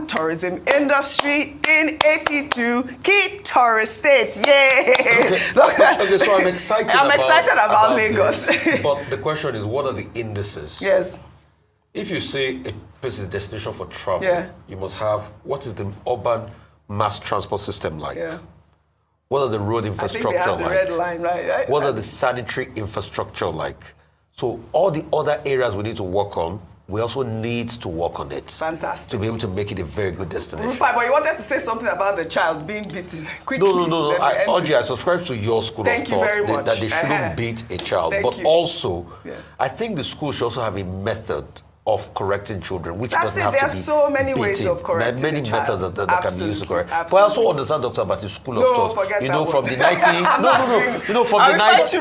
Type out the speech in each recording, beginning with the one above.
tourism industry in AP2 key tourist states. Yay! Okay, so I'm excited about Lagos. But the question is, what are the indices? Yes. If you say a place is a destination for travel, you must have, what is the urban mass transport system like? Yeah. What are the road infrastructure I think they have like? the red line, right? What are the sanitary infrastructure like? So all the other areas we need to work on, we also need to work on it. Fantastic. To be able to make it a very good destination. Rufai, but you wanted to say something about the child being beaten quickly. No. Audrey, I subscribe to your school of thought that they shouldn't beat a child. But also, I think the school should also have a method of correcting children, which doesn't have to be There are so many ways of correcting many a child. methods that can be used to correct. Absolutely. But I also understand, Doctor, about the school of thought. Forget you know, that from one. the 19... No, from the 19...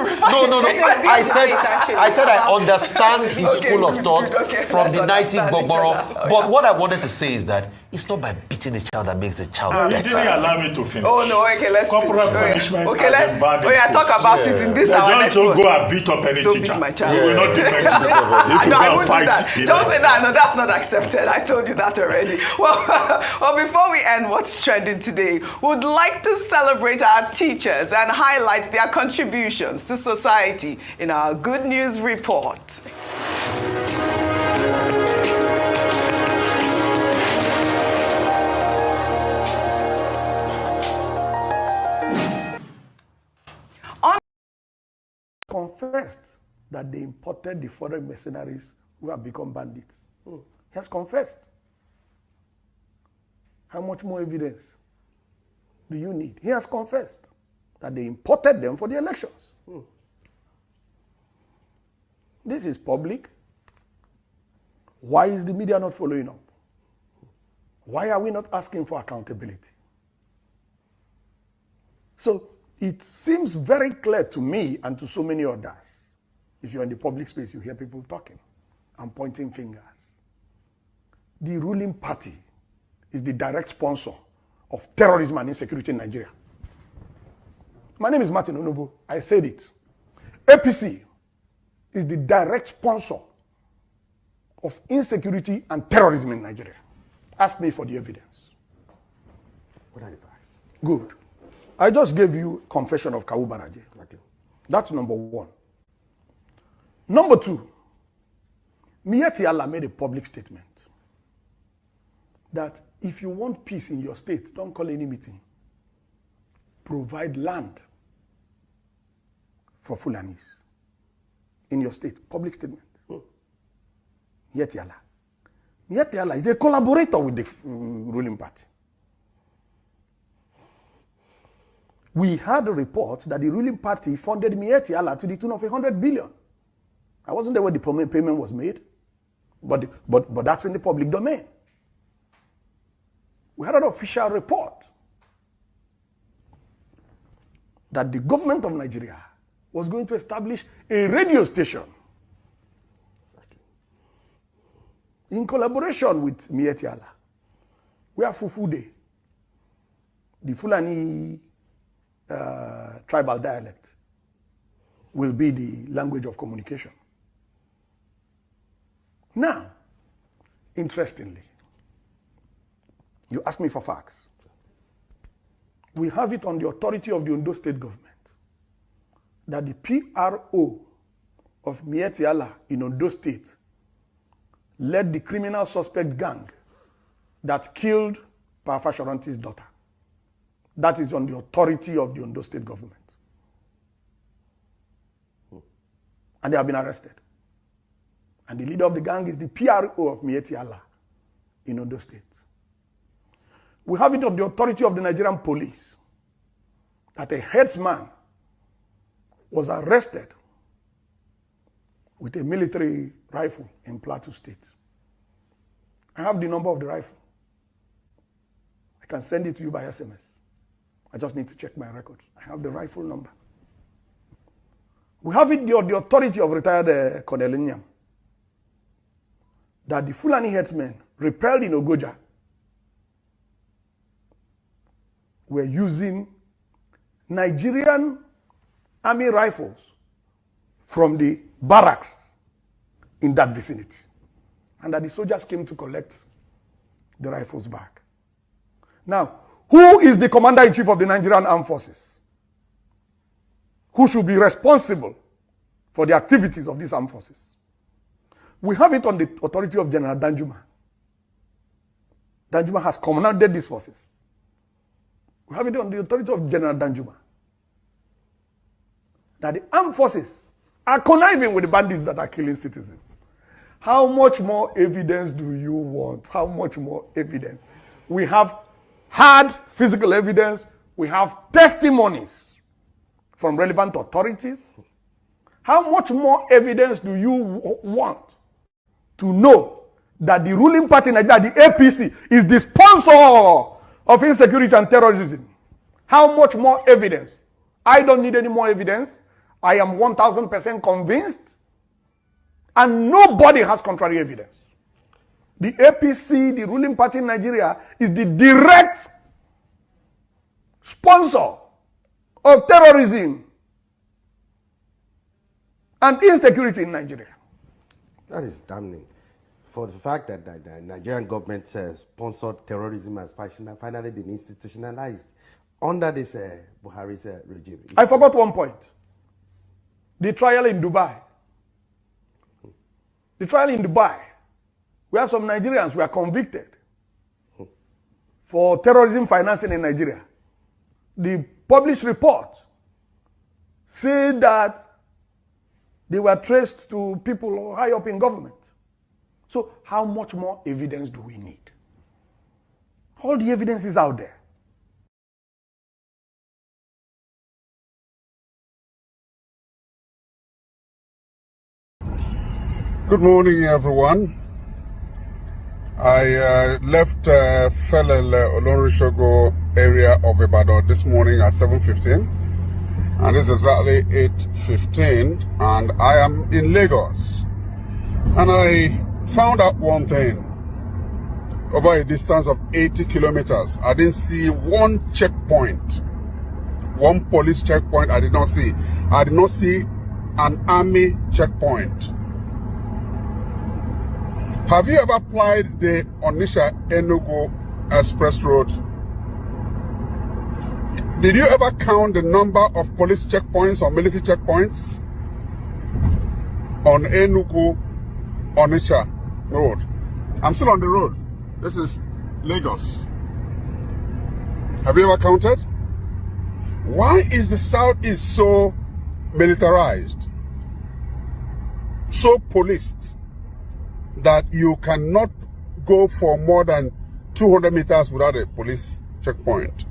No. I said I understand his school of thought from the 19 Bogboro. But what I wanted to say is that it's not by beating a child that makes the child better. You didn't allow me to finish. Oh, no, okay, let's Corporal punishment let's talk about it in this our next one. Don't go and beat up any Don't teacher. beat my child. You will not defend me. If you I go won't and do that. fight. Don't say that. No, that's not accepted. I told you that already. Well, before we end what's trending today, we'd like to celebrate our teachers and highlight their contributions to society in our Good News Report. Confessed that they imported the foreign mercenaries who have become bandits. He has confessed. How much more evidence do you need? He has confessed that they imported them for the elections. This is public. Why is the media not following up? Why are we not asking for accountability? So it seems very clear to me and to so many others. If you're in the public space, you hear people talking and pointing fingers. The ruling party is the direct sponsor of terrorism and insecurity in Nigeria. My name is Martin Onobo. I said it. APC is the direct sponsor of insecurity and terrorism in Nigeria. Ask me for the evidence. What are the facts? Good. I just gave you confession of Kawu Baraje. Okay. That's number one. Number two, Miyetti Allah made a public statement that if you want peace in your state, don't call any meeting. Provide land for Fulanis in your state. Public statement. Miyetti Allah. Miyetti Allah is a collaborator with the ruling party. We had a report that the ruling party funded Miyetti Allah to the tune of 100 billion. I wasn't there when the payment was made, but that's in the public domain. We had an official report that the government of Nigeria was going to establish a radio station in collaboration with Miyetti Allah, where Fufude, the Fulani tribal dialect, will be the language of communication. Now, interestingly, you asked me for facts. We have it on the authority of the Ondo State government that the PRO of Miyetti Allah in Ondo State led the criminal suspect gang that killed Parafa Shoranti's daughter. That is on the authority of the Ondo State government. And they have been arrested. And the leader of the gang is the PRO of Miyetti Allah in Ondo State. We have it on the authority of the Nigerian police that a headsman was arrested with a military rifle in Plateau State. I have the number of the rifle. I can send it to you by SMS. I just need to check my records. I have the rifle number. We have it on the authority of retired Colonel Inyam that the Fulani headsmen repelled in Ogoja were using Nigerian army rifles from the barracks in that vicinity. And that the soldiers came to collect the rifles back. Now, who is the commander-in-chief of the Nigerian Armed Forces? Who should be responsible for the activities of these armed forces? We have it on the authority of General Danjuma. Danjuma has commanded these forces. We have it on the authority of General Danjuma. That the armed forces are conniving with the bandits that are killing citizens. How much more evidence do you want? How much more evidence? We have hard physical evidence. We have testimonies from relevant authorities. How much more evidence do you want to know that the ruling party in Nigeria, the APC, is the sponsor of insecurity and terrorism? How much more evidence? I don't need any more evidence. I am 1000% convinced, and nobody has contrary evidence. The APC, the ruling party in Nigeria, is the direct sponsor of terrorism and insecurity in Nigeria. That is damning. For the fact that the Nigerian government sponsored terrorism has finally been institutionalized under this Buhari's regime. I forgot one point. The trial in Dubai. The trial in Dubai, where some Nigerians were convicted for terrorism financing in Nigeria. The published report said that they were traced to people high up in government. So how much more evidence do we need? All the evidence is out there. Good morning, everyone. I left Falana Falz area of Ibadan this morning at 7:15, and it's exactly 8:15, and I am in Lagos. And I found out one thing. Over a distance of 80 kilometers, I didn't see one checkpoint, one police checkpoint. I did not see. I did not see an army checkpoint. Have you ever applied the Onitsha-Enugu Express Road? Did you ever count the number of police checkpoints or military checkpoints on Enugu-Onitsha Road? I'm still on the road. This is Lagos. Have you ever counted? Why is the Southeast so militarized, so policed, that you cannot go for more than 200 meters without a police checkpoint?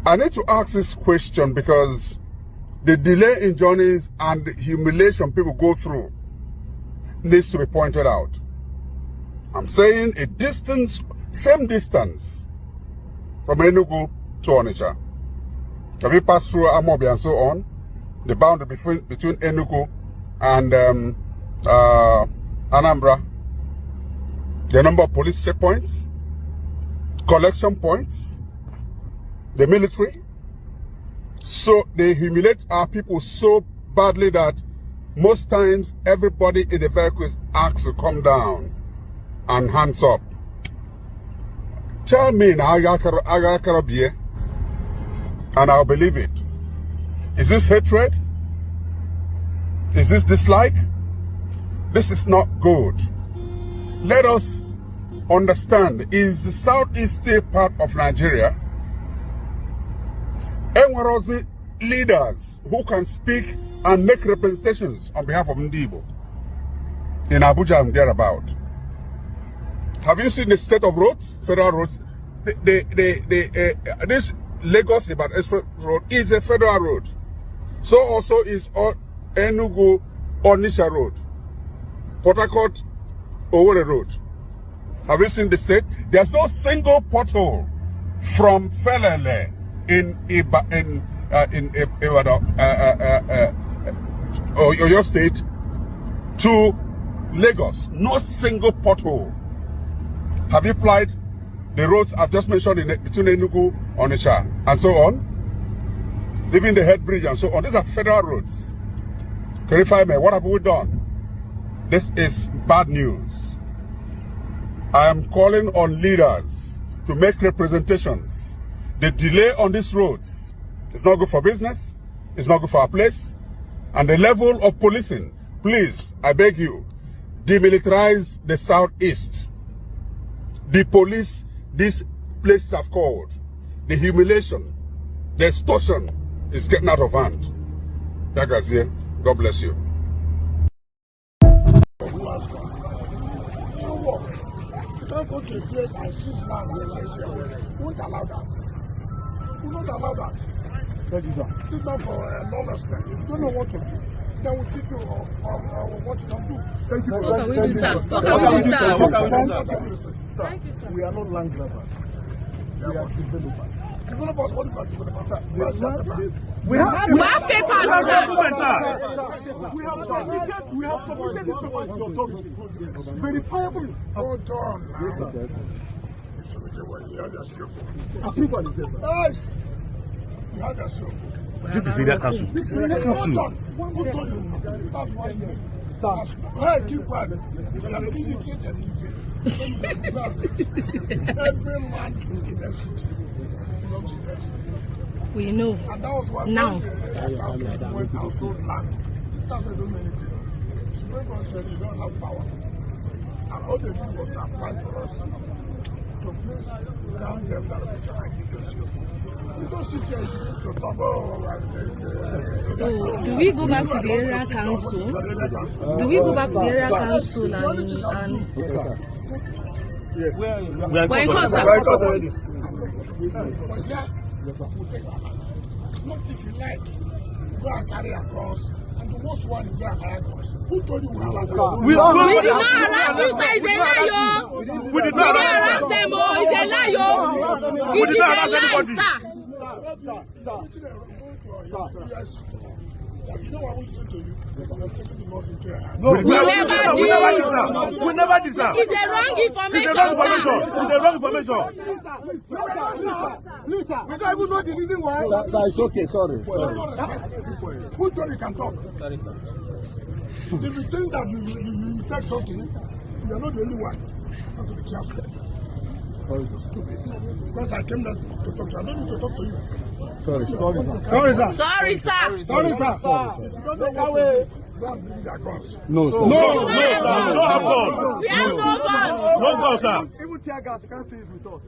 I need to ask this question because the delay in journeys and the humiliation people go through needs to be pointed out. I'm saying a distance, same distance from Enugu to Onitsha. Have you passed through Amobi and so on? The boundary between Enugu and Anambra, the number of police checkpoints, collection points, the military. So they humiliate our people so badly that most times everybody in the vehicle is asked to come down and hands up. Tell me now, and I'll believe it. Is this hatred? Is this dislike? This is not good. Let us understand, is the Southeast still part of Nigeria? And what are the leaders who can speak and make representations on behalf of Ndibo in Abuja and thereabout? Have you seen the state of roads, federal roads? This Lagos Ibadan Express Road is a federal road. So also is Enugu Onitsha Road. Port Harcourt Owerri Road. Have you seen the state? There's no single pothole from Falana in your state to Lagos. No single pothole. Have you applied the roads I've just mentioned between Enugu, Onitsha, and so on? Even the head bridge and so on. These are federal roads. Clarify me. What have we done? This is bad news. I am calling on leaders to make representations. The delay on these roads is not good for business, it's not good for our place, and the level of policing, please, I beg you, demilitarize the southeast. The police, these places have called. The humiliation, the extortion is getting out of hand. Yagazie, God bless you. You can't go to a place and seize land and say, we won't allow that. We won't allow that. It's not for lawlessness. If you don't know what to do, then we'll teach you what you can do. What can we do, sir? What can we do, sir? Thank you, sir. We are not land grabbers. We are developers. Developers, what about developers? We have papers, sir. We have submitted this paper to the authority. Verifiable. Hold on. Yes, sir. Approval is there, sir. Yes. You have your cell phone. This is Leader Council. Hold on. Who told you? That's why you make it. Hey, keep quiet. If you are an illiterate, you're an illiterate. Every man in the city belongs in the city. We know. And that was why now went and sold land. This stuff they don't know anything. The Supreme Court said you don't have power. And all they did was to apply to us to please calm them down and give them safe. You don't sit here and to talk. So, do we go back to the area council? Do we go back to the area council and Yes. we're in court, sir. already. Not if you like, go and carry across, and the worst one is go and carry across. Who told you we allow that? We did not harass you, sir. It's a lie, yo. We did not harass them, oh. It's a lie, yo. It is a lie, sir. You know I will listen to you because I'm taking the laws into your hands. We never did. We never did, sir. It's a wrong information, sir. It's a wrong information. Lisa, we don't even know the reason why. Sir, it's okay, sorry. Who told you can talk? If you think that you take something, you are not the only one. You have to be careful. Stupid. Because I came there to talk to you. I don't need to talk to you. Sorry, sir. Sorry, sir. Sorry, sir. Sorry, sir. If you don't know what to do, don't bring their guns. No, sir. No, sir. We don't have guns. We have no guns. No guns, sir. Even tear gas, you can't see it with us.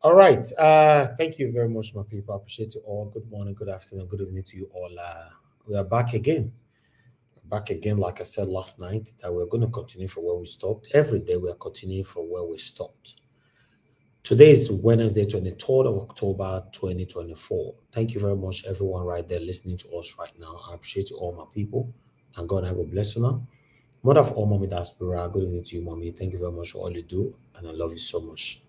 All right. Thank you very much, my people. I appreciate you all. Good morning, good afternoon, good evening to you all. We are back again. Like I said last night, that we're going to continue from where we stopped. Every day we are continuing from where we stopped. Today is Wednesday, 23rd of October, 2024. Thank you very much, everyone right there listening to us right now. I appreciate you all, my people. And God, I will bless you now. Mother of all, Mommy Diaspora, good evening to you, Mommy. Thank you very much for all you do. And I love you so much.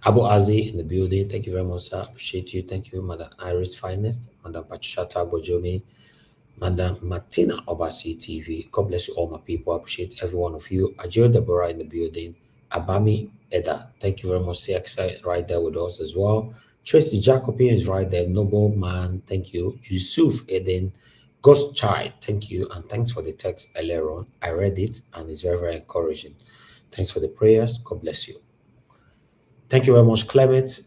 Abu Azi in the building. Thank you very much, sir. Appreciate you. Thank you, Madam Iris Finest, Madam Pachata Bojomi, Madam Martina Obasi TV. God bless you all, my people. I appreciate every one of you. Ajio Deborah in the building. Abami Eda. Thank you very much. CXI right there with us as well. Tracy Jacobian is right there. Noble Man. Thank you. Yusuf Eden. Ghost Child. Thank you. And thanks for the text earlier on. I read it and it's very, very encouraging. Thanks for the prayers. God bless you. Thank you very much, Clement.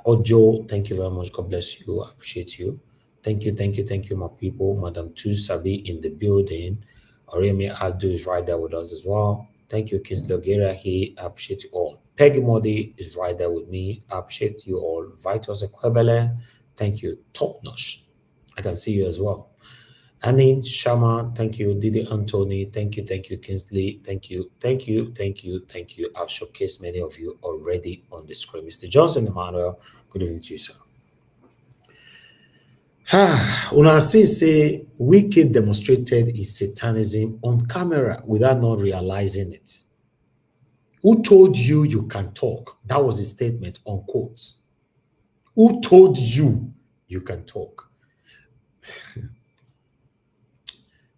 Ojo, thank you very much. God bless you. I appreciate you. Thank you, my people. Madam Tu Sabi in the building. Oremi Adu is right there with us as well. Thank you, Kingsley Ogera. I appreciate you all. Peggy Modi is right there with me. I appreciate you all. Vitus Ekwebele, thank you. Top notch. I can see you as well. Annie Shama, thank you. Didi Anthony, thank you, Kingsley, thank you. I've showcased many of you already on the screen. Mr. Johnson Emmanuel, good evening to you, sir. Una see say Wike demonstrated his satanism on camera without not realizing it. Who told you you can talk? That was his statement, unquote. Who told you you can talk?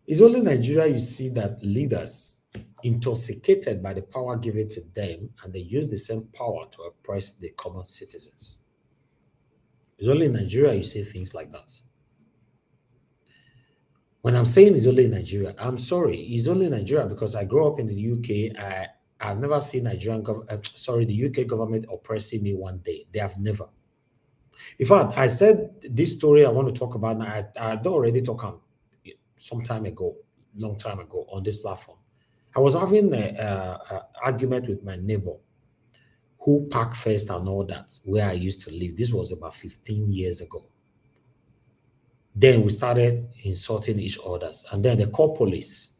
It's only in Nigeria you see that leaders intoxicated by the power given to them, and they use the same power to oppress the common citizens. It's only in Nigeria you see things like that. When I'm saying it's only in Nigeria, I'm sorry, it's only in Nigeria because I grew up in the UK. I've never seen the UK government oppressing me one day. They have never. In fact, I said this story I want to talk about now. I already talked on some time ago, long time ago on this platform. I was having an argument with my neighbor who parked first and all that, where I used to live. This was about 15 years ago. Then we started insulting each other, and then they called police.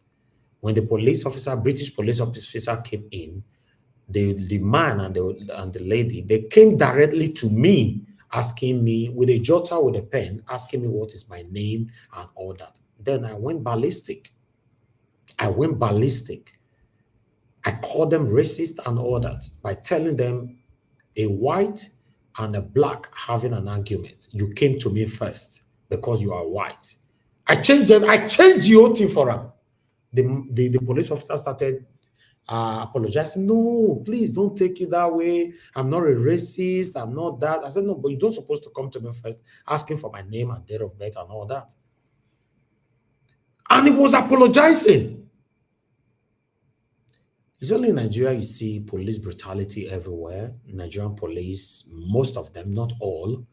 When the police officer, British police officer came in, the man and the lady, they came directly to me, asking me with a jotter, with a pen, asking me what is my name and all that. Then I went ballistic. I called them racist and all that by telling them a white and a black having an argument. You came to me first because you are white. I changed the whole thing for them. The police officer started apologizing. No, please don't take it that way. I'm not a racist. I'm not that. I said, no, but you're not supposed to come to me first, asking for my name and date of birth and all that. And he was apologizing. It's only in Nigeria you see police brutality everywhere. Nigerian police, most of them, not all,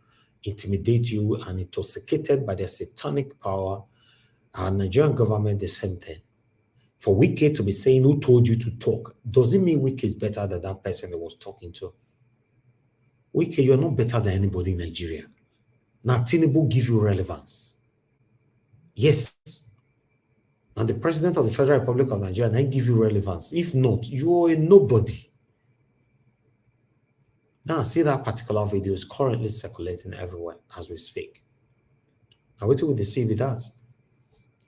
intimidate you and intoxicated by their satanic power. And Nigerian government, the same thing. For Wike to be saying, who told you to talk, doesn't mean Wike is better than that person that was talking to. Wike, you're not better than anybody in Nigeria. Now, Tinubu give you relevance. Yes. And the president of the Federal Republic of Nigeria now give you relevance. If not, you're a nobody. Now, see that particular video is currently circulating everywhere as we speak. Now, what will they see with that?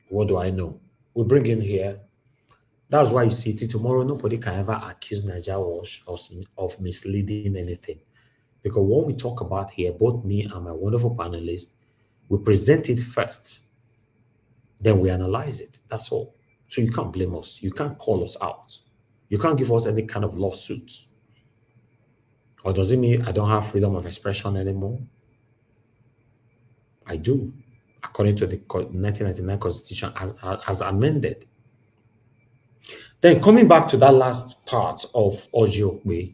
What do I know? We bring in here. That's why you see it tomorrow. Nobody can ever accuse Nigeria Wash of misleading anything. Because what we talk about here, both me and my wonderful panelists, we present it first. Then we analyze it. That's all. So you can't blame us. You can't call us out. You can't give us any kind of lawsuits. Or does it mean I don't have freedom of expression anymore? I do, according to the 1999 Constitution as amended. Then coming back to that last part of Ojiokwe,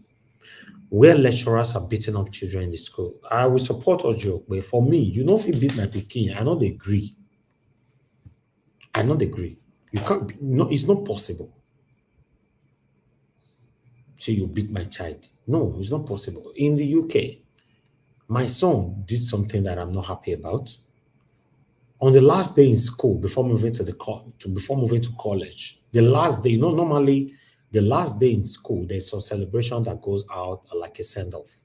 where lecturers are beating up children in the school, I will support Ojiokwe. For me, you know, if you beat my pikin, I don't agree. I don't agree. You can't. No, it's not possible. So you beat my child. No, it's not possible. In the UK, my son did something that I'm not happy about. On the last day in school, before moving to college, the last day, normally the last day in school, there's a celebration that goes out like a send-off.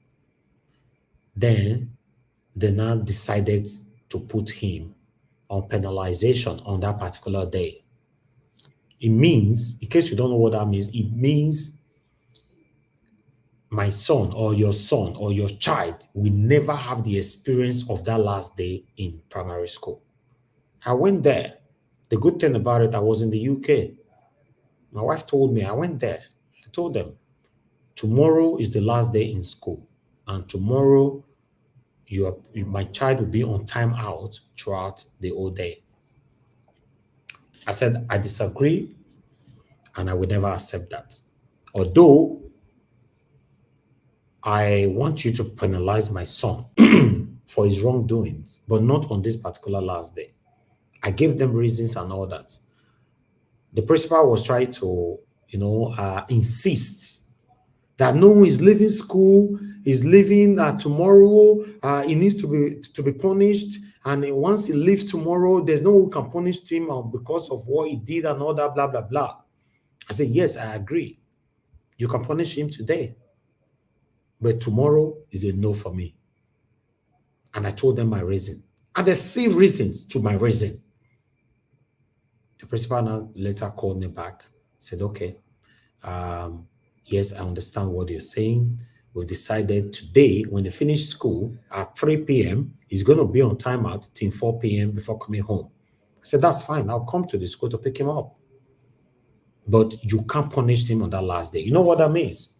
Then they now decided to put him on penalization on that particular day. It means, in case you don't know what that means, it means my son or your child will never have the experience of that last day in primary school. I went there. The good thing about it, I was in the UK. My wife told me, I went there. I told them, tomorrow is the last day in school. And tomorrow, my child will be on time out throughout the whole day. I said, I disagree, and I will never accept that. Although, I want you to penalize my son for his wrongdoings, but not on this particular last day. I gave them reasons and all that. The principal was trying to, insist that no, he's leaving school, he's leaving tomorrow, he needs to be punished, and once he leaves tomorrow, there's no one who can punish him because of what he did and all that, blah, blah, blah. I said, yes, I agree. You can punish him today, but tomorrow is a no for me. And I told them my reason. And they see reasons to my reason. The principal now later called me back, said, okay, Yes, I understand what you're saying. We've decided today, when they finish school at 3 p.m., he's going to be on timeout till 4 p.m. before coming home. I said, that's fine. I'll come to the school to pick him up. But you can't punish him on that last day. You know what that means?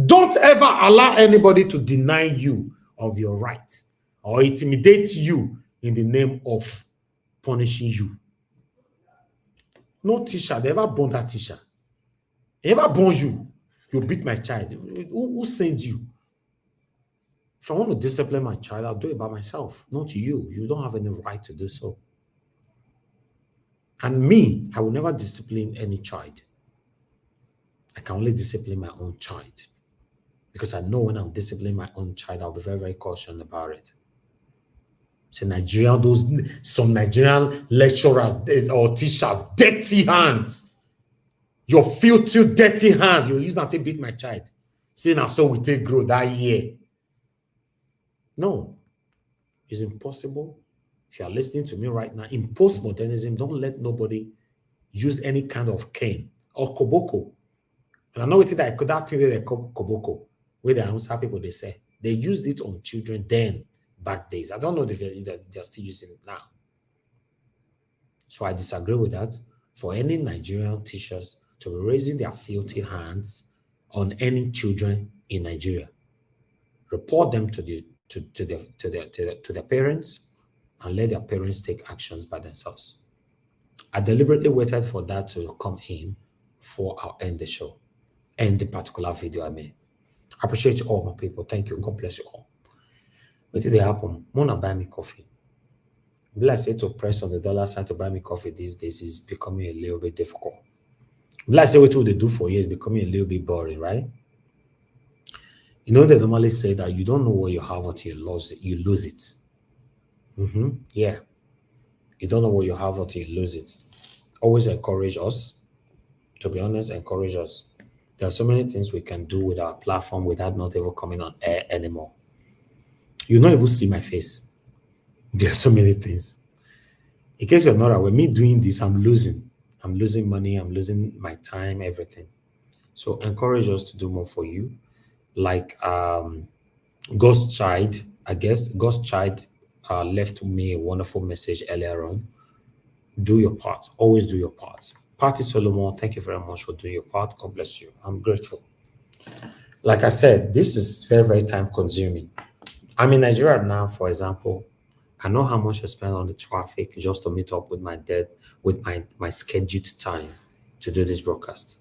Don't ever allow anybody to deny you of your right or intimidate you in the name of punishing you. No teacher, they ever born that teacher. They ever born you. You beat my child. Who sent you? If I want to discipline my child, I'll do it by myself, not you. You don't have any right to do so. And me, I will never discipline any child. I can only discipline my own child. Because I know when I'm disciplining my own child, I'll be very, very cautious about it. So some Nigerian lecturers or teachers, dirty hands. Your filthy, dirty hand, you use that to beat my child. See, now so we take grow that year. No, it's impossible. If you are listening to me right now, in postmodernism, don't let nobody use any kind of cane or koboko. And I know that thing they call koboko, where the Hausa people, they say, they used it on children then, back days. I don't know if they're still using it now. So I disagree with that. For any Nigerian teachers to be raising their filthy hands on any children in Nigeria, report them to their parents and let their parents take actions by themselves. I deliberately waited for that to come in before I'll end the show, end the particular video I made. I appreciate you all, my people. Thank you. God bless you all. What did they happen? Mona buy me coffee. Will I say to press on the dollar sign to buy me coffee these days is becoming a little bit difficult. Will I say what they do for you is becoming a little bit boring, right? You know, they normally say that you don't know what you have until you lose it. Yeah. You don't know what you have until you lose it. Always encourage us. To be honest, encourage us. There are so many things we can do with our platform without not even coming on air anymore. You don't even see my face. There are so many things. In case you're not aware, me doing this, I'm losing. I'm losing money. I'm losing my time, everything. So encourage us to do more for you. Like God's Child, I guess, God's Child left me a wonderful message earlier on. Do your part. Always do your part. Party Solomon, thank you very much for doing your part. God bless you. I'm grateful. Like I said, this is very, very time consuming. I'm in Nigeria now, for example. I know how much I spend on the traffic just to meet up with my my scheduled time to do this broadcast.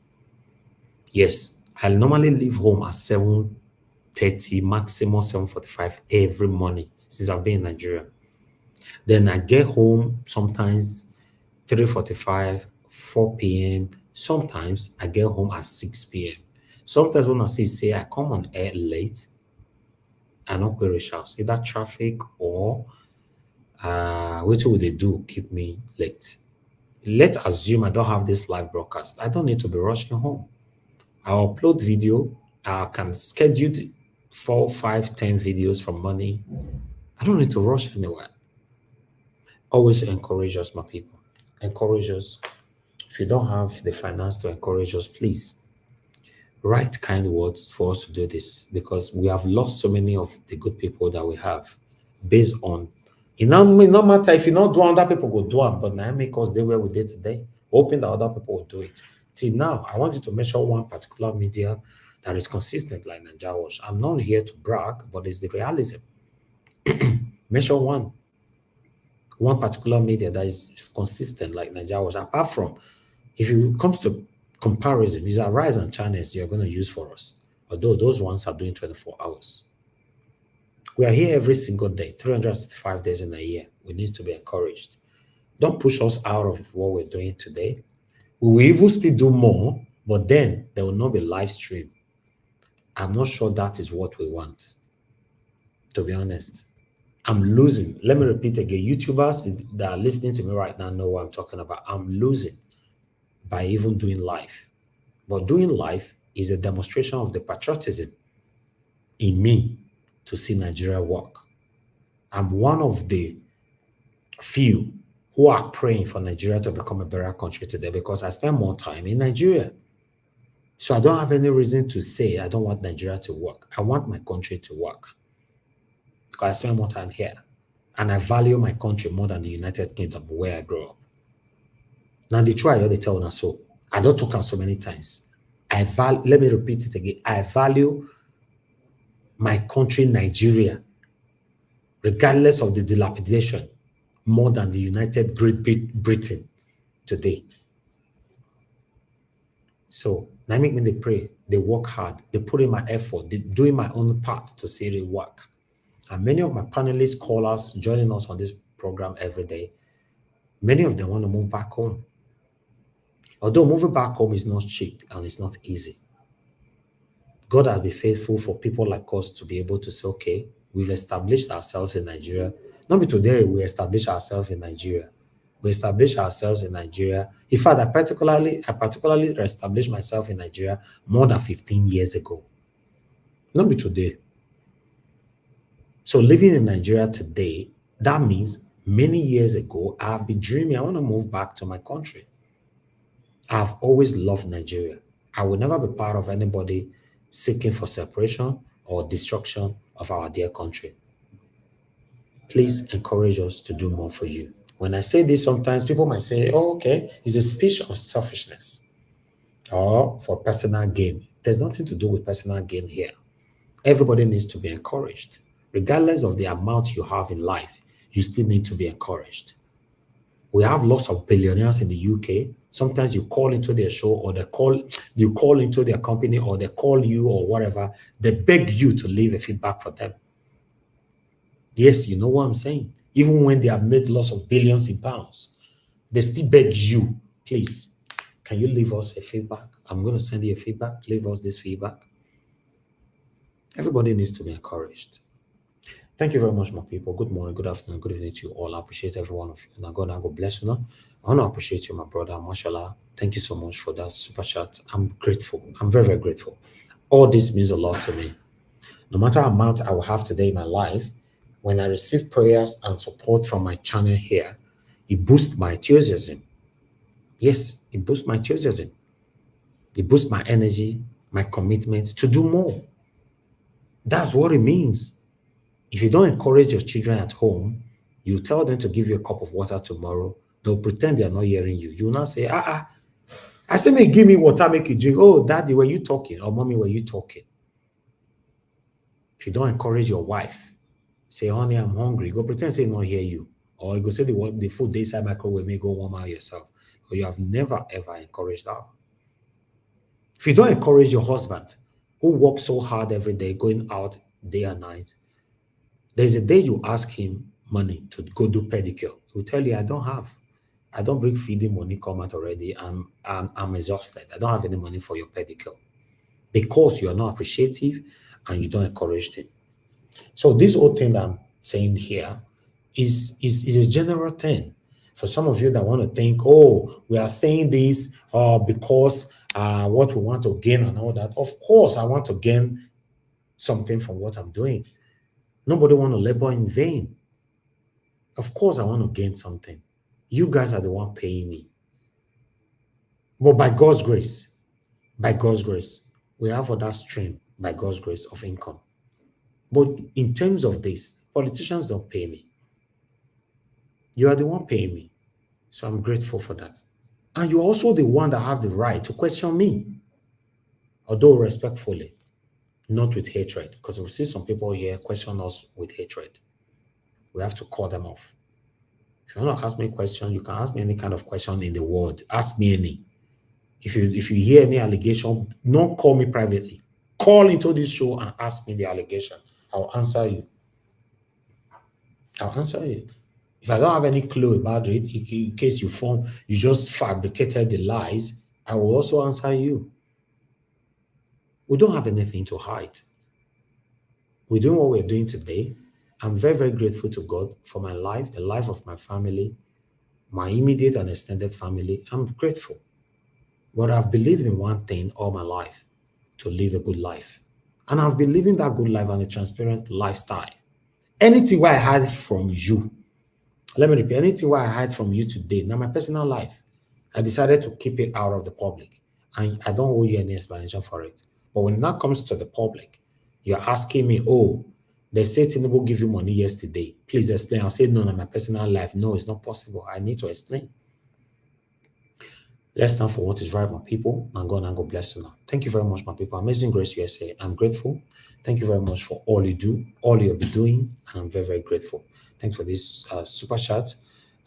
Yes, I normally leave home at 7:30, maximum 7:45 every morning since I've been in Nigeria. Then I get home sometimes 3:45, 4 p.m. Sometimes I get home at 6 p.m. Sometimes when I say I come on air late, I not query shouts. Either traffic or what will they do? Keep me late. Let's assume I don't have this live broadcast. I don't need to be rushing home. I'll upload video. I can schedule 4, 5, 10 videos from money. I don't need to rush anywhere. Always encourage us, my people. Encourage us. If you don't have the finance to encourage us, please write kind words for us to do this, because we have lost so many of the good people that we have based on it. No matter if you not do, other people go do it, but now make us do where we did today, hoping that other people will do it. Till now, I want you to mention one particular media that is consistent like Nigerians. I'm not here to brag, but it's the realism. Mention one particular media that is consistent like Nigerians. Apart from, if it comes to comparison, these are Rise and channels you're going to use for us. Although those ones are doing 24 hours. We are here every single day, 365 days in a year. We need to be encouraged. Don't push us out of what we're doing today. We will even still do more, but then there will not be live stream. I'm not sure that is what we want, to be honest. I'm losing. Let me repeat again. YouTubers that are listening to me right now know what I'm talking about. I'm losing by even doing live. But doing live is a demonstration of the patriotism in me to see Nigeria work. I'm one of the few who are praying for Nigeria to become a better country today because I spend more time in Nigeria. So I don't have any reason to say I don't want Nigeria to work. I want my country to work because I spend more time here. And I value my country more than the United Kingdom where I grew up. Now, the try they tell us so. I don't talk so many times. Let me repeat it again. I value my country, Nigeria, regardless of the dilapidation, more than the United Great Britain today. So now make me they pray, they work hard, they put in my effort, they doing my own part to see it work. And many of my panelists, callers, joining us on this program every day, many of them want to move back home. Although moving back home is not cheap and it's not easy. God has been faithful for people like us to be able to say, okay, we've established ourselves in Nigeria. Not be today we establish ourselves in Nigeria. We established ourselves in Nigeria. In fact, I particularly established myself in Nigeria more than 15 years ago. Not be today. So living in Nigeria today, that means many years ago, I have been dreaming, I want to move back to my country. I've always loved Nigeria. I will never be part of anybody seeking for separation or destruction of our dear country. Please encourage us to do more for you. When I say this, sometimes people might say, oh, okay, it's a speech of selfishness or for personal gain. There's nothing to do with personal gain here. Everybody needs to be encouraged. Regardless of the amount you have in life, you still need to be encouraged. We have lots of billionaires in the UK. Sometimes you call into their show or you call into their company or they call you or whatever. They beg you to leave a feedback for them. Yes, you know what I'm saying. Even when they have made lots of billions in pounds, they still beg you, please, can you leave us a feedback? I'm going to send you a feedback. Leave us this feedback. Everybody needs to be encouraged. Thank you very much, my people. Good morning, good afternoon, good evening to you all. I appreciate every one of you. Now, God bless you. Now, I want to appreciate you, my brother. Mashallah. Thank you so much for that super chat. I'm grateful. I'm very, very grateful. All this means a lot to me. No matter how amount I will have today in my life, when I receive prayers and support from my channel here, it boosts my enthusiasm. Yes, it boosts my enthusiasm. It boosts my energy, my commitment to do more. That's what it means. If you don't encourage your children at home, you tell them to give you a cup of water tomorrow, they'll pretend they're not hearing you. You will not say, I say, may give me water, make you drink. Oh, daddy, were you talking? Or mommy, were you talking? If you don't encourage your wife, say, honey, I'm hungry. Go pretend say not hear you. Or you go say the food they inside microwave, may go warm out yourself. But you have never, ever encouraged that. If you don't encourage your husband, who works so hard every day, going out day and night, there's a day you ask him money to go do pedicure. He will tell you, I don't bring feeding money come out already. I'm exhausted. I don't have any money for your pedicure. Because you are not appreciative and you don't encourage him. So this whole thing that I'm saying here is a general thing. For some of you that want to think, oh, we are saying this because what we want to gain and all that. Of course, I want to gain something from what I'm doing. Nobody want to labor in vain. Of course, I want to gain something. You guys are the one paying me. But by God's grace, we have other stream, by God's grace, of income. But in terms of this, politicians don't pay me. You are the one paying me. So I'm grateful for that. And you're also the one that have the right to question me. Although respectfully, not with hatred. Because we see some people here question us with hatred. We have to call them off. If you want to ask me a question, you can ask me any kind of question in the world. Ask me any. If you hear any allegation, don't call me privately. Call into this show and ask me the allegation. I'll answer you. If I don't have any clue about it, in case you just fabricated the lies, I will also answer you. We don't have anything to hide. We're doing what we're doing today. I'm very, very grateful to God for my life, the life of my family, my immediate and extended family. I'm grateful. But I've believed in one thing all my life, to live a good life. And I've been living that good life and a transparent lifestyle. Anything where I hide from you, let me repeat, anything where I hide from you today, now my personal life, I decided to keep it out of the public. and I don't owe you any explanation for it. But when that comes to the public, you're asking me, oh, they said Tinubu give you money yesterday. Please explain. I'll say, no, my personal life. No, it's not possible. I need to explain. Let's stand for what is right, my people. And God bless you now. Thank you very much, my people. Amazing Grace USA. I'm grateful. Thank you very much for all you do, all you'll be doing. And I'm very, very grateful. Thanks for this super chat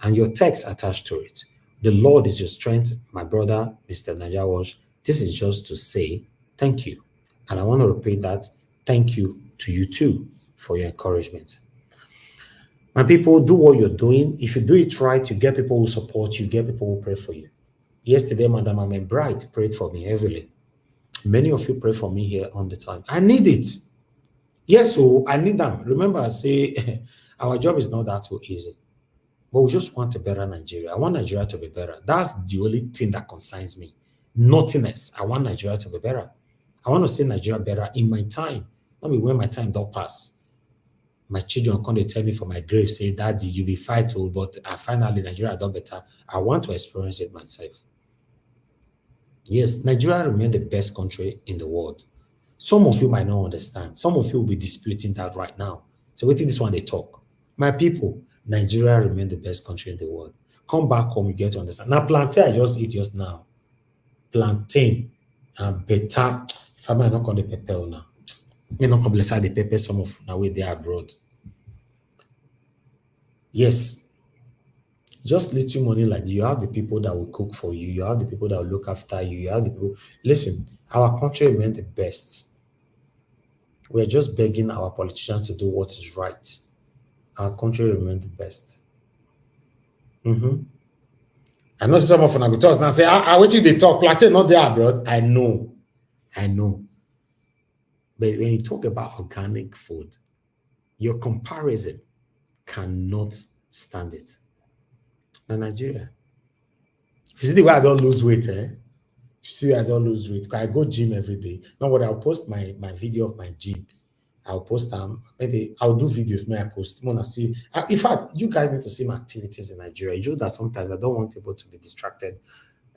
and your text attached to it. The Lord is your strength, my brother, Mr. Najawash. This is just to say thank you. And I want to repeat that. Thank you to you too for your encouragement. My people, do what you're doing. If you do it right, you get people who support you, get people who pray for you. Yesterday, Madam Amen Bright prayed for me heavily. Many of you pray for me here on the time. I need it. Yes, so I need them. Remember, I say our job is not that so easy. But we just want a better Nigeria. I want Nigeria to be better. That's the only thing that concerns me. Nothing else. I want Nigeria to be better. I want to see Nigeria better in my time. Not be when my time don't pass. My children come to tell me for my grave, say, Daddy, you be fight, but finally Nigeria done better. I want to experience it myself. Yes, Nigeria remains the best country in the world. Some of you might not understand. Some of you will be disputing that right now. So wait till this one they talk. My people, Nigeria remains the best country in the world. Come back home, you get to understand. Now, plantain, I just eat just now. Plantain and better. If I might not call the pepper now. Me not come beside the pepper, some of now way they are abroad. Yes. Just little money like you have the people that will cook for you. You have the people that will look after you. You have the people. Listen, our country remains the best. We're just begging our politicians to do what is right. Our country remains the best. I know some of them will talk now say, I want you to talk. Plantain not there abroad. I know. But when you talk about organic food, your comparison cannot stand it. Now, Nigeria. If you see the way I don't lose weight, If you see the way I don't lose weight, because I go gym every day. Now, what I'll post my video of my gym. I'll post maybe I'll do videos. May I post? Wanna see? In fact, you guys need to see my activities in Nigeria. It's just that sometimes I don't want people to be distracted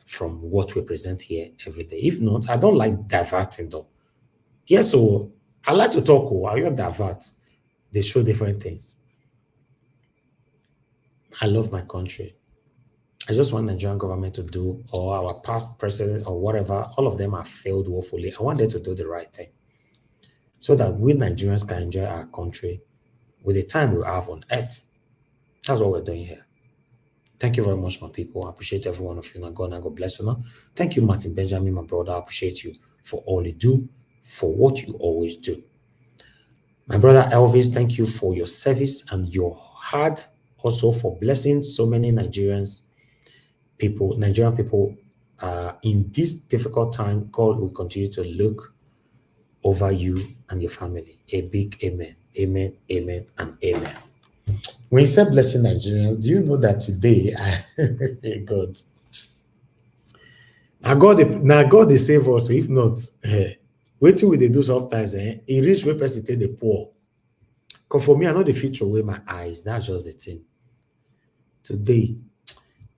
from what we present here every day. If not, I don't like diverting though. Yeah, so I like to talk. I don't divert. They show different things. I love my country. I just want the Nigerian government to do, or our past president or whatever, all of them have failed woefully. I want them to do the right thing so that we Nigerians can enjoy our country with the time we have on earth. That's what we're doing here. Thank you very much, my people. I appreciate every one of you. Now, God bless you. Now, thank you, Martin Benjamin, my brother. I appreciate you for all you do, for what you always do. My brother Elvis, thank you for your service and your heart, also for blessing so many Nigerian people in this difficult time. God will continue to look over you and your family. A big amen, amen, amen, and amen. When you say blessing Nigerians, do you know that today, God, God they save us. If not, wait till they do sometimes. It reach where person take the poor. Because for me, I know the feature away my eyes. That's just the thing. Today,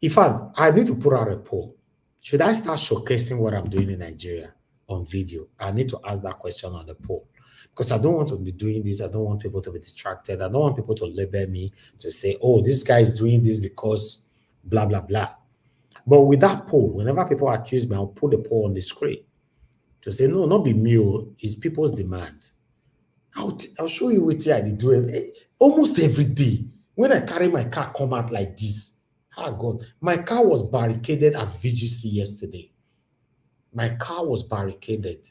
in fact, I need to put out a poll. Should I start showcasing what I'm doing in Nigeria on video? I need to ask that question on the poll. Because I don't want to be doing this. I don't want people to be distracted. I don't want people to label me to say, oh, this guy is doing this because blah, blah, blah. But with that poll, whenever people accuse me, I'll put the poll on the screen to say, no, not be me. It's people's demand. I'll show you what I do almost every day. When I carry my car come out like this, God, my car was barricaded at VGC yesterday. My car was barricaded.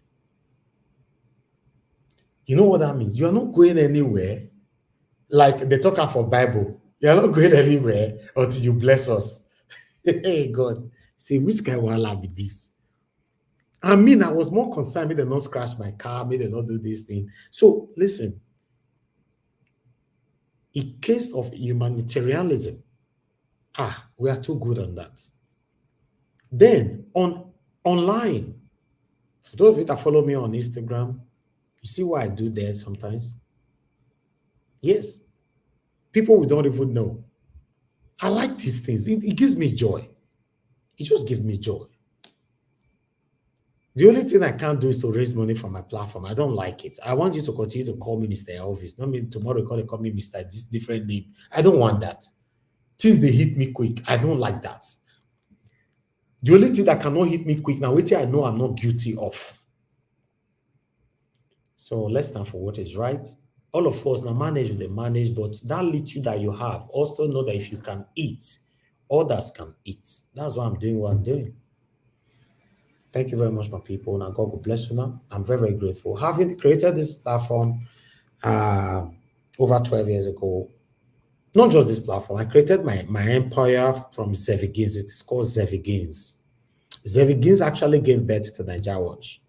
You know what that means? You're not going anywhere. Like they talk for Bible. You're not going anywhere until you bless us. Hey, God. See, which guy will I be this? I mean, I was more concerned. May they not scratch my car. May they not do this thing. So, listen. In case of humanitarianism, we are too good on that. Then, online, for those of you that follow me on Instagram, you see what I do there sometimes? Yes. People we don't even know. I like these things. It gives me joy. It just gives me joy. The only thing I can't do is to raise money from my platform. I don't like it. I want you to continue to call me Mr. Elvis. Not me tomorrow call me Mr. This different name. I don't want that. Things they hit me quick. I don't like that. The only thing that cannot hit me quick now, which I know I'm not guilty of. So let's stand for what is right. All of us now manage with the manage, but that little that you have, also know that if you can eat, others can eat. That's why I'm doing what I'm doing. Thank you very much, my people. Now, God will bless you now. I'm very, very grateful. Having created this platform over 12 years ago, not just this platform, I created my empire from Zevigins. It's called Zevigins. Zevigins actually gave birth to Nigeria Watch.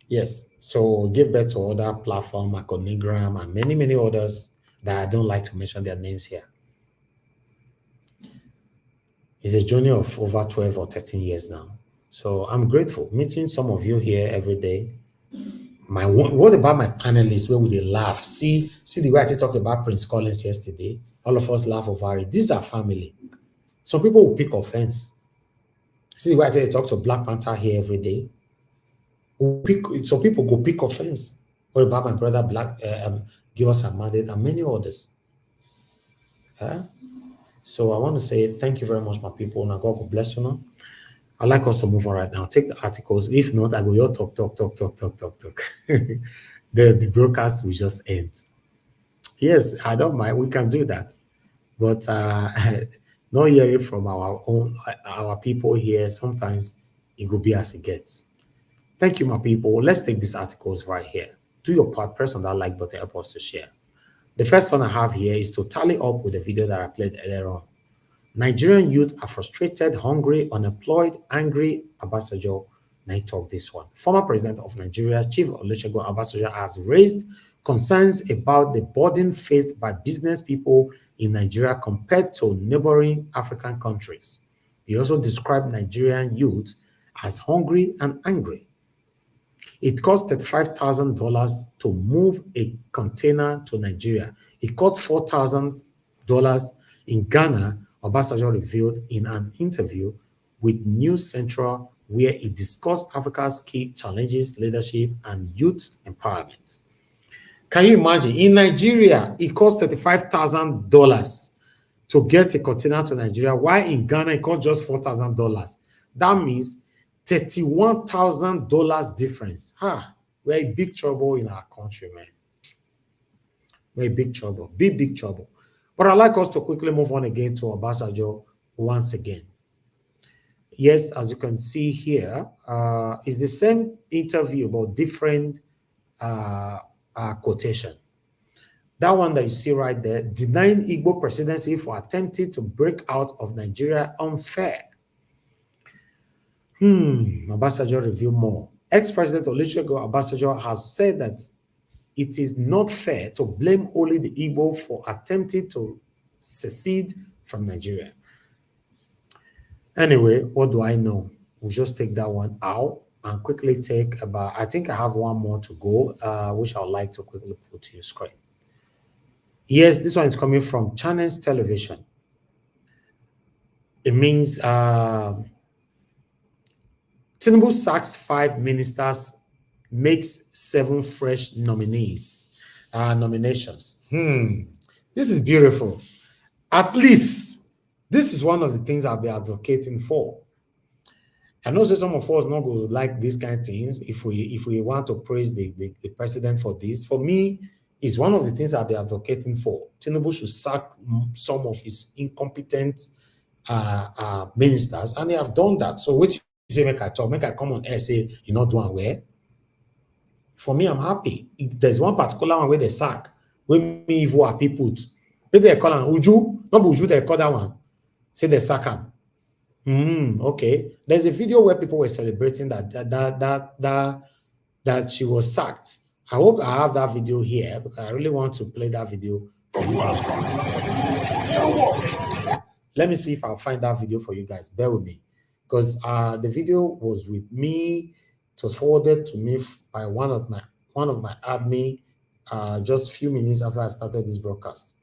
Yes, so give birth to other platforms, Maconigram, and many, many others that I don't like to mention their names here. It's a journey of over 12 or 13 years now. So I'm grateful meeting some of you here every day. What about my panelists? Where would they laugh? See the way I talked about Prince Collins yesterday. All of us laugh over it. These are family. Some people will pick offense. See the way I talk to Black Panther here every day. Some people go pick offense. What about my brother Black? Give us a mandate and many others. So I want to say thank you very much, my people. Now God will bless you now. I'd like us to move on right now. Take the articles. If not, I go your talk. The broadcast will just end. Yes, I don't mind. We can do that. But not hearing from our people here, sometimes it will be as it gets. Thank you, my people. Let's take these articles right here. Do your part. Press on that like button. Help us to share. The first one I have here is to tally up with the video that I played earlier on. Nigerian youth are frustrated, hungry, unemployed, angry. Obasanjo, now talk this one. Former president of Nigeria, Chief Olusegun Obasanjo, has raised concerns about the burden faced by business people in Nigeria compared to neighboring African countries. He also described Nigerian youth as hungry and angry. It cost $35,000 to move a container to Nigeria. It cost $4,000 in Ghana, Obasanjo revealed in an interview with News Central, where he discussed Africa's key challenges, leadership, and youth empowerment. Can you imagine? In Nigeria, it cost $35,000 to get a container to Nigeria, while in Ghana, it cost just $4,000. That means $31,000 difference. We're in big trouble in our country, man. We're in big trouble, big trouble. But I'd like us to quickly move on again to Obasanjo once again. Yes, as you can see here, it's the same interview about different quotation. That one that you see right there, denying Igbo presidency for attempting to break out of Nigeria unfair. Obasanjo revealed more. Ex-President Olusegun Obasanjo has said that it is not fair to blame only the Igbo for attempting to secede from Nigeria. Anyway, what do I know? We'll just take that one out and quickly take about, I think I have one more to go, which I would like to quickly put to your screen. Yes, this one is coming from Channels Television. It means Tinubu sacks 5 ministers, makes 7 fresh nominations. This is beautiful. At least this is one of the things I'll be advocating for. I know that some of us not going to like these kind of things if we want to praise the president for this. For me, it's one of the things I'll be advocating for. Tinubu should sack some of his incompetent ministers, and they have done that. So which you say, make I come on air, say you're not doing well. For me, I'm happy. There's one particular one where they sack, where me who are people. Where they call an Uju, not Uju, they call that one. Say they sack him. Okay. There's a video where people were celebrating that she was sacked. I hope I have that video here because I really want to play that video. Let me see if I'll find that video for you guys. Bear with me. Because the video was with me. It was forwarded to me by one of my admin just a few minutes after I started this broadcast,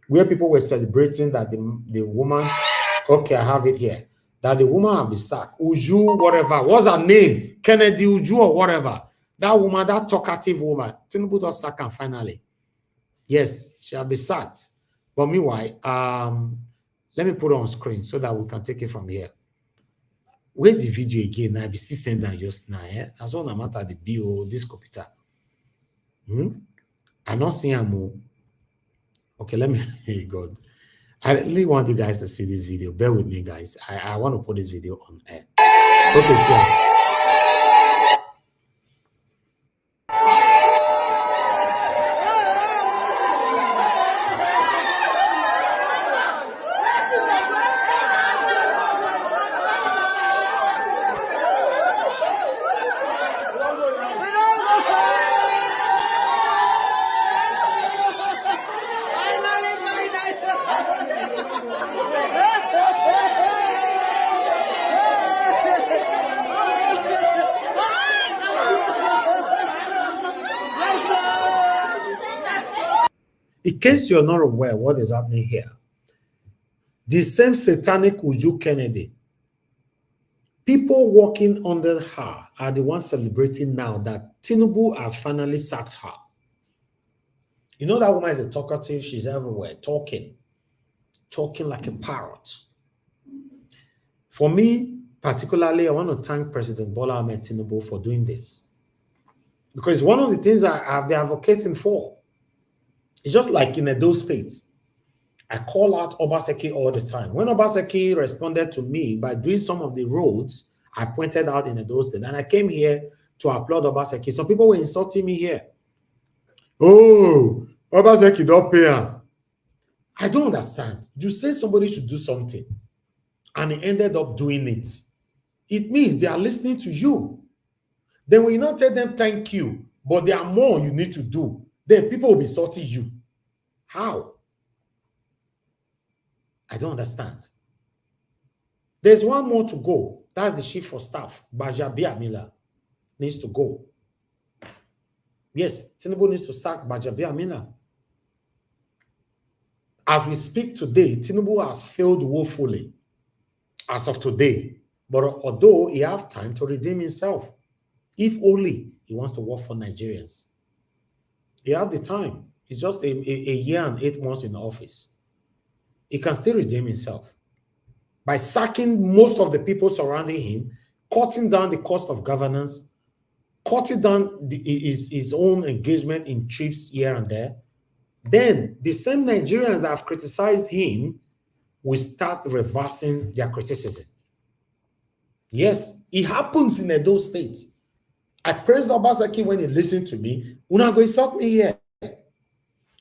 where people were celebrating that the woman, okay, I have it here, that the woman have been sacked. Uju, whatever. What's her name? Kennedy Uju or whatever. That woman, that talkative woman, Tinubu does sack her finally. Yes, she will be sacked. But meanwhile, let me put it on screen so that we can take it from here. Wait the video again. I be still sending that just now. That's what I'm at the BO, this computer. I not see him. Okay, let me. Hey God, I really want you guys to see this video. Bear with me, guys. I want to put this video on air. Okay, so. In case you're not aware what is happening here, the same satanic Uju Kennedy, people walking under her are the ones celebrating now that Tinubu has finally sacked her. You know that woman is a talkative, she's everywhere, talking like a parrot. For me, particularly, I want to thank President Bola Ahmed Tinubu for doing this. Because one of the things I've been advocating for, it's just like in those states. I call out Obaseki all the time. When Obaseki responded to me by doing some of the roads I pointed out in those states, and I came here to applaud Obaseki. Some people were insulting me here. Oh, Obaseki don't pay him. I don't understand. You say somebody should do something, and he ended up doing it. It means they are listening to you. Then when you not tell them thank you, but there are more you need to do, then people will be insulting you. How? I don't understand. There's one more to go. That's the chief of staff, Bajabia Miller, needs to go. Yes, Tinubu needs to sack Bajabia Miller. As we speak today, Tinubu has failed woefully as of today. But although he has time to redeem himself, if only he wants to work for Nigerians. He has the time. It's just a year and 8 months in office. He can still redeem himself by sacking most of the people surrounding him, cutting down the cost of governance, cutting down his own engagement in trips here and there. Then the same Nigerians that have criticized him will start reversing their criticism. Yes, it happens in Edo State. I praised Obaseki when he listened to me. Una go insult me here.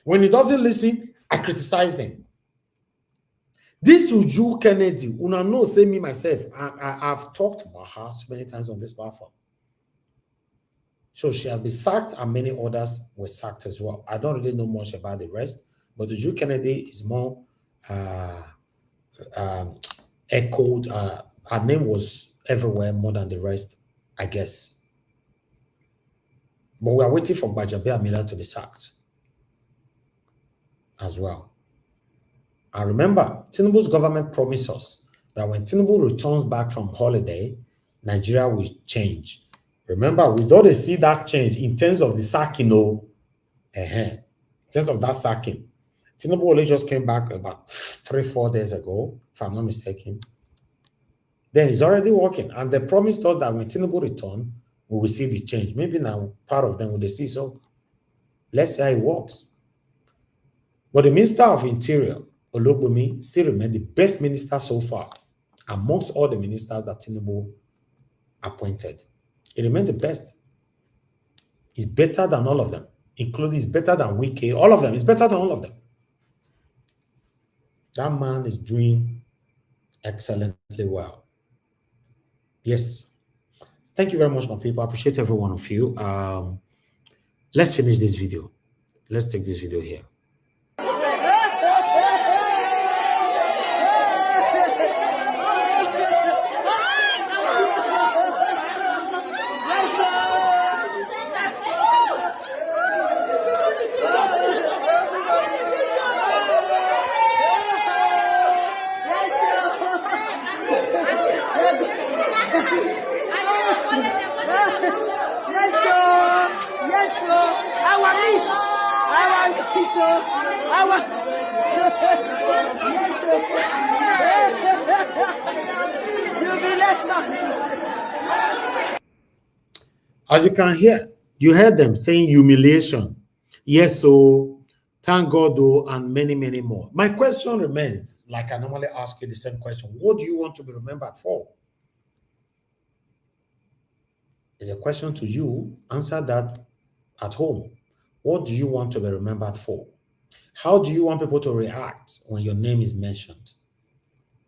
When he doesn't listen, I criticize him. This Uju Kennedy, Una know, say me myself, I've talked about her so many times on this platform. So she has been sacked and many others were sacked as well. I don't really know much about the rest, but Uju Kennedy is more echoed. Her name was everywhere more than the rest, I guess. But we are waiting for Bajabia Miller to be sacked as well. And remember, Tinubu's government promised us that when Tinubu returns back from holiday, Nigeria will change. Remember, we don't see that change in terms of the sacking. In terms of that sacking. Tinubu only just came back about 3-4 days ago, if I'm not mistaken. Then he's already working. And they promised us that when Tinubu returns, we will see the change. Maybe now part of them will see. So let's see how it works. But the Minister of Interior, Olubunmi, still remains the best minister so far amongst all the ministers that Tinubu appointed. He remains the best. He's better than all of them, including he's better than Wike. All of them. He's better than all of them. That man is doing excellently well. Yes. Thank you very much, my people. I appreciate every one of you. Let's finish this video. Let's take this video here. As you can hear, you heard them saying humiliation. Yes, so thank God, though, and many, many more. My question remains, like I normally ask you the same question. What do you want to be remembered for? It's a question to you. Answer that at home. What do you want to be remembered for? How do you want people to react when your name is mentioned?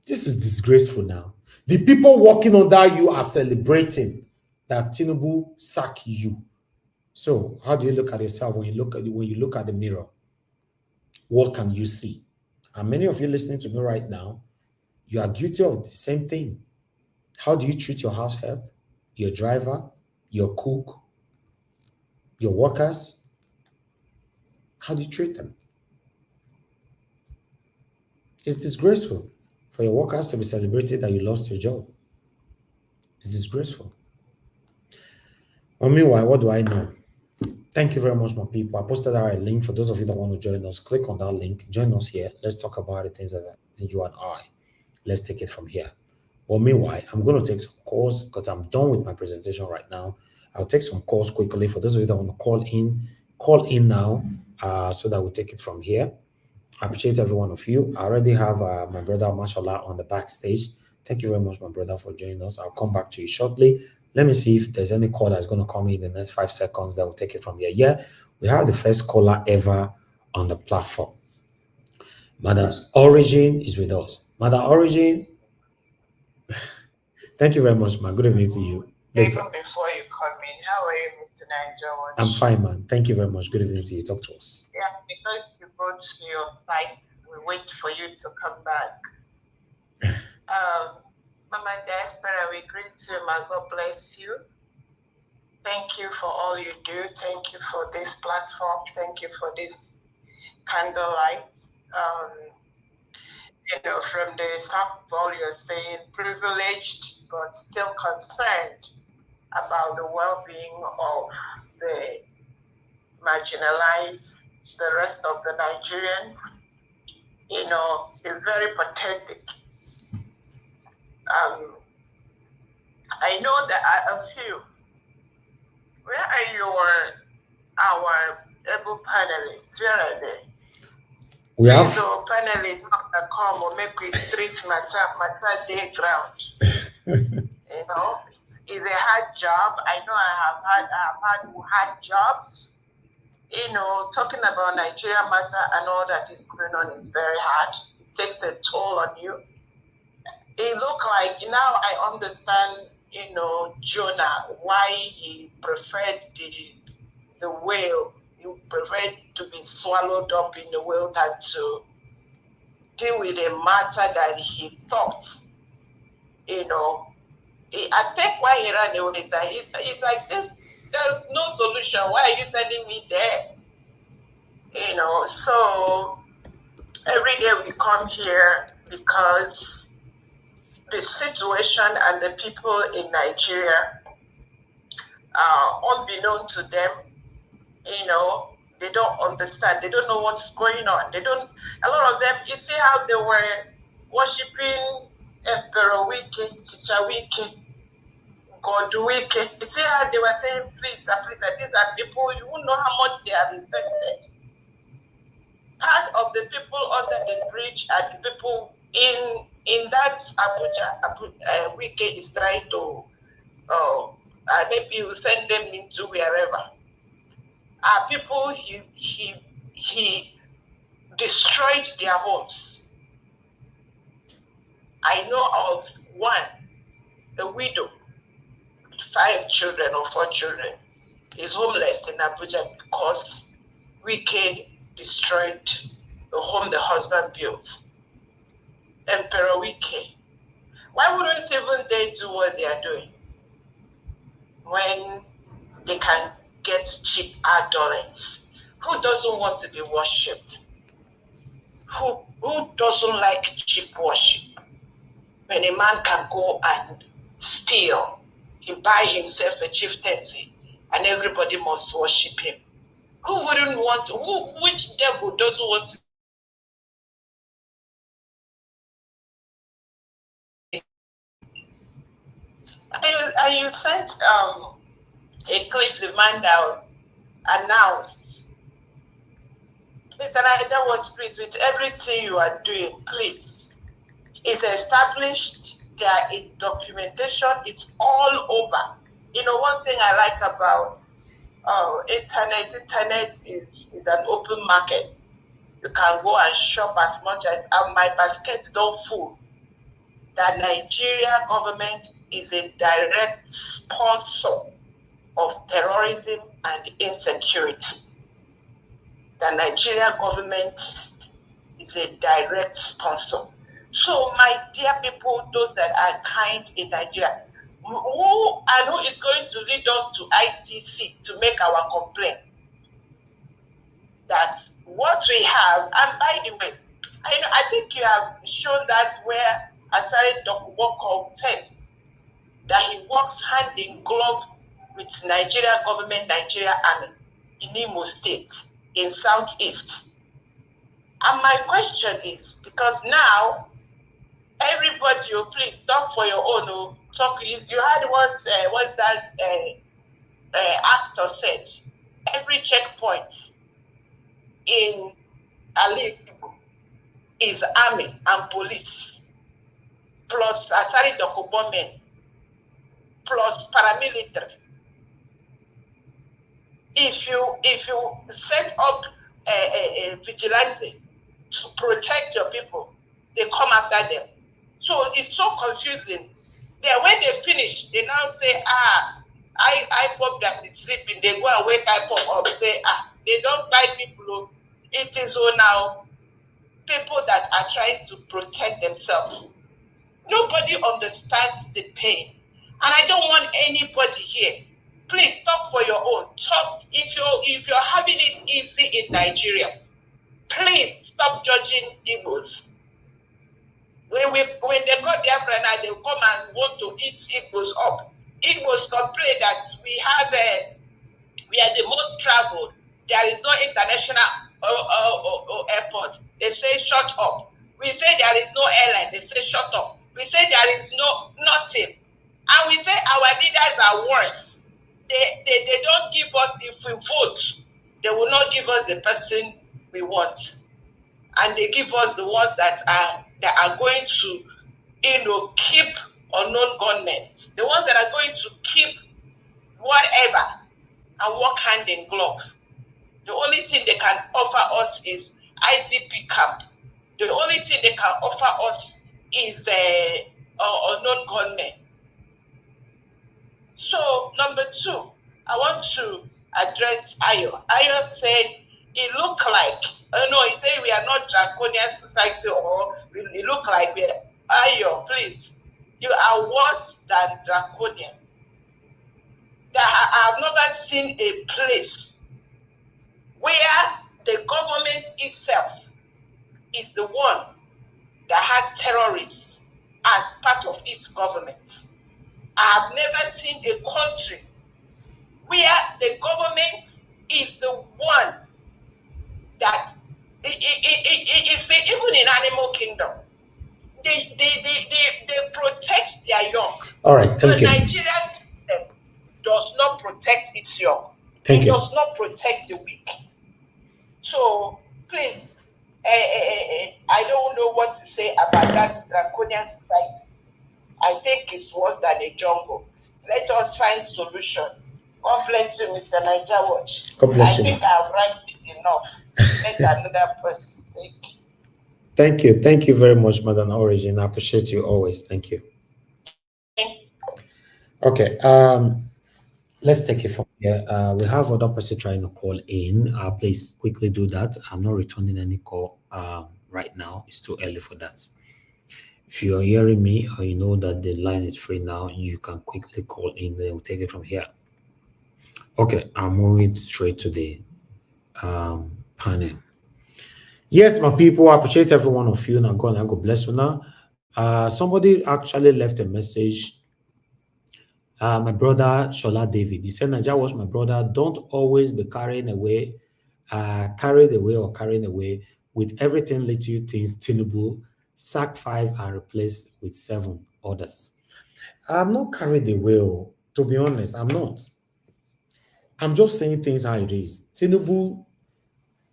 This is disgraceful now. The people working under you are celebrating that Tinubu sack you. So how do you look at yourself when you look at the mirror? What can you see? And many of you listening to me right now, you are guilty of the same thing. How do you treat your house help, your driver, your cook, your workers? How do you treat them? It's disgraceful for your workers to be celebrated that you lost your job. It's disgraceful. Well, meanwhile, what do I know? Thank you very much, my people. I posted a link for those of you that want to join us. Click on that link. Join us here. Let's talk about the things that you and I. Let's take it from here. Well, meanwhile, I'm going to take some calls because I'm done with my presentation right now. I'll take some calls quickly. For those of you that want to call in now so that we'll take it from here. I appreciate every one of you. I already have my brother Mashallah on the backstage. Thank you very much, my brother, for joining us. I'll come back to you shortly. Let me see if there's any call that's going to come in the next 5 seconds that will take it from here. Yeah, we have the first caller ever on the platform. Madam Origin is with us. Madam Origin, thank you very much, man. Good evening to you. Even before you come in, how are you, Mr. Niger? I'm fine, man. Thank you very much. Good evening to you. Talk to us. Yeah, because you go to your site, we wait for you to come back. Mama Diaspora, we greet you, my God bless you. Thank you for all you do. Thank you for this platform. Thank you for this candlelight. From the sample, you're saying privileged, but still concerned about the well-being of the marginalized, the rest of the Nigerians. It's very pathetic. I know that a few. Where are our able panelists? Where are they? We have panelists that come or make we street matter day ground. It's a hard job. I know I have had hard jobs. Talking about Nigeria matter and all that is going on is very hard. It takes a toll on you. It looked like now I understand, Jonah, why he preferred the whale. He preferred to be swallowed up in the whale than to deal with a matter that he thought, I think why he ran away is that it's like this. There's no solution. Why are you sending me there? So every day we come here because the situation and the people in Nigeria, unbeknown to them, they don't understand. They don't know what's going on. A lot of them, you see how they were worshiping Emperor Wike, Teacher Wike, God Wike. You see how they were saying, please, these are people, you won't know how much they have invested. Part of the people under the bridge are the people in that Abuja, Wike is trying to, maybe you send them into wherever. People, he destroyed their homes. I know of one, a widow, 5 children or 4 children, is homeless in Abuja because Wike destroyed the home the husband built. Emperor Wike. Why wouldn't even they do what they are doing when they can get cheap adolescents? Who doesn't want to be worshipped? Who doesn't like cheap worship? When a man can go and steal, he buy himself a chieftaincy and everybody must worship him. Who wouldn't want to? Which devil doesn't want to? And you sent a clip the man that announced. Mr. Naija Watch, please, with everything you are doing, please. It's established, there is documentation, it's all over. You know, one thing I like about internet is an open market. You can go and shop as much as my basket don't full. The Nigeria government is a direct sponsor of terrorism and insecurity. The Nigeria government is a direct sponsor. So, my dear people, those that are kind in Nigeria, who is going to lead us to ICC to make our complaint? That what we have, and by the way, I think you have shown that where Asare Dokubo confessed that he works hand in glove with Nigeria government, Nigeria army in Imo State, in Southeast. And my question is, because now everybody, please talk for your own. Talk. You heard what's that actor said? Every checkpoint in Ali is army and police, plus Asari Dokubo men, plus paramilitary. If you set up a vigilante to protect your people, they come after them. So it's so confusing. Then when they finish, they now say, IPOP that is sleeping, they go and wake IPOP up, say, they don't buy people. It is all now people that are trying to protect themselves. Nobody understands the pain. And I don't want anybody here. Please talk for your own. Talk if you're having it easy in Nigeria. Please stop judging Igbos. When they got Biafra now, they come and want to eat Igbos up. Igbos complain that we are the most traveled. There is no international airport. They say shut up. We say there is no airline. They say shut up. We say there is nothing. And we say our leaders are worse. They don't give us, if we vote, they will not give us the person we want. And they give us the ones that are going to, keep unknown gunmen. The ones that are going to keep whatever and work hand in glove. The only thing they can offer us is IDP camp. The only thing they can offer us is unknown gunmen. So, number two, I want to address Ayo. Ayo said, it looked like, he said we are not draconian society, or it look like we are. Ayo, please, you are worse than draconian. I have never seen a place where the government itself is the one that had terrorists as part of its government. I have never seen a country where the government is the one that, even in animal kingdom, they protect their young. All right, thank you. Nigeria system does not protect its young. Thank you. It does not protect the weak. So, please, I don't know what to say about that draconian society. I think it's worse than a jungle. Let us find solution. God bless you, Mr. Naija Watch. God bless you. I think I've ranted enough. Let another person take. Thank you. Thank you very much, Madam Origin. I appreciate you always. Thank you. Okay. Let's take it from here. We have another person trying to call in. Please quickly do that. I'm not returning any call right now. It's too early for that. If you are hearing me or you know that the line is free now, you can quickly call in. Then we'll take it from here. Okay, I'm moving straight to the panel. Yes, my people, I appreciate every one of you. Now, God bless you now. Somebody actually left a message. My brother, Shola David, he said, Naija Watch, my brother, don't always be carrying away carried away or carrying away with everything little things Tinubu sack 5 and replace with 7 others. I'm not carried away, to be honest. I'm not. I'm just saying things how it is. Tinubu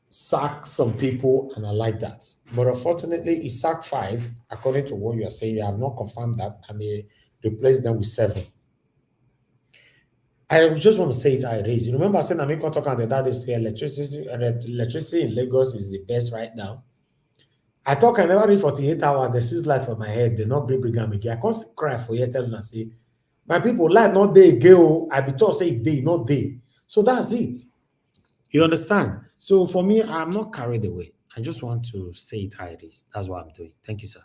sacked some people, and I like that. But unfortunately, he sacked 5, according to what you are saying. They have not confirmed that, and they replaced them with 7. I just want to say it how it is. You remember saying I'm talking about that they say electricity in Lagos is the best right now. I talk I never read 48 hours, there's this light for my head, they not bring am again. I can't cry for you telling us say, my people, light not day again. I be told say day, not day. So that's it. You understand? So for me, I'm not carried away. I just want to say it how it is. That's what I'm doing. Thank you, sir.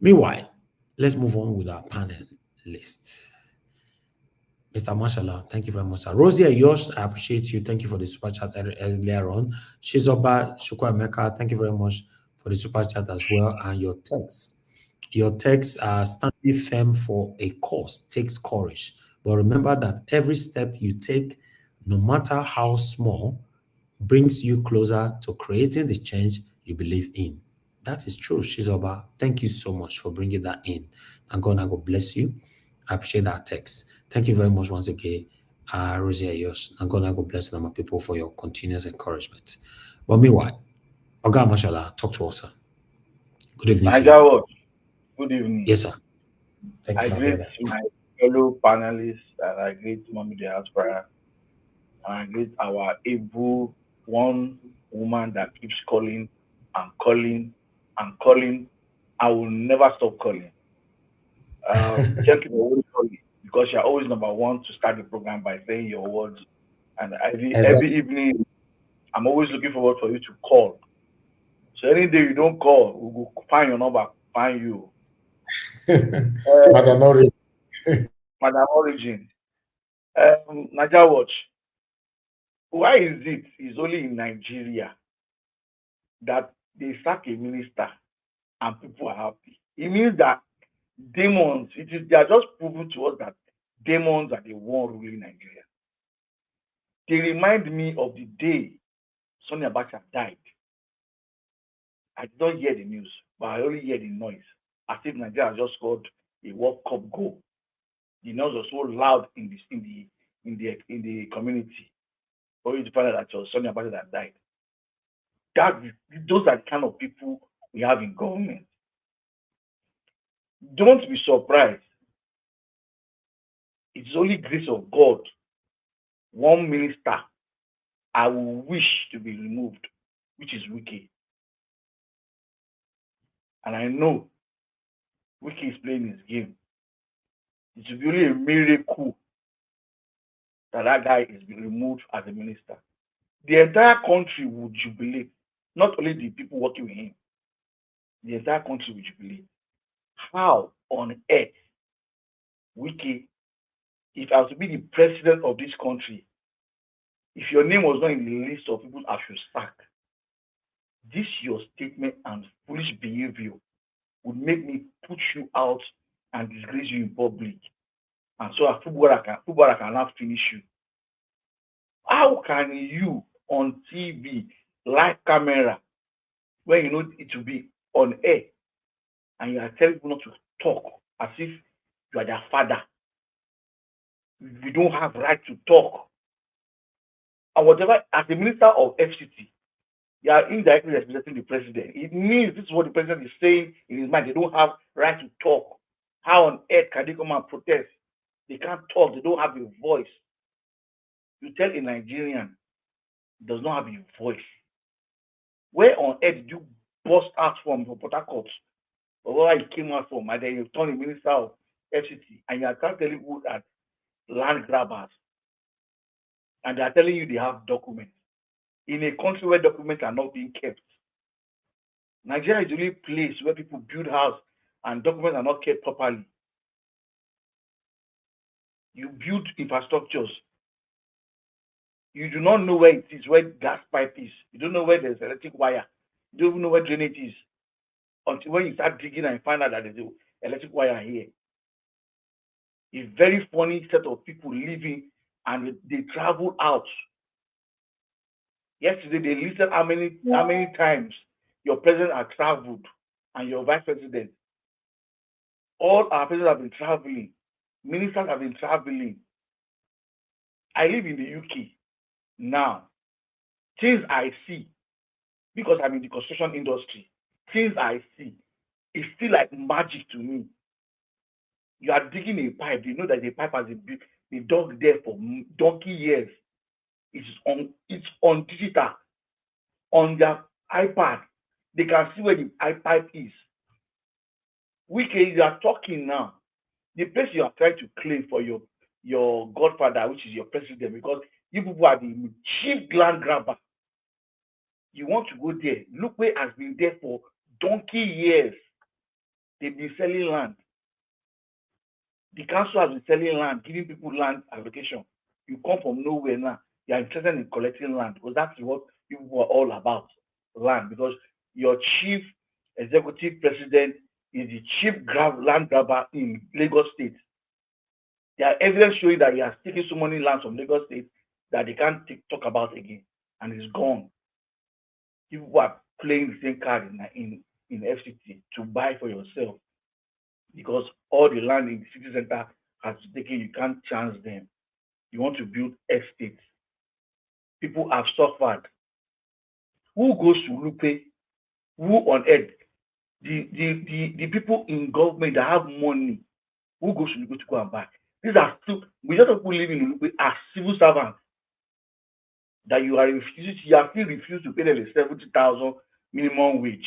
Meanwhile, let's move on with our panel list. Mr. Mashallah, thank you very much, sir. Rosie Yosh, I appreciate you. Thank you for the super chat earlier on. Shizoba Shukwa Emeka, thank you very much for the super chat as well. And your text. Your text, standing firm for a cause takes courage. But remember that every step you take, no matter how small, brings you closer to creating the change you believe in. That is true, Shizoba. Thank you so much for bringing that in. And God bless you. I appreciate that text. Thank you very much once again, Rosie Ayosh. And God bless you, my people, for your continuous encouragement. But meanwhile, Oga Mashallah, talk to us, sir. Good evening. Good evening. Yes, sir. Thank you, I greet my fellow panelists, and I greet Mommy Diaspora, and I greet our able one woman that keeps calling and calling and calling. I will never stop calling. Thank you for always calling, because you're always number one to start the program by saying your words. And every evening, I'm always looking forward for you to call. So any day you don't call, we will find your number, find you. Madam Origin. Madam Origin. Niger Watch. Why is it's only in Nigeria that they sack a minister and people are happy? It means that demons, they are just proving to us that demons are the one ruling Nigeria. They remind me of the day Sonny Abacha died. I don't hear the news, but I only hear the noise, as if Nigeria has just scored a World Cup goal. The noise was so loud in the community. For you to find out that it was Sonny Abacha that died. Those are the kind of people we have in government. Don't be surprised. It's only grace of God. One minister I will wish to be removed, which is Wiki. And I know Wiki is playing his game. It will be only a miracle that guy is being removed as a minister. The entire country would jubilate. Not only the people working with him, the entire country would jubilate. How on earth, Wiki, if I was to be the president of this country, if your name was not in the list of people I should sack, this your statement and foolish behavior would make me put you out and disgrace you in public. And so a footballer can now finish you. How can you on TV, live camera, when you know it will be on air, and you are telling people not to talk as if you are their father? You don't have right to talk. And whatever, as the minister of FCT, you are indirectly representing the president. It means this is what the president is saying in his mind. They don't have right to talk. How on earth can they come and protest? They can't talk. They don't have a voice. You tell a Nigerian does not have a voice. Where on earth did you bust out from Port Harcourt, or where you came out from, and then you turn the minister of FCT, and you are telling people that land grabbers, and they are telling you they have documents in a country where documents are not being kept. Nigeria is the only place where people build houses and documents are not kept properly. You build infrastructures. You do not know where it is, where gas pipe is. You don't know where there's electric wire. You don't even know where drainage is. Until when you start digging and find out that there's an electric wire here. A very funny set of people living, and they travel out. Yesterday they listed how many times your president has traveled and your vice president. All our presidents have been traveling. Ministers have been traveling. I live in the UK now. Things I see, because I'm in the construction industry, things I see, it's still like magic to me. You are digging a pipe. You know that the pipe has been dug there for donkey years. It's on digital, on their iPad. They can see where the pipe is. You are talking now. The place you are trying to claim for your godfather, which is your president, because you people are the chief land grabber. You want to go there. Lupe has been there for donkey years. They've been selling land. The council has been selling land, giving people land allocation. You come from nowhere now. You are interested in collecting land because that's what people are all about, land. Because your chief executive president is the chief land grabber in Lagos State. There are evidence showing that he has taken so many lands from Lagos State that they can't talk about again, and it's gone. People are playing the same card in FCT to buy for yourself because all the land in the city center has taken. You can't chance them. You want to build estates. People have suffered. Who goes to Lupe? Who on earth? The people in government that have money, who goes to Lupe to go and buy? These are still, majority of people living in Lupe are civil servants that you are refused. You have still refused to pay them the 70,000 minimum wage.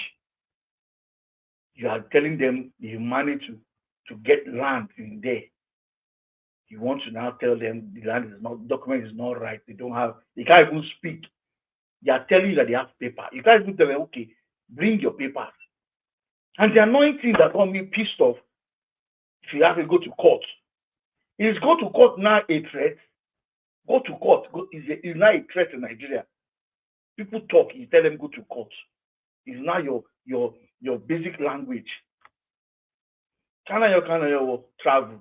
You are telling them the money to get land in there. You want to now tell them the land is not, document is not right. They can't even speak. They are telling you that they have paper. You can't even tell them, okay, bring your papers. And the annoying thing that got me pissed off, if you have to go to court, is go to court now a threat. Go to court is now a threat in Nigeria. People talk, you tell them go to court. It's now your basic language. Kanayo traveled.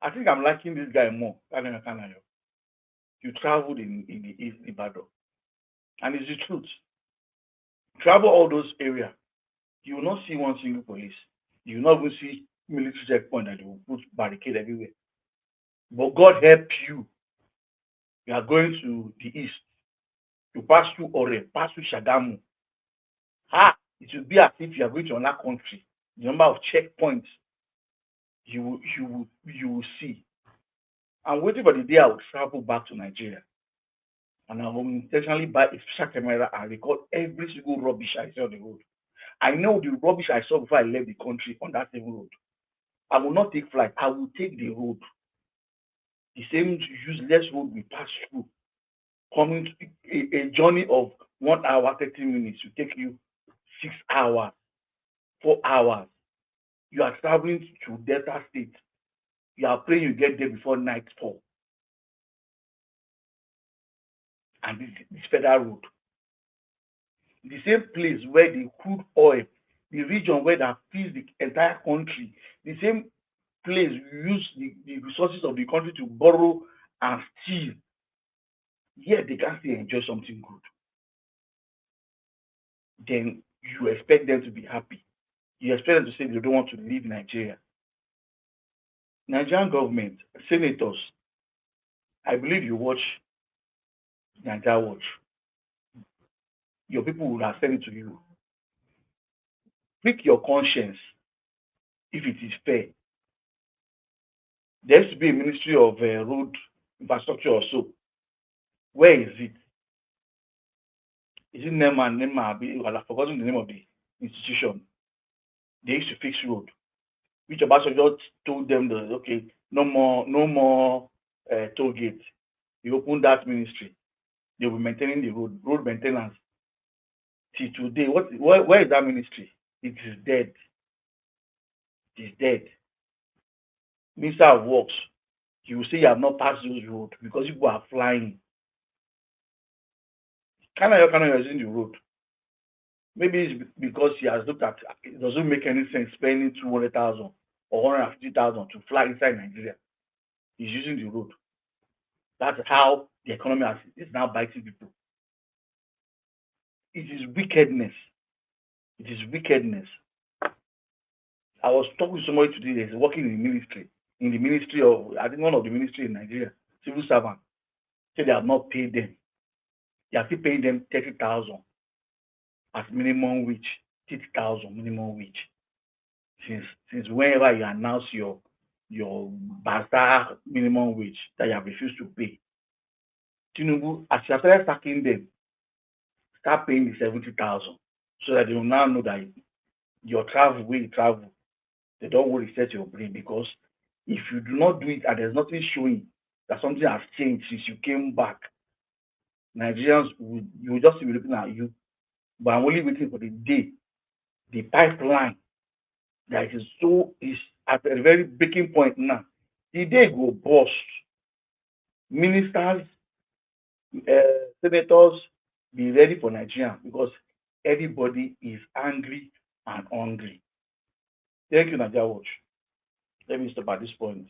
I think I'm liking this guy more. Kanayo. You traveled in the East Ibadan. And it's the truth. Travel all those areas. You will not see one single police. You will not even see military checkpoint that they will put barricade everywhere. But God help you. You are going to the east. You pass through Ore, pass through Shagamu. It will be as if you are going to another country. The number of checkpoints you will see. I'm waiting for the day I will travel back to Nigeria. And I will intentionally buy a special camera and record every single rubbish I see on the road. I know the rubbish I saw before I left the country on that same road. I will not take flight. I will take the road. The same useless road we pass through. Coming to a journey of 1 hour, 30 minutes will take you 6 hours, 4 hours. You are traveling to Delta State. You are praying you get there before nightfall. And this federal road. The same place where the crude oil, the region where that feeds the entire country, the same place we use the resources of the country to borrow and steal. Yet they can still enjoy something good. Then you expect them to be happy. You expect them to say they don't want to leave Nigeria. Nigerian government, senators, I believe you watch Nigeria Watch. Your people will have sent it to you. Pick your conscience if it is fair. There used to be a Ministry of Road Infrastructure or so. Where is it? Is it NEMA? I've forgotten the name of the institution. They used to fix road. Which Obasanjo told them that okay, no more toll gates. They opened that ministry. They will be maintaining the road maintenance. Till today, where is that ministry? It is dead. It is dead. Minister of Works, you will say you have not passed those roads because people are flying. Kanayo is in the road. Maybe it's because he has looked at it doesn't make any sense spending 200,000 or 150,000 to fly inside Nigeria. He's using the road. That's how the economy is now biting people. It is wickedness. It is wickedness. I was talking to somebody today that's working in the ministry of, I think one of the ministry in Nigeria, civil servant. Say they have not paid them. They are still paying them 30,000 as minimum wage, 30,000 minimum wage. Since whenever you announce your bastard minimum wage that you have refused to pay, Tinubu, as you have started sacking them, start paying the 70,000 so that they will now know that your travel, where you travel, they don't want to reset your brain, because if you do not do it and there's nothing showing that something has changed since you came back, Nigerians will just be looking at you. But I'm only waiting for the day, the pipeline that is at a very breaking point now. The day go bust. Ministers, senators, be ready for Nigeria, because everybody is angry and hungry. Thank you, Nigeria Watch. Let me stop at this point.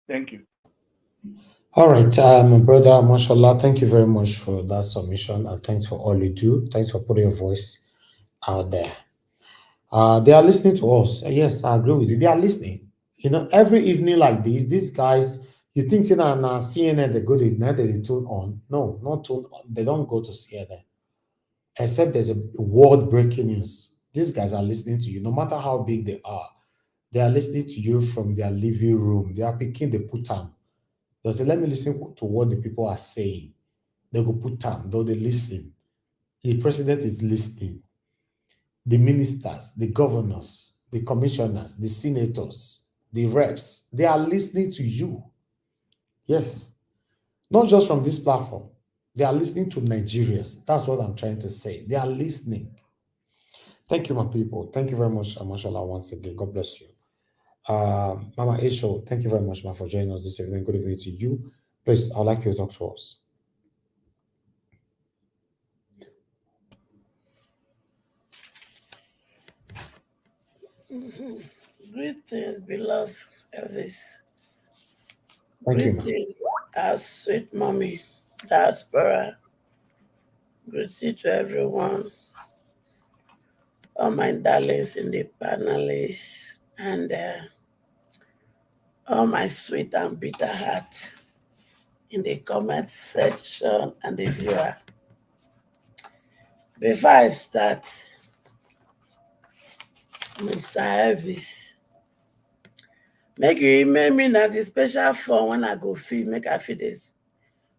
Thank you. All right, my brother, mashallah, thank you very much for that submission, and thanks for all you do. Thanks for putting your voice out there. They are listening to us. Yes, I agree with you. They are listening. You know, every evening like this, these guys, you think CNN, they go to night, they tune on. No, not tune on. They don't go to CNN. Except there's a world breaking news. These guys are listening to you, no matter how big they are. They are listening to you from their living room. They are picking the put on. They'll say, let me listen to what the people are saying. They go put on, though they listen. The president is listening. The ministers, the governors, the commissioners, the senators, the reps, they are listening to you. Yes. Not just from this platform. They are listening to Nigerians. That's what I'm trying to say. They are listening. Thank you, my people. Thank you very much, mashallah, once again. God bless you. Mama Esho, thank you very much, ma, for joining us this evening. Good evening to you. Please, I'd like you to talk to us. Greetings, beloved Elvis. Thank you, Greetings, our sweet mommy, diaspora. Greetings to everyone, all my darlings in the panelists, and all my sweet and bitter heart in the comment section and the viewer. Before I start, Mr. Elvis, make you email me na the special form when I go feed, make I feed this.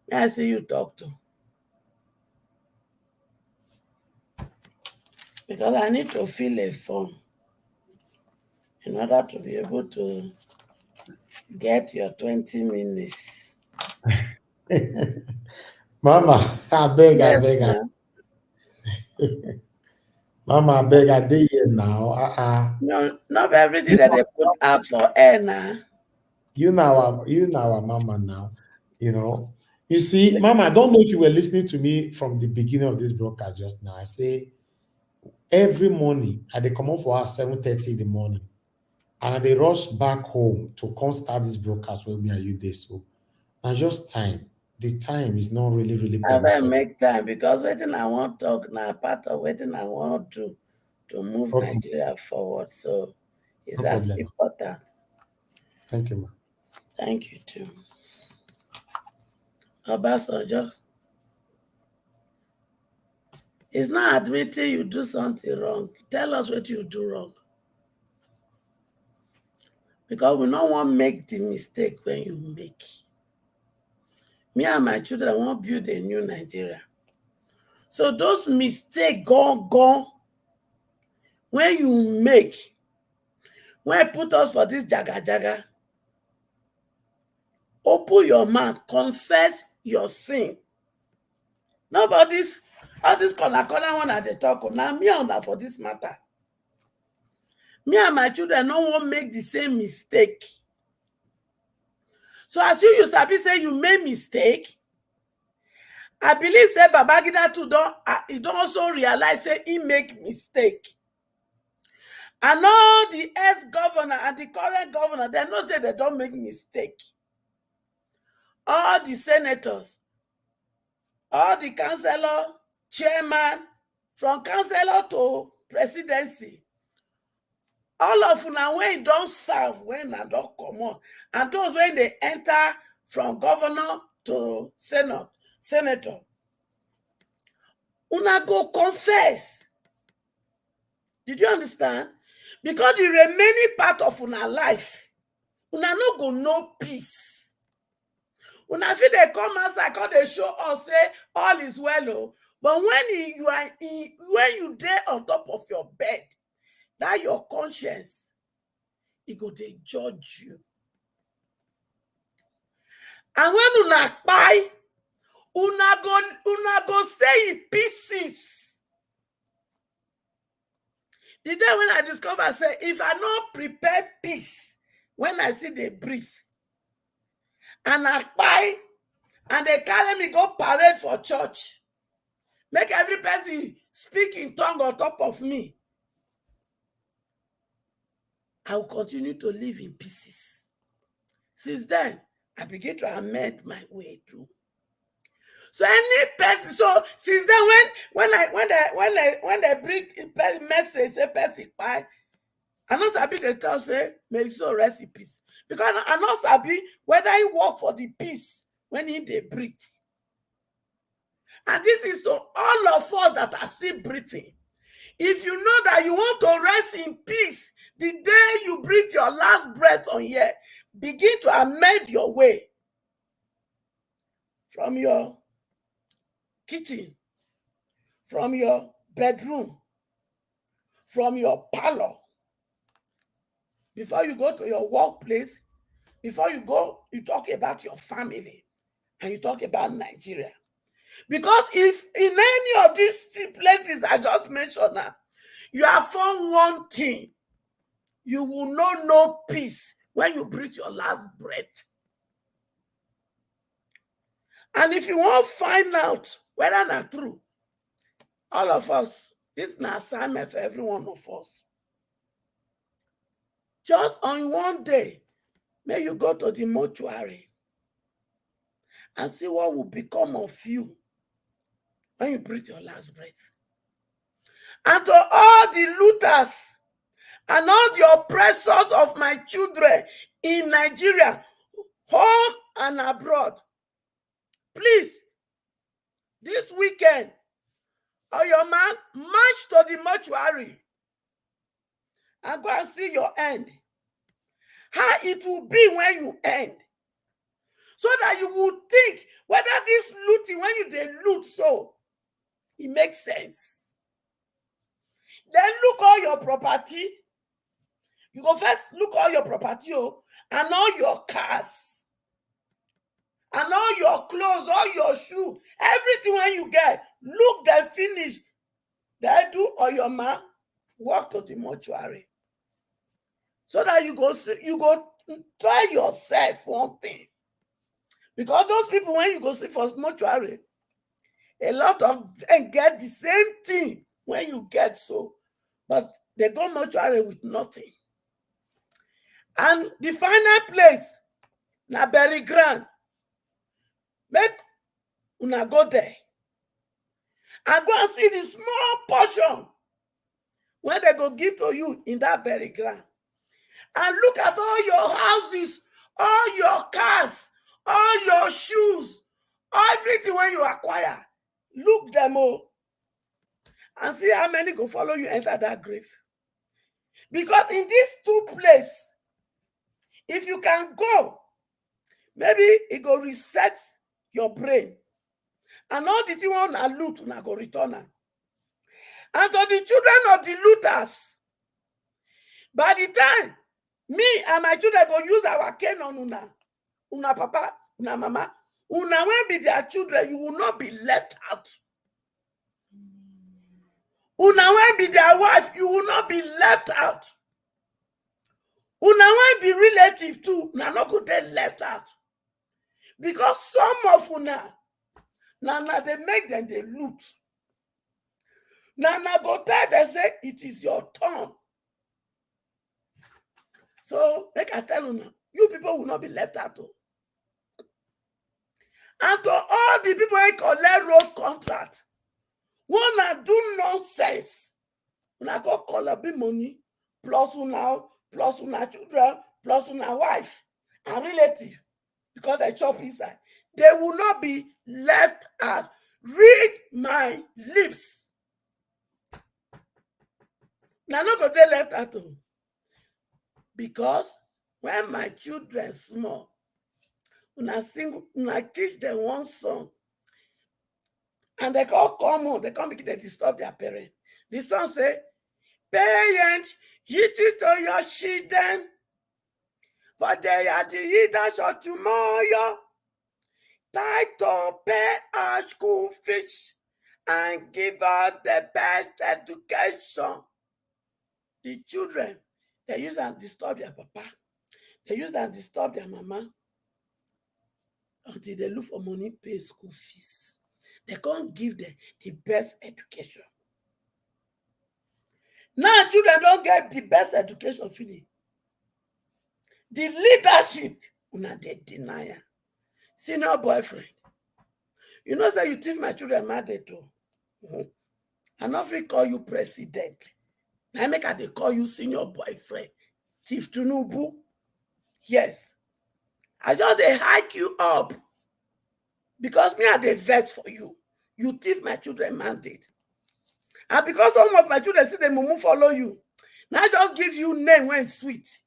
May I see you talk to? Because I need to fill a form in order to be able to get your 20 minutes. Mama, I beg, yes, I beg. Mama, I beg, I did here now. No, not everything that they put up for air now. You know our mama now. You know. You see, Mama, I don't know if you were listening to me from the beginning of this broadcast just now. I say every morning I they come on for us 7:30 in the morning, and they rush back home to come start this broadcast with me and you there. So now just time. The time is not really I better make time, because waiting I want to talk now, part of waiting I want to move Nigeria forward. So it's as important. Thank you, ma. Thank you too. Obasanjo, it's not admitting you do something wrong. Tell us what you do wrong. Because we don't want to make the mistake when you make. Me and my children want to build a new Nigeria. So those mistakes gone, when you make, when put us for this jaga, open your mouth, confess your sin. Nobody's, all this corner one at the talk. Now me and that for this matter. Me and my children don't want to make the same mistake. So as you sabi say you made mistake, I believe say Babangida too he don't also realize say he make mistake. And all the ex-governor and the current governor, they know say they don't make mistake. All the senators, all the councillor, chairman, from councillor to presidency. All of una when don't serve, when I don't come on, and those when they enter from governor to senator, una go confess. Did you understand? Because the remaining part of una life, una no go know peace. Una feel they come outside, come they show us say all is well, oh. But when you there on top of your bed, that your conscience, it go they judge you. And when una buy, una go stay in pieces. The day when I discover, say, if I not prepare peace, when I see they breathe, and I buy, and they carry me go parade for church, make every person speak in tongue on top of me, I will continue to live in pieces. Since then, I begin to amend my way through. So any person, so since then when they bring a message, a person buy, I not sabi they tell say may you so rest in peace. Because I not sabi whether he work for the peace when he they breathe. And this is to all of us that are still breathing. If you know that you want to rest in peace, the day you breathe your last breath on here, begin to amend your way from your kitchen, from your bedroom, from your parlor, before you go to your workplace, before you go, you talk about your family and you talk about Nigeria. Because if in any of these places I just mentioned now, you have found one thing, you will not know peace when you breathe your last breath. And if you want to find out whether not true, all of us, this is an assignment for every one of us. Just on one day, may you go to the mortuary and see what will become of you when you breathe your last breath. And to all the looters and all the oppressors of my children in Nigeria, home and abroad, please, this weekend, or your man, march to the mortuary and go and see your end. How it will be when you end. So that you will think whether this looting, when you they loot so, it makes sense. Then look all your property. You go first look all your property, and all your cars, and all your clothes, all your shoes, everything when you get, look them finish. Then do all your man, walk to the mortuary. So that you go try yourself one thing. Because those people, when you go see for mortuary, a lot of them get the same thing when you get so. But they go mortuary with nothing. And the final place, na bury ground. Make una go there. And go and see the small portion when they go give to you in that bury ground. And look at all your houses, all your cars, all your shoes, everything when you acquire. Look them all. And see how many go follow you enter that grave. Because in these two places, if you can go, maybe it go reset your brain. And all the things you want to loot, you go return. And to the children of the looters, by the time me and my children go use our cane on una papa, una mama, una when be their children, you will not be left out. Una when be their wife, you will not be left out. Una when be relative too, una not go they left out. Because some of una, na they make them they loot. Na go tell they say it is your turn. So, like I tell you, you people will not be left out. And to all the people who collect road contract, Wanna do nonsense. Una go collect money, plus una children, plus una wife and relative, because they chop inside. They will not be left out. Read my lips. Now not go dey left out. Because when my children small, una teach them one song, and they come home, they come begin to disturb their parents. The song say, parents, you teach to your children, for they are the leaders of tomorrow. Try to pay our school fees and give us the best education. The children, they use and disturb their papa. They use and disturb their mama until they look for money, pay school fees. They can't give them the best education. Now children don't get the best education finish. The leadership, una they deny. Senior boyfriend. You know, say you teach my children mad too. And not free call you president. Now make they call you senior boyfriend. Thief Tinubu. Yes. I just they hike you up. Because me are the vets for you. You thief my children mandate. And because some of my children see them move follow you. Now I just give you name when sweet.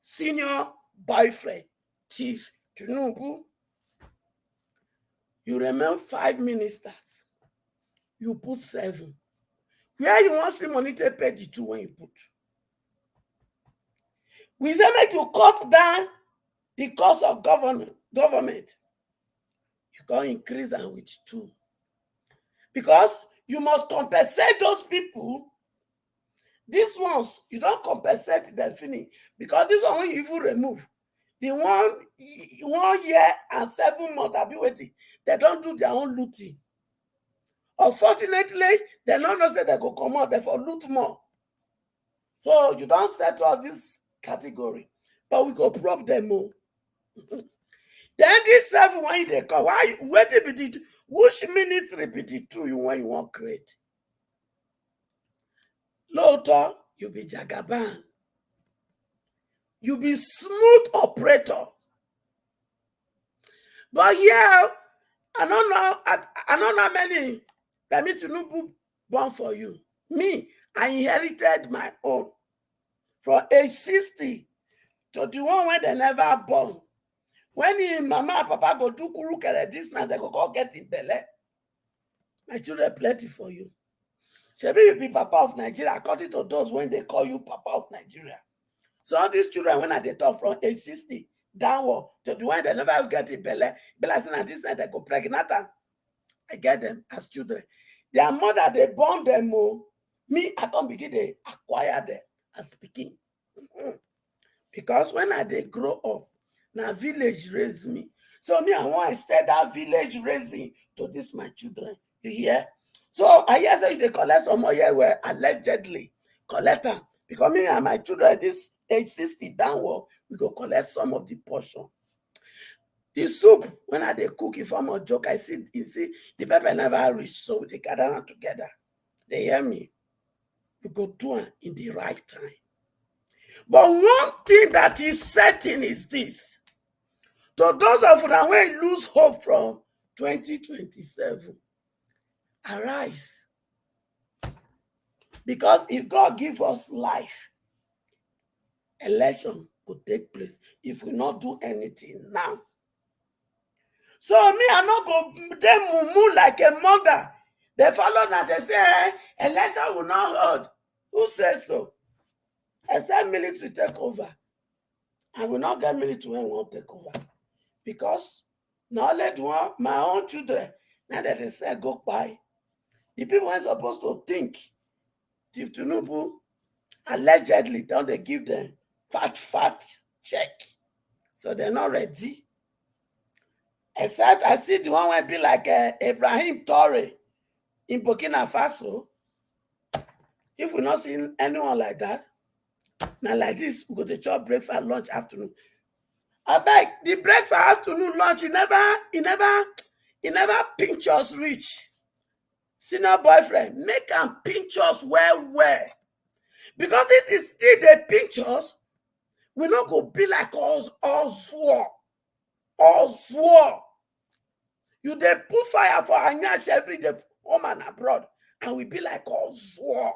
Senior boyfriend. Thief Tinubu. You remember 5 ministers. You put 7. Where you want see money to pay the 2 when you put? We say make you cut down the cost of government. You can increase them with 2. Because you must compensate those people. These ones, you don't compensate them finish. Because this one when you even remove. The 1 year and 7 months I'll be waiting. They don't do their own looting. Unfortunately, they don't know say they go come out, therefore loot more. So you don't settle this category. But we go probe them more. Then this 7 when they come, where they be did, which ministry be the 2 you when you want create? Later, you be Jagaban. You be smooth operator. But yeah, I don't know how many that me to know born for you. Me, I inherited my own from age 60 to the one when they never born. When him mama and papa go do kurukere this now, they go get in belly. My children plenty for you. Shebi you be papa of Nigeria according to those when they call you papa of Nigeria. So all these children when they talk from age 60 downward to the one they never get in belly, this night they go pregnant. I get them as children. Their mother, they born them more. Me, I can't begin to acquire them as speaking. Because when they grow up, now village raise me. So me, I want to start that village raising to this my children. You hear? So I hear say they collect some more here where allegedly collect them. Because me and my children, this age 60 downward, we go collect some of the portion. The soup, when I they cook it from a joke, I see the pepper never reach, so they gather them together. They hear me. You go do it in the right time. But one thing that is certain is this. To those of them who lose hope from 2027, arise. Because if God give us life, election could take place if we not do anything now. So me, I not go they moo like a mother. They follow that they say election will not hold. Who says so? Except military take over. I will not get military when we won't take over. Because now let one my own children, now that they say go by. The people are supposed to think. If Tinubu allegedly don't they give them fat check. So they're not ready. Except I see the one will be like Ibrahim Traore in Burkina Faso. If we not see anyone like that, now like this, we go to chop breakfast, lunch, afternoon. I beg the breakfast, afternoon, lunch, he never pinch us rich. senior boyfriend, make am pinch us well. Because it is still the pinch us, we not go be like us all swore. You dey put fire for Anyash every day, home and abroad, and we be like all swore.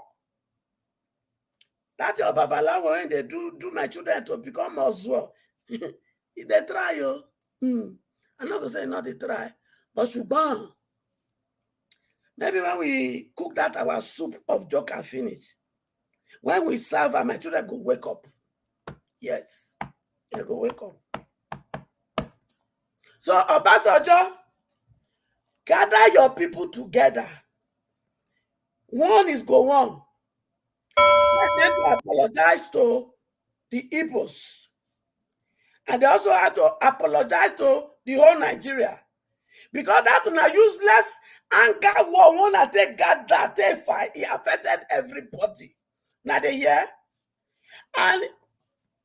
That's your babalawo when they do my children to become all swore. If they try, yo. I'm not gonna say not they try, but shubang. Maybe when we cook that our soup of joker finish, when we serve and my children go wake up. Yes, they go wake up. So Obasanjo, gather your people together. One is go on. Let them to apologize to the Igbos. And they also had to apologize to the whole Nigeria. Because that una useless anger war, wanna take gather, take fight, it affected everybody. Now they hear? And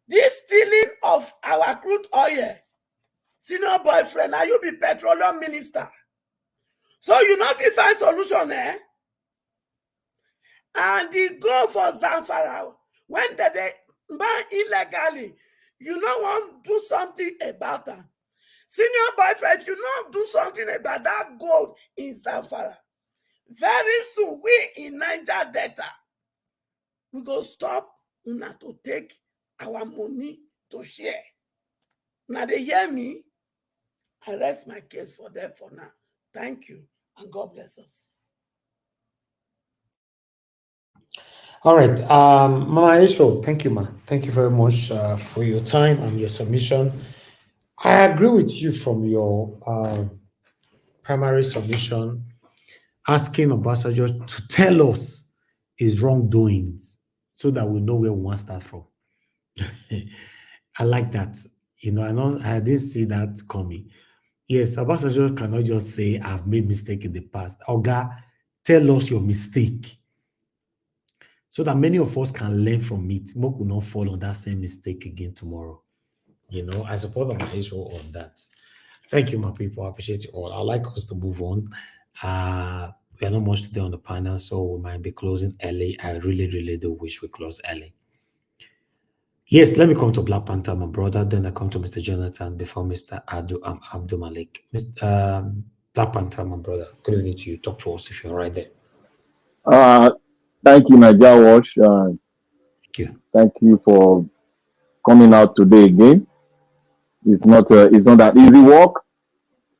this stealing of our crude oil, senior boyfriend, now you be petroleum minister. So you know if you find solution, and they go for Zamfara, when they buy illegally, you know want to do something about that. Senior boyfriend, you know do something about that gold in Zamfara. Very soon, we in Niger Delta, we go stop una to take our money to share. Now they hear me. I rest my case for them for now. Thank you, and God bless us. All right, Mama Esho, thank you, ma. Thank you very much for your time and your submission. I agree with you from your primary submission, asking Obasanjo to tell us his wrongdoings so that we know where we want to start from. I like that. You know, I didn't see that coming. Yes, Obasanjo cannot just say, I've made mistake in the past. Oga, tell us your mistake so that many of us can learn from it. Moku will not fall on that same mistake again tomorrow. You know, I support my issue on that. Thank you, my people. I appreciate you all. I'd like us to move on. We are not much today on the panel, so we might be closing early. I really, really do wish we close early. Yes, let me come to Black Panther, my brother. Then I come to Mr. Jonathan before Mr. Abdul Malik. Mr. Black Panther, my brother. Good evening to you. Talk to us if you're right there. Thank you, Niger Wash. Thank you. Thank you for coming out today again. It's not that easy work,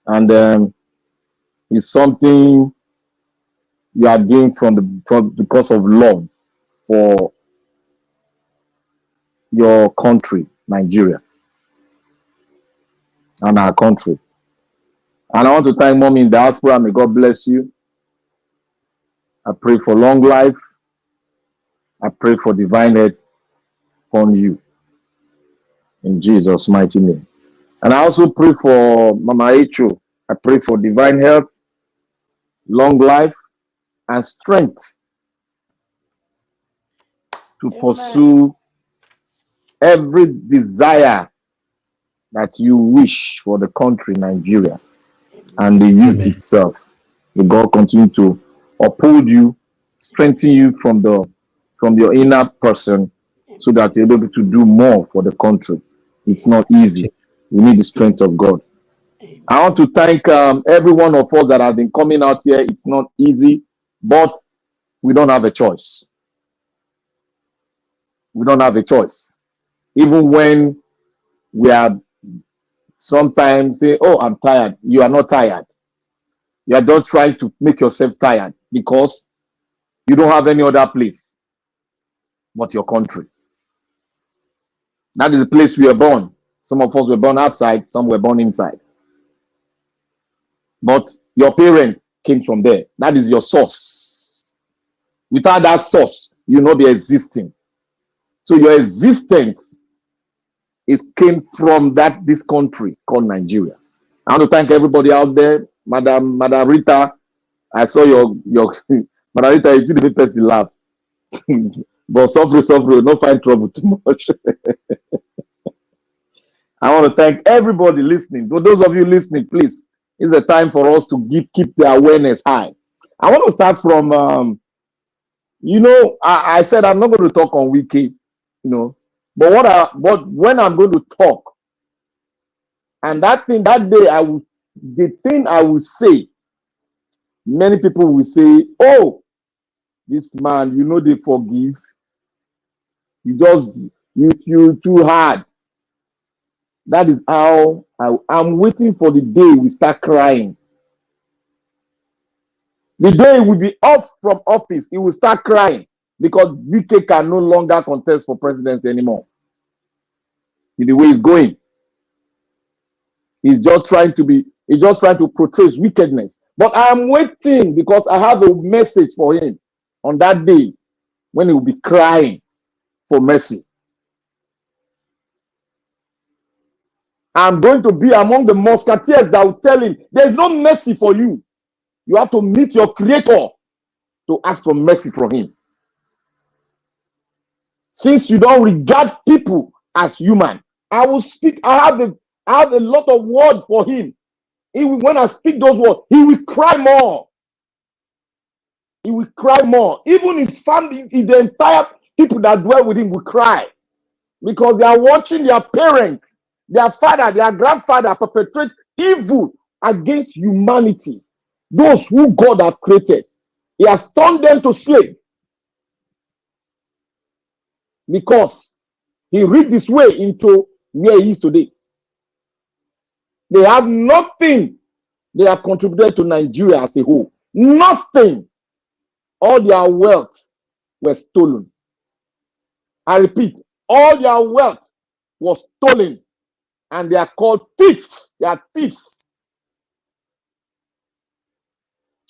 and it's something you are doing because of love for your country, Nigeria, and our country. And I want to thank Mommy in diaspora. May God bless you. I pray for long life. I pray for divine health upon you. In Jesus' mighty name. And I also pray for Mama Echo. I pray for divine health, long life, and strength to pursue every desire that you wish for the country, Nigeria, and the youth itself. May God continue to uphold you, strengthen you from your inner person, so that you're able to do more for the country. It's not easy. We need the strength of God. I want to thank every one of us that have been coming out here. It's not easy, but we don't have a choice. We don't have a choice. Even when we are sometimes say, oh, I'm tired. You are not tired. You are just trying to make yourself tired because you don't have any other place but your country. That is the place we were born. Some of us were born outside, some were born inside. But your parents came from there. That is your source. Without that source, you will not be existing. So your existence came from this country called Nigeria. I want to thank everybody out there. Madam Rita, I saw your Madam Rita, you didn't press the laugh. But suffer, not find trouble too much. I want to thank everybody listening. For those of you listening, please, it's a time for us to keep the awareness high I want to start from, you know, I said I'm not going to talk on Wiki, you know, but when I'm going to talk, and that day the thing I will say, many people will say, oh, this man, you know, they forgive. You too hard. That is how I'm waiting for the day we start crying. The day he will be off from office, he will start crying because VK can no longer contest for presidency anymore. In the way he's going, he's just trying to portray his wickedness. But I am waiting because I have a message for him on that day when he will be crying for mercy. I'm going to be among the musketeers that will tell him, there's no mercy for you. You have to meet your creator to ask for mercy from him. Since you don't regard people as human, I will speak. I have a lot of words for him. When I speak those words, he will cry more. He will cry more. Even his family, the entire people that dwell with him will cry because they are watching their parents, their father, their grandfather perpetrate evil against humanity. Those who God has created. He has turned them to slaves because he reached this way into where he is today. They have nothing they have contributed to Nigeria as a whole. Nothing. All their wealth was stolen. I repeat, all their wealth was stolen. And they are called thieves. They are thieves.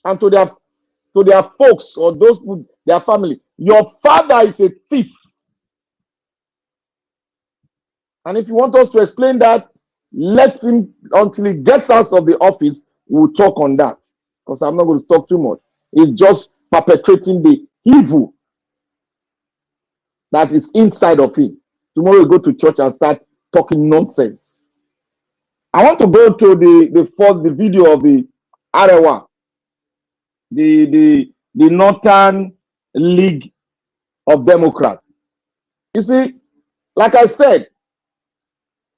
And to their folks or those who, their family, your father is a thief. And if you want us to explain that, let him, until he gets out of the office, we'll talk on that. Because I'm not going to talk too much. It's just perpetrating the evil that is inside of him. Tomorrow we go to church and start talking nonsense. I want to go to the video of the Arewa, the Northern League of Democrats. You see, like I said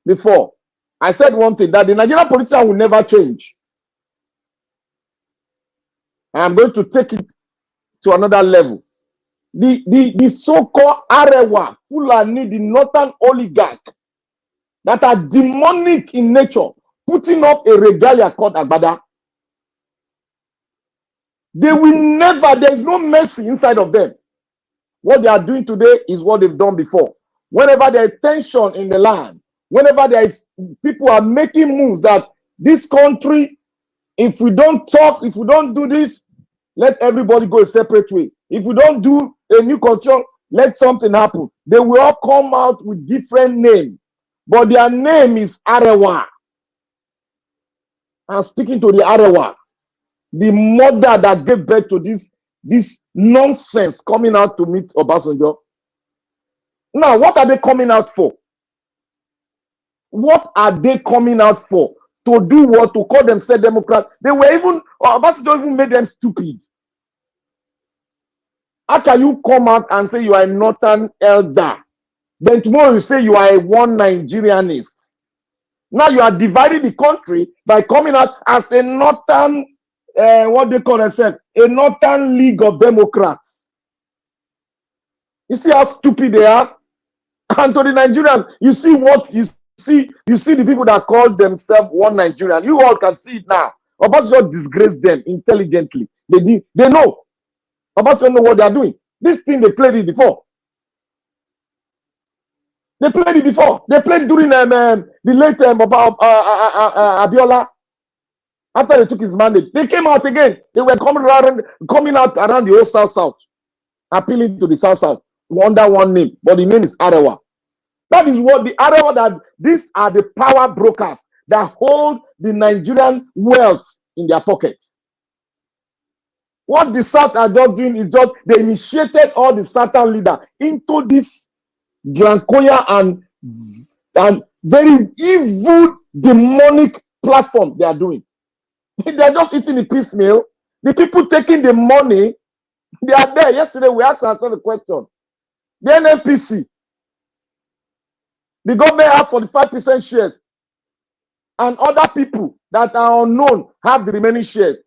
before, I said one thing, that the Nigerian politician will never change. I am going to take it to another level. The so-called Arewa, Fulani, the northern oligarch that are demonic in nature, putting up a regalia called Agbada. They will never, there is no mercy inside of them. What they are doing today is what they've done before. Whenever there is tension in the land, whenever there is people are making moves that this country, if we don't talk, if we don't do this, let everybody go a separate way. If we don't do a new constitution, let something happen. They will all come out with different names, but their name is Arewa. I'm speaking to the Arewa, the mother that gave birth to this nonsense coming out to meet Obasanjo. Now, what are they coming out for? What are they coming out for? To do what? To call themselves Democrats? They were even, Obasanjo even made them stupid. How can you come out and say you are a northern elder? Then tomorrow you say you are a one Nigerianist. Now you are dividing the country by coming out as a northern, what they call themselves, a Northern League of Democrats. You see how stupid they are? And to the Nigerians, you see what you see the people that call themselves one Nigerian. You all can see it now. Obasanjo disgraced them intelligently. They know. Obasanjo know what they are doing. This thing, they played it before. They played it before. They played during the late Abiola. After they took his mandate, they came out again. They were coming out around the whole South, appealing to the South under one name, but the name is Arewa. That is what the Arewa, that these are the power brokers that hold the Nigerian wealth in their pockets. What the South are just doing is just they initiated all the Southern leaders into this Glancoya and very evil demonic platform they are doing. They are just eating a piecemeal. The people taking the money, they are there. Yesterday, we asked ourselves the question. The NNPC, the government have 45% shares, and other people that are unknown have the remaining shares.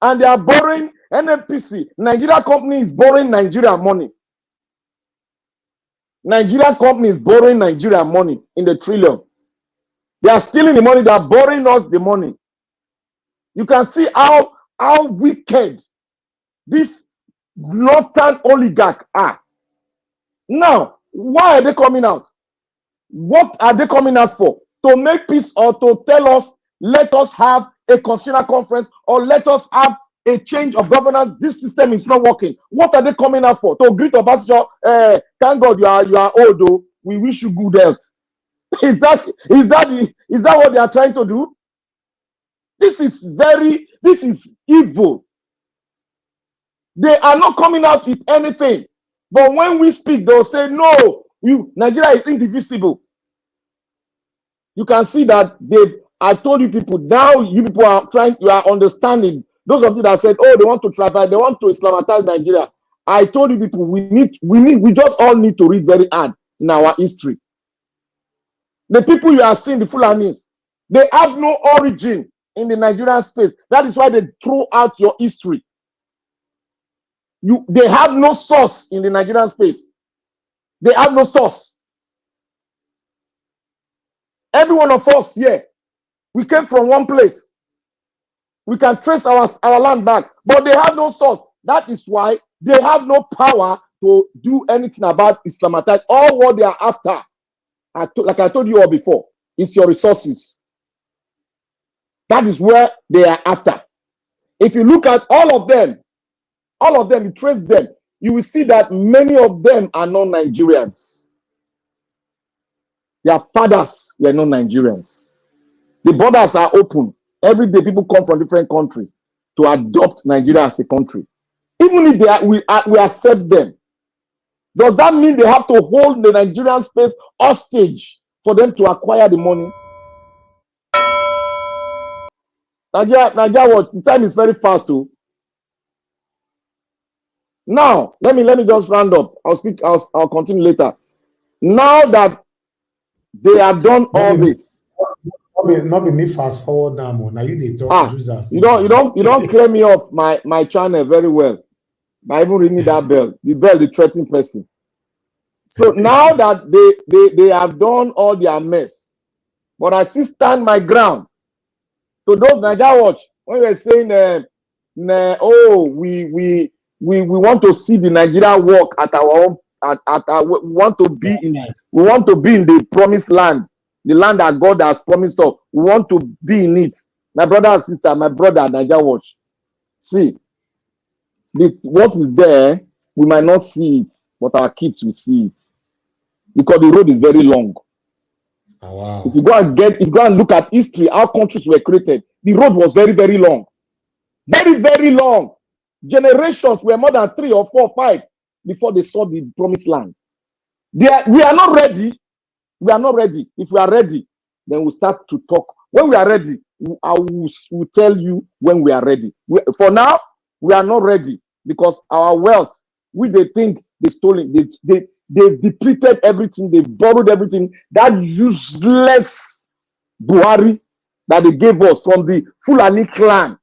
And they are borrowing, NNPC, Nigeria company is borrowing Nigeria money. Nigerian company is borrowing Nigeria money in the trillion. They are stealing the money, they are borrowing us the money. You can see how wicked these northern oligarchs are. Now, why are they coming out? What are they coming out for? To make peace or to tell us, let us have a constitutional conference or let us have a change of governance? This system is not working. What are they coming out for? To greet Obasanjo, thank God you are old though. We wish you good health. Is that what they are trying to do? This is evil. They are not coming out with anything. But when we speak, they'll say, no, Nigeria is indivisible. You can see that I told you people, now you people you are understanding. Those of you that said, oh, they want to they want to Islamatize Nigeria. I told you people, we just all need to read very hard in our history. The people you are seeing, the Fulanis, they have no origin in the Nigerian space. That is why they throw out your history. They have no source in the Nigerian space. They have no source. Every one of us here, we came from one place. We can trace our land back, but they have no source. That is why they have no power to do anything about Islamatize. All what they are after, like I told you all before, is your resources. That is where they are after. If you look at all of them, you trace them, you will see that many of them are not Nigerians. Their fathers were not Nigerians. The borders are open. Every day people come from different countries to adopt Nigeria as a country. Even if we accept them, does that mean they have to hold the Nigerian space hostage for them to acquire the money? Nigeria, what? The time is very fast too. Now, let me just round up. I'll continue later. Now that they have done all this. Not be me fast forward now. Now you they talk users. You don't clear me off my channel very well. I even ring me that bell. The bell, the threatening person. So now that they have done all their mess, but I still stand my ground. To those Nigeria watch, when we're saying we want to see the Nigeria work at our own we want to be in the promised land, the land that God has promised us. We want to be in it. My brother and sister, my brother, Nigeria watch. See, what is there, we might not see it, but our kids will see it. Because the road is very long. Oh, wow. If you go and look at history, how countries were created, the road was very, very long. Very, very long. Generations were more than 3 or 4 or 5 before they saw the promised land. We are not ready. We are not ready. If we are ready, then we'll start to talk. When we are ready, I will tell you when we are ready. For now, we are not ready because our wealth, they think they stole it. They depleted everything. They borrowed everything. That useless Buhari that they gave us from the Fulani clan,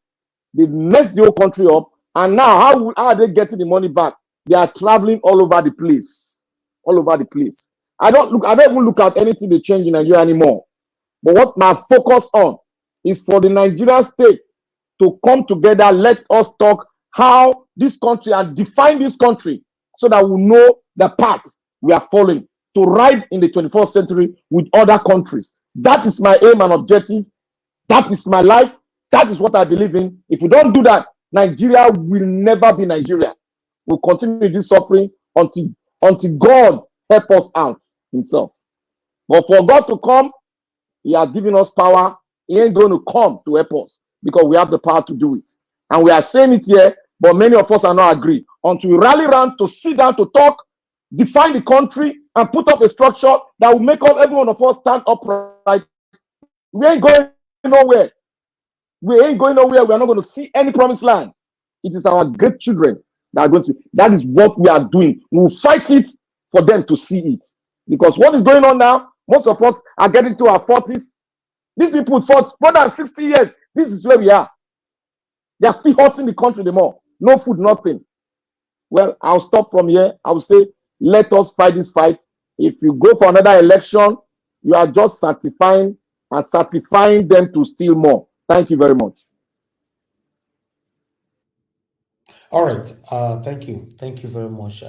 they messed the whole country up. And now, how are they getting the money back? They are traveling all over the place. All over the place. I don't even look at anything they change in Nigeria anymore. But what my focus on is for the Nigerian state to come together, let us talk how this country and define this country so that we know the path we are following to ride in the 21st century with other countries. That is my aim and objective. That is my life. That is what I believe in. If we don't do that, Nigeria will never be Nigeria. We'll continue this suffering until God help us out himself. But for God to come, he has given us power. He ain't going to come to help us because we have the power to do it. And we are saying it here, but many of us are not agree. Until we rally around to sit down to talk, define the country, and put up a structure that will make every one of us stand upright, we ain't going nowhere. We ain't going nowhere. We are not going to see any promised land. It is our great children that are going to see. That is what we are doing. We'll fight it for them to see it. Because what is going on now, most of us are getting to our 40s. These people for more than 60 years, this is where we are. They are still hurting the country the more. No food, nothing. Well, I'll stop from here. I will say, let us fight this fight. If you go for another election, you are just certifying them to steal more. Thank you very much. All right. Thank you. Thank you very much,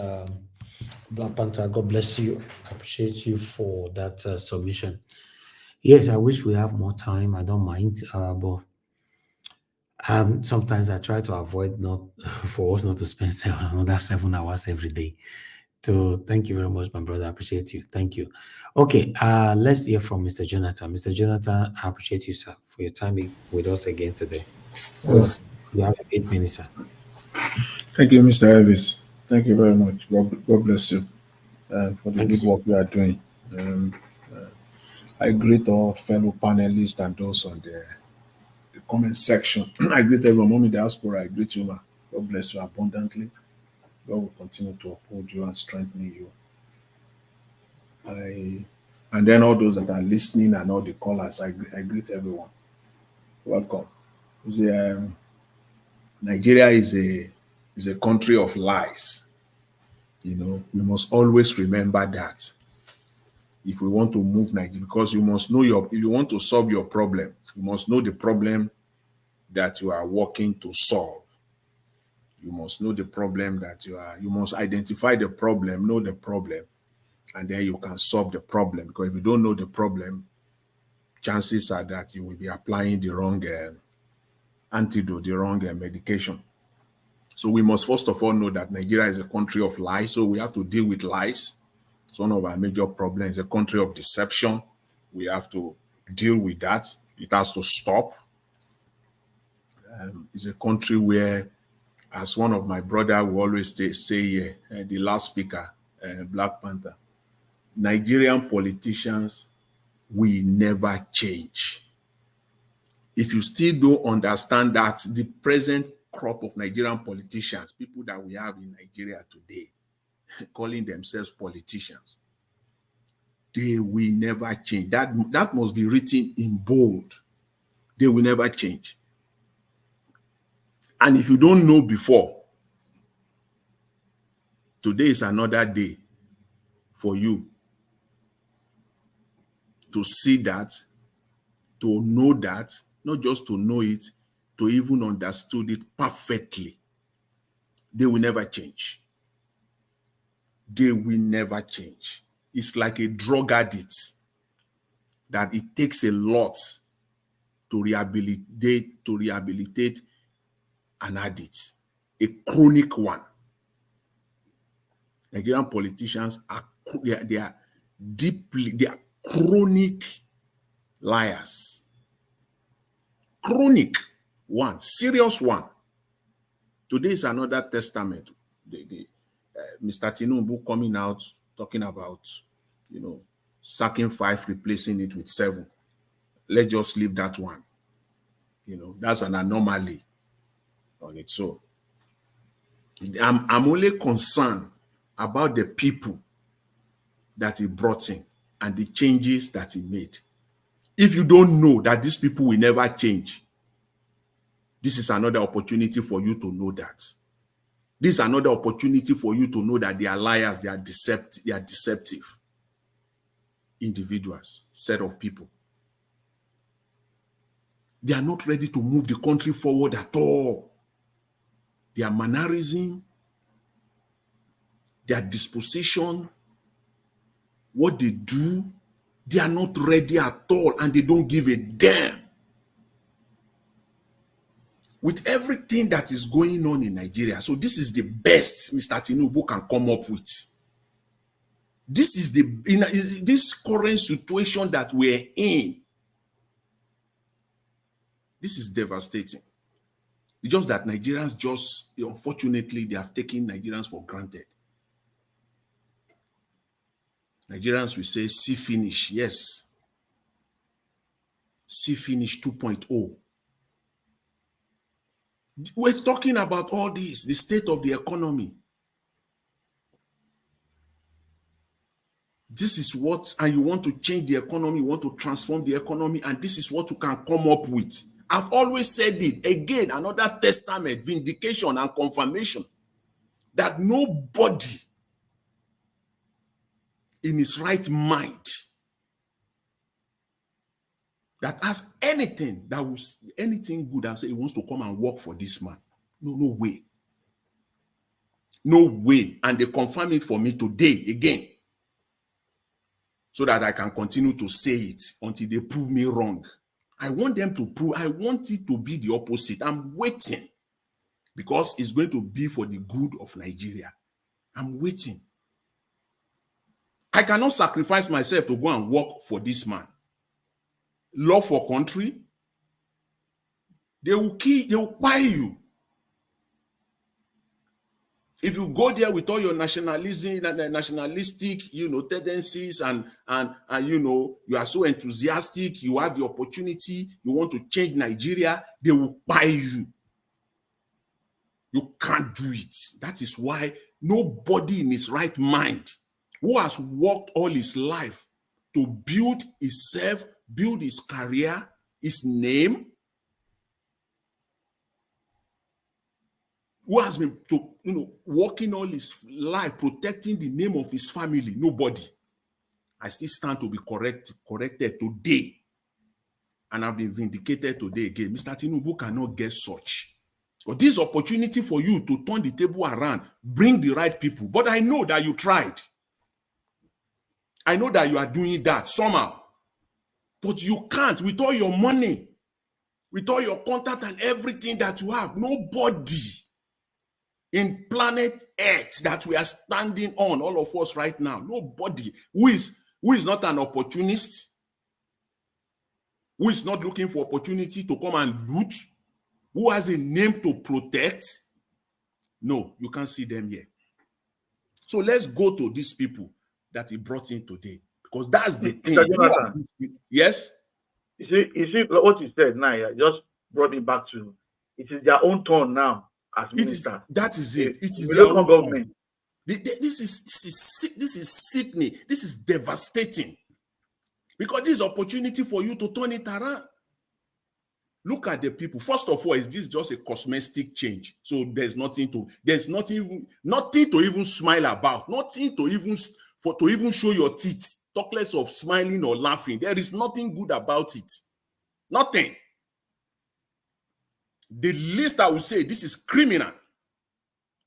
Black Panther. God bless you. I appreciate you for that submission. Yes, I wish we have more time. I don't mind, but sometimes I try to avoid not for us not to spend another 7 hours every day. So thank you very much, my brother. I appreciate you. Thank you. Okay, let's hear from Mr. Jonathan. Mr. Jonathan, I appreciate you, sir, for your time with us again today. Yes, you have 8 minutes, sir. Thank you, Mr. Elvis. Thank you very much. God bless you for the good work you are doing. I greet all fellow panelists and those on the comment section. I greet everyone. Mommy Diaspora, I greet you, ma. God bless you abundantly. God will continue to uphold you and strengthen you. And then all those that are listening and all the callers, I greet everyone. Welcome. Nigeria is a country of lies. You know, we must always remember that if we want to move Nigeria, because you must know if you want to solve your problem, you must know the problem that you are working to solve. You must know the problem you must identify the problem, know the problem, and then you can solve the problem. Because if you don't know the problem, chances are that you will be applying the wrong antidote, the wrong medication. So we must first of all know that Nigeria is a country of lies, so we have to deal with lies. It's one of our major problems, a country of deception. We have to deal with that. It has to stop. It's a country where, as one of my brother will always say, the last speaker, Black Panther, Nigerian politicians will never change. If you still don't understand that, the present crop of Nigerian politicians, people that we have in Nigeria today, calling themselves politicians, they will never change. That must be written in bold. They will never change. And if you don't know before, today is another day for you to see that, to know that, not just to know it, to even understood it perfectly. They will never change. They will never change. It's like a drug addict that it takes a lot to rehabilitate an addict, a chronic one. Nigerian politicians are chronic liars. Chronic one, serious one. Today is another testament. Mr. Tinubu coming out talking about, sacking 5, replacing it with 7. Let's just leave that one. That's an anomaly on its own. I'm only concerned about the people that he brought in and the changes that he made. If you don't know that these people will never change, this is another opportunity for you to know that. This is another opportunity for you to know that they are liars, they are deceptive individuals, set of people. They are not ready to move the country forward at all. Their mannerism, their disposition, what they do, they are not ready at all, and they don't give a damn. With everything that is going on in Nigeria, so this is the best Mr. Tinubu can come up with. This is this current situation that we're in. This is devastating. It's just that Nigerians unfortunately, they have taken Nigerians for granted. Nigerians will say, see finish, yes. See finish 2.0. We're talking about all this, the state of the economy. This is what, and you want to change the economy, you want to transform the economy, and this is what you can come up with. I've always said it. Again, another testament, vindication, and confirmation that nobody in his right mind that has anything that was anything good and say he wants to come and work for this man. No way. No way. And they confirm it for me today again, so that I can continue to say it until they prove me wrong. I want them to prove, I want it to be the opposite. I'm waiting, because it's going to be for the good of Nigeria. I'm waiting. I cannot sacrifice myself to go and work for this man. Love for country, they will kill, they will buy you. If you go there with all your nationalistic, tendencies, and you are so enthusiastic, you have the opportunity, you want to change Nigeria, they will buy you. You can't do it. That is why nobody in his right mind who has worked all his life to build himself, build his career, his name, who has been working all his life protecting the name of his family, nobody. I still stand to be corrected today, and I've been vindicated today again. Mr. Tinubu cannot get such. But this opportunity for you to turn the table around, bring the right people. But I know that you tried. I know that you are doing that somehow. But you can't with all your money, with all your contact and everything that you have. Nobody in planet Earth that we are standing on, all of us right now, nobody who is not an opportunist, who is not looking for opportunity to come and loot, who has a name to protect. No, you can't see them here. So let's go to these people that he brought in today, because that's the thing. Yes? You see what you said now, I just brought it back to, it is their own turn now as minister. That is it. It is their own government. This is sickening. This is devastating. Because this is opportunity for you to turn it around. Look at the people. First of all, is this just a cosmetic change? So there's nothing to even smile about, nothing to even show your teeth. Talk less of smiling or laughing. There is nothing good about it. Nothing. The least I would say, this is criminal.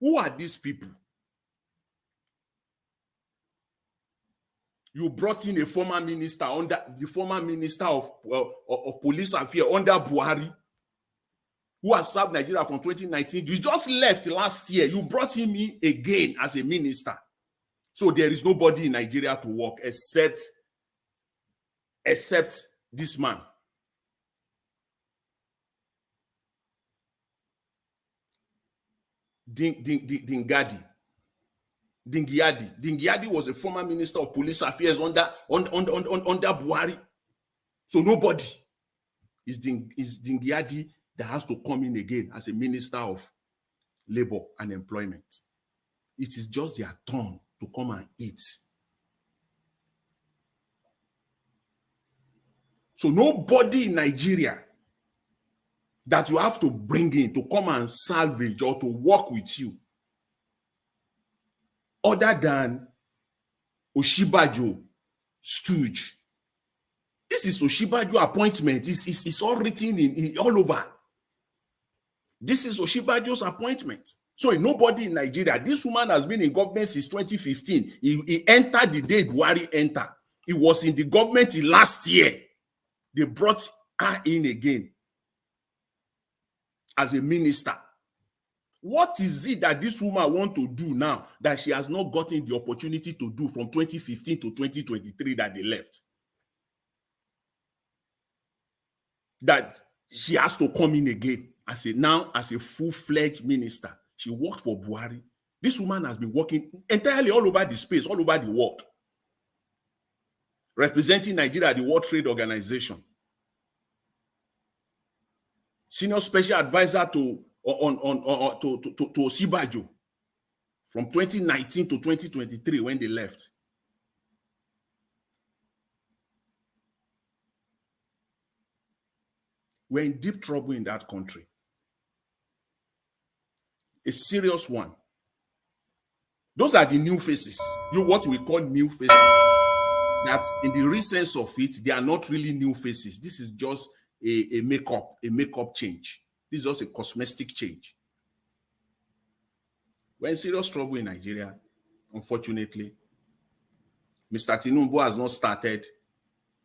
Who are these people? You brought in a former minister of police affairs under Buhari, who has served Nigeria from 2019. You just left last year. You brought him in again as a minister. So there is nobody in Nigeria to work except this man. Dingyadi was a former minister of police affairs under Buhari. So nobody is Dingyadi that has to come in again as a minister of labor and employment. It is just their turn to come and eat. So nobody in Nigeria that you have to bring in to come and salvage or to work with you, other than Oshibajo stooge. This is Oshibajo appointment. It's all written in all over. This is Oshibajo's appointment. So nobody in Nigeria. This woman has been in government since 2015. He entered the day Buhari entered. He was in the government last year. They brought her in again as a minister. What is it that this woman wants to do now that she has not gotten the opportunity to do from 2015 to 2023 that they left? That she has to come in again as a full-fledged minister. She worked for Buhari. This woman has been working entirely all over the space, all over the world, representing Nigeria at the World Trade Organization. Senior special advisor to to Osibajo from 2019 to 2023 when they left. We're in deep trouble in that country. A serious one. Those are the new faces. What we call new faces. That in the real sense of it, they are not really new faces. This is just a makeup change. This is just a cosmetic change. We're in serious trouble in Nigeria, unfortunately. Mr. Tinubu has not started.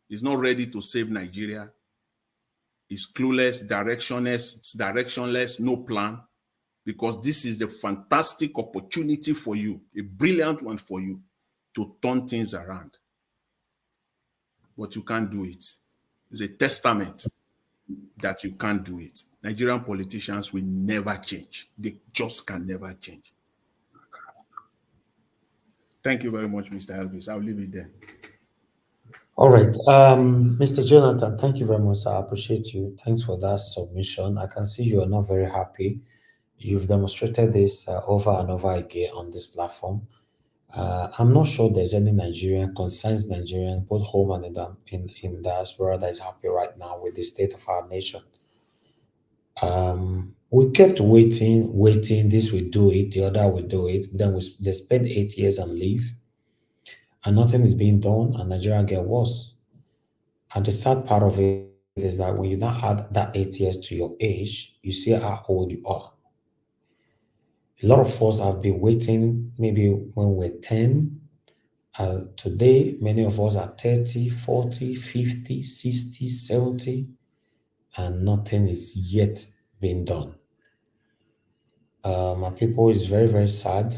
He's not ready to save Nigeria. He's clueless, directionless, no plan. Because this is a fantastic opportunity for you, a brilliant one for you, to turn things around. But you can't do it. It's a testament that you can't do it. Nigerian politicians will never change. They just can never change. Thank you very much, Mr. Elvis. I'll leave it there. All right. Mr. Jonathan, thank you very much. I appreciate you. Thanks for that submission. I can see you are not very happy. You've demonstrated this over and over again on this platform. I'm not sure there's any Nigerian, concerns Nigerian, both home and in diaspora, that is happy right now with the state of our nation. We kept waiting, this will do it, the other will do it. Then they spend 8 years and leave, and nothing is being done, and Nigeria get worse. And the sad part of it is that when you now add that 8 years to your age, you see how old you are. A lot of us have been waiting maybe when we're 10. Today, many of us are 30, 40, 50, 60, 70, and nothing is yet being done. My people, is very, very sad.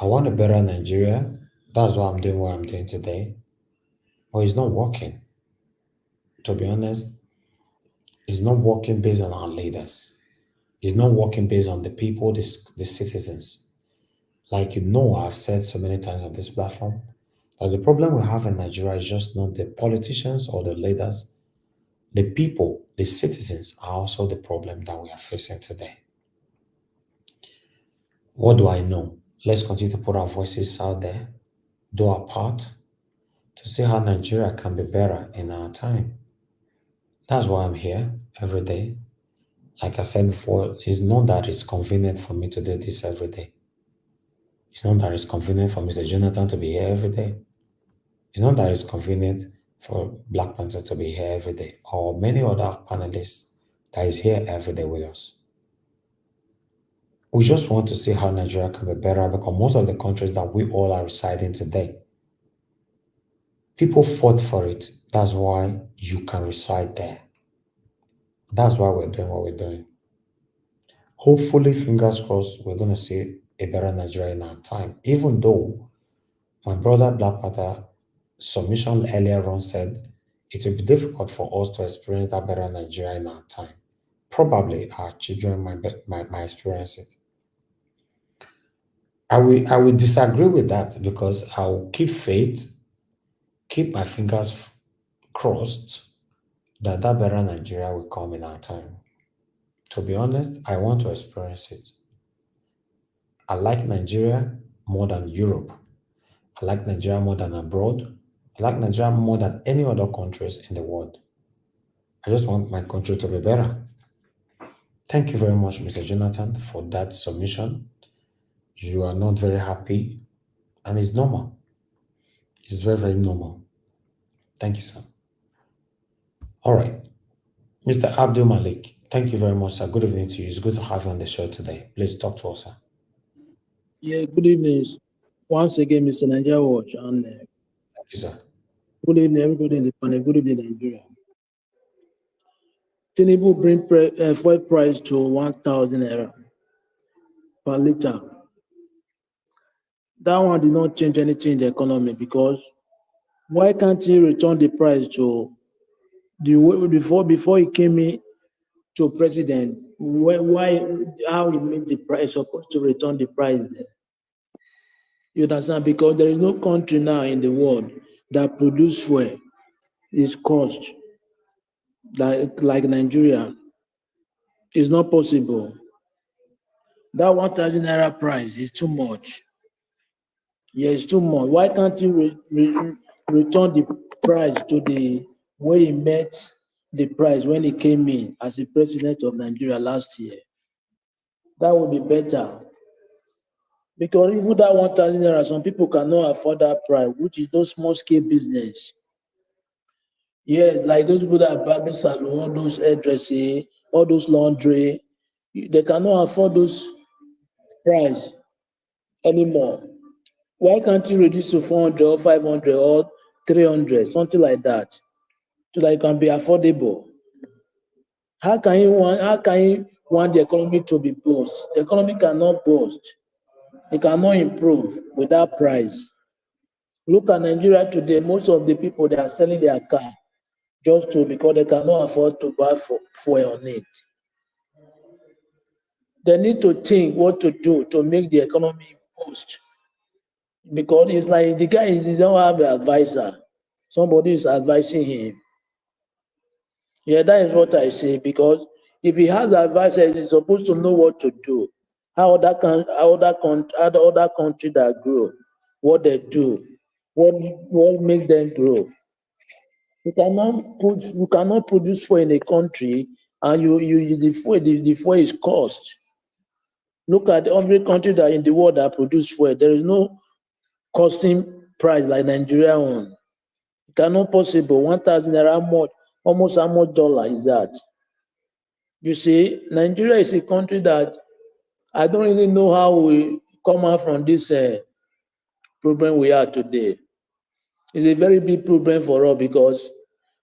I want a better Nigeria. That's why I'm doing what I'm doing today. But it's not working. To be honest, it's not working based on our leaders. It's not working based on the people, the citizens. Like I've said so many times on this platform, that the problem we have in Nigeria is just not the politicians or the leaders. The people, the citizens are also the problem that we are facing today. What do I know? Let's continue to put our voices out there, do our part to see how Nigeria can be better in our time. That's why I'm here every day. Like I said before, it's not that it's convenient for me to do this every day. It's not that it's convenient for Mr. Jonathan to be here every day. It's not that it's convenient for Black Panther to be here every day, or many other panelists that is here every day with us. We just want to see how Nigeria can be better, because most of the countries that we all are residing today, people fought for it. That's why you can reside there. That's why we're doing what we're doing. Hopefully, fingers crossed, we're going to see a better Nigeria in our time. Even though my brother Black Panther submission earlier on said it will be difficult for us to experience that better Nigeria in our time. Probably our children might experience it. I will disagree with that, because I will keep faith, keep my fingers crossed that better Nigeria will come in our time. To be honest, I want to experience it. I like Nigeria more than Europe. I like Nigeria more than abroad. I like Nigeria more than any other countries in the world. I just want my country to be better. Thank you very much, Mr. Jonathan, for that submission. You are not very happy, and it's normal. It's very, very normal. Thank you, sir. All right. Mr. Abdul Malik, thank you very much, sir. Good evening to you. It's good to have you on the show today. Please talk to us, sir. Yeah, good evening. Once again, Mr. Nigeria Watch. And, thank you, sir. Good evening, everybody in the panel. Good evening, Nigeria. Tinubu bring fuel price to 1,000 naira per liter. That one did not change anything in the economy, because why can't he return the price to the way before he came in to president? How he made the price supposed to return the price there? You understand? Because there is no country now in the world that produce fuel is cost like Nigeria. It's not possible. That 1,000 naira price is too much. Yeah, it's too much. Why can't you return the price to the way he met the price when he came in as the president of Nigeria last year? That would be better. Because even that 1,000 naira, some people cannot afford that price, which is those small scale business. Yes, like those people that are barbing salon, all those hairdressing, all those laundry, they cannot afford those price anymore. Why can't you reduce to 400 or 500 or 300, something like that, so that it can be affordable? How can you want the economy to be boosted? The economy cannot boost. It cannot improve with that price. Look at Nigeria today. Most of the people, they are selling their car just because they cannot afford to buy fuel on it. They need to think what to do to make the economy boost. Because it's like the guy, he don't have an advisor. Somebody is advising him. Yeah, that is what I say. Because if he has an advisor, he's supposed to know what to do. How other country that grow, what they do, what make them grow. You cannot produce fuel in a country and the fuel is cost. Look at every country that in the world that produce fuel. There is no costing price like Nigeria on. It cannot possible. 1,000 naira much, almost how much dollar is that? You see, Nigeria is a country that I don't really know how we come out from this problem we are today. It's a very big problem for us because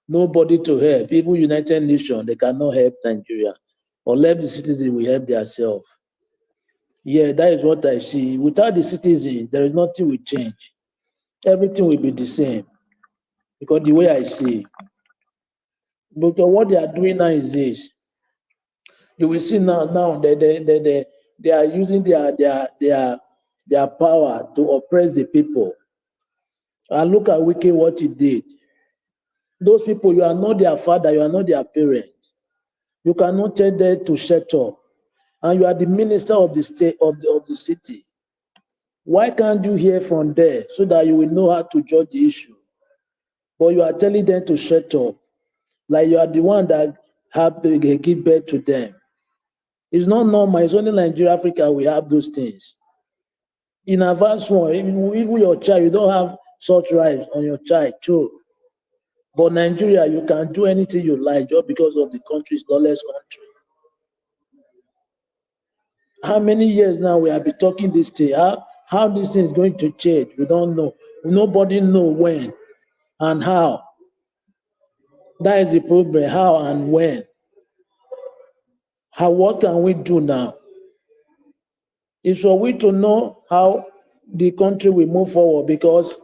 nobody to help. Even United Nations, they cannot help Nigeria. Unless the citizens will help themselves. Yeah, that is what I see. Without the citizens, there is nothing will change. Everything will be the same. Because the way I see. Because what they are doing now is this. You will see now they are using their power to oppress the people. And look at Wike, what he did. Those people, you are not their father, you are not their parent. You cannot tell them to shut up. And you are the minister of the state of the city. Why can't you hear from there so that you will know how to judge the issue? But you are telling them to shut up. Like you are the one that have to give birth to them. It's not normal. It's only Nigeria, Africa, we have those things. In advance one, even your child, you don't have such rights on your child too. But Nigeria, you can do anything you like just because of the country's lawless country. How many years now we have been talking this thing? How this thing is going to change? We don't know. Nobody know when and how. That is the problem. How and when? What can we do now? It's for we to know how the country will move forward because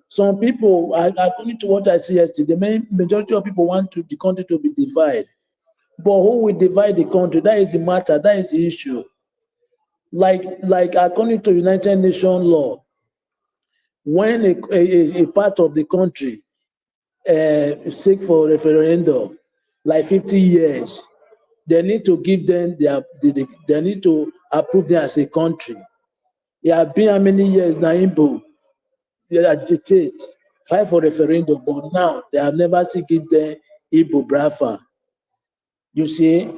some people, according to what I see yesterday, the majority of people want the country to be divided. But who will divide the country? That is the matter. That is the issue. Like according to United Nations law, when a part of the country seek for referendum, like 50 years, they need to give them they need to approve them as a country. It has been how many years now, Igbo? They agitate, fight for referendum, but now they have never seen give them Igbo Brafa. You see,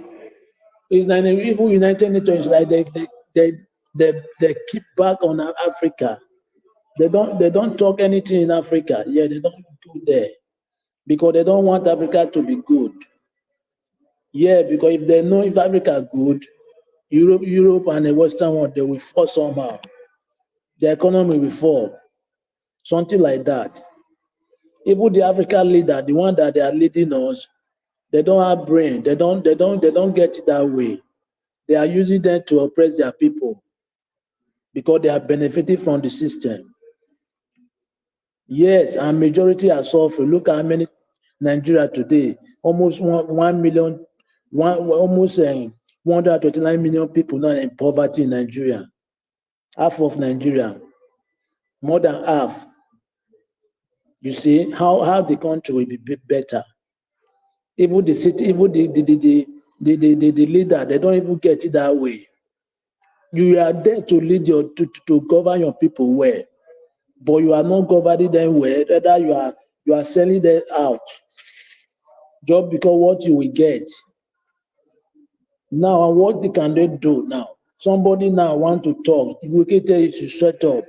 it's like even United Nations, like they keep back on Africa. They don't talk anything in Africa. Yeah, they don't go there because they don't want Africa to be good. Yeah, because if they know if Africa good, Europe and the Western world, they will fall somehow. The economy will fall. Something like that. Even the African leader, the one that they are leading us, they don't have brain. They don't get it that way. They are using them to oppress their people because they are benefiting from the system. Yes, and majority are suffering. Look at how many Nigeria today, almost 1 million, almost 129 million people now in poverty in Nigeria. Half of Nigeria, more than half. You see how the country will be better. Even the city, even the leader, they don't even get it that way. You are there to lead to govern your people well, but you are not governing them well. Rather, you are selling them out just because what you will get. Now, what can they do now? Somebody now want to talk. We can tell you to shut up.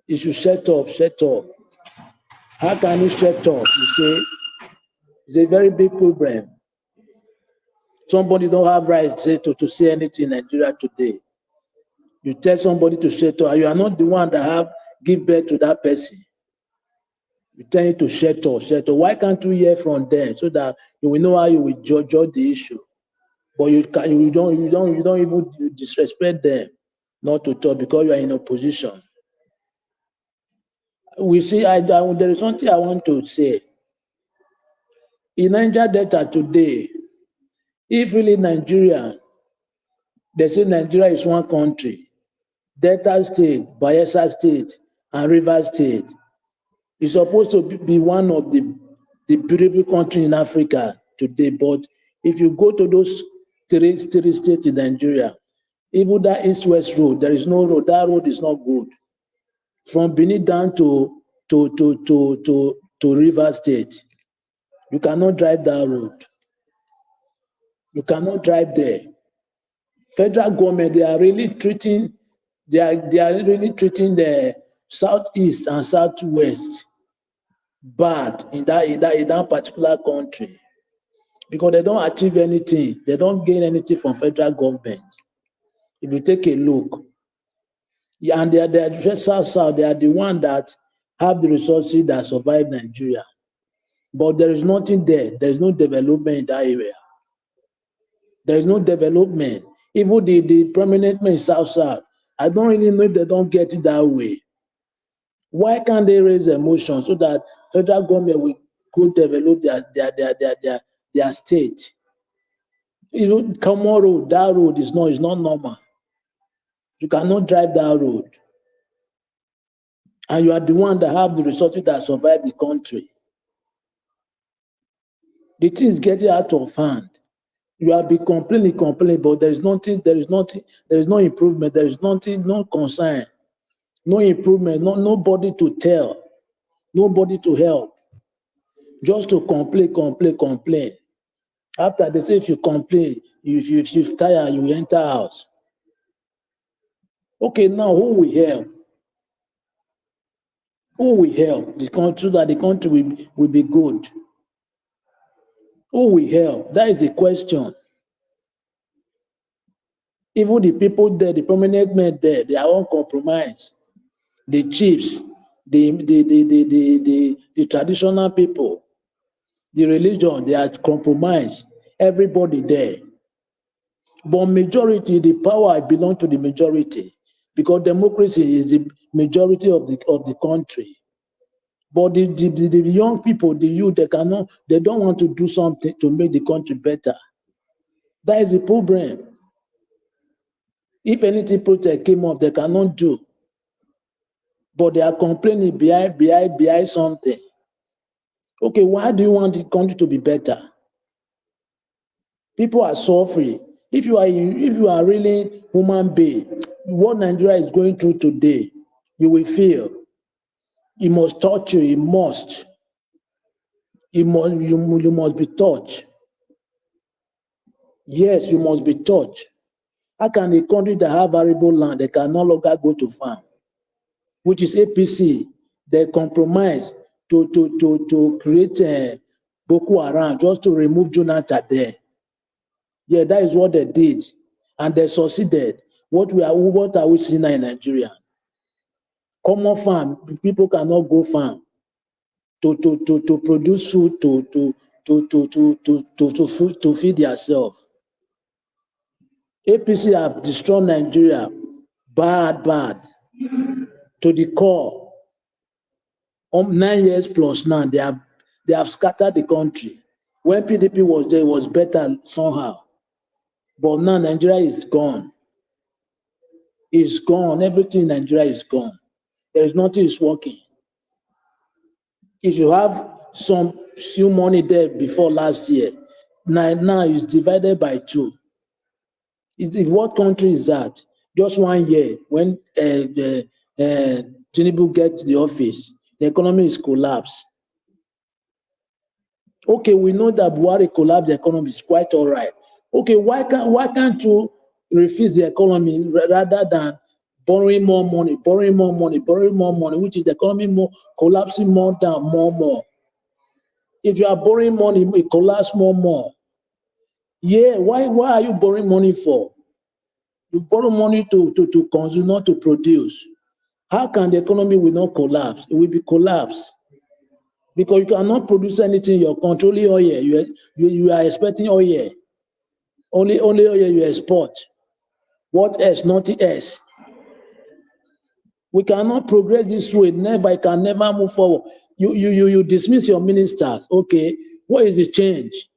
You should shut up, shut up. How can you shut up? You say it's a very big problem. Somebody don't have rights to say anything in Nigeria today. You tell somebody to shut up, you are not the one that have give birth to that person. You tell him to shut up, shut up. Why can't you hear from them so that you will know how you will judge the issue? But you don't even disrespect them not to talk because you are in opposition. We see, there is something I want to say. In Niger Delta today, if really Nigeria, they say Nigeria is one country, Delta State, Bayelsa State, and Rivers State is supposed to be one of the beautiful countries in Africa today. But if you go to those three states in Nigeria, even that east-west road, there is no road. That road is not good. From Benin down to Rivers State, you cannot drive that road. You cannot drive there. Federal government, they are really treating the southeast and southwest bad in that particular country because they don't achieve anything. They don't gain anything from federal government. If you take a look, and they are just south, they are the one that have the resources that survive Nigeria. But there is nothing there. There is no development in that area. There is no development. Even the prominent men in South, I don't really know if they don't get it that way. Why can't they raise emotions so that federal government will go develop their state? You know, common road, that road is not normal. You cannot drive that road. And you are the one that have the resources that survive the country. The thing is getting out of hand. You have been complaining, but there is no improvement, there is nothing, no concern, no improvement, nobody to tell, nobody to help. Just to complain. After they say if you complain, if you're tired, you enter house. Okay, now who will help? Who will help the country so that the country will be good? Who will help? That is the question. Even the people there, the prominent men there, they are all compromised. The chiefs, the traditional people, the religion, they are compromised. Everybody there. But majority, the power belongs to the majority because democracy is the majority of the country. But the young people, the youth, they don't want to do something to make the country better. That is the problem. If anything protest came up, they cannot do. But they are complaining behind something. Okay, why do you want the country to be better? People are suffering. If you are really human being, what Nigeria is going through today, you will feel. It must touch you. It must. You must be touched. Yes, you must be touched. How can a country that have arable land, they can no longer go to farm, which is APC, they compromise to create Boko Haram just to remove Jonathan there. Yeah, that is what they did, and they succeeded. What are we seeing now in Nigeria? Common farm, people cannot go farm to produce food to feed themselves. APC have destroyed Nigeria bad to the core. 9 years plus now, they have scattered the country. When PDP was there, it was better somehow. But now Nigeria is gone. It's gone. Everything in Nigeria is gone. There is nothing is working. If you have some few money there before last year, now is divided by 2. What country is that? Just 1 year when Tinubu gets the office, the economy is collapsed. Okay, we know that Buhari collapsed the economy is quite all right. Okay, why can't you refuse the economy rather than borrowing more money, which is the economy more collapsing more down, more. If you are borrowing money, it collapse more. Yeah, why are you borrowing money for? You borrow money to consume, not to produce. How can the economy will not collapse? It will be collapsed. Because you cannot produce anything in your country, only oil. You are expecting oil. Only oil you export. What else? Nothing else. We cannot progress this way. Never. It can never move forward. You dismiss your ministers. Okay, what is the change?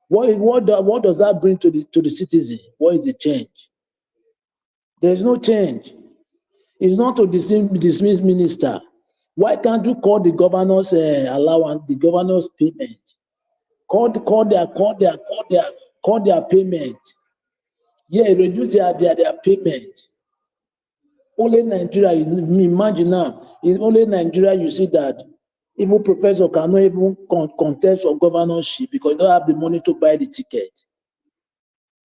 What does that bring to the citizen? What is the change? There is no change. It's not to dismiss minister. Why can't you call the governor's allowance, the governor's payment? Call their payment. Yeah, reduce their payment. Only Nigeria, imagine now, in only Nigeria you see that even professor cannot even contest for governorship because you don't have the money to buy the ticket.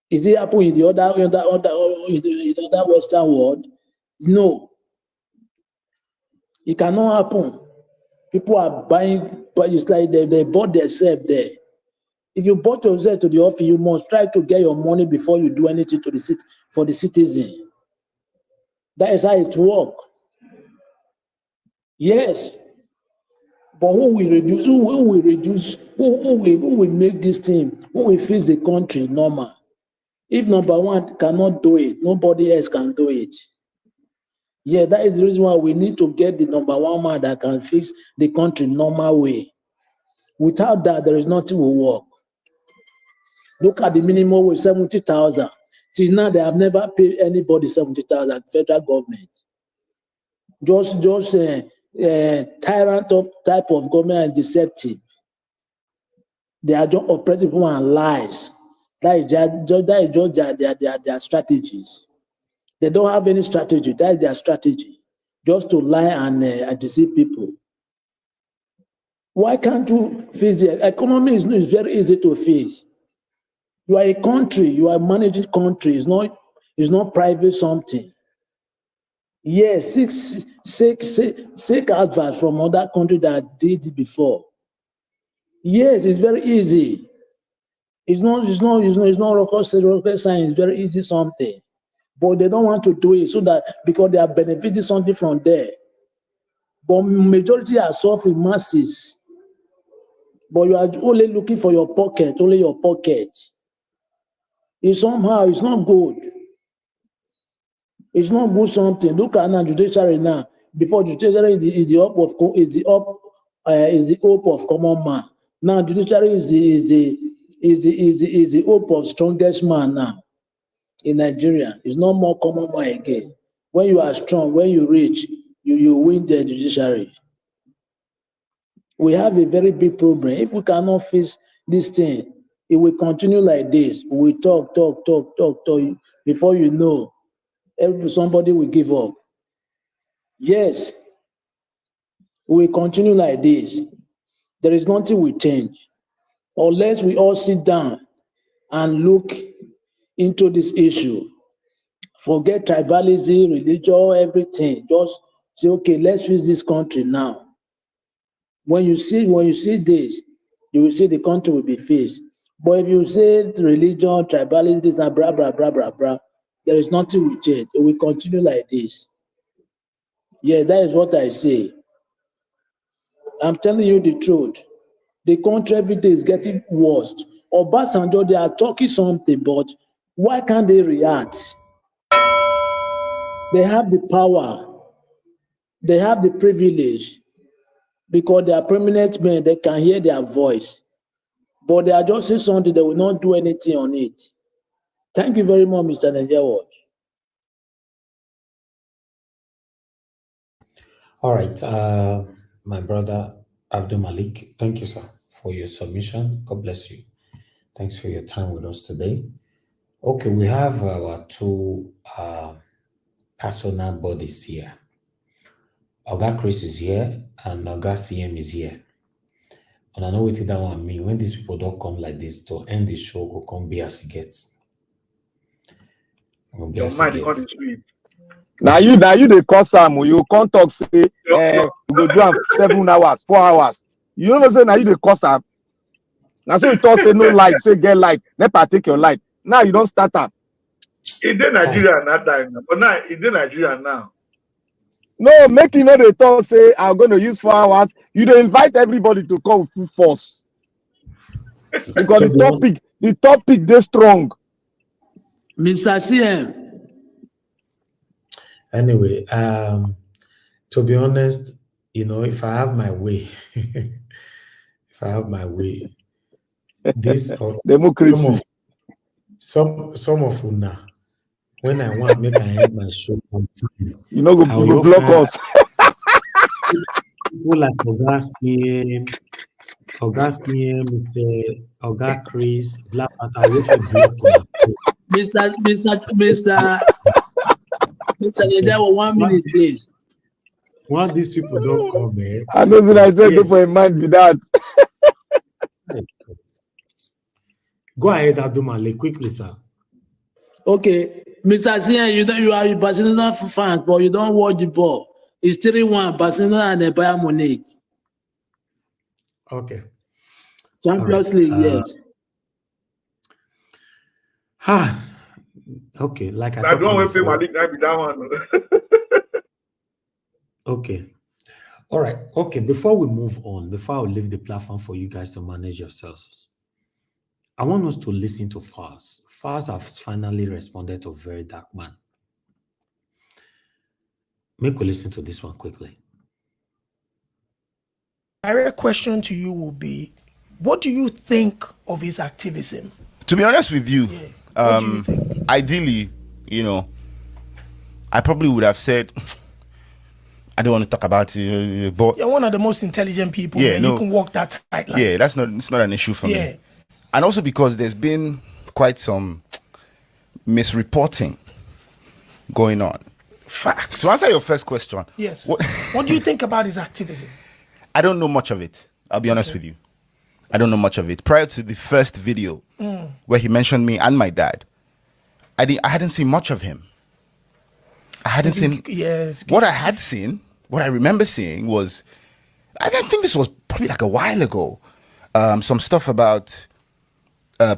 Is it happening in the other Western world? No. It cannot happen. People are buying, but it's like they bought themselves there. If you bought yourself to the office, you must try to get your money before you do anything for the citizen. That is how it works. Yes. But who will reduce? Who will make this thing? Who will fix the country normal? If number one cannot do it, nobody else can do it. Yeah, that is the reason why we need to get the number one man that can fix the country normal way. Without that, there is nothing will work. Look at the minimum wage, 70,000. Till now, they have never paid anybody 70,000, federal government. Just tyrant of type of government and deceptive. They are just oppressive people and lies. That is just their strategies. They don't have any strategy. That is their strategy. Just to lie and deceive people. Why can't you fix the economy? Is very easy to fix. You are a country. You are managing country. It's not private something. Yes, seek advice from other country that did it before. Yes, it's very easy. It's not rocket science. It's very easy something, but they don't want to do it so that because they are benefiting something from there. But majority are suffering, masses. But you are only looking for your pocket, only your pocket. It's not good. It's not good something. Look at now judiciary now. Before judiciary is the hope of common man. Now judiciary is the hope of strongest man now in Nigeria. It's not more common man again. When you are strong, when you reach, you win the judiciary. We have a very big problem. If we cannot fix this thing, it will continue like this. We talk. Before you know, somebody will give up. Yes, we will continue like this. There is nothing will change unless we all sit down and look into this issue. Forget tribalism, religion, everything. Just say, okay, let's fix this country now. When you see this, you will see the country will be fixed. But if you say religion, tribalism, this and blah, blah, blah, blah, blah, there is nothing will change. It will continue like this. Yeah, that is what I say. I'm telling you the truth. The country every day is getting worse. Obasanjo, they are talking something, but why can't they react? They have the power. They have the privilege. Because they are prominent men, they can hear their voice. But they are just saying something, they will not do anything on it. Thank you very much, Mr. Nigeria Watch. All right, my brother Abdul Malik, thank you, sir, for your submission. God bless you. Thanks for your time with us today. Okay, we have our two personal bodies here. Oga Chris is here and Oga CM is here. And I know what that one mean. When these people don't come like this to end the show, go come be as it gets. Your mind is going to sleep. Now you the cause you can't talk say we go do am 7 hours, 4 hours. You know what I'm saying? Now you the cause am. Now so you talk say no light, say get light, never take your light. Now you don't start up. It's in Nigeria that time, but now it's in Nigeria now. No, make you know the talk say I'm going to use 4 hours. You don't invite everybody to come full force because the topic they strong. Mr. CM. Anyway, to be honest, you know, if I have my way, this democracy. Some of Una, when I want make I end my show on time, you know, go block us. People like Oga CM, Mr. Oga Chris, Black Panther, we say block us. Mr. There were 1 minute, please. One these people don't come, man. I know that I tell you for a mind with that. Go ahead, Adumale, quickly, sir. Okay, Mr. CM, you are a Barcelona fan, but you don't watch the ball. It's 3-1, Barcelona and Bayern Munich. Okay. Champions League, yes. Okay, like I don't want to pay my league, that be that one. Okay. All right. Okay, before we move on, before I leave the platform for you guys to manage yourselves, I want us to listen to Falz. Falz has finally responded to Very Dark Man. Make we listen to this one quickly. Direct question to you will be, what do you think of his activism? To be honest with you, ideally, you know, I probably would have said, I don't want to talk about it, but you're one of the most intelligent people. Yeah, you can walk that tight line. Yeah, it's not an issue for me. And also because there's been quite some misreporting going on. Facts. To answer your first question, yes. What do you think about his activism? I don't know much of it. I'll be honest with you. I don't know much of it. Prior to the first video where he mentioned me and my dad, I hadn't seen much of him. I hadn't seen. Yes. What I had seen, what I remember seeing was, I think this was probably like a while ago, some stuff about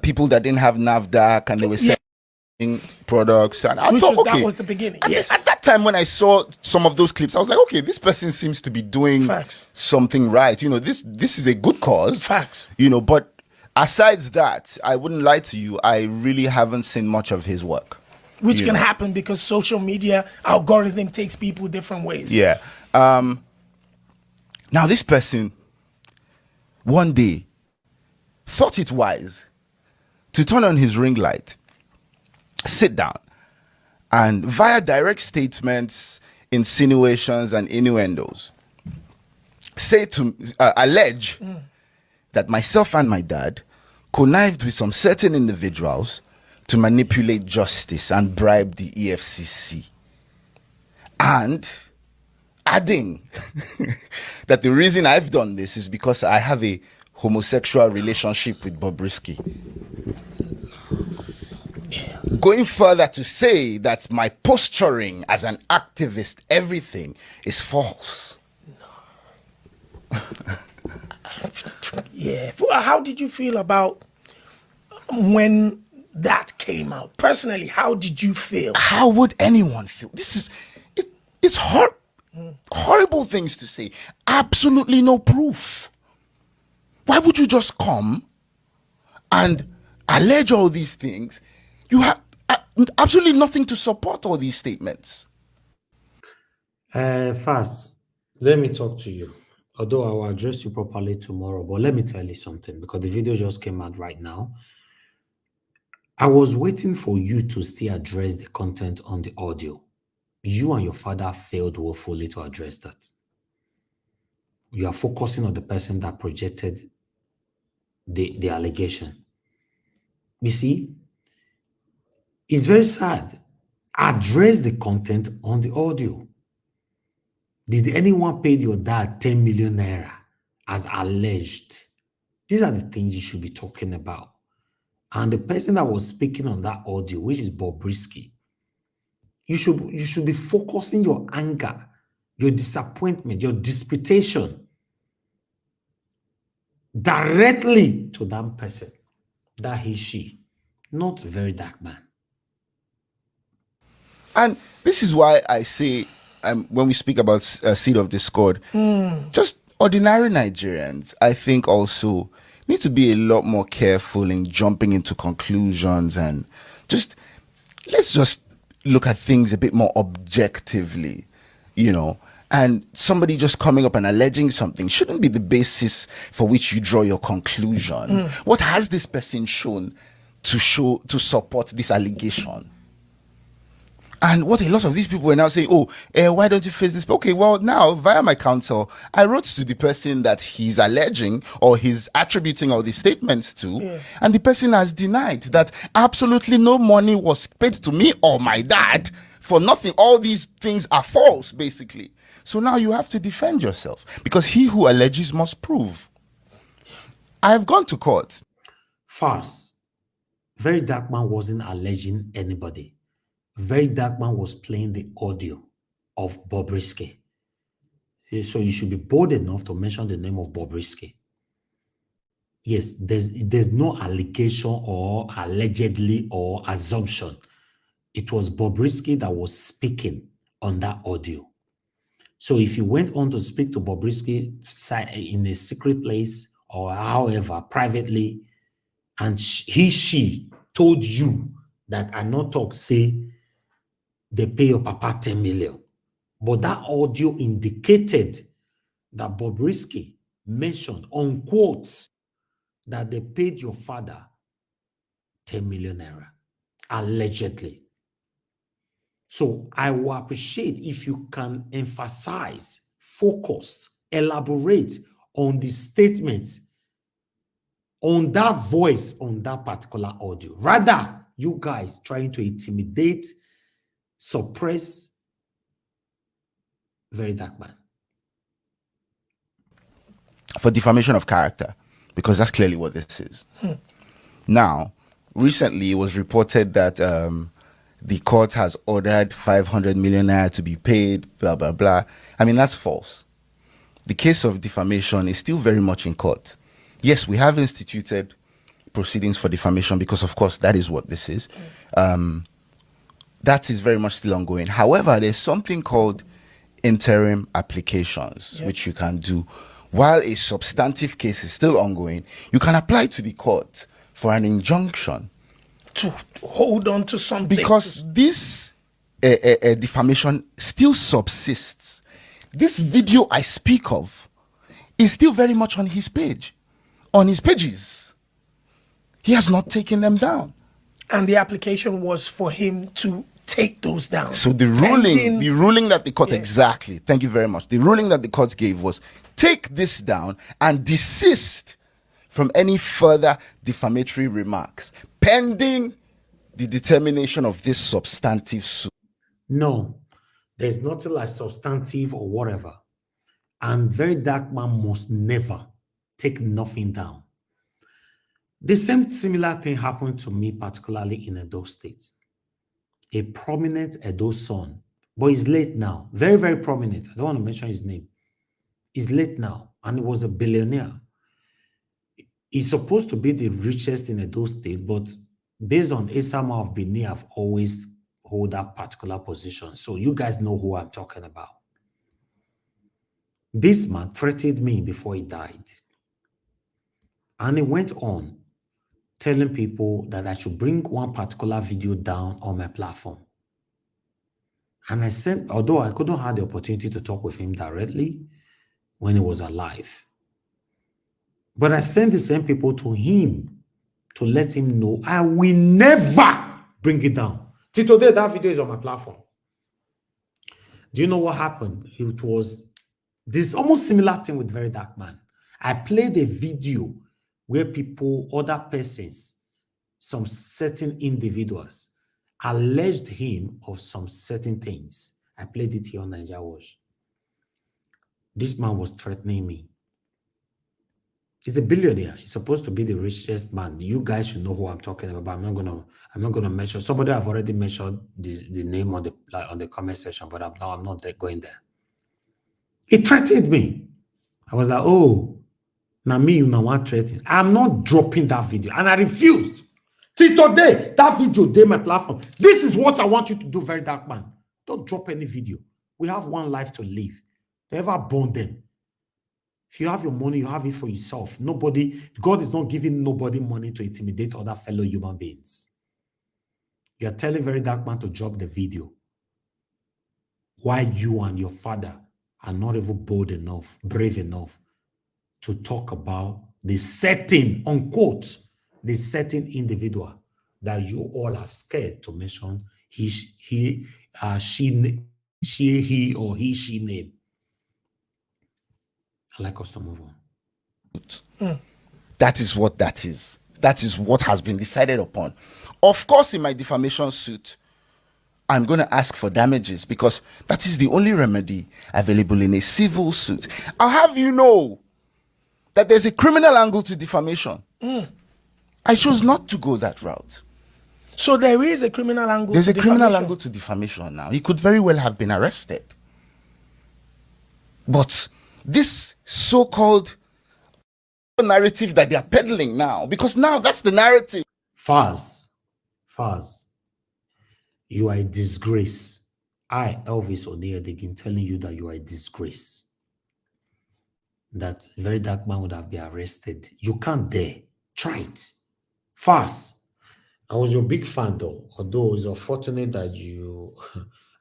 people that didn't have NAFDAC and they were selling products. And I thought, okay. That was the beginning. Yes. At that time when I saw some of those clips, I was like, okay, this person seems to be doing something right. You know, this is a good cause. Facts. You know, but aside that, I wouldn't lie to you, I really haven't seen much of his work. Which can happen because social media algorithm takes people different ways. Yeah. Now this person one day thought it wise to turn on his ring light, sit down, and via direct statements, insinuations, and innuendos, allege that myself and my dad connived with some certain individuals to manipulate justice and bribe the EFCC. And adding that the reason I've done this is because I have a homosexual relationship with Bobrisky. Going further to say that my posturing as an activist, everything is false. Yeah. How did you feel about when that came out? Personally, how did you feel? How would anyone feel? It's horrible things to say. Absolutely no proof. Why would you just come and allege all these things? You have absolutely nothing to support all these statements. Falz, let me talk to you. Although I will address you properly tomorrow, but let me tell you something because the video just came out right now. I was waiting for you to still address the content on the audio. You and your father failed woefully to address that. You are focusing on the person that projected the allegation. You see, it's very sad. Address the content on the audio. Did anyone pay your dad 10 million naira as alleged? These are the things you should be talking about. And the person that was speaking on that audio, which is Bobrisky, you should be focusing your anger, your disappointment, your disputation directly to that person, that he, she, not very dark man. And this is why I say, when we speak about seed of discord, just ordinary Nigerians, I think also need to be a lot more careful in jumping into conclusions and let's just look at things a bit more objectively, and somebody just coming up and alleging something shouldn't be the basis for which you draw your conclusion. What has this person shown to support this allegation? And what a lot of these people are now saying, why don't you face this? Okay, well, now, via my counsel, I wrote to the person that he's alleging or he's attributing all these statements to, and the person has denied that absolutely no money was paid to me or my dad for nothing. All these things are false, basically. So now you have to defend yourself because he who alleges must prove. I've gone to court. False. Very dark man wasn't alleging anybody. Very dark man was playing the audio of Bobrisky. So you should be bold enough to mention the name of Bobrisky. Yes, there's no allegation or allegedly or assumption. It was Bobrisky that was speaking on that audio. So if you went on to speak to Bobrisky in a secret place or however, privately, and she told you that I not talk, say, they pay your papa 10 million. But that audio indicated that Bobrisky mentioned, unquote, that they paid your father 10 million naira, allegedly. So I will appreciate if you can emphasize, focus, elaborate on the statement, on that voice, on that particular audio. Rather, you guys trying to intimidate, suppress very dark man. For defamation of character, because that's clearly what this is. Now, recently it was reported that the court has ordered 500 million naira to be paid, blah, blah, blah. I mean, that's false. The case of defamation is still very much in court. Yes, we have instituted proceedings for defamation because, of course, that is what this is. That is very much still ongoing. However, there's something called interim applications, which you can do. While a substantive case is still ongoing, you can apply to the court for an injunction. To hold on to something. Because this defamation still subsists. This video I speak of is still very much on his page, on his pages. He has not taken them down. And the application was for him to take those down. So the ruling that the court, exactly, thank you very much. The ruling that the court gave was take this down and desist from any further defamatory remarks pending the determination of this substantive suit. No, there's nothing like substantive or whatever. And very dark man must never take nothing down. The same similar thing happened to me, particularly in Edo State. A prominent Edo son, but he's late now. Very, very prominent. I don't want to mention his name. He's late now, and he was a billionaire. He's supposed to be the richest in Edo State, but based on Esama of Benin, I've always hold that particular position. So you guys know who I'm talking about. This man threatened me before he died. And he went on telling people that I should bring one particular video down on my platform. And I sent, although I couldn't have the opportunity to talk with him directly when he was alive, but I sent the same people to him to let him know I will never bring it down. Till today, that video is on my platform. Do you know what happened? It was this almost similar thing with Very Dark Man. I played a video where people, other persons, some certain individuals alleged him of some certain things. I played it here on Nigeria Watch. This man was threatening me. He's a billionaire. He's supposed to be the richest man. You guys should know who I'm talking about. But I'm not gonna mention. Somebody have already mentioned the name on the comment section, but I'm not going there. He threatened me. I was like, oh, now me, you know what threatening. I'm not dropping that video, and I refused. Till today, that video day my platform. This is what I want you to do, very dark man. Don't drop any video. We have one life to live. Never bond them. If you have your money, you have it for yourself. God is not giving nobody money to intimidate other fellow human beings. You are telling very dark man to drop the video. Why you and your father are not even bold enough, brave enough to talk about the certain, unquote, the certain individual that you all are scared to mention he, she name. I'd like us to move on. That is what that is. That is what has been decided upon. Of course, in my defamation suit, I'm going to ask for damages because that is the only remedy available in a civil suit. I'll have you know that there's a criminal angle to defamation. I chose not to go that route. So there is a criminal angle. There's a criminal angle to defamation now. He could very well have been arrested. But this so-called narrative that they are peddling now, because now that's the narrative. Falz, you are a disgrace. I, Elvis Odeadegin, telling you that you are a disgrace. That very dark man would have been arrested. You can't dare. Try it. Falz, I was your big fan though, although it's unfortunate that you,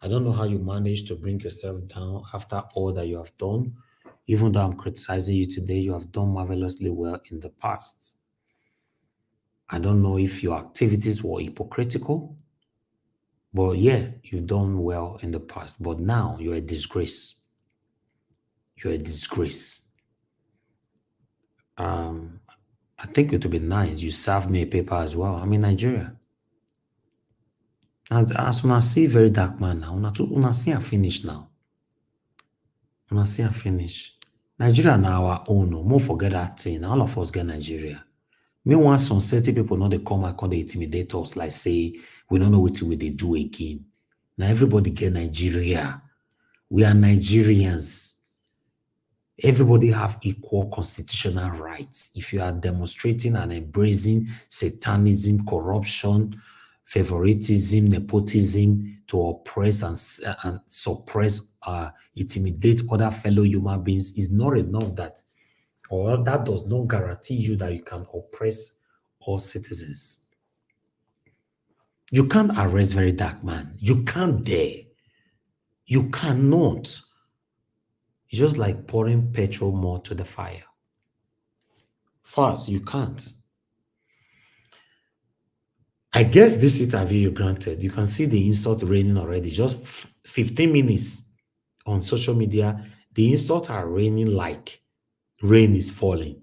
I don't know how you managed to bring yourself down after all that you have done. Even though I'm criticizing you today, you have done marvelously well in the past. I don't know if your activities were hypocritical, but yeah, you've done well in the past. But now you're a disgrace. You're a disgrace. I think it would be nice. You served me a paper as well. I'm in Nigeria. And as soon as I see very dark man now, when I see I finish now. When I see I finish. Nigeria now our own. No more forget that thing. All of us get Nigeria. Meanwhile, some certain people know they come and they intimidate us, like say, we don't know what they do again. Now everybody get Nigeria. We are Nigerians. Everybody have equal constitutional rights. If you are demonstrating and embracing satanism, corruption, favoritism, nepotism to oppress and suppress, intimidate other fellow human beings, is not enough that, or that does not guarantee you that you can oppress all citizens. You can't arrest very dark man. You can't dare. You cannot. It's just like pouring petrol more to the fire. Falz, you can't. I guess this interview you granted, you can see the insult raining already. Just 15 minutes on social media, the insults are raining like rain is falling.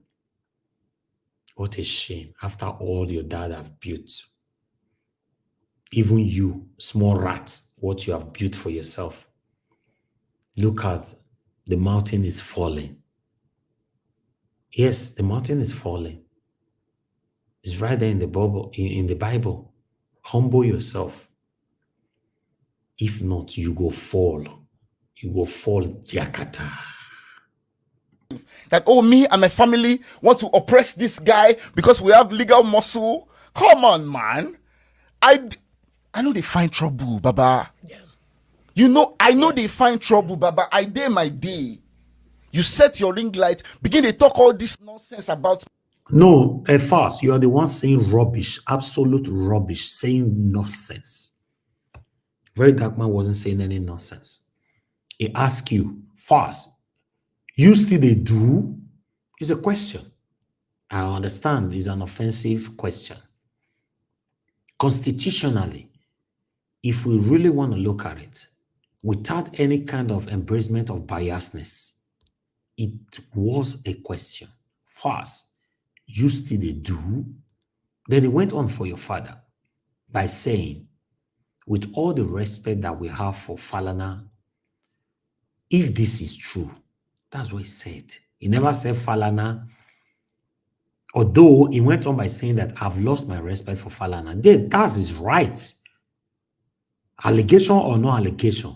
What a shame after all your dad have built. Even you, small rat, what you have built for yourself. Look at the mountain is falling. Yes, the mountain is falling. It's right there in the Bible. In the Bible. Humble yourself. If not, you go fall. You go fall, Yakata. That, oh, me and my family want to oppress this guy because we have legal muscle. Come on, man. I know they find trouble, Baba. Yeah. You know, I know they find trouble, Baba. I dare my day. You set your ring light, begin to talk all this nonsense about. No, Falz, you are the one saying rubbish, absolute rubbish, saying nonsense. Very dark man wasn't saying any nonsense. He asked you, Falz, you still they do? It's a question. I understand it's an offensive question. Constitutionally, if we really want to look at it, without any kind of embracement of biasness, it was a question. Falz, you still they do? Then he went on for your father by saying, with all the respect that we have for Falana, if this is true, that's what he said. He never said Falana, although he went on by saying that I've lost my respect for Falana. That's his right. Allegation or no allegation,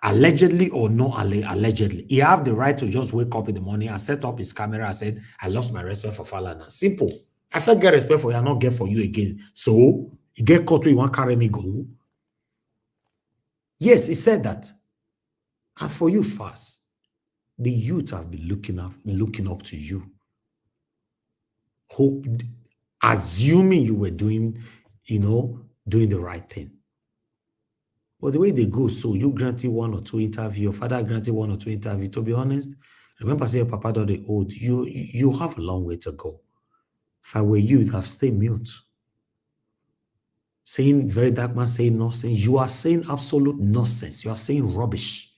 allegedly or no allegedly, he have the right to just wake up in the morning and set up his camera and said, I lost my respect for Falana. Simple. I felt get respect for you, I not get for you again. So, you get caught, you want to carry me go. Yes, he said that. And for you, fast, the youth have been looking up to you. Hope, assuming you were doing the right thing. But the way they go, so you granted 1 or 2 interviews, your father granted 1 or 2 interviews. To be honest, remember saying your papa don't the old. You have a long way to go. If I were you, you'd have stayed mute. Saying very dark man, saying nonsense. You are saying absolute nonsense. You are saying rubbish.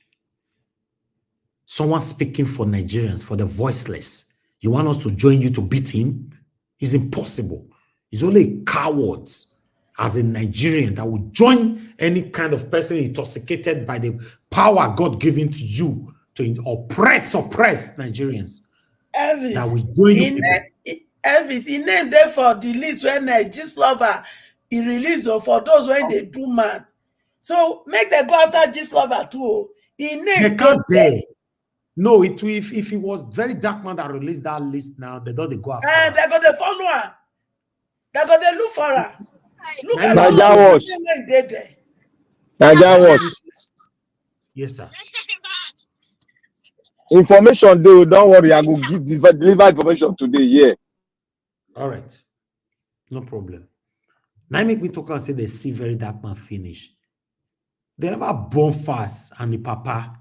Someone speaking for Nigerians, for the voiceless. You want us to join you to beat him? It's impossible. It's only cowards as a Nigerian that would join any kind of person intoxicated by the power God given to you to oppress Nigerians. Elvis, that will join you. Elvis, he named them for the list when Gist Lover he released for those when they do man. So make them go after Gist Lover too. He named they can't dare. No, if it was very dark man that released that list now, they don't go after. And they got the follow her. They got the look for her. Look at Naija Watch. Naija Watch. Yes, sir. Information, though, don't worry. I will deliver information today. Yeah. All right. No problem. Now make me talk and say they see very dark man finish. They never born fast and the papa.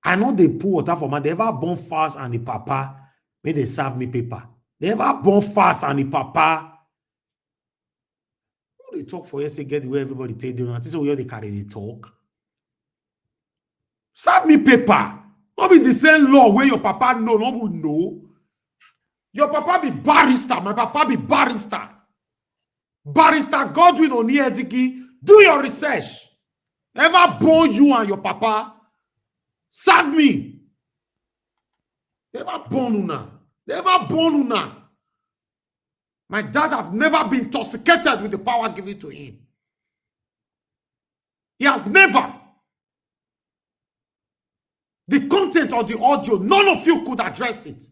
I know they pour water for me. They ever born fast and the papa may they serve me paper. They ever born fast and the papa. Who they talk for yesterday, get the way everybody take them. This is where they carry the talk. Serve me paper. Not be the same law where your papa know, no would know. Your papa be barrister. My papa be barrister. Barrister Godwin Oniediki, do your research. Never born you and your papa. Serve me. Never born una. Never born una. My dad have never been intoxicated with the power given to him. He has never. The content of the audio, none of you could address it.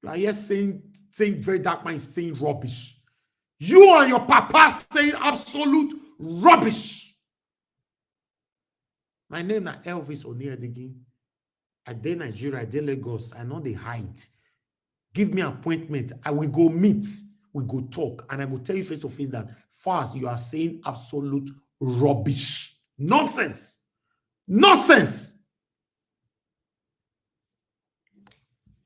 You are here saying very dark man is saying rubbish. You and your papa saying absolute rubbish. My name is Elvis Oniedigi. I did Nigeria, I did Lagos. I know they hide. Give me an appointment. I will go meet. We go talk. And I will tell you face to face that first you are saying absolute rubbish. Nonsense. Nonsense.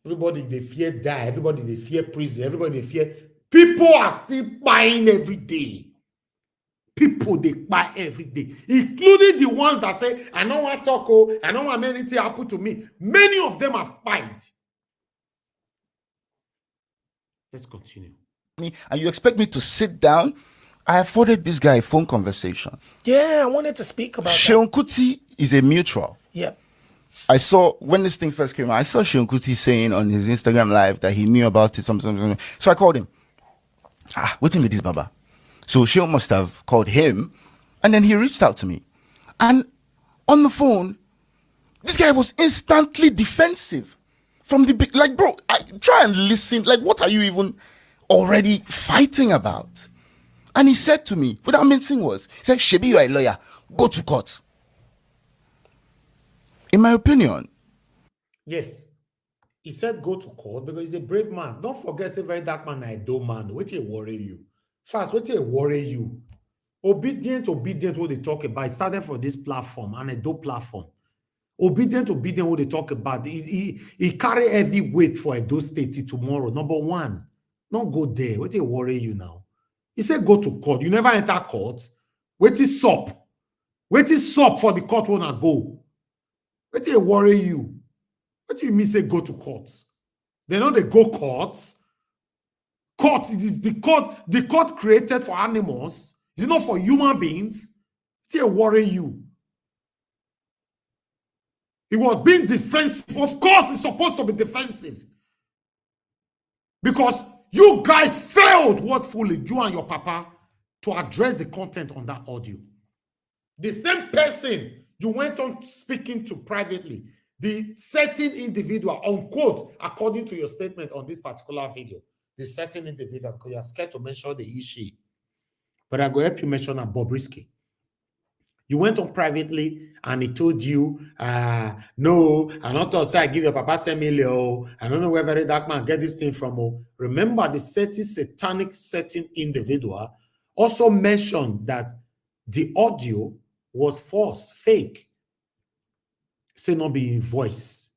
Everybody, they fear die. Everybody, they fear prison. Everybody, they fear. People are still buying every day. People, they buy every day. Including the ones that say, I don't want to talk, I don't want anything happen to me. Many of them have bought. Let's continue. And you expect me to sit down? I afforded this guy a phone conversation. Yeah, I wanted to speak about Seun Kuti is a mutual. Yep. I saw, when this thing first came out, I saw Seun Kuti saying on his Instagram live that he knew about it, something. So I called him. What's in with this, Baba? So Seun must have called him, and then he reached out to me. And on the phone, this guy was instantly defensive. From the, like, bro, try and listen. Like, what are you even already fighting about? And he said to me, without mincing words, he said, Shebi, you are a lawyer. Go to court. In my opinion. Yes. He said go to court because he's a brave man. Don't forget, say very dark man, I do man. What will worry you? First, what will worry you? Obedient, what they talk about. It started for this platform, and a do platform. Obedient, what they talk about. He carry heavy weight for Edo State tomorrow. Number one, don't go there. What will worry you now? He said go to court. You never enter court. Wait is sup. Wait is sup for the court wanna go. What will worry you? What do you mean say go to court? They know they go courts. Court, it is the court created for animals. Is it not for human beings? They worry you. It was being defensive. Of course, it's supposed to be defensive. Because you guys failed woefully, you and your papa, to address the content on that audio. The same person you went on speaking to privately, the certain individual, unquote, according to your statement on this particular video, the certain individual, because you're scared to mention the issue. But I go help you mention Bobrisky. You went on privately and he told you, no, I not say I give your papa 10 million. I don't know where very dark man get this thing from. Oh. Remember, the certain satanic certain individual also mentioned that the audio was false, fake. Say not be voice.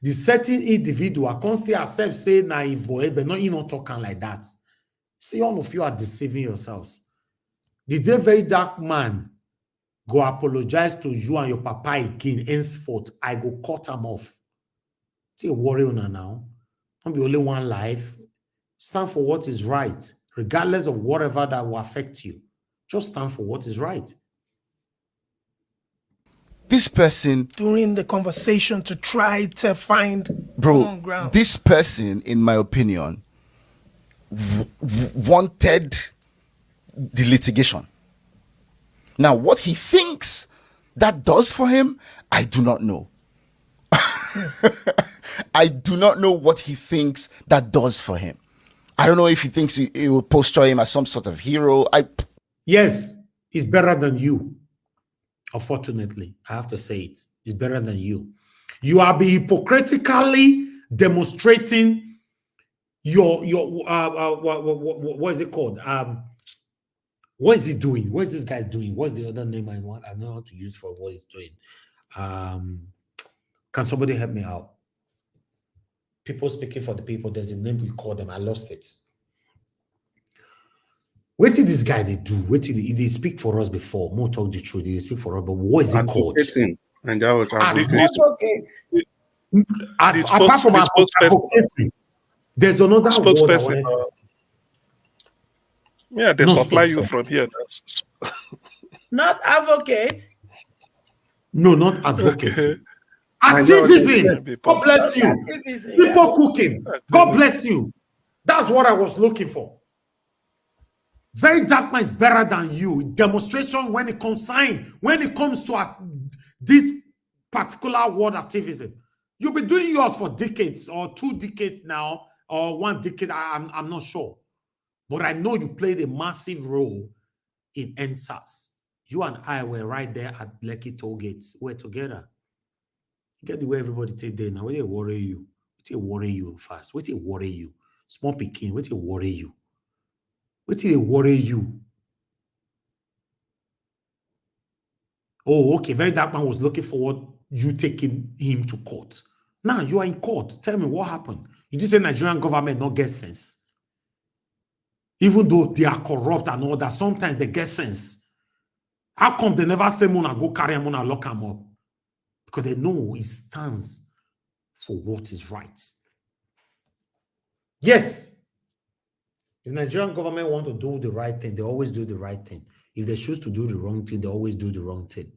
The certain individual constantly accept say na voice, but not you not talking like that. See, all of you are deceiving yourselves. The day very dark man go apologize to you and your papa again, henceforth, I go cut him off. See, worry on now. Don't be only one life. Stand for what is right, regardless of whatever that will affect you. Just stand for what is right. This person during the conversation to try to find common ground. This person, in my opinion, wanted the litigation. Now, what he thinks that does for him, I do not know. I do not know what he thinks that does for him. I don't know if he thinks it will posture him as some sort of hero. Yes, he's better than you. Unfortunately, I have to say it. He's better than you. You are hypocritically demonstrating your what is it called? What is he doing? What is this guy doing? What's the other name I want? I know how to use for what he's doing. Can somebody help me out? People speaking for the people. There's a name we call them. I lost it. What did this guy they do? What did they speak for us before? More talk the truth. They speak for us, but what is it called? Apart from advocating, there's another word. Yeah, they supply you from here. Not advocate. No, not advocacy. Okay. Activism. God bless you. Activism, people cooking. God bless you. That's what I was looking for. Very dark man is better than you. Demonstration when it comes to this particular word activism. You'll be doing yours for decades or 2 decades now or 1 decade. I'm not sure. But I know you played a massive role in NSAS. You and I were right there at Lekki toll gates. We're together. Get the way everybody take there now. What they worry you? What they worry you fast? What they worry you? Small picking. What they worry you? What they worry you? Oh, okay. Very dark man was looking forward you taking him to court. Now you are in court. Tell me what happened. You just say Nigerian government not get sense. Even though they are corrupt and all that, sometimes they get sense. How come they never say Mona go carry him and lock him up? Because they know he stands for what is right. Yes. If Nigerian government want to do the right thing, they always do the right thing. If they choose to do the wrong thing, they always do the wrong thing.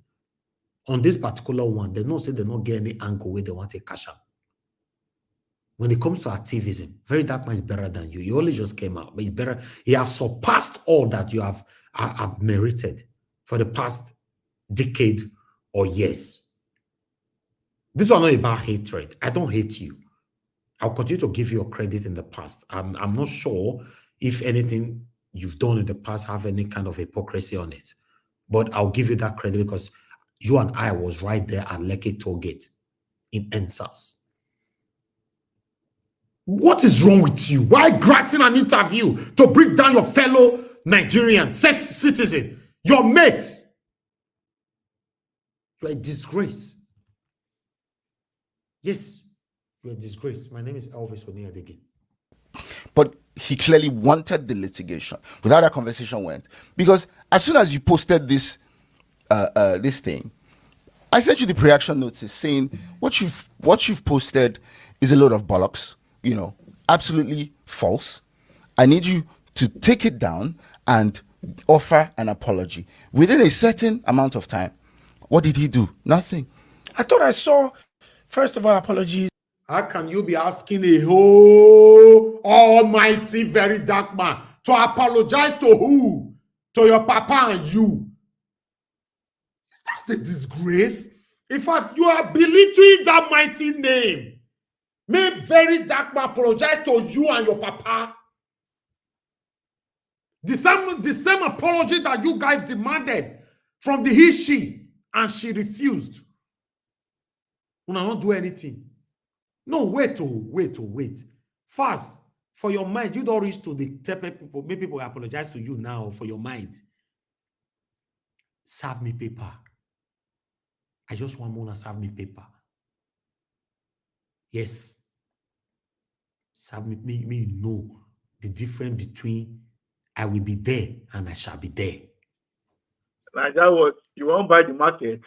On this particular one, they don't say they don't get any angle where they want to cash out. When it comes to activism, very dark man is better than you. You only just came out, but he's better. He has surpassed all that you have merited for the past decade or years. This is not about hatred. I don't hate you. I'll continue to give you a credit in the past. I'm not sure if anything you've done in the past have any kind of hypocrisy on it. But I'll give you that credit because you and I was right there at Lekki toll gate in NSAS. What is wrong with you? Why granting an interview to bring down your fellow Nigerian citizen, your mate? You're a disgrace. Yes, you're a disgrace. My name is Elvis Oniadege. But he clearly wanted the litigation. Without that conversation went. Because as soon as you posted this this thing, I sent you the pre-action notice saying what you've posted is a load of bollocks. You know, absolutely false. I need you to take it down and offer an apology. Within a certain amount of time, what did he do? Nothing. I thought I saw, first of all, apologies. How can you be asking a whole almighty, very dark man to apologize to who? To your papa and you? That's a disgrace. In fact, you are belittling that mighty name. May very dark man apologize to you and your papa. The same apology that you guys demanded from the he-she, and she refused. When I don't do anything. No, wait. Fast. For your mind, you don't reach to the type of people. Maybe people apologize to you now for your mind. Serve me paper. I just want Mona serve me paper. Yes. Serve me know the difference between I will be there and I shall be there. Like that was, you won't buy the market?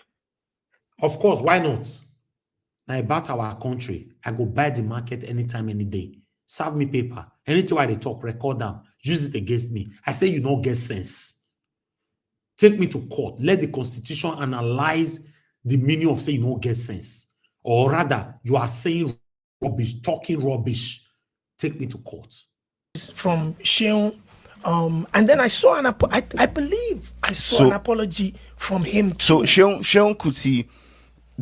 Of course, why not? Now about our country, I go buy the market anytime, any day. Serve me paper. Anything while they talk, record them. Use it against me. I say you don't get sense. Take me to court. Let the Constitution analyze the meaning of saying you don't get sense. Or rather, you are saying rubbish, talking rubbish. Take me to court. From Sheung. And then I saw I believe I saw an apology from him too. So Sheung Kuti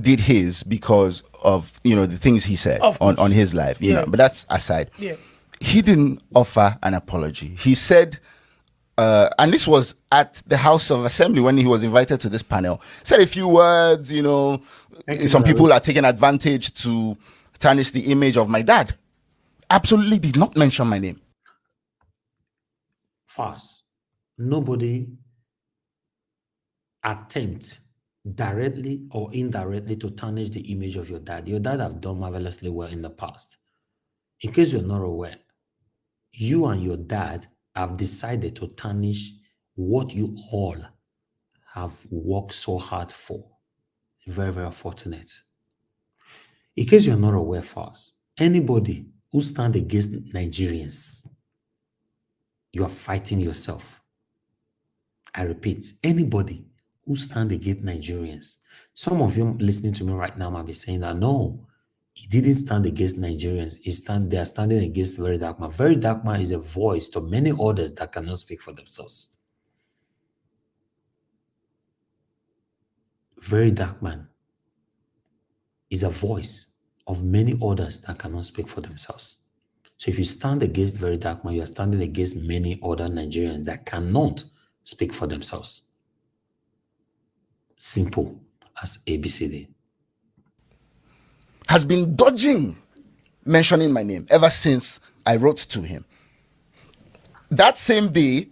did his because of the things he said on his life, you know, but that's aside. Yeah. He didn't offer an apology. He said, and this was at the House of Assembly when he was invited to this panel, said a few words, some people are taking advantage to tarnish the image of my dad. Absolutely did not mention my name. Fast. Nobody attempt directly or indirectly to tarnish the image of your dad. Your dad have done marvelously well in the past. In case you're not aware, you and your dad have decided to tarnish what you all have worked so hard for. Very, very fortunate. In case you're not aware, Fast, anybody who stand against Nigerians, you are fighting yourself. I repeat, anybody who stand against Nigerians. Some of you listening to me right now might be saying that no, he didn't stand against Nigerians. They are standing against Very Dark Man. Very Dark Man is a voice to many others that cannot speak for themselves. Very Dark Man is a voice of many others that cannot speak for themselves. So if you stand against Very Dark Man, you are standing against many other Nigerians that cannot speak for themselves. Simple as ABCD. Has been dodging mentioning my name ever since I wrote to him. That same day,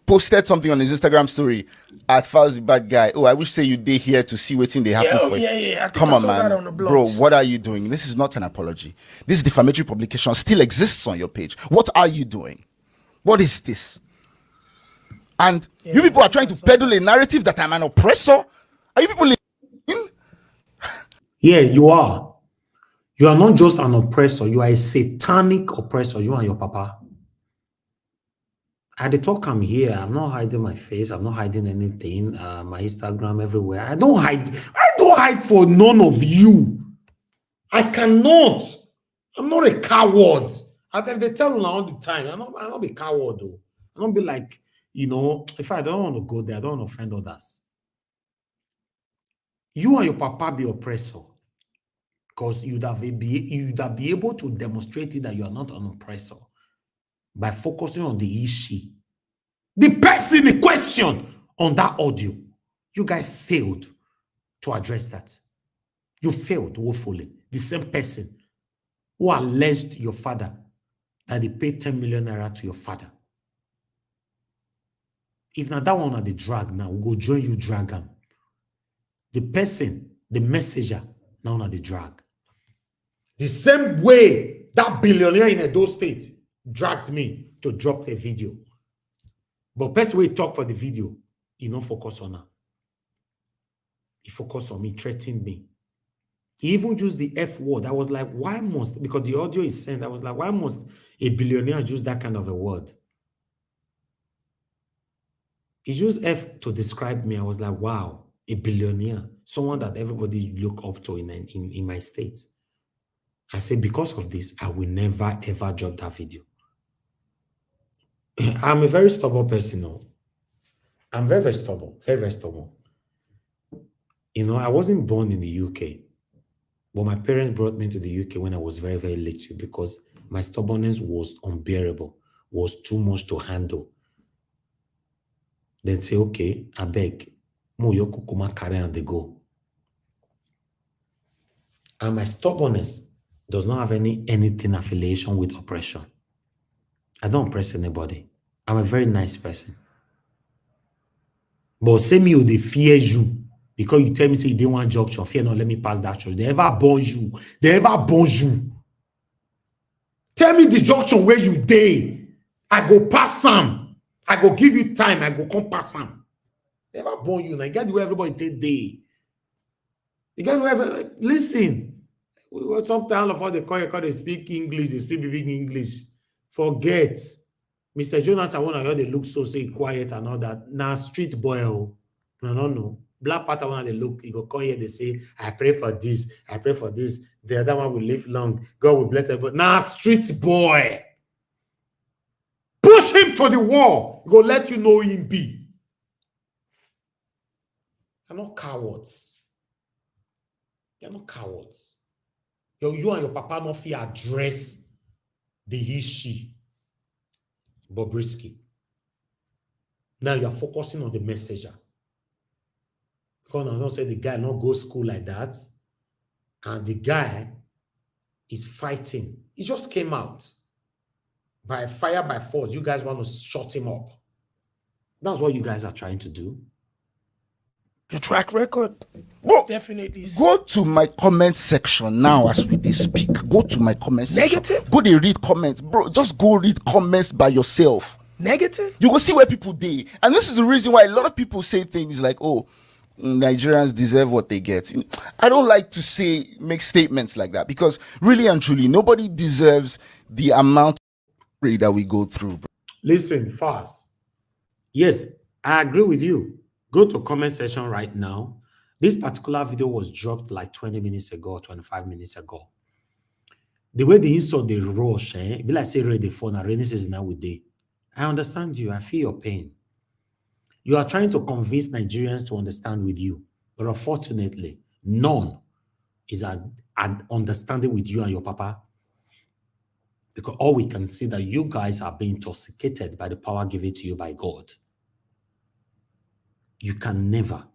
posted something on his Instagram story at Falz the bad guy. Oh, I wish say you did here to see what's in the happen for you. Yeah. Come on, man. Bro, what are you doing? This is not an apology. This defamatory publication still exists on your page. What are you doing? What is this? And you people are trying to peddle a narrative that I'm an oppressor. Are you people in? Yeah, you are. You are not just an oppressor. You are a satanic oppressor. You and your papa. At the talk I'm here, I'm not hiding my face. I'm not hiding anything. My Instagram everywhere. I don't hide for none of you. I cannot. I'm not a coward. They tell me all the time. I'm not be coward though. I don't be like, if I don't want to go there, I don't want to offend others. You and your papa be oppressor. Because you'd have be able to demonstrate it that you are not an oppressor by focusing on the issue. The person in question on that audio. You guys failed to address that. You failed woefully. The same person who alleged your father that he paid 10 million naira to your father. If not that one are the drag now, we'll go join you drag him. The person, the messenger, now are the drag. The same way that billionaire in Edo State dragged me to drop the video. But person will talk for the video, he don't focus on her. He focused on me, threatened me. He even used the F word. I was like, why must, because the audio is sent, I was like, why must A billionaire used that kind of a word. He used F to describe me. I was like, wow, a billionaire, someone that everybody look up to in my state. I said, because of this, I will never, ever drop that video. I'm a very stubborn person. No? I'm very, very stubborn. Very, very stubborn. You know, I wasn't born in the UK, but my parents brought me to the UK when I was very, very little because my stubbornness was unbearable, was too much to handle. Then say, okay, I beg, mo yoku kuma carry and they go. And my stubbornness does not have anything affiliation with oppression. I don't oppress anybody. I'm a very nice person. But say me, they fear you because you tell me say you didn't want junction. Fear not, let me pass that church. They ever born you. They ever born you. Tell me the junction where you dey. I go pass some. I go give you time. I go come pass some. They ever born you. Now you get the way everybody take day. You get where listen. Sometimes all of us they speak English. They speak big English. Forget. Mr. Jonathan, when they look so say quiet and all that. Now street boy. No. Black Panther when they look, you go come here, they say, I pray for this, I pray for this. The other one will live long. God will bless them. But now street boy. Push him to the wall. He go let you know him be. You're not cowards. You're not cowards. You and your papa not fear address the he, she. Bobrisky. Now you're focusing on the messenger. Because I don't say the guy not go school like that. And the guy is fighting. He just came out. By fire, by force, you guys want to shut him up. That's what you guys are trying to do. Your track record. Definitely. Go to my comment section now as we speak. Go to my comment section. Negative? Go to read comments. Bro, just go read comments by yourself. Negative? You will see where people dey. And this is the reason why a lot of people say things like, oh, Nigerians deserve what they get. I don't like to make statements like that because really and truly, nobody deserves the amount that we go through. Bro. Listen, fast. Yes, I agree with you. Go to comment section right now. This particular video was dropped like 20 minutes ago, 25 minutes ago. The way the insult they rush, be like say ready for now, rainy season now with day. I understand you. I feel your pain. You are trying to convince Nigerians to understand with you, but unfortunately, none is an understanding with you and your papa. Because all we can see that you guys are being intoxicated by the power given to you by God. You can never.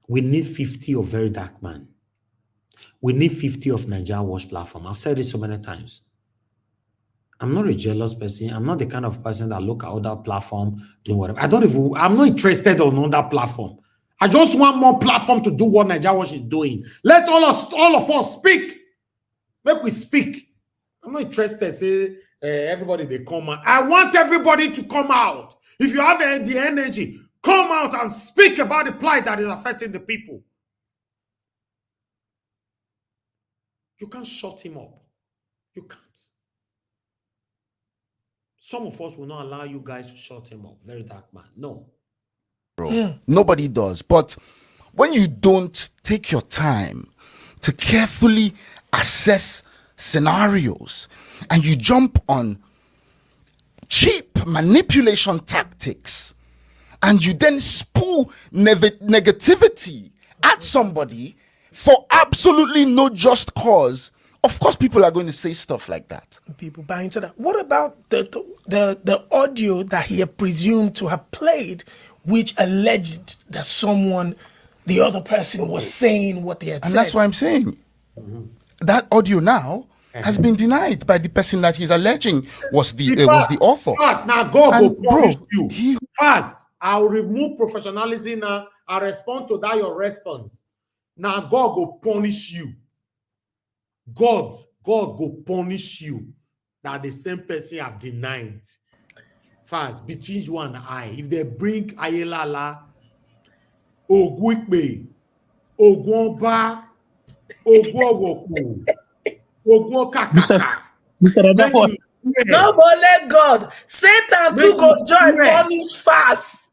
We need 50 of Very Dark Man. We need 50 of Nigeria Watch Platform. I've said it so many times. I'm not a jealous person. I'm not the kind of person that look at other platform doing whatever. I'm not interested on that platform. I just want more platform to do what Nigeria Watch is doing. Let all of us speak. Make we speak. I'm not interested. Say everybody they come out. I want everybody to come out. If you have the energy, come out and speak about the plight that is affecting the people. You can't shut him up. You can't. Some of us will not allow you guys to shut him up. Very Dark Man. No. Bro, nobody does. But when you don't take your time to carefully assess scenarios and you jump on cheap manipulation tactics and you then spew negativity at somebody for absolutely no just cause, of course people are going to say stuff like that. People buy into that. What about the audio that he had presumed to have played, which alleged that the other person was saying what they had said? And that's what I'm saying. That audio now has been denied by the person that he's alleging was the author. First, now God will punish you. First, I'll remove professionalism now. I'll respond to that your response. Now God will punish you. God will punish you. That the same person have denied. First, between you and I, if they bring Ayelala, Ogwikbe, Ogwonba, Ogwowoku, Ogwokakaka, No, but let God. Satan too go join punish fast.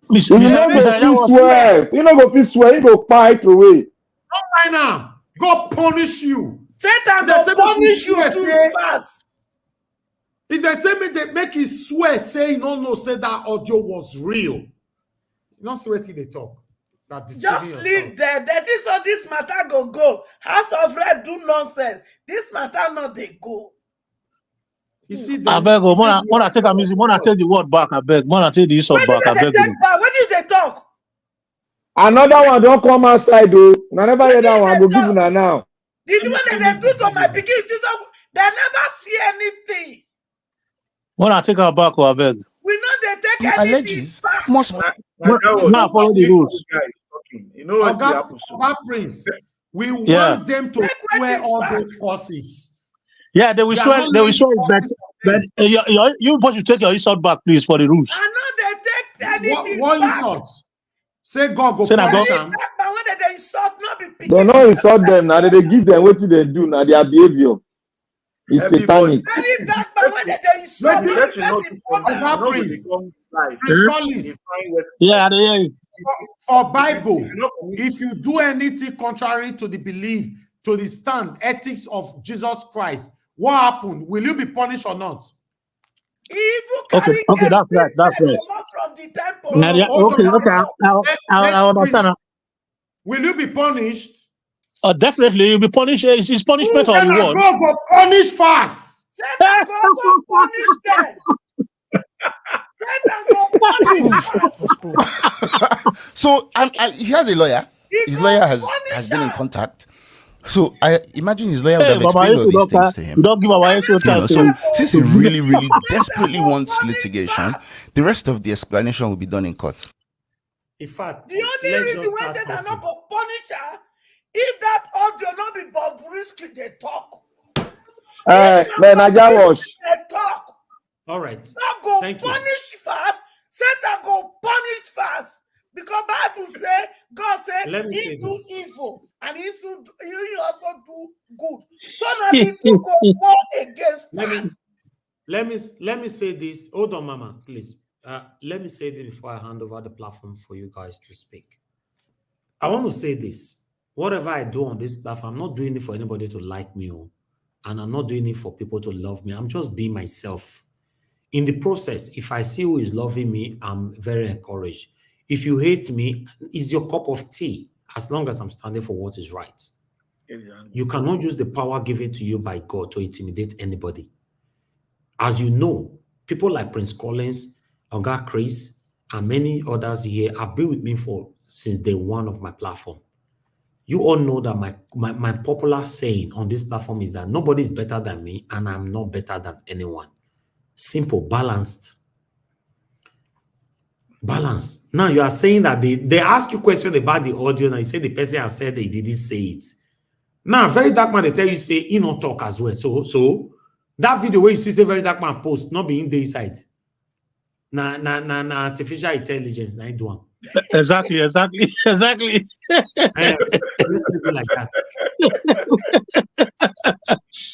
You don't go fit swear. You don't go fit swear. You go fight away. Not right now. God punish you. Satan go punish you too fast. If they say they make you swear, say no, say that audio was real. You not see what they talk. Just leave there. That is how this matter go. House of Red do nonsense. This matter not they go. You see, I beg, when I take a music, when I take the word back, I beg. When I take the use of back, I beg. What did they talk? Another one don't come outside, though. I never hear that one. I go give you now. Did you when they do to my pikin? They never see anything. When I take her back, I beg. We know they take anything alleges back. must now follow the rules. You know what that Prince, we want them to swear all those courses. Yeah, they will swear. They will swear it, but you supposed to take your insult back, please, for the rules. I know they take anything what back. Insult? Say God go punish them. But when they insult, not be picking. Don't not insult them now. They give them what they do now. Their behavior is satanic. Very bad, but when they insult, Yeah, they for Bible, if you do anything contrary to the belief, to the stand, ethics of Jesus Christ, what happened? Will you be punished or not? Okay, that's right. That's right. From the temple. Okay. I understand. Will you be punished? Definitely, you'll be punished. It's punishment or reward. Go punish fast. Satan go also punish them. Satan go punish fast. So he has a lawyer. His lawyer has been in contact. So I imagine his lawyer would have explained all these things to him. Don't give away So since he really, really desperately wants litigation, the rest of the explanation will be done in court. In fact, the only reason why Satan not go punish her, if that audio not be Bobrisky, they talk. They talk. All right. Not go punish fast. Satan go punish fast. Because Bible say, God say, he do evil and he also do good. So now he to go more against fast. Let me say this. Hold on, Mama, please. Let me say this before I hand over the platform for you guys to speak. I want to say this. Whatever I do on this platform, I'm not doing it for anybody to like me, and I'm not doing it for people to love me. I'm just being myself. In the process, if I see who is loving me, I'm very encouraged. If you hate me, it's your cup of tea, as long as I'm standing for what is right. Exactly. You cannot use the power given to you by God to intimidate anybody. As you know, people like Prince Collins, Oga Chris, and many others here have been with me since day one of my platform. You all know that my popular saying on this platform is that nobody is better than me, and I'm not better than anyone. Simple, balanced. Balance. Now you are saying that they ask you question about the audio, and you say the person has said they didn't say it. Now, very dark man, they tell you say he not talk as well. So that video where you see say very dark man post not being the inside. Na artificial intelligence, na do one. Exactly. Like that.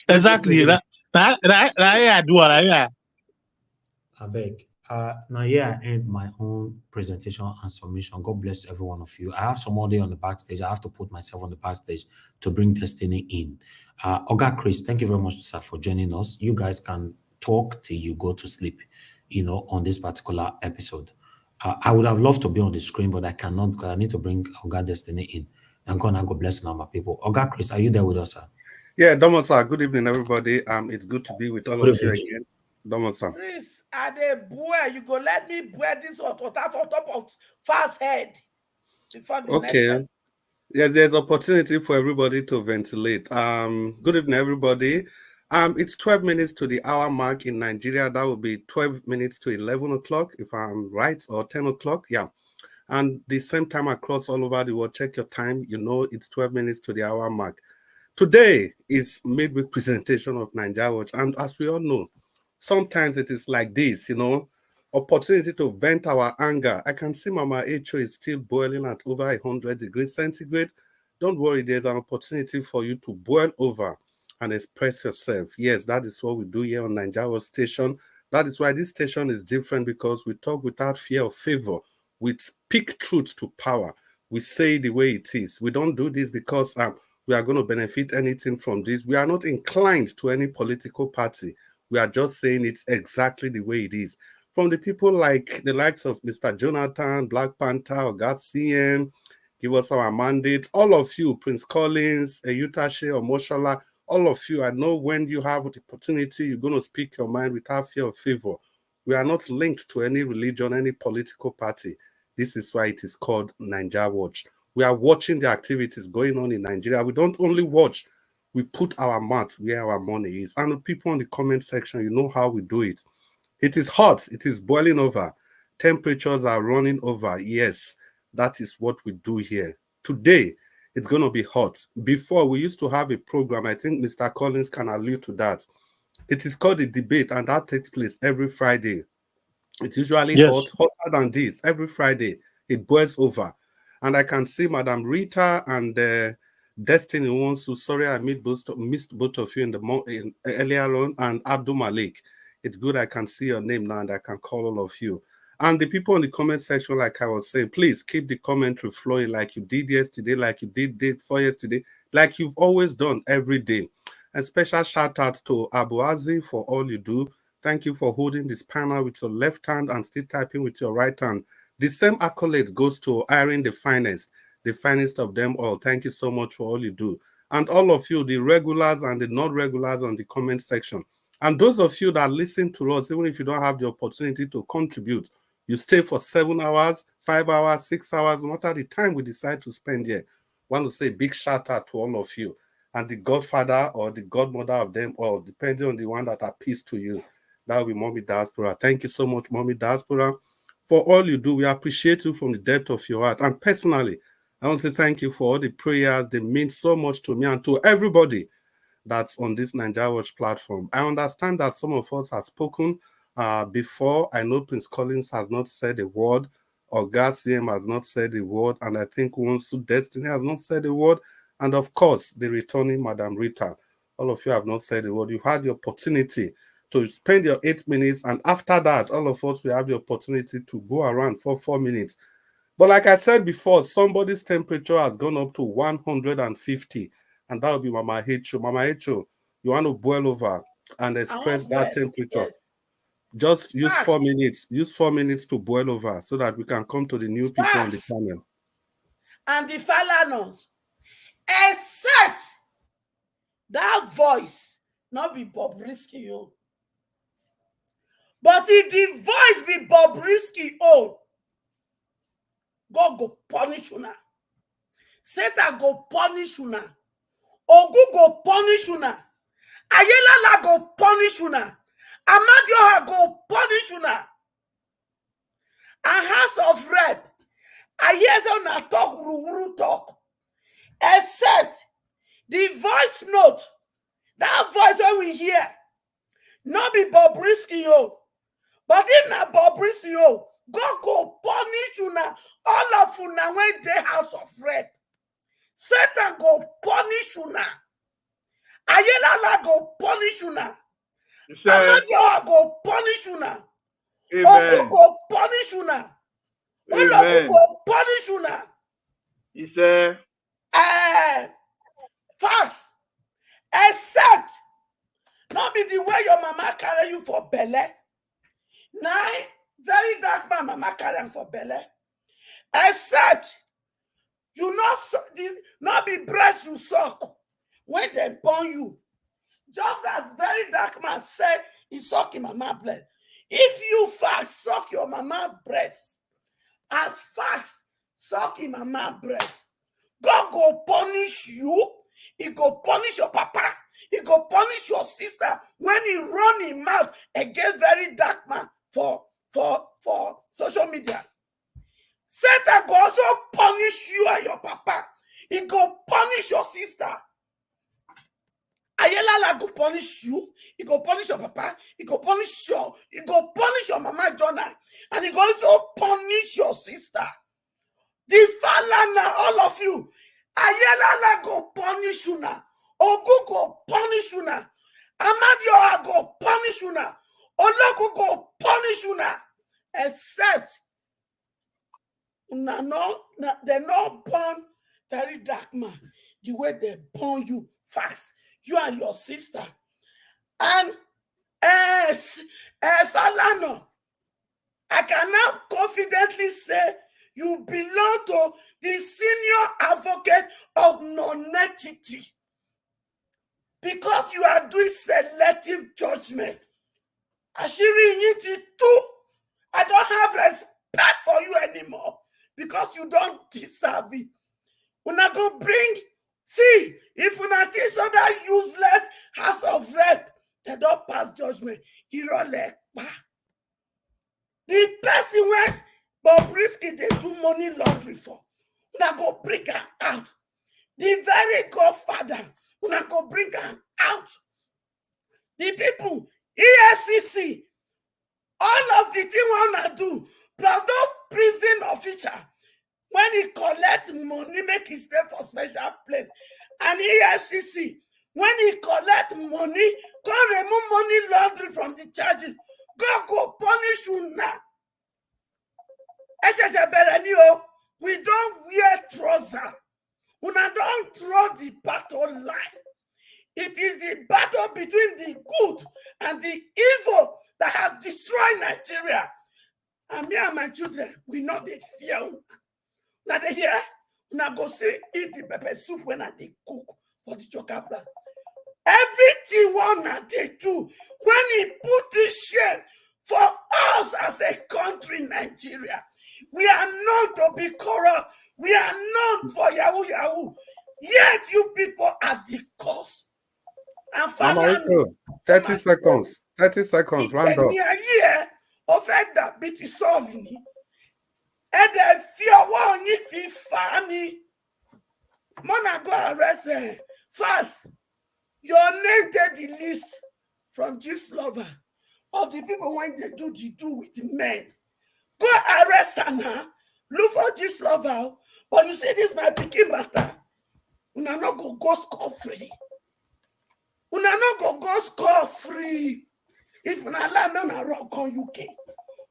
Exactly. I do what I beg. Now I end my own presentation and submission. God bless every one of you. I have somebody on the backstage. I have to put myself on the backstage to bring Destiny in. Oga Chris, thank you very much, sir, for joining us. You guys can talk till you go to sleep, on this particular episode. I would have loved to be on the screen, but I cannot because I need to bring Oga Destiny in. And God bless you now, my people. Oga Chris, are you there with us, sir? Yeah, Domo, sir. Good evening, everybody. It's good to be with all of you again. Domo, sir. Chris, you go let me wear this on top of fast head. Okay. Yeah, there's opportunity for everybody to ventilate. Good evening, everybody. It's 12 minutes to the hour mark in Nigeria. That will be 12 minutes to 11 o'clock, if I'm right, or 10 o'clock. Yeah. And the same time across all over the world, check your time. It's 12 minutes to the hour mark. Today is midweek presentation of Nigeria Watch. And as we all know, sometimes it is like this, opportunity to vent our anger. I can see Mama Echo is still boiling at over 100 degrees centigrade. Don't worry, there's an opportunity for you to boil over. and express yourself. Yes, that is what we do here on Nigeria Station. That is why this station is different, because we talk without fear of favor. We speak truth to power. We say the way it is. We don't do this because we are going to benefit anything from this. We are not inclined to any political party. We are just saying it's exactly the way it is. From the people like the likes of Mr. Jonathan, Black Panther, or God CM, give us our mandate. All of you, Prince Collins, Eutache, or Moshala, all of you, I know when you have the opportunity, you're going to speak your mind without fear of favor. We are not linked to any religion, any political party. This is why it is called Nigeria Watch. We are watching the activities going on in Nigeria. We don't only watch, we put our mouth where our money is. And the people in the comment section, you know how we do it. It is hot. It is boiling over. Temperatures are running over. Yes, that is what we do here. Today, it's going to be hot. Before, we used to have a program. I think Mr. Collins can allude to that. It is called The Debate, and that takes place every Friday. It's usually hot, hotter than this. Every Friday, it boils over. And I can see Madam Rita and Destiny Wonsu. Sorry, I missed both of you in earlier on, and Abdul Malik. It's good I can see your name now and I can call all of you. And the people in the comment section, like I was saying, please keep the commentary flowing like you did yesterday, like you did for yesterday, like you've always done every day. And special shout out to Abu Azi for all you do. Thank you for holding this panel with your left hand and still typing with your right hand. The same accolade goes to Irene, the finest of them all. Thank you so much for all you do. And all of you, the regulars and the non-regulars on the comment section. And those of you that listen to us, even if you don't have the opportunity to contribute, you stay for 7 hours, 5 hours, 6 hours, no matter the time we decide to spend here. I want to say big shout out to all of you. And the godfather or the godmother of them all, depending on the one that appeals to you. That will be Mommy Diaspora. Thank you so much, Mommy Diaspora, for all you do. We appreciate you from the depth of your heart. And personally, I want to say thank you for all the prayers. They mean so much to me and to everybody that's on this Nigeria Watch platform. I understand that some of us have spoken before. I know Prince Collins has not said a word, or CM has not said a word, and I think Wonsu Destiny has not said a word, and of course, the returning Madam Rita. All of you have not said a word. You've had the opportunity to spend your 8 minutes, and after that, all of us will have the opportunity to go around for 4 minutes. But like I said before, somebody's temperature has gone up to 150, and that will be Mama Hecho. Mama Hecho, you want to boil over and express that temperature. Yes. Just use 4 minutes. Use 4 minutes to boil over so that we can come to the new people on the panel. And the Falanas, except that voice, not be Bobrisky, yo. But if the voice be Bobrisky, oh, God go punish you now. Satan go punish you now. Ogu go punish you now. Ayelala go punish you now. Amadioha go punish you now. And House of Rep, I hear some talk, ruru talk. Except the voice note, that voice when we hear, not be Bobrisky, yo. But if not Bobrisky, yo, God go punish you now. All of you now when they House of Rep. Satan go punish you now. Ayelala go punish you now. Amadioha go punish you now. Ogu go punish you now. Ologu go punish you now. He said, facts. Except not be the way your mama carry you for belly. Now, very dark man mama carry him for belly. Except you not be breast you suck when they born you. Just as very dark man said he suck in mama blood. If you fast suck your mama breast, as fast suck in mama breast, God go punish you. He go punish your papa. He go punish your sister when he run him mouth against very dark man for social media. Satan go also punish you and your papa. He go punish your sister. Ayelala go punish you. He go punish your papa. He go punish your mama Jonah. And he go also punish your sister. The Falana, all of you. Ayelala go punish you now. Ogu go punish una. Amadioha go punish una. Oloku go punish una. Except una no, they no born very dark man the way they born you fast. You and your sister. And Falana, I can now confidently say you belong to the senior advocate of non-entity because you are doing selective judgment. Ashiri Yiti too. I don't have respect for you anymore because you don't deserve it. Una go bring, see, if una think so that useless House of Rep, they don't pass judgment. The person when Bobrisky they do money laundry for, una go bring her out. The very godfather, una go bring her out. The people, EFCC, all of the thing wanna do, plus no prison official, when he collect money, make he stay for special place. And EFCC, when he collect money, come remove money laundering from the charges. God go punish you now. We don't wear trousers. Una don't draw the battle line. It is the battle between the good and the evil that have destroyed Nigeria. And me and my children, we know they fear. Now they hear, now go say eat the pepper soup when they cook for the choker plan. Everything one they do, when he put this shame for us as a country, Nigeria, we are known to be corrupt. We are known for Yahoo. Yet you people are the cause. And Mama, 30 seconds. 30 seconds. Round up. Offend that bit is all in it. And then fear one if he funny. Mona go arrest fast. Your name take the list from this lover of the people when they do with men. Go arrest her now. Look for this lover. But you see this my picking matter. Una no go score free. Una no go score free. If una allow me on rock on UK,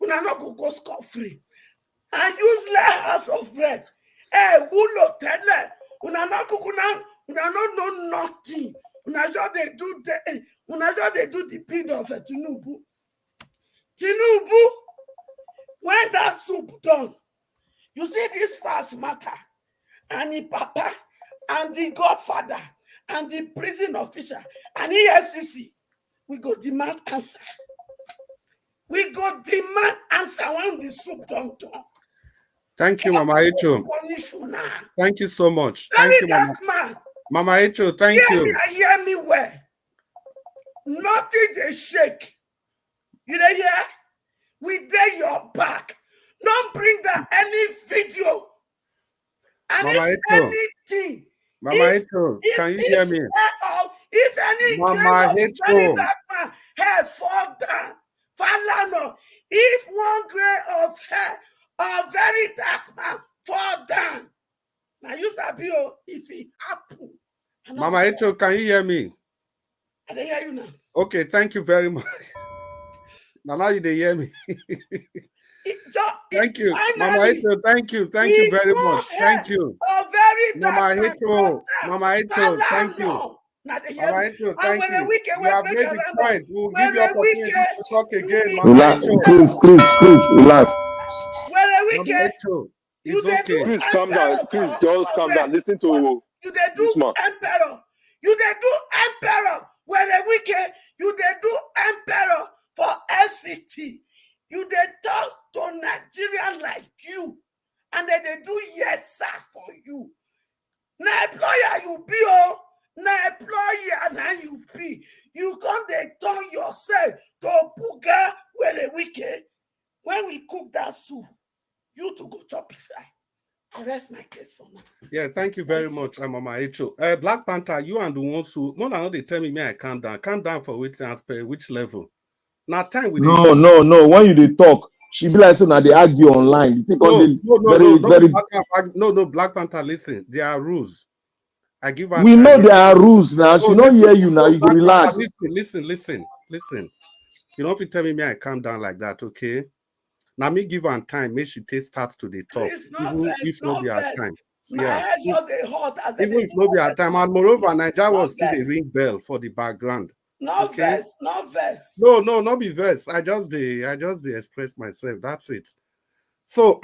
una no go score free. And useless House of Red. Who lo tell una no know nothing. Una just they do the bid of Tinubu. Tinubu, when that soup done, you see this fast matter, and the papa, and the godfather, and the prison official, and EFCC, we go demand answer. We go demand answer when the soup done. Thank you, Mama Echo. Thank you so much. Thank you, Mama. Mama Echo, thank you. Hear me well. Nothing they shake. You know, yeah? We dare your back. Don't bring that any video. And Mama if Echo. anything. Mama Echo, can you hear me? If any Mama Echo. hair fall down, Falana, if one gray of hair or very dark man fall down, now you sabi if it happen. Mama Echo, can you hear me? I don't hear you now. Okay, thank you very much. Now you they hear me. Thank you, Mama Echo. Thank you very much. Thank you, Mama Echo. Mama Echo, thank you. Mama Echo, thank you. You have made the point. We'll give you opportunity to talk again, Mama Echo. Please, relax. Mama Echo, it's okay. Please calm down. Please just calm down. Listen to you. They do emperor. You they do emperor. When a weekend, you they do emperor for FCT. You they talk to Nigerian like you, and then they do yes sir for you. Now employer you be now employer now you be. You come they turn yourself to Puga where a weekend. When we cook that soup, you to go chop it. I rest my case for now. Yeah, thank you very much, Mama Echo. Black Panther, you and the ones who no, they tell me I calm down. Calm down for which level? Now time with No. When you they talk, she be like so now they argue online. You think no, Black Panther, listen, there are rules. I give her We time. know there are rules now. She don't hear you now. You go Listen, relax. listen. You know, if you tell me I calm down like that, okay? Now me give her time. Make she start to the talk. Please, no Even vex, if no not be her vex. time. My Yeah. head just dey hot as Even if not be her time. And moreover, Nigeria no was still a vex. ring bell for the background. No Okay. vex, no vex. No, not be vex. I just express myself. That's it. So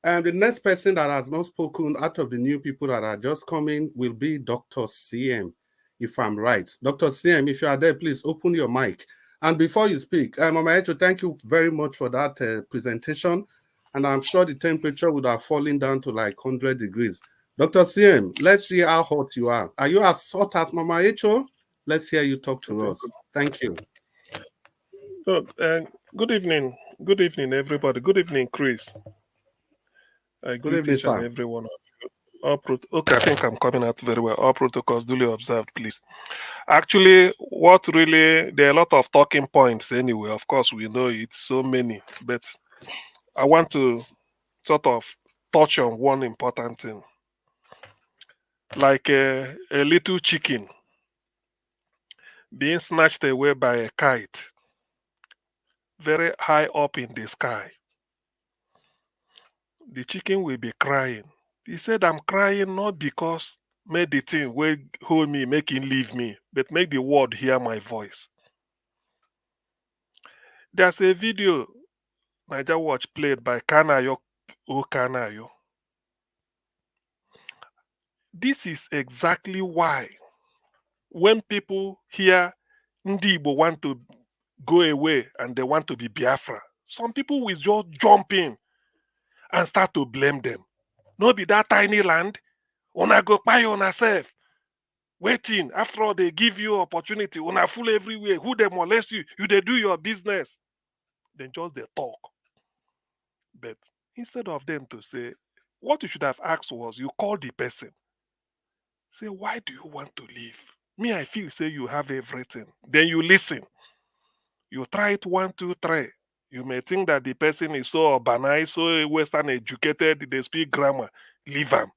and the next person that has not spoken out of the new people that are just coming will be Dr. CM, if I'm right. Dr. CM, if you are there, please open your mic. And before you speak, Mama Echo, thank you very much for that presentation. And I'm sure the temperature would have fallen down to like 100 degrees. Dr. CM, let's see how hot you are. Are you as hot as Mama Echo? Let's hear you talk to us. Thank you. So, good evening. Good evening, everybody. Good evening, Chris. I greet evening, each and sir. every one of you. Okay, I think I'm coming out very well. All protocols duly observed, please. Actually, there are a lot of talking points anyway. Of course, we know it's so many, but I want to sort of touch on one important thing. Like a little chicken being snatched away by a kite very high up in the sky. The chicken will be crying. He said, I'm crying not because make the thing will hold me, make him leave me, but make the world hear my voice. There's a video Niger Watch played by Kanayo O Kanayo. This is exactly why when people hear Ndi Igbo want to go away and they want to be Biafra, some people will just jump in and start to blame them. No be that tiny land, una go buy una self. Waiting, after all, they give you opportunity. Una full everywhere. Who they molest you? You they do your business. Then just they talk. But instead of them to say, what you should have asked was, you call the person. Say, why do you want to leave? Me, I feel say you have everything. Then you listen. You try it 1, 2, 3. You may think that the person is so urbanized, so Western educated, they speak grammar. Leave them.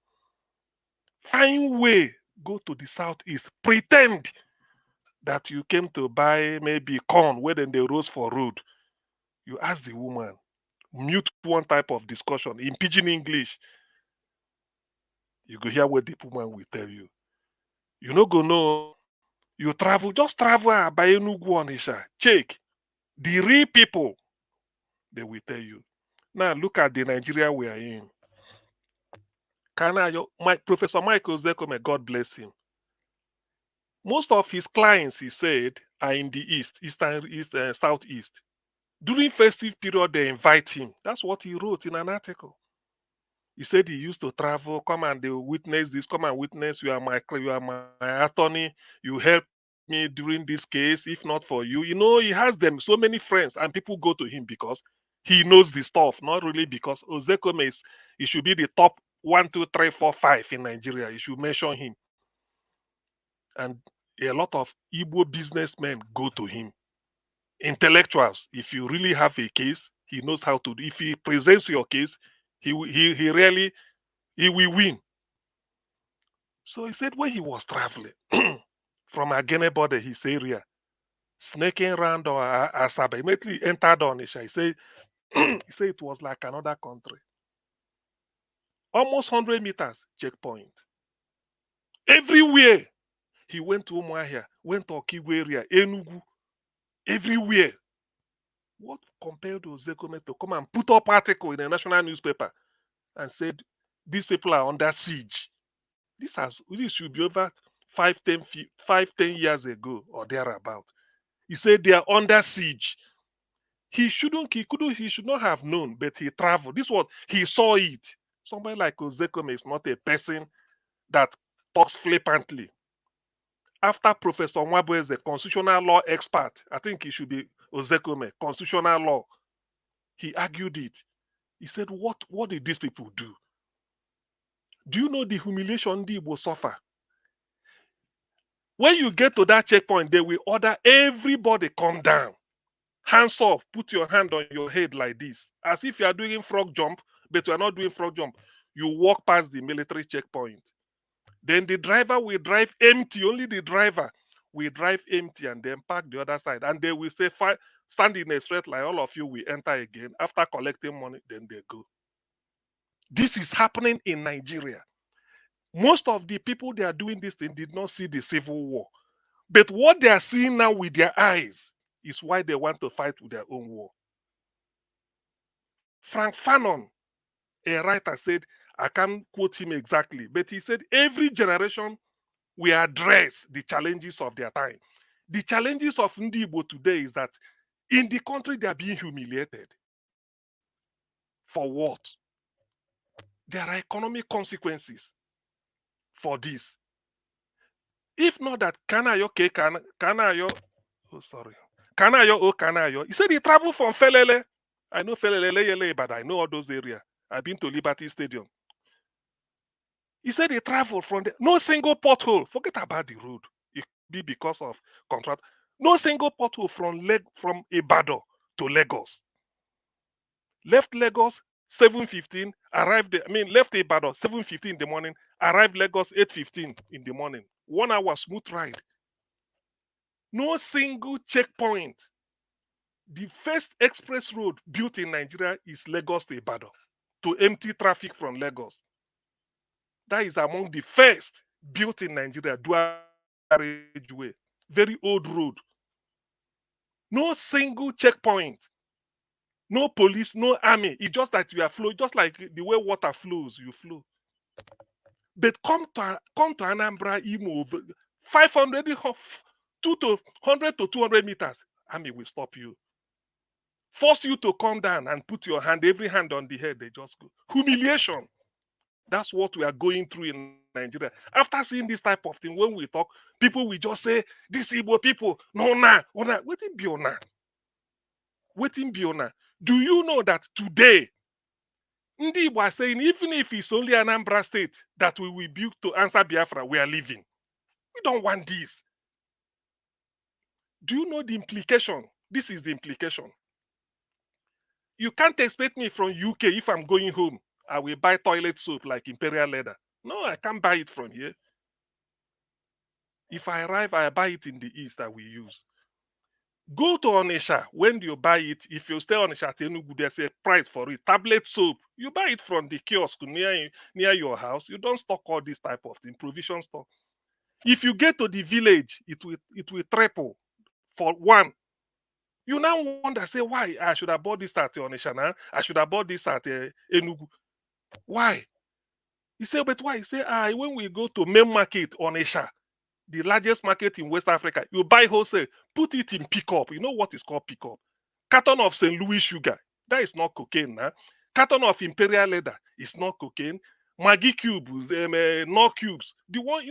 Find way. Go to the southeast. Pretend that you came to buy maybe corn where then they roast for road. You ask the woman, mute one type of discussion in pidgin English. You go hear what the woman will tell you. You no go know. You travel, just travel by Enugu Onisha. Check. The real people, they will tell you. Now look at the Nigeria we are in. Professor Michael Zekome, God bless him. Most of his clients, he said, are in the east, southeast. During festive period, they invite him. That's what he wrote in an article. He said he used to travel, come and they witness this, come and witness, you are my attorney, you help me during this case, if not for you. You know, he has them, so many friends, and people go to him because he knows the stuff, not really because Ozekome he should be the top 1, 2, 3, 4, 5 in Nigeria. You should mention him. And a lot of Igbo businessmen go to him. Intellectuals, if you really have a case, he knows how to do. If he presents your case, he will win. So he said when he was traveling from Agene border, his area, snaking around or Asaba, immediately entered Onisha. He said it was like another country. Almost 100 meters checkpoint. Everywhere. He went to Umuahia, went to Okigwe area, Enugu, everywhere. What compelled Ozekome to come and put up article in a national newspaper and said these people are under siege? This should be over 5-10 years ago or thereabout. He said they are under siege. He should not have known, but he traveled. He saw it. Somebody like Ozekome is not a person that talks flippantly. After Professor Nwabo is a constitutional law expert, I think he should be Ozekome, constitutional law. He argued it. He said, what did these people do? Do you know the humiliation they will suffer? When you get to that checkpoint, they will order everybody come down. Hands up, put your hand on your head like this, as if you are doing frog jump, but you are not doing frog jump. You walk past the military checkpoint. Then the driver will drive empty. Only the driver will drive empty and then park the other side. And they will say, stand in a straight line. All of you will enter again. After collecting money, then they go. This is happening in Nigeria. Most of the people they are doing this thing did not see the civil war. But what they are seeing now with their eyes is why they want to fight with their own war. Frank Fanon, a writer, said, I can't quote him exactly, but he said every generation will address the challenges of their time. The challenges of Ndi Igbo today is that in the country they are being humiliated. For what? There are economic consequences for this. If not that Kanayo, he said he traveled from Felele. I know Felele, but I know all those areas. I've been to Liberty Stadium. He said he traveled from there. No single pothole. Forget about the road. It could be because of contract. No single pothole from Ibadan to Lagos. Left Lagos 7:15. Arrived there. Left Ibadan 7:15 in the morning. Arrived Lagos 8:15 in the morning. 1 hour smooth ride. No single checkpoint. The first express road built in Nigeria is Lagos to Ibadan to empty traffic from Lagos. That is among the first built in Nigeria, dual carriageway, very old road. No single checkpoint, no police, no army. It's just that you are flowing, just like the way water flows, you flow. But come to Anambra, Imo, 500, 100 to 200 meters, army will stop you. Force you to come down and put your hand, every hand on the head, they just go. Humiliation. That's what we are going through in Nigeria. After seeing this type of thing, when we talk, people will just say, these Igbo people, no, nah. Waiting be on. Waiting be on. Do you know that today, Ndi Igbo are saying, even if it's only Anambra State that we will build to answer Biafra, we are leaving. We don't want this. Do you know the implication? This is the implication. You can't expect me from UK if I'm going home. I will buy toilet soap like Imperial Leather. No, I can't buy it from here. If I arrive, I buy it in the East that we use. Go to Onisha. When you buy it, if you stay on Onisha, there's a price for it. Tablet soap. You buy it from the kiosk near your house. You don't stock all this type of thing. Provision store. If you get to the village, it will triple for one. You now wonder, say, why? I should have bought this at Onisha now. I should have bought this at Enugu. Why? He said, but why? He said, when we go to main market Onisha, the largest market in West Africa, you buy wholesale, put it in pickup. You know what is called pickup? Carton of St. Louis sugar. That is not cocaine. Huh? Carton of Imperial Leather is not cocaine. Maggi cubes, Knorr cubes. The one,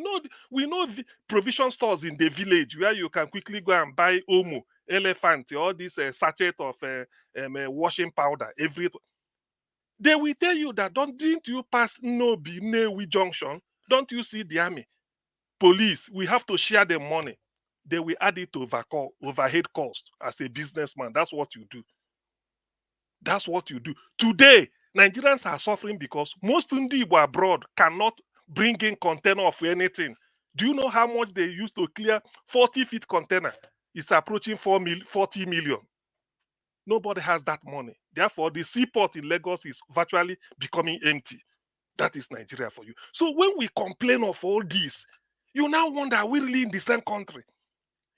we know provision stores in the village where you can quickly go and buy Omo, Elephant, all this sachet of washing powder. They will tell you that didn't you pass Newi Junction? Don't you see the army? Police, we have to share the money. They will add it to overhead cost as a businessman. That's what you do. That's what you do. Today, Nigerians are suffering because most Ndi Igbo abroad cannot bring in container of anything. Do you know how much they used to clear 40-feet container? It's approaching 40 million. Nobody has that money. Therefore, the seaport in Lagos is virtually becoming empty. That is Nigeria for you. So when we complain of all this, you now wonder, are we really in the same country?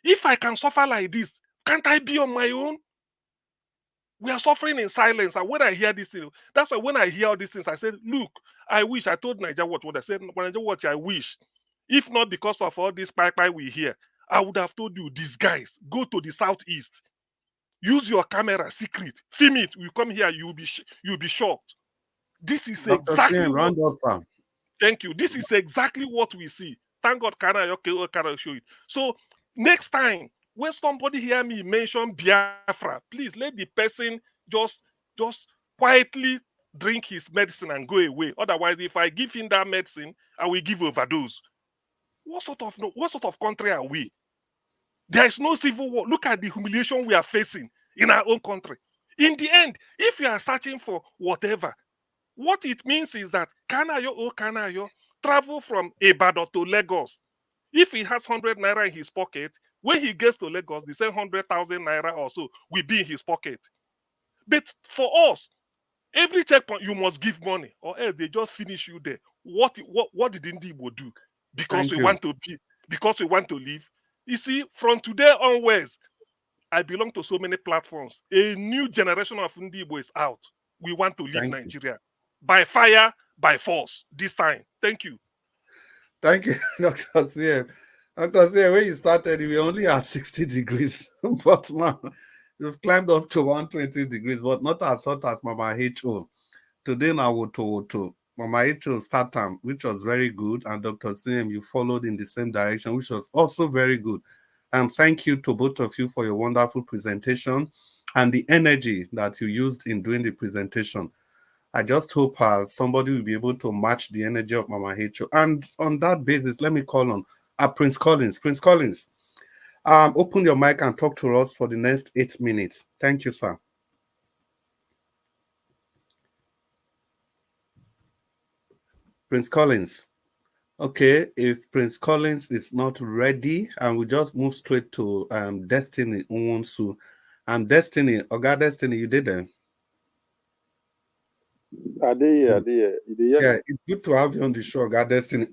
If I can suffer like this, can't I be on my own? We are suffering in silence. And when I hear this thing, that's why when I hear all these things, I said, look, I wish, I told Nigeria what I said, Nigeria Watch, I wish, if not because of all this pie we hear, I would have told you, these guys, go to the southeast, use your camera, secret, film it, you come here, you'll be shocked. This is Dr. exactly Tim, round up. Thank you. This is exactly what we see. Thank God, can I show it? So next time, when somebody hear me mention Biafra, please let the person just quietly drink his medicine and go away. Otherwise, if I give him that medicine, I will give overdose. What sort of country are we? There is no civil war. Look at the humiliation we are facing in our own country. In the end, if you are searching for whatever, what it means is that Kanayo, travel from Ibadan to Lagos. If he has 100 naira in his pocket, when he gets to Lagos, the same 100,000 naira or so will be in his pocket. But for us, every checkpoint you must give money, or else they just finish you there. What did Ndibo do? Because we want to live. You see, from today onwards, I belong to so many platforms. A new generation of Ndibo is out. We want to leave Nigeria by fire, by force this time. Thank you. Thank you, Dr. CM. Dr. CM, when you started, we were only at 60 degrees, but now you've climbed up to 120 degrees, but not as hot as Mama HO. Today now we're to Mama HO start time, which was very good, and Dr. CM, you followed in the same direction, which was also very good. And thank you to both of you for your wonderful presentation and the energy that you used in doing the presentation. I just hope somebody will be able to match the energy of Mama H.O. And on that basis, let me call on Prince Collins. Prince Collins, open your mic and talk to us for the next 8 minutes. Thank you, sir. Prince Collins. Okay, if Prince Collins is not ready, and we just move straight to Destiny Unwonsu. And Destiny, Oga Destiny, you did it. Are they here? Yeah, it's good to have you on the show, God Destiny.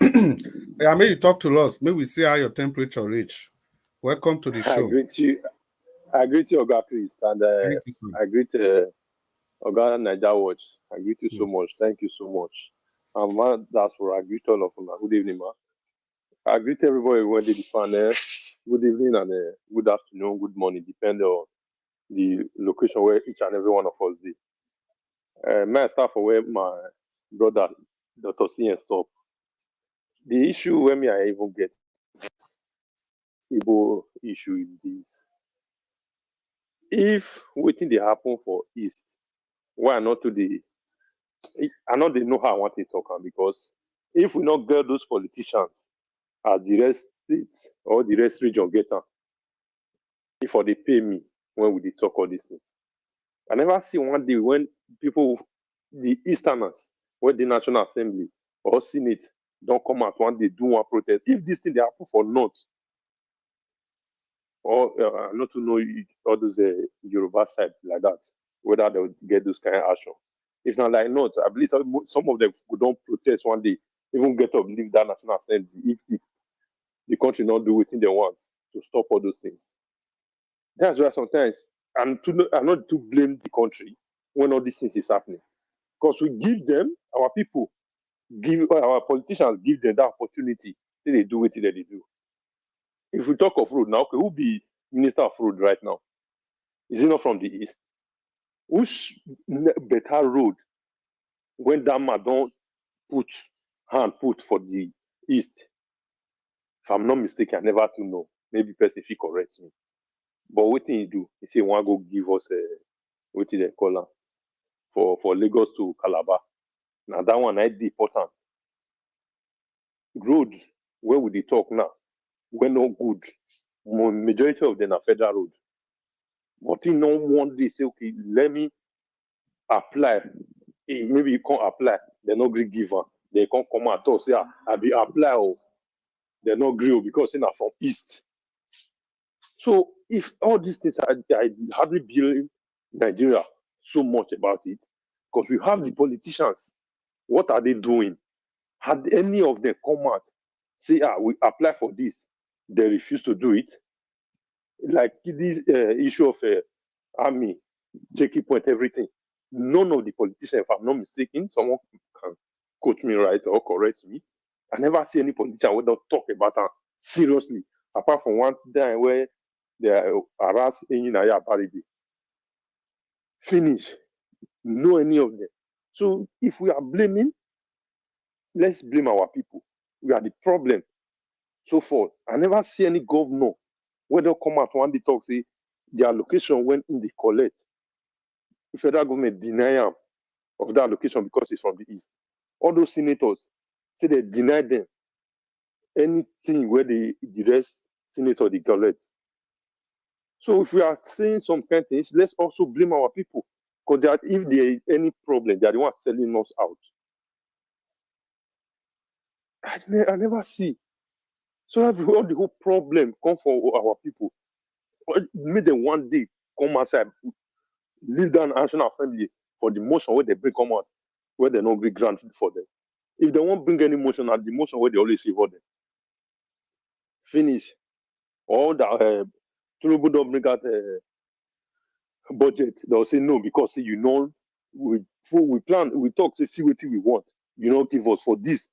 Yeah, may you talk to us. May we see how your temperature reach. Welcome to the show. I greet you, Oga Priest, and I greet Oga Niger Watch. I greet you so much. Thank you so much. And that's for I greet all of them. Good evening, man. I greet everybody who went to the panel. Good evening and good afternoon, good morning, depending on the location where each and every one of us is. May I start for where my brother, Dr. C, stop. The issue when I even get Igbo issue is this. If waiting they happen for East, why not to the I know they know how I want to talk on, because if we not get those politicians as the rest states or the rest region get them, if they pay me when we talk all these things. I never see one day when people, the Easterners, when the National Assembly or Senate don't come out one day do one protest. If this thing they happen for North, or not to know all those Yoruba side like that, whether they will get those kind of action. If not like North, I believe some of them would don't protest one day, even get up, leave that National Assembly if the country not do what they want to stop all those things. That's why sometimes I'm not to blame the country when all these things is happening, because we give them, our people, give our politicians, give them that opportunity, then they do what they do. If we talk of road now, okay, who be Minister of Road right now? Is it not from the East? Which better road when that man don't put for the East? If I'm not mistaken, I never to know. Maybe person if he corrects me. But what thing he do? He say, want go give us what they call her for Lagos to Calabar. Now that one I important. Road, where would they talk now? We're no good. Majority of them are federal road. But you know, one day say, okay, let me apply. Maybe you can't apply. They're not agree giver. They can't come out and say, I be apply. Or they're not agree because they're from East. So if all these things, I hardly blame Nigeria so much about it, because we have the politicians. What are they doing? Had any of them come out, say, we apply for this, they refuse to do it? Like this issue of army, checking point, everything. None of the politicians, if I'm not mistaken, someone can quote me right or correct me. I never see any politician who don't talk about that seriously, apart from one time where they harass Enyinaya Baribe. Finish. No any of them. So if we are blaming, let's blame our people. We are the problem. So forth. I never see any governor where they'll come out one day talk, say the allocation went in the collect. The federal government deny them of that allocation because it's from the East. All those senators say they deny them anything where the rest senator they collect. So if we are saying some kind of things, let's also blame our people. Because if there is any problem, they are the ones selling us out. I never see. So all the whole problem come for our people. Make them one day come outside, leave down National Assembly for the motion where they bring come out, where they not be granted for them. If they won't bring any motion at the motion where they always favor them. Finish. All that Tinubu don't bring out budget. They'll say no because we plan, we talk, say see what we want. You know, give us for this.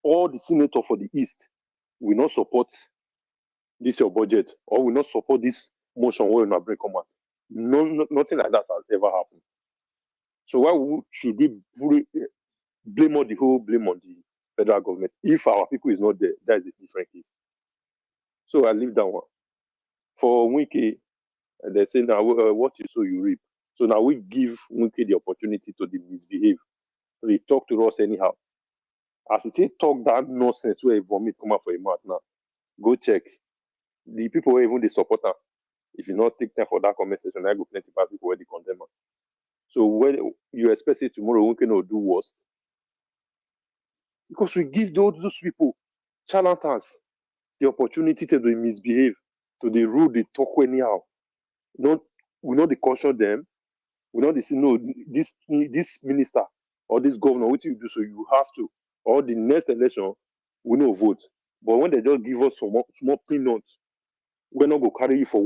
All the senator for the East will not support this your budget or will not support this motion where we not bring come out. Nothing like that has ever happened. So why should we blame on the federal government if our people is not there? That is a different case. So I leave that one. For Wike, they say now what you sow you reap. So now we give Wike the opportunity to misbehave. So they talk to us anyhow. As they talk that nonsense where vomit come out for a mouth now, go check. The people where even the supporter, if you not take time for that conversation, I go plenty of people where they condemn. So when you expect it tomorrow, we cannot do worse. Because we give those people, charlatans, the opportunity to misbehave, to the rule they talk anyhow. We know they caution them. We know they say, no, this minister or this governor, what you do, so you have to. Or the next election, we no vote. But when they just give us some small peanuts, we're not going to carry you for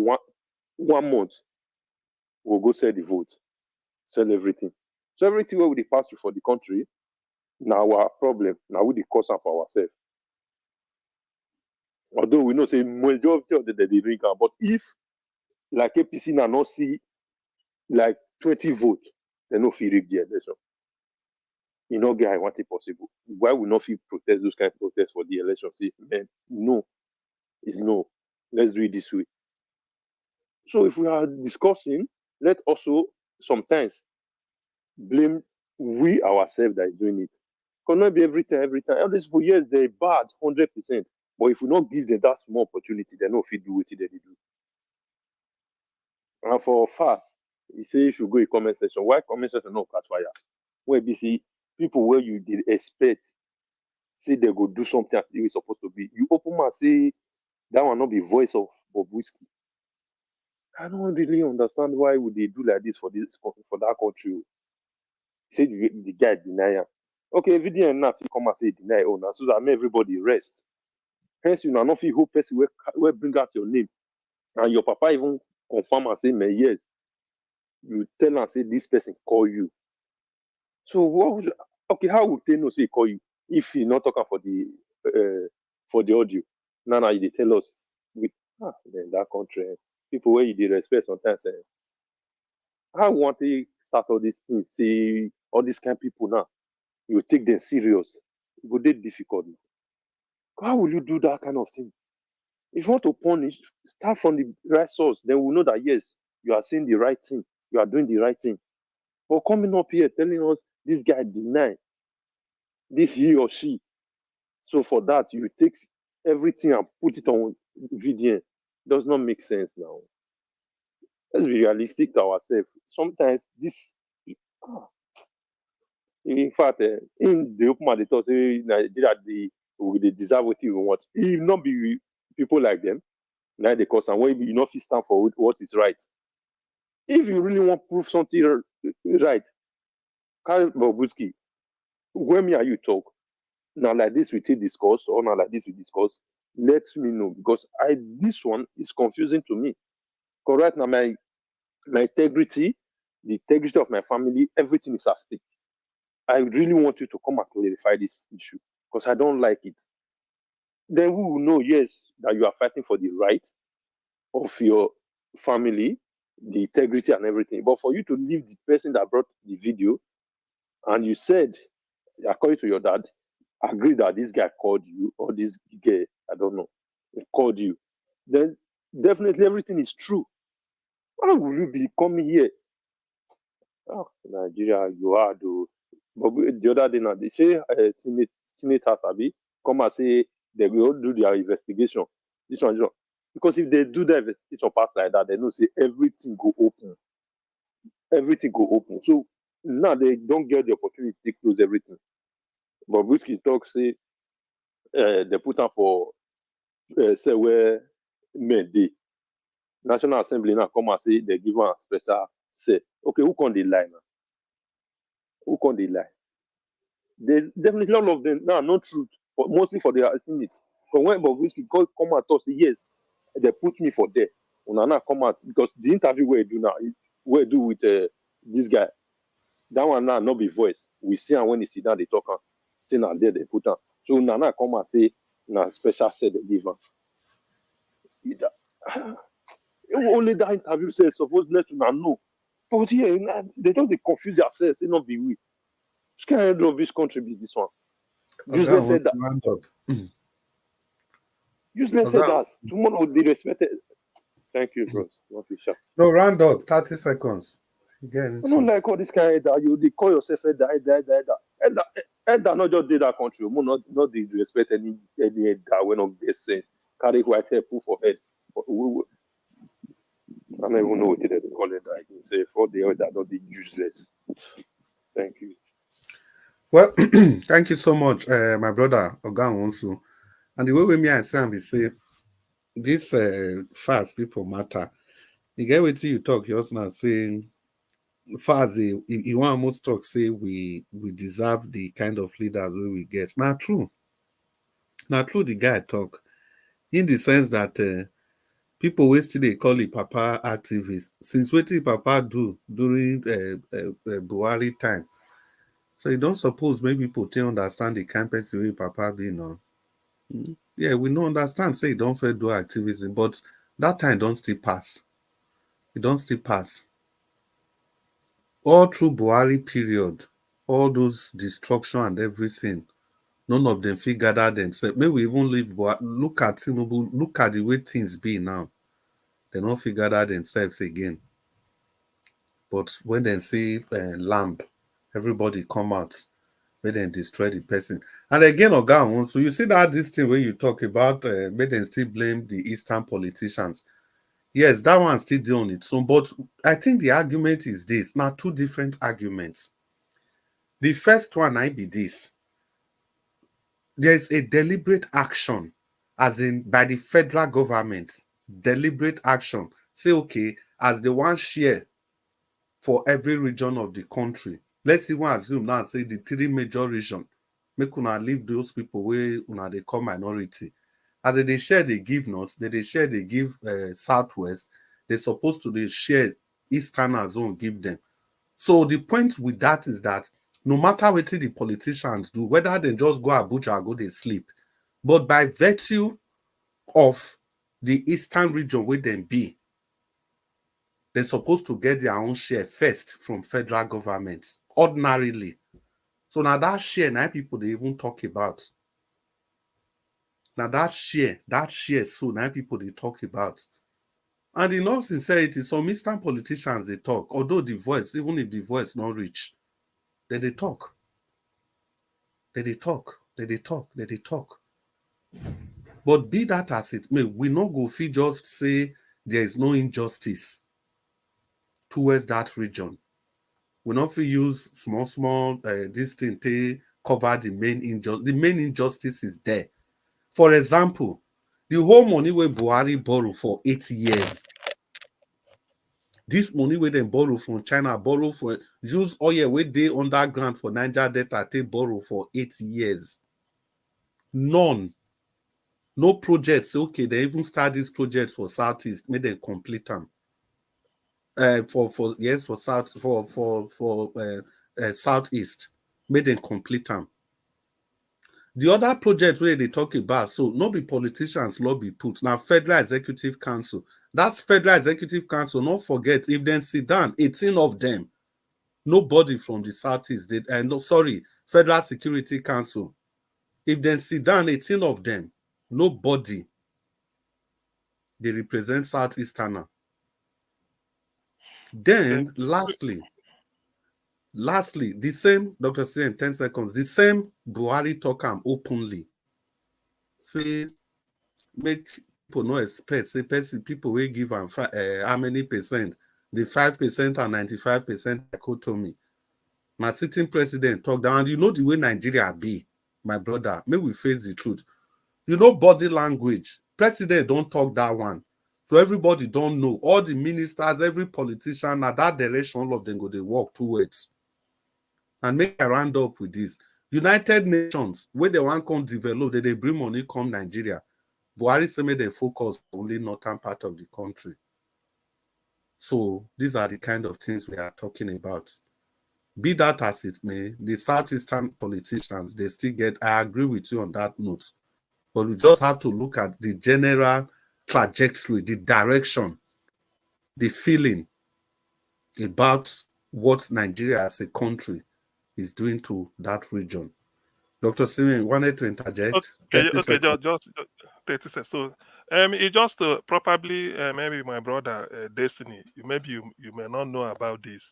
one month. We'll go sell the vote, sell everything. So everything where we pass through for the country, now our problem, now we the cause for ourselves. Although we know say majority of the drink, but if like APC now not see like 20 votes, they no feel rig the election. You know, guy, want it possible. Why we not feel protest those kind of protests for the election? Say, man, no, it's no. Let's do it this way. So if we are discussing, let also sometimes blame we ourselves that is doing it. Because not be every time. All these people, yes, they're bad, 100%. But if we not give them that small opportunity, they know if you do what they do. And for fast, you say if you go in comment section, why comment section no catch fire? Where you see people where you did expect, say they go do something as it's supposed to be. You open and say that will not be voice of Bob Whiskey. I don't really understand why would they do like this for that country. Say the guy deny. Okay, video enough you come and say deny owner, so that make everybody rest. Hence, you know, not feel who person will bring out your name. And your papa even confirm and say, man, yes. You tell and say this person call you. So how would they know say call you if he's not talking for the audio? Now they tell us in that country, people where you did respect sometimes. I want to start all these things, say all these kind of people now. You take them serious. It would be difficult. How will you do that kind of thing? If you want to punish, start from the right source. Then we'll know that yes, you are saying the right thing. You are doing the right thing. But coming up here telling us this guy deny this he or she. So for that, you take everything and put it on VDN. Does not make sense now. Let's be realistic to ourselves. Sometimes this, in fact, in the open they talk say Nigeria they deserve what you want. If not be people like them, like the cause and when you not stand for what is right. If you really want to prove something right, Carl Bobuski, when me and you talk, now like this we take discuss, or now like this we discuss, let me know because this one is confusing to me. Because right now my integrity, the integrity of my family, everything is at stake. I really want you to come and clarify this issue because I don't like it. Then we will know, yes, that you are fighting for the right of your family, the integrity and everything. But for you to leave the person that brought the video and you said, according to your dad, agree that this guy called you or this guy, I don't know, called you, then definitely everything is true. Why will you be coming here? Oh, Nigeria, you are though. But the other day now, they say Senate Abi come and say they will do their investigation. This one, because if they do the investigation pass like that, they know say everything go open. Everything go open. So now they don't get the opportunity to close everything. But Whiskey talk say they put on for say where men dey. National Assembly now come and say they give one special say. Okay, who can they lie now? Who can they lie? There's definitely all of them now, not truth, but mostly for their seen it. But when Bobrisky come out and say yes, they put me for there. Unana come out because the interview where do now, where do with this guy, that one now not be voice. We see and when he sit down they talk, say now there they put on. So Nana come and say now special said they give only that interview says suppose let you know. But here they don't confuse themselves, say not be we. Which kind of this country be this one? Useless said that. Useless said that. Tomorrow they respect it. Thank you, bros. No, round up, 30 seconds. Again, I don't like all this kind of that. You they call yourself Edda not just did that country. Not they respect any that when of this sense. Carry white hair, put for head. I don't even know what they call it. I can say for the other not the useless. Thank you. Well, thank you so much, my brother Ogan Wonsu. And the way we me and Sam say this fast people matter. You get what you talk, you're now saying fast you want almost talk say we deserve the kind of leaders we get. Now true. Now true the guy talk in the sense that people wasted they call it Papa activists. Since what Papa do during Buhari time. So you don't suppose maybe people don't understand the campaign way Papa being on. Yeah, we don't understand, say you don't fair do activism, but that time don't still pass. It don't still pass. All through Buhari period, all those destruction and everything, none of them figure out themselves. Maybe we even leave Buhari, look at Tinubu, look at the way things be now. They don't figure out themselves again. But when they see lamb, everybody come out. May then destroy the person. And again, Oga, so you see that this thing where you talk about, may then still blame the Eastern politicians. Yes, that one still doing it. So, but I think the argument is this. Now, two different arguments. The first one might be this. There's a deliberate action, as in by the federal government, deliberate action. Say, okay, as the one share for every region of the country. Let's even assume now, say the three major regions, make una leave those people where una they call minority. As they share, they give north, they share, they give southwest. They're supposed to they share eastern zone, give them. So the point with that is that no matter what the politicians do, whether they just go Abuja or go they sleep, but by virtue of the eastern region where they be, they're supposed to get their own share first from federal government, ordinarily. So now that share, now people they even talk about. Now that share, so now people they talk about. And in all sincerity, some Eastern politicians they talk, although the voice, even if the voice not reach, then they talk. They talk. But be that as it may, we not go feel just say there is no injustice towards that region. We not use small this thing to cover the main injustice. The main injustice is there. For example, the whole money where Buhari borrow for 8 years. This money where they borrow from China, borrow for use oil where they underground for Niger Delta, they borrow for 8 years. None. No projects. Okay, they even start this project for Southeast, made them complete them. For Southeast, made them complete them. The other project where they talk about, so not be politicians, lobby put. Now, Federal Executive Council. That's Federal Executive Council. Don't forget, if they sit down, 18 of them, nobody from the Southeast did. Federal Security Council. If they sit down, 18 of them, nobody, they represent Southeasterner. Then, lastly, the same, Dr. C in 10 seconds, the same Buhari talk openly. Say, make people no expect, say, people will give them how many percent? The 5% and 95% dichotomy. My sitting president talk down, and you know the way Nigeria be, my brother, may we face the truth. You know, body language. President don't talk that one. So everybody don't know. All the ministers, every politician, at that direction, all of them go, they walk towards. And make I round up with this. United Nations, where they want to develop, they bring money come Nigeria. Buhari say make they focus only northern part of the country. So these are the kind of things we are talking about. Be that as it may, the Southeastern politicians, they still get, I agree with you on that note. But we just have to look at the general trajectory, the direction, the feeling about what Nigeria as a country is doing to that region. Dr. Simeon wanted to interject. Okay, just 30 seconds. So, it just probably maybe my brother Destiny. Maybe you may not know about this.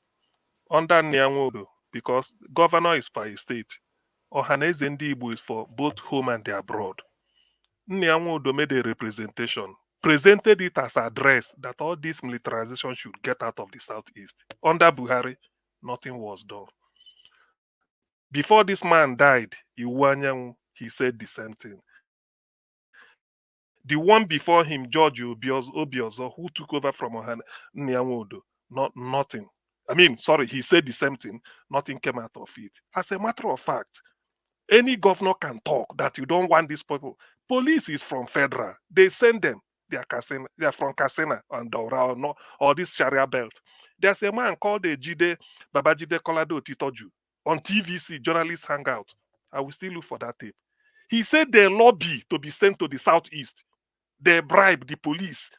Under Nyanwodo, because governor is per state, Ohaneze Ndi Igbo is for both home and abroad. Nyanwodo made a representation, presented it as address that all this militarization should get out of the southeast. Under Buhari, nothing was done. Before this man died, Iwanyanwu, he said the same thing. The one before him, George Obiozo, who took over from Nyanwodo, nothing. I mean, sorry, he said the same thing. Nothing came out of it. As a matter of fact, any governor can talk that you don't want these people. Police is from federal. They send them. They are from Kasena and Daura or this Sharia belt. There's a man called Babajide Kolado Titoju on TVC, journalists hangout. I will still look for that tape. He said they lobby to be sent to the southeast. They bribe the police.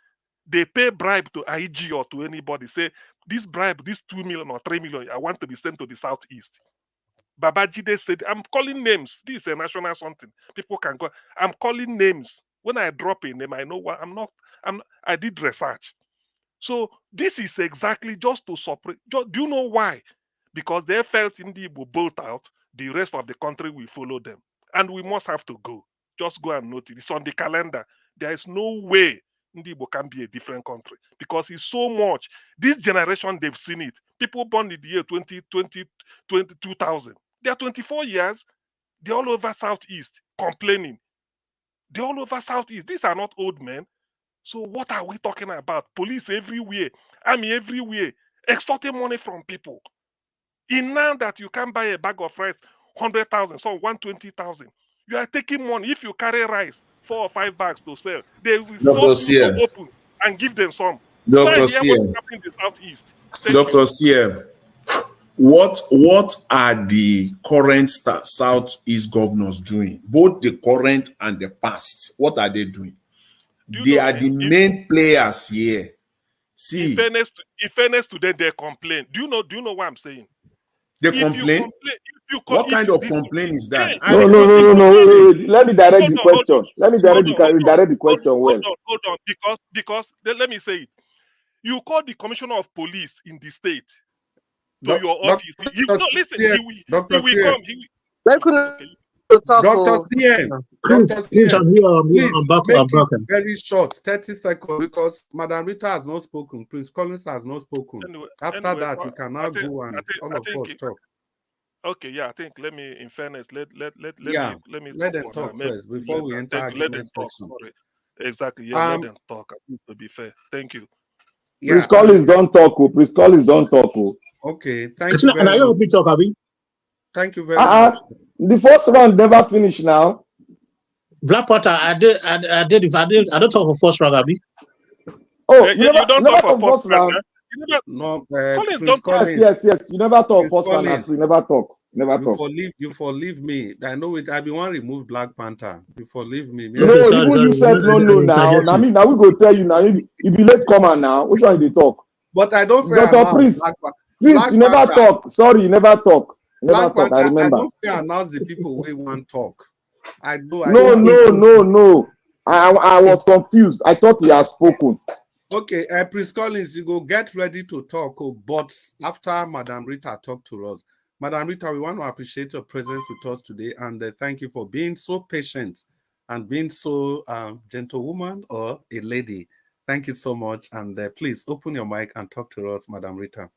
They pay bribe to IG or to anybody. Say, this bribe, this 2 million or 3 million, I want to be sent to the southeast. Babajide said, I'm calling names. This is a national something. People can go. I'm calling names. When I drop a name, I know what I did research. So this is exactly just to separate. Do you know why? Because they felt Ndi will bolt out, the rest of the country will follow them. And we must have to go. Just go and note it. It's on the calendar. There is no way Ndibo can be a different country because it's so much. This generation, they've seen it. People born in the year 2000. They are 24 years. They're all over Southeast complaining. They're all over Southeast. These are not old men. So what are we talking about? Police everywhere, army everywhere, extorting money from people. In now that you can buy a bag of rice, 100,000, so 120,000. You are taking money. If you carry rice, 4 or 5 bags to sell, they will force you to open and give them some. Dr. What's happening in the Southeast? Dr. CM, what are the current Southeast governors doing? Both the current and the past. What are they doing? They are the main players here. See, in fairness to them, they complain. Do you know what I'm saying? They complain? What kind of complaint is that? No. Let me direct the question. Let me direct the question well. Hold on. Because let me say it. You call the commissioner of police in the state to your office. He will come. Dr. CM, please make it very short, 30 seconds, because Madam Rita has not spoken, Prince Collins has not spoken. After that, we can now go and all of us talk. Okay, yeah, I think let me, in fairness, let them talk first before we enter argument section. Exactly, yeah, let them talk. To be fair, thank you. Yeah, Prince Collins don't talk. Prince Collins don't talk. Okay, thank you very much. Thank you very much. The first round never finished now. Black Potter, I don't talk for first round, Abi. Oh, you don't talk for first round. No, Prince Collins. Yes. You never talk first round. You never talk. You forleave me. I know it. I be one remove Black Panther. You forleave me. No, even you said no now. Now we go tell you now. You be late comer now. Which one you talk? But I don't feel Dr. Prince, you never talk. Sorry, you never talk. Never talk. I remember. I don't feel announce the people we want talk. I do. No. I was confused. I thought he had spoken. Okay, Prince Collins, you go get ready to talk. But after Madam Rita talk to us, Madam Rita, we want to appreciate your presence with us today and thank you for being so patient and being so gentlewoman or a lady. Thank you so much. And please open your mic and talk to us, Madam Rita.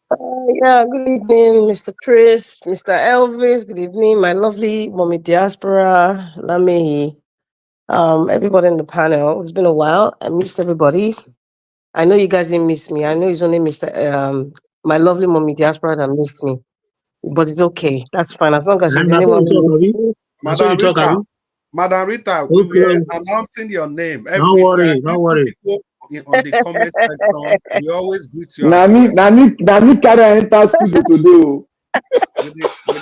Yeah, good evening, Mr. Chris, Mr. Elvis. Good evening, my lovely mommy diaspora, Lamehi. Everybody in the panel. It's been a while. I missed everybody. I know you guys didn't miss me. I know it's only Mr. My lovely mommy diaspora that missed me. But it's okay. That's fine. As long as she's And the that's only what one we talk, who missed Abi. me. That's what Madam we talk, Rita, Abi. Madam Rita, we were Okay. announcing your name. Don't If we are worry, don't greeting worry. people on the comment section, we always greet you as Nani, well. Nani, Nani carry enter studio today. Oh. We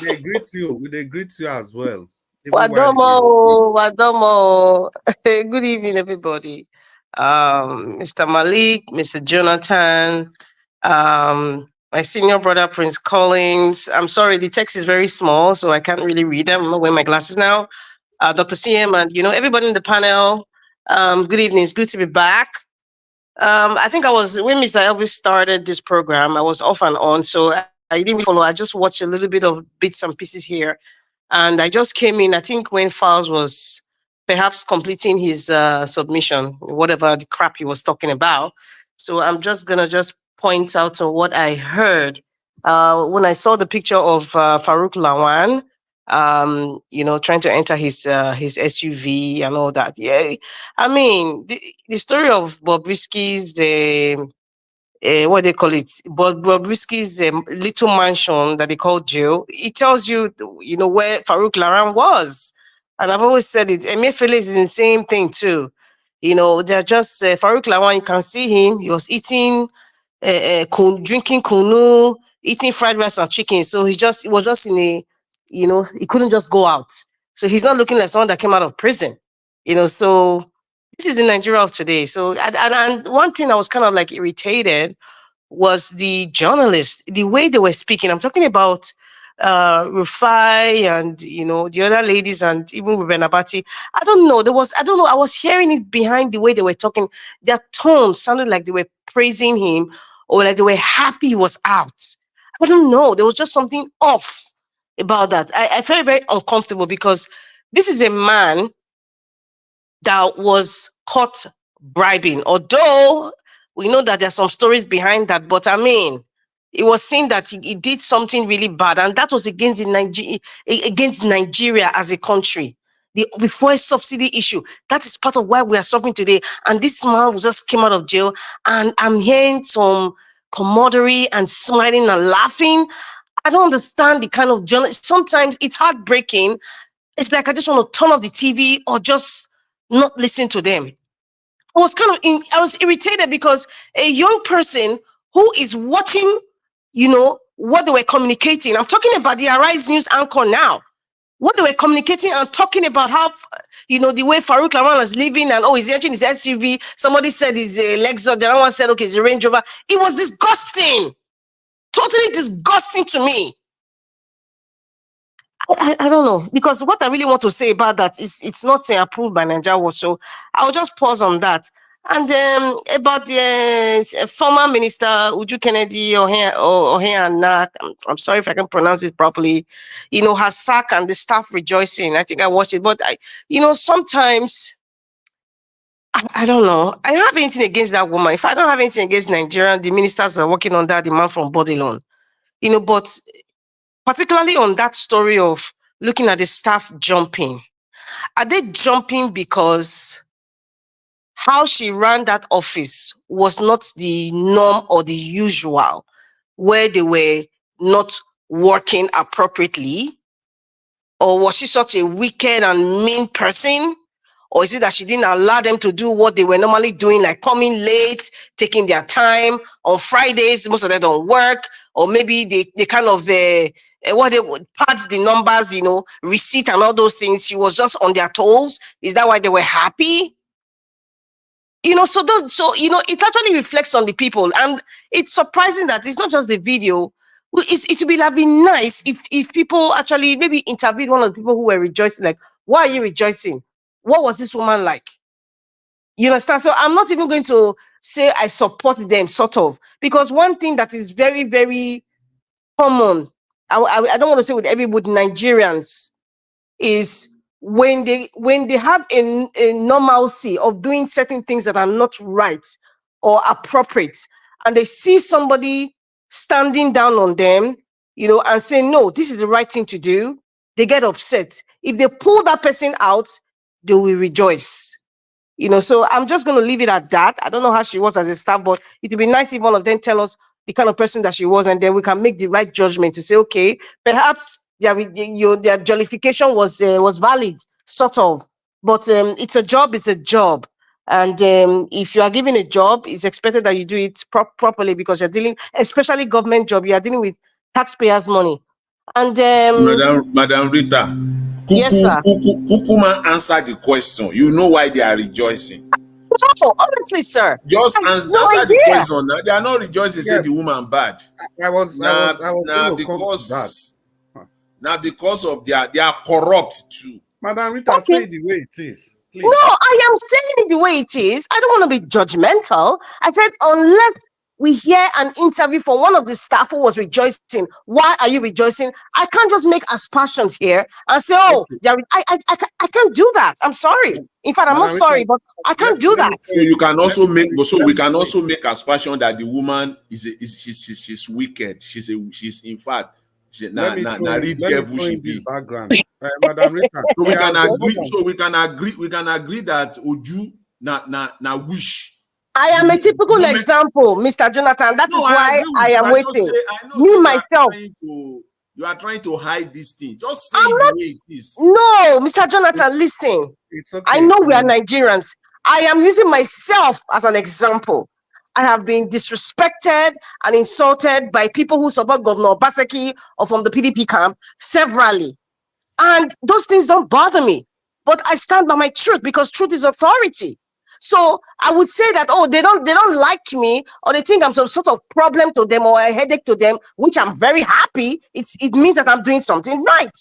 they greet you. We they greet you as well, even while Wadomo, Wadomo. Good evening, everybody. Mr. Malik, Mr. Jonathan, my senior brother, Prince Collins. I'm sorry, the text is very small, so I can't really read them. I'm not wearing my glasses now. Dr. CM and, everybody in the panel. Good evening. It's good to be back. I think when Mr. Elvis started this program, I was off and on, so I didn't really follow. I just watched a little bit of bits and pieces here. And I just came in, I think when Falz was perhaps completing his submission, whatever the crap he was talking about. So I'm just going to just point out on what I heard. When I saw the picture of Farouk Lawan, trying to enter his SUV and all that. Yeah, I mean, the story of Bobrisky's, what they call it, Bobrisky's little mansion that they call jail, it tells you, where Farouk Laran was. And I've always said it, Emefiele is the same thing too. They're just, Farouk Laran, you can see him, he was eating, drinking kunu, eating fried rice and chicken. So he was just in a, he couldn't just go out. So he's not looking like someone that came out of prison. So this is the Nigeria of today. So, and one thing I was kind of like irritated was the journalists, the way they were speaking. I'm talking about Rufai and, the other ladies and even Ruben Abati. I don't know. I was hearing it behind the way they were talking. Their tone sounded like they were praising him or like they were happy he was out. I don't know. There was just something off about that. I felt very uncomfortable because this is a man that was caught bribing. Although we know that there's some stories behind that, but I mean, it was seen that he did something really bad, and that was against Nigeria as a country. The fuel subsidy issue, that is part of why we are suffering today. And this man just came out of jail, and I'm hearing some camaraderie and smiling and laughing. I don't understand the kind of journalist. Sometimes it's heartbreaking. It's like I just want to turn off the TV or just not listen to them. I was irritated because a young person who is watching, what they were communicating. I'm talking about the Arise News anchor now. What they were communicating and talking about how, the way Farouk Lawan is living and, he's entering his SUV. Somebody said he's a Lexus. The other one said, okay, it's a Range Rover. It was disgusting. Totally disgusting to me. I don't know, because what I really want to say about that is it's not approved by Nigeria Watch, so I'll just pause on that. And about the former minister Uju Kennedy Oheanak, I'm sorry if I can pronounce it properly, her sack and the staff rejoicing. I think I watched it, but sometimes I don't know. I don't have anything against that woman. If I don't have anything against Nigeria, the ministers are working under the man from Bodilon, but particularly on that story of looking at the staff jumping. Are they jumping because how she ran that office was not the norm or the usual, where they were not working appropriately? Or was she such a wicked and mean person? Or is it that she didn't allow them to do what they were normally doing, like coming late, taking their time? On Fridays, most of them don't work. Or maybe they kind of, what they would pad the numbers, receipt and all those things. She was just on their toes. Is that why they were happy? So it actually reflects on the people. And it's surprising that it's not just the video. It would have been nice if people actually maybe interviewed one of the people who were rejoicing, like, why are you rejoicing? What was this woman like? You understand? So I'm not even going to say I support them, sort of, because one thing that is very, very common, I don't want to say with everybody, Nigerians, is when they have a normalcy of doing certain things that are not right or appropriate, and they see somebody standing down on them, and saying, no, this is the right thing to do, they get upset. If they pull that person out, they will rejoice. So I'm just going to leave it at that. I don't know how she was as a staff, but it would be nice if one of them tell us the kind of person that she was, and then we can make the right judgment to say, okay, perhaps their jollification was valid, sort of. But it's a job, And if you are given a job, it's expected that you do it properly, because you're dealing, especially government job, you are dealing with taxpayers' money. And Madam Rita, yes, sir. Kukuma answered the question. You know why they are rejoicing. No, honestly, sir. Just answer the question. They are not rejoicing, say the woman bad. I was because of they are corrupt too. Madam Rita, say it the way it is. Please. No, I am saying it the way it is. I don't want to be judgmental. I said, unless we hear an interview from one of the staff who was rejoicing, why are you rejoicing? I can't just make aspersions here and say, oh, I can't do that. I'm sorry. In fact, I'm not sorry, but I can't do that. So we can also make aspersion that the woman she's wicked. She's in fact. Let me throw in this background. Madam Rita. So we can agree that Oju na wish. I am a typical example, Mr. Jonathan. That is why I am waiting. Myself. You are trying to hide this thing. Just say it the way it is. No, Mr. Jonathan, listen. It's okay. I know we are Nigerians. I am using myself as an example. I have been disrespected and insulted by people who support Governor Obaseki or from the PDP camp severally. And those things don't bother me. But I stand by my truth, because truth is authority. So I would say that, oh, they don't like me, or they think I'm some sort of problem to them or a headache to them, which I'm very happy. It means that I'm doing something right.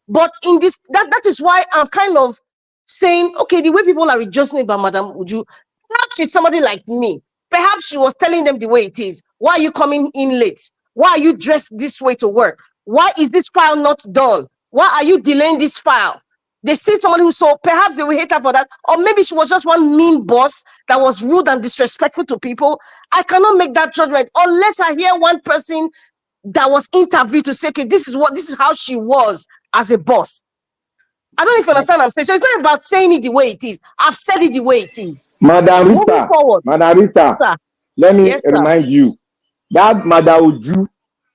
But in this, that is why I'm kind of saying, okay, the way people are rejoicing about Madam Uju, perhaps she's somebody like me. Perhaps she was telling them the way it is. Why are you coming in late? Why are you dressed this way to work? Why is this file not done? Why are you delaying this file? They see somebody who saw, perhaps they will hate her for that. Or maybe she was just one mean boss that was rude and disrespectful to people. I cannot make that judgment unless I hear one person that was interviewed to say, okay, this is how she was as a boss. I don't know if you understand what I'm saying. So it's not about saying it the way it is. I've said it the way it is. Madam Rita, let me remind you that Madam Uju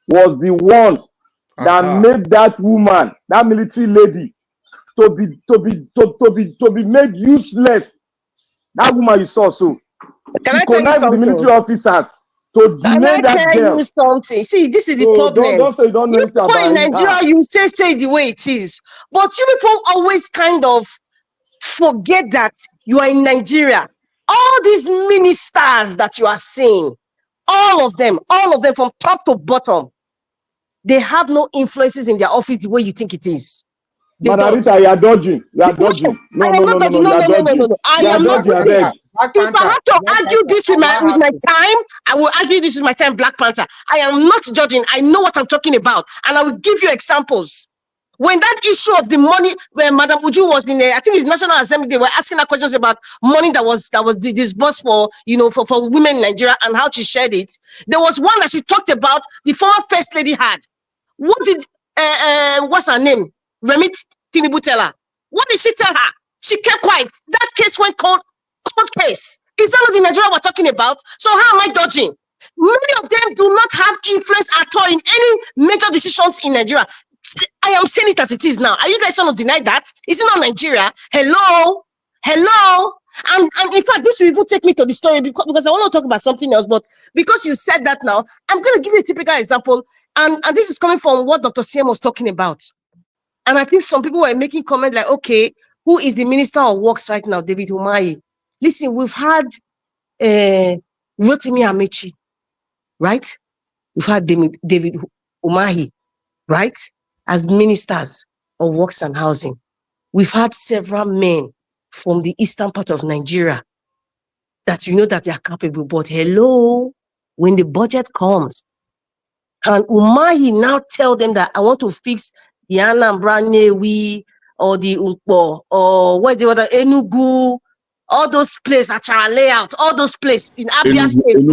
was the one that made that woman, that military lady, to be made useless. That woman you saw, so can I tell you something? The military officers to delay that girl. Can I tell you something? See, this is the problem. Don't say you don't know anything about in Nigeria, you say the way it is, but you people always kind of forget that you are in Nigeria. All these ministers that you are seeing, all of them from top to bottom, they have no influences in their office the way you think it is. Madam Rita, you are dodging. No. I am not dodging. No. I am not dodging. If I have to argue this with my time, I will argue this with my time, Black Panther. I am not judging. I know what I'm talking about. And I will give you examples. When that issue of the money, when Madam Uju was in I think it's National Assembly, they were asking her questions about money that was disbursed for women in Nigeria and how she shared it. There was one that she talked about the former First Lady had. What did what's her name? Remit Tinubu tell her? What did she tell her? She kept quiet. That case went court case. Is that not the Nigeria we're talking about? So how am I dodging? Many of them do not have influence at all in any major decisions in Nigeria. I am saying it as it is now. Are you guys trying to deny that? Is it not Nigeria? Hello? And in fact, this will even take me to the story because I want to talk about something else. But because you said that now, I'm going to give you a typical example. And this is coming from what Dr. Siem was talking about. And I think some people were making comments like, okay, who is the Minister of Works right now? David Umahi. Listen, we've had Rotimi Amechi, right? We've had David Umahi, right? As ministers of works and housing. We've had several men from the eastern part of Nigeria that you know that they are capable. But hello, when the budget comes, can Umahi now tell them that I want to fix the Anambra Newi or the Ukpo or what the other Enugu all those places, Achara layout, all those places in Abia State,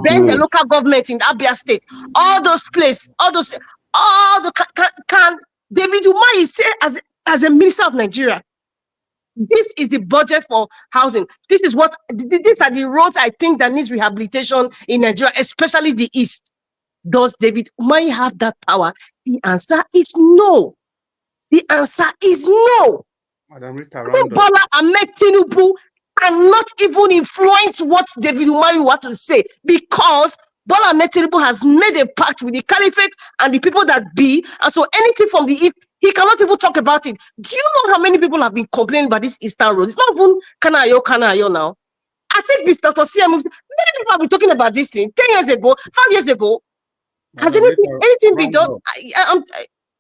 bend the local government in Abia State, all those places, all the can David Umahi say as a minister of Nigeria, this is the budget for housing. These are the roads I think that needs rehabilitation in Nigeria, especially the East. Does David Umahi have that power? The answer is no. The answer is no. Madam Rita, Bola Ahmed Tinubu cannot even influence what David Umahi want to say, because Bola Ahmed Tinubu has made a pact with the caliphate and the people that be, and so anything from the East, he cannot even talk about it. Do you know how many people have been complaining about this Eastern Road? It's not even Kanayo now. I think Mr. CM, many people have been talking about this thing 10 years ago, 5 years ago. Has anything been done?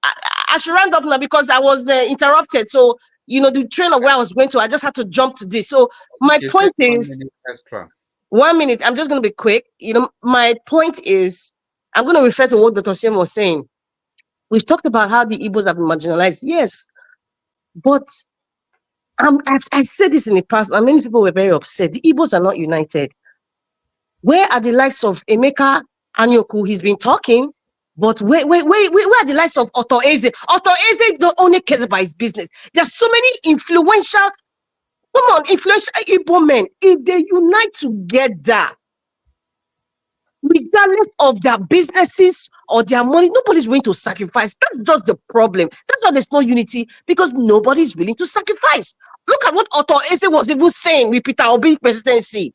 I should round up now because I was interrupted. So, the train of where I was going to, I just had to jump to this. So my point is, 1 minute, I'm just going to be quick. My point is, I'm going to refer to what Dr. Siem was saying. We've talked about how the Igbos have been marginalized. Yes, but I said this in the past, and many people were very upset. The Igbos are not united. Where are the likes of Emeka Anyoku? He's been talking, but where are the likes of Otto Eze? Otto Eze don't only care about his business. There's so many influential Igbo men. If they unite together, regardless of their businesses or their money, nobody's willing to sacrifice. That's just the problem. That's why there's no unity, because nobody's willing to sacrifice. Look at what Otto Eze was even saying with Peter Obi's presidency.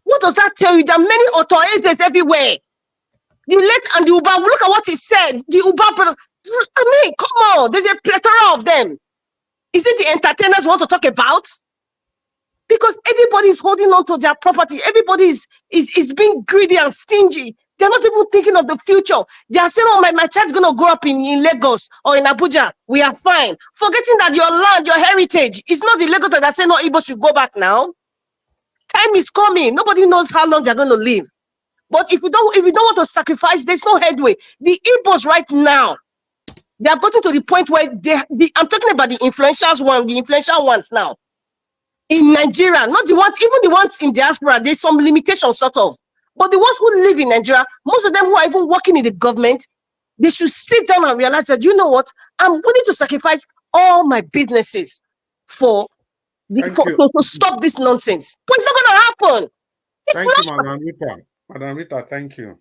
What does that tell you? There are many Otto Ezes everywhere. The late and the Uba, look at what he said. The Uba brother. I mean, come on. There's a plethora of them. Is it the entertainers want to talk about? Because everybody's holding on to their property. Everybody is being greedy and stingy. They're not even thinking of the future. They are saying, oh, my child's going to grow up in Lagos or in Abuja. We are fine. Forgetting that your land, your heritage, it's not the Lagos that are saying, no, Igbo should go back now. Time is coming. Nobody knows how long they're going to live. But if you don't want to sacrifice, there's no headway. The Igbos right now, they have gotten to the point where I'm talking about the influential ones now. In Nigeria, not the ones, even the ones in diaspora, there's some limitations sort of. But the ones who live in Nigeria, most of them who are even working in the government, they should sit down and realize that, you know what, I'm willing to sacrifice all my businesses to stop this nonsense. But it's not going to happen. It's not. Madam Rita. Madam Rita, thank you.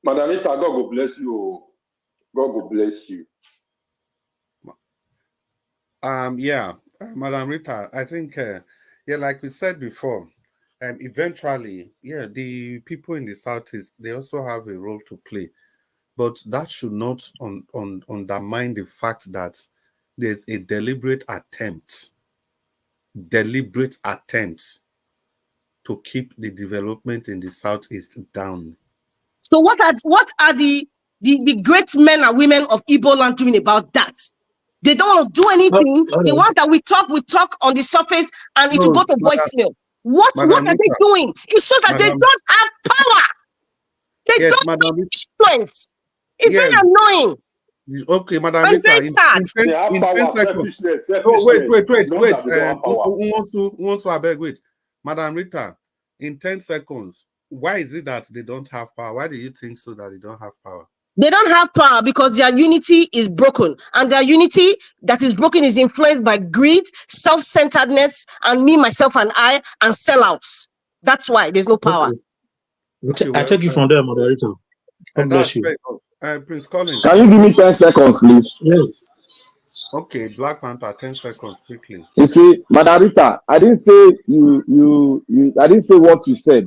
Madam Rita, God will bless you. God will bless you. Madam Rita, I think, like we said before, eventually, the people in the Southeast, they also have a role to play. But that should not undermine the fact that there's a deliberate attempt to keep the development in the Southeast down. So what are the great men and women of Igbo land doing about that? They don't want to do anything. The ones that we talk on the surface and it will go to voicemail. What are they doing? It shows that they don't have power. They don't have influence. It's very annoying. Okay, Madam Rita. Wait. Who wants to beg? Wait. Madam Rita, in 10 seconds, why is it that they don't have power? Why do you think so that they don't have power? They don't have power because their unity is broken. And their unity that is broken is influenced by greed, self-centeredness, and me, myself, and I, and sellouts. That's why there's no power. Okay, I take it from there, Moderator. God bless you. Prince Collins. Can you give me 10 seconds, please? Yes. Okay, Black Panther, 10 seconds, quickly. You see, Madam Rita, I didn't say I didn't say what you said.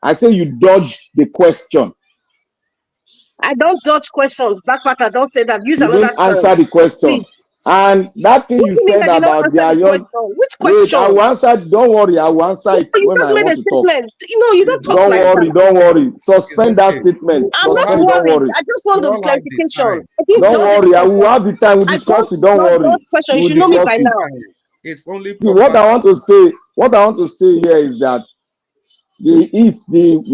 I say you dodged the question. I don't dodge questions. Black Panther, don't say that. Use another term. Answer the question. Please. And that thing you said about their young... Which question? Wait, I will answer. Don't worry, I will answer it when I want to talk. You don't talk like that. Don't worry. Suspend that statement. I'm not worried. I just want the clarification. Don't worry, I will have the time. We'll discuss it. Don't worry. You should know me by now. It's only for what I want to say here is that the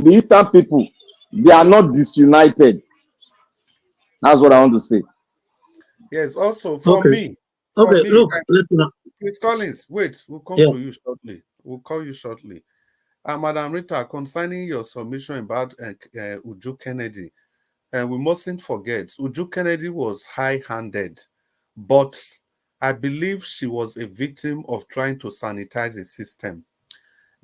Eastern people, they are not disunited. That's what I want to say. Yes, also for me. Look, Prince Collins, wait, we'll come Yeah. to you shortly. We'll call you shortly. Madam Rita, concerning your submission about Uju Kennedy, we mustn't forget, Uju Kennedy was high-handed, but I believe she was a victim of trying to sanitize the system,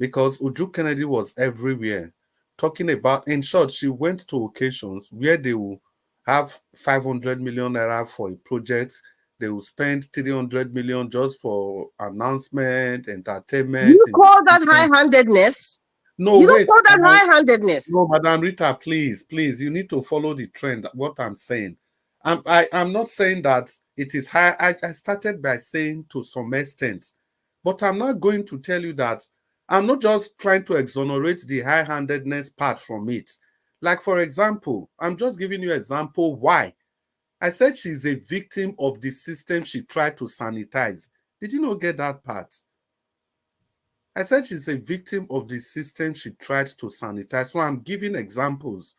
because Uju Kennedy was everywhere, talking about, in short, she went to occasions where they will have 500 million naira for a project. They will spend 300 million just for announcement, entertainment. You call that high-handedness? No, you don't wait. call that high-handedness. No, Madam Rita, please, you need to follow the trend, what I'm saying. I'm not saying that it is high. I started by saying to some extent, but I'm not going to tell you that. I'm not just trying to exonerate the high-handedness part from it. Like, for example, I'm just giving you an example why. I said she's a victim of the system she tried to sanitize. Did you not get that part? I said she's a victim of the system she tried to sanitize. So I'm giving examples.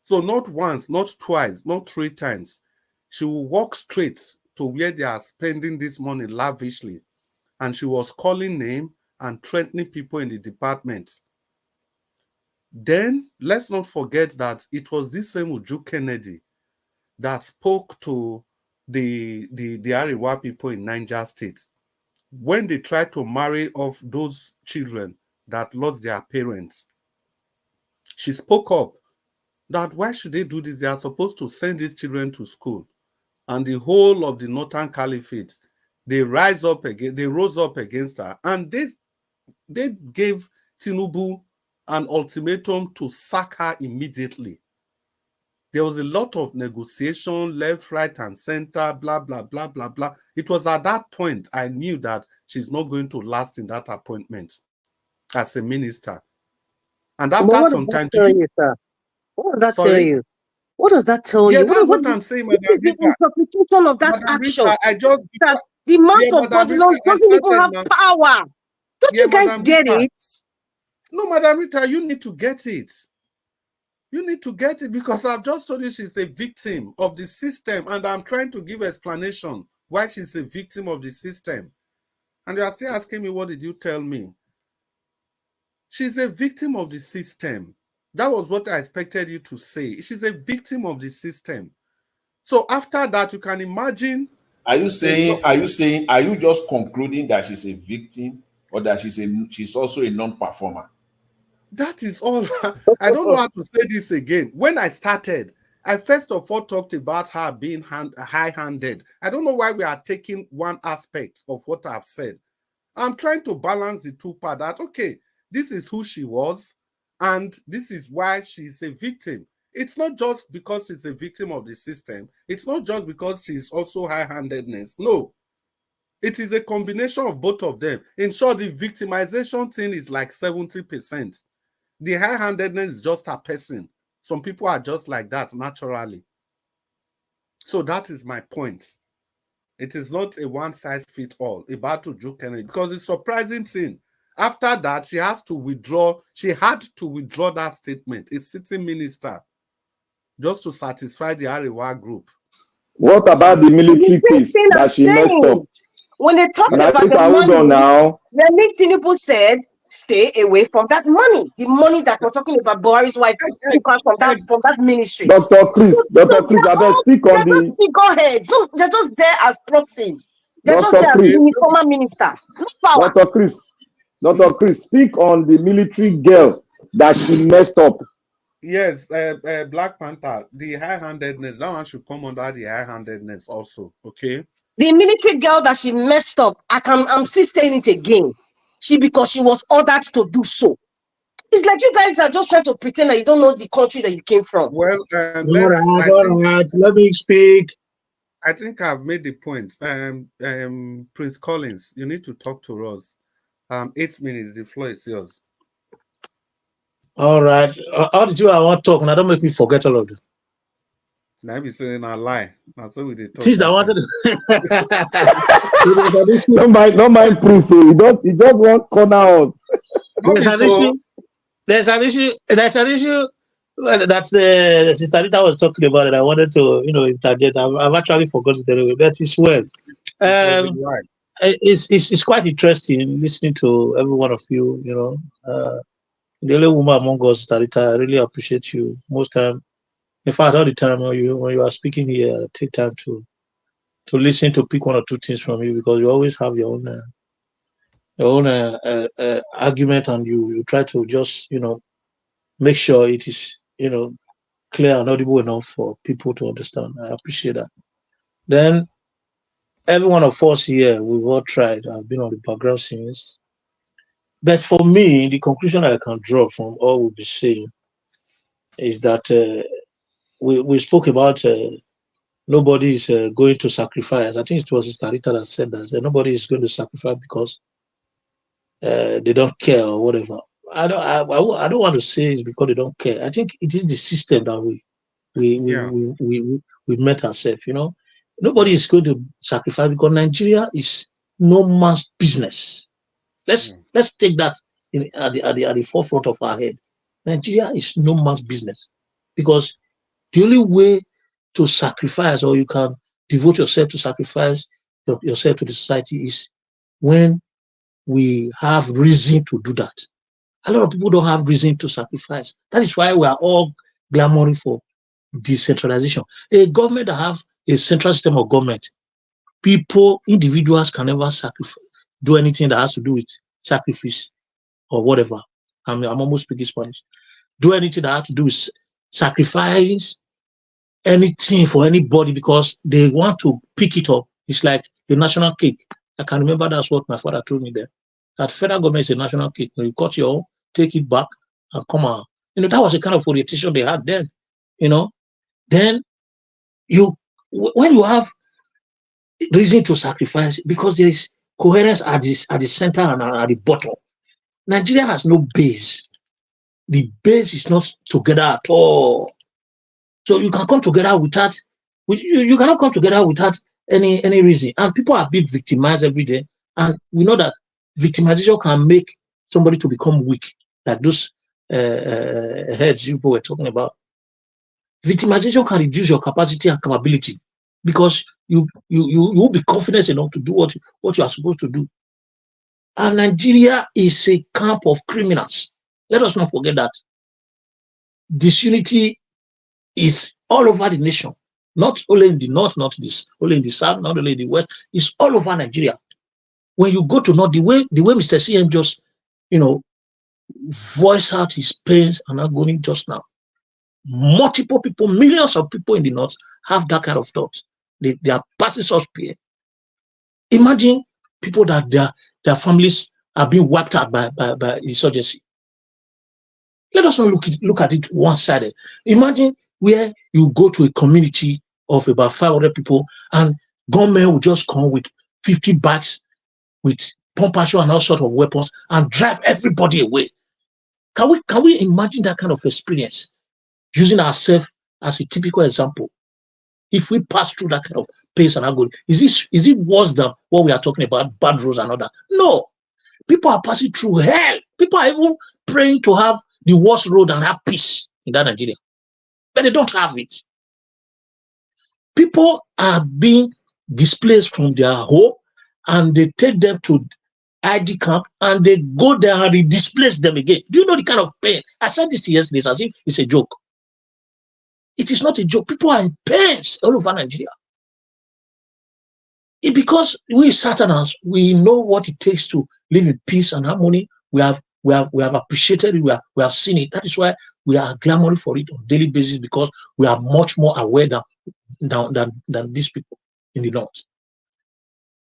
So not once, not twice, not 3 times. She will walk straight to where they are spending this money lavishly. And she was calling names and threatening people in the department. Then let's not forget that it was this same Uju Kennedy that spoke to the Ariwa people in Niger State when they tried to marry off those children that lost their parents. She spoke up that why should they do this? They are supposed to send these children to school. And the whole of the Northern Caliphate, they rose up against her, and they gave Tinubu an ultimatum to sack her immediately. There was a lot of negotiation, left, right, and center, blah, blah, blah, blah, blah. It was at that point I knew that she's not going to last in that appointment as a minister. And after some time, what does that tell you? What does that tell you? Yeah, that's what I'm saying, Madam Rita. The interpretation of that Madam action. Rita, that the man for body law doesn't even have power. Don't you guys get it? No, Madam Rita, you need to get it. You need to get it, because I've just told you she's a victim of the system, and I'm trying to give explanation why she's a victim of the system. And you are still asking me, what did you tell me? She's a victim of the system. That was what I expected you to say. She's a victim of the system. So after that, you can imagine. Are you just concluding that she's a victim, or that she's also a non-performer? That is all. I don't know how to say this again. When I started, I first of all talked about her being high-handed. I don't know why we are taking one aspect of what I've said. I'm trying to balance the two parts. That, okay, this is who she was, and this is why she's a victim. It's not just because she's a victim of the system. It's not just because she's also high-handedness. No. It is a combination of both of them. In short, the victimization thing is like 70%. The high-handedness is just a person. Some people are just like that naturally. So that is my point. It is not a one-size-fits-all about Uju Kennedy, because it's a surprising thing. After that, she had to withdraw that statement, a sitting minister, just to satisfy the Arewa group. What about the military case that she messed up? When they talked about the money, Remi Tinubu said, stay away from that money. The money that we're talking about, Buhari's wife took out from that ministry. Dr. Chris, I best speak on the... Just go ahead. No, they're just there as proxies. They're just there as former minister. No power. Dr. Chris, speak on the military girl that she messed up. Yes, Black Panther, the high-handedness, that one should come under the high-handedness also, okay? The military girl that she messed up, I'm still saying it again. Because she was ordered to do so. It's like you guys are just trying to pretend that you don't know the country that you came from. Well, let me speak. I think I've made the point. Prince Collins, you need to talk to us. 8 minutes, the floor is yours. All right. How did I want to talk? Now don't make me forget all of them. Now be saying a lie. Now so we did talk. I wanted don't mind Prince. He just want corner us. There's an issue that Sister Rita was talking about, and I wanted to interject. I've actually forgotten it anyway. That is well. it's quite interesting listening to every one of you. You know, the only woman among us, Tarita, I really appreciate you. Most time, in fact, all the time when you are speaking here, I take time to listen, to pick one or two things from you, because you always have your own argument, and you try to just make sure it is clear and audible enough for people to understand. I appreciate that. Then every one of us here, we've all tried. I've been on the background since. But for me, the conclusion I can draw from all we'll be saying is that we spoke about nobody is going to sacrifice. I think it was Starita that said that nobody is going to sacrifice because they don't care or whatever. I don't want to say it's because they don't care. I think it is the system that we met ourselves. Nobody is going to sacrifice because Nigeria is no man's business. Let's take that at the forefront of our head. Nigeria is no man's business, because the only way to sacrifice, or you can devote yourself to sacrifice yourself to the society, is when we have reason to do that. A lot of people don't have reason to sacrifice. That is why we are all clamoring for decentralization. A government that have a central system of government, individuals can never do anything that has to do with sacrifice or whatever. I'm almost speaking Spanish. Do anything that has to do with sacrifice anything for anybody because they want to pick it up. It's like a national cake. I can remember that's what my father told me there. That federal government is a national cake. When you cut your own, take it back and come out. That was the kind of orientation they had then. Then when you have reason to sacrifice, because there is coherence at the center and at the bottom. Nigeria has no base. The base is not together at all. So you can come together without, you cannot come together without any reason. And people are being victimized every day. And we know that victimization can make somebody to become weak, like those heads you were talking about. Victimization can reduce your capacity and capability, because you will be confident enough to do what you are supposed to do. And Nigeria is a camp of criminals. Let us not forget that. Disunity is all over the nation, not only in the north, not this, only in the south, not only in the west. It's all over Nigeria. When you go to north, the way Mr. CM just, voice out his pains and agony just now. Multiple people, millions of people in the north have that kind of thoughts. They are passing such pain. Imagine people that their families are being wiped out by insurgency. Let us not look at it one-sided. Imagine where you go to a community of about 500 people and gunmen will just come with 50 bikes with pump action and all sorts of weapons and drive everybody away. Can we imagine that kind of experience, using ourselves as a typical example? If we pass through that kind of pace and agony, is it worse than what we are talking about, bad roads and all that? No. People are passing through hell. People are even praying to have the worst road and have peace in that Nigeria. But they don't have it. People are being displaced from their home and they take them to ID camp and they go there and displace them again. Do you know the kind of pain? I said this yesterday as if it's a joke. It is not a joke. People are in pains all over Nigeria. Because we Southerners, we know what it takes to live in peace and harmony. We have appreciated it. We have seen it. That is why we are clamoring for it on a daily basis, because we are much more aware than these people in the north.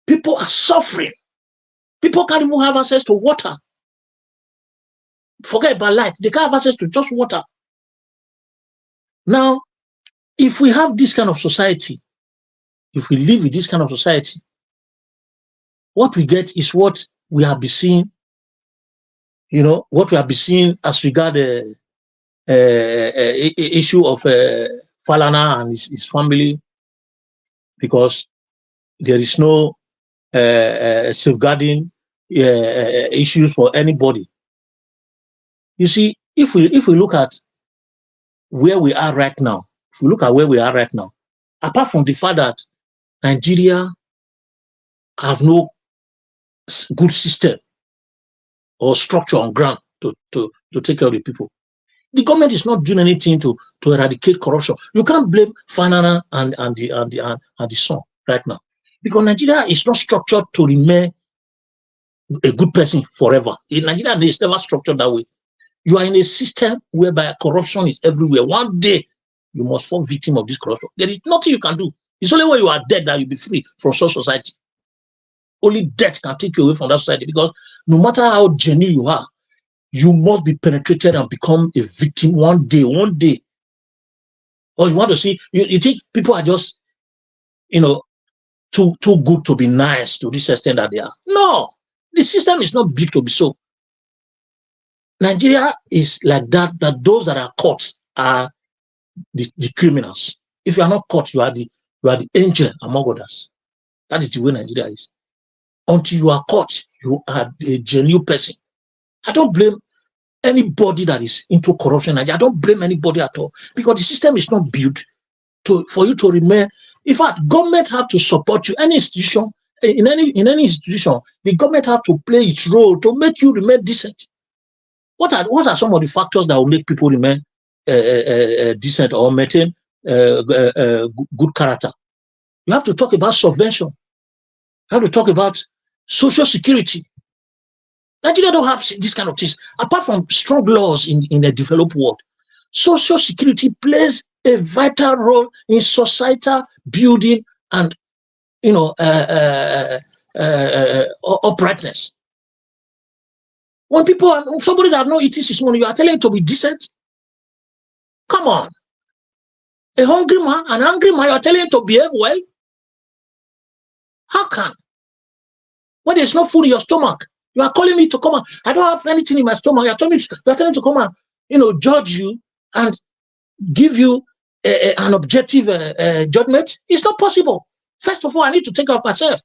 People are suffering. People can't even have access to water. Forget about light. They can't have access to just water. Now, if we have this kind of society, if we live in this kind of society, what we get is what we have been seeing, what we have been seeing as regard the issue of Falana and his family, because there is no safeguarding issues for anybody. You see, if we look at where we are right now, apart from the fact that Nigeria have no good system or structure on ground to take care of the people. The government is not doing anything to eradicate corruption. You can't blame Falana and the son right now, because Nigeria is not structured to remain a good person forever. In Nigeria, it's never structured that way. You are in a system whereby corruption is everywhere. One day, you must fall victim of this corruption. There is nothing you can do. It's only when you are dead that you'll be free from such society. Only death can take you away from that society, because no matter how genuine you are, you must be penetrated and become a victim one day. Or you want to see, you think people are just, too good to be nice to this extent that they are. No, the system is not built to be so. Nigeria is like that those that are caught are the criminals. If you are not caught, you are the angel among others. That is the way Nigeria is. Until you are caught, you are a genuine person. I don't blame anybody that is into corruption. I don't blame anybody at all, because the system is not built for you to remain. In fact, government have to support you. Any institution, in any institution, the government have to play its role to make you remain decent. What are some of the factors that will make people remain decent or maintain good character? You have to talk about subvention. You have to talk about social security. Nigeria don't have this kind of things. Apart from strong laws in the developed world, social security plays a vital role in societal building and uprightness. When somebody that no eating his money, you are telling him to be decent. Come on. An angry man, you are telling him to behave well. How can? When there's no food in your stomach, you are calling me to come on. I don't have anything in my stomach. You are telling me to come and judge you and give you an objective judgment. It's not possible. First of all, I need to take care of myself.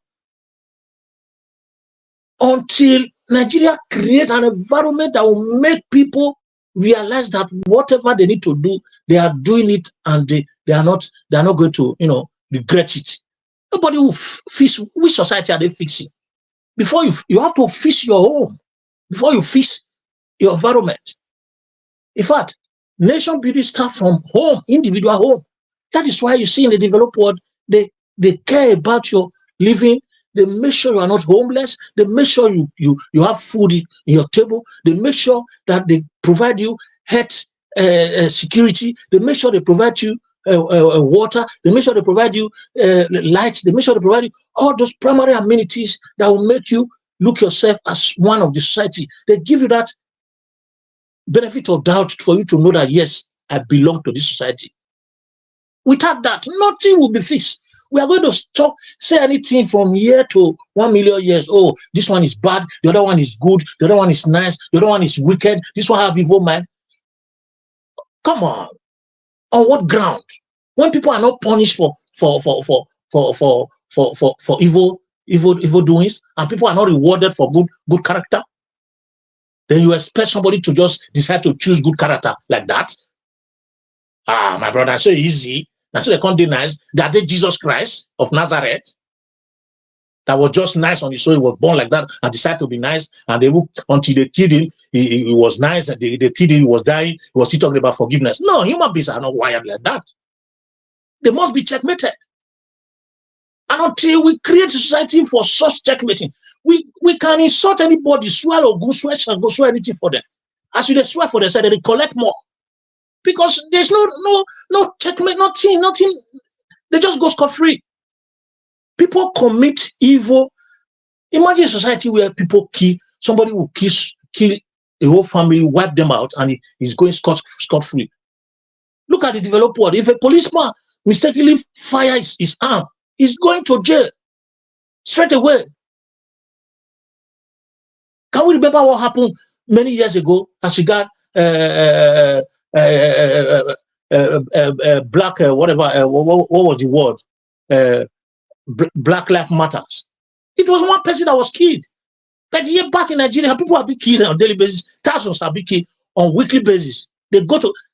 Until Nigeria create an environment that will make people realize that whatever they need to do, they are doing it, and they are not going to regret it. Nobody will fix which society are they fixing. Before you have to fix your home before you fix your environment. In fact, nation building starts from home, individual home. That is why you see in the developed world, they care about your living. They make sure you are not homeless. They make sure you have food in your table. They make sure that they provide you health security. They make sure they provide you water. They make sure they provide you light. They make sure they provide you all those primary amenities that will make you look yourself as one of the society. They give you that benefit of doubt for you to know that, yes, I belong to this society. Without that, nothing will be fixed. We are going to say anything from here to 1 million years. Oh, this one is bad, the other one is good, the other one is nice, the other one is wicked, this one have evil mind. Come on. On what ground? When people are not punished for evil doings, and people are not rewarded for good character, then you expect somebody to just decide to choose good character like that? Ah, my brother, so easy. That's why they can't be nice. That they Jesus Christ of Nazareth, that was just nice on his soul. He was born like that and decided to be nice. And until they killed him, he was nice. And they killed him, he was dying. He was still talking about forgiveness. No, human beings are not wired like that. They must be checkmated. And until we create a society for such checkmating, we can insult anybody, swear or go swear, shall go swear anything for them. As they swear for themselves, they collect more. Because there's no checkmate, nothing. They just go scot-free. People commit evil. Imagine a society where people somebody will kill a whole family, wipe them out, and he's going scot-free. Look at the developed world. If a policeman mistakenly fires his arm, he's going to jail straight away. Can we remember what happened many years ago as regards black, whatever, what was the word? Black Lives Matters. It was one person that was killed. But here back in Nigeria, people are being killed on a daily basis. Thousands are being killed on weekly basis.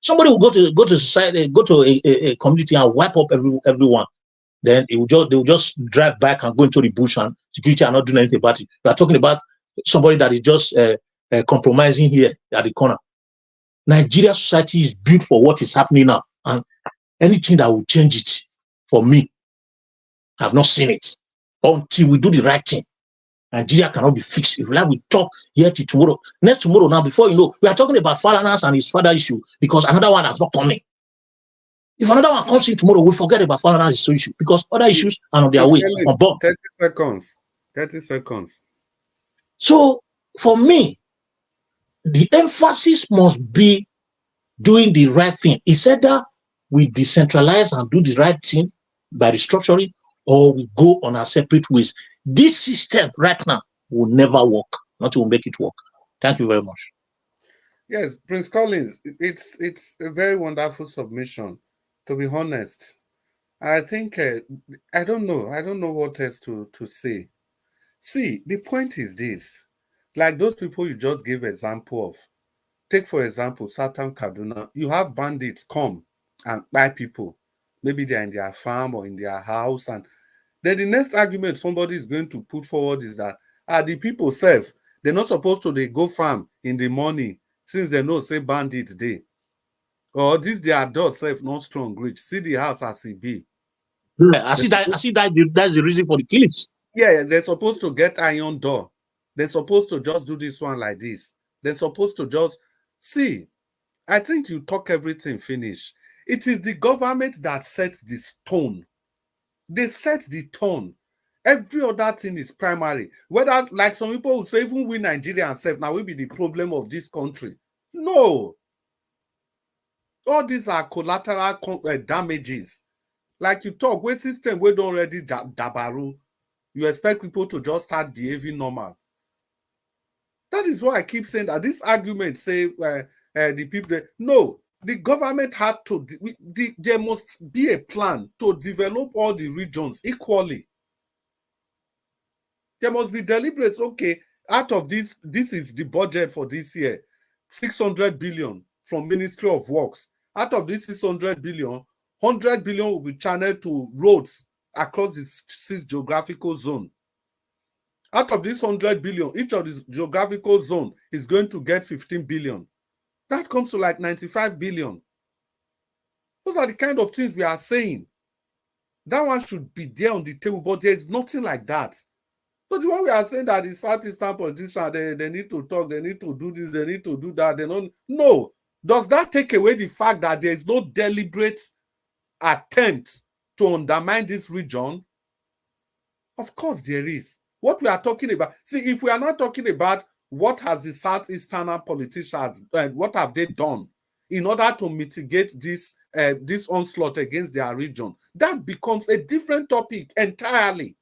Somebody will go to society, go to a community and wipe up everyone. then they will just drive back and go into the bush, and security are not doing anything about it. We are talking about somebody that is just compromising here at the corner. Nigeria society is built for what is happening now, and anything that will change it, for me, I have not seen it. Until we do the right thing, Nigeria cannot be fixed. If we talk here to tomorrow, next tomorrow now, before you know, we are talking about Falana and his father issue because another one has not come in. If another one comes in tomorrow, we forget about Falana's issue because other issues are on their way. 30 seconds. 30 seconds. So, for me, the emphasis must be doing the right thing. It's either we decentralize and do the right thing by restructuring, or we go on our separate ways. This system right now will never work. Nothing will make it work. Thank you very much. Yes, Prince Collins, it's a very wonderful submission, to be honest. I think, I don't know what else to say. See, the point is this, like those people you just gave example of, take for example, Southern Kaduna, you have bandits come and buy people. Maybe they're in their farm or in their house, and then the next argument somebody is going to put forward is that the people self, they're not supposed to they go farm in the morning since they know say bandit day. Or this their door self not strong rich. See the house as it be. Yeah, I see that that's the reason for the killings. Yeah, they're supposed to get iron door. They're supposed to just do this one like this. They're supposed to just see. I think you talk everything finish. It is the government that sets the tone. They set the tone. Every other thing is primary. Whether, like some people would say, even we Nigerians self, now will be the problem of this country. No. All these are collateral damages. Like you talk, where system we don't already dabaru, you expect people to just start behaving normal. That is why I keep saying that this argument say the people, no, the government had to, there must be a plan to develop all the regions equally. There must be deliberate, okay, out of this is the budget for this year, 600 billion from Ministry of Works. Out of this 600 billion, 100 billion will be channeled to roads across the 6 geographical zone. Out of this 100 billion, each of this geographical zone is going to get 15 billion. That comes to like 95 billion. Those are the kind of things we are saying. That one should be there on the table, but there's nothing like that. So the one we are saying that the Southeastern politicians, they need to talk, they need to do this, they need to do that. They don't. No. Does that take away the fact that there is no deliberate attempt to undermine this region? Of course there is. What we are talking about, see, if we are not talking about what has the Southeastern politicians, what have they done in order to mitigate this onslaught against their region, that becomes a different topic entirely.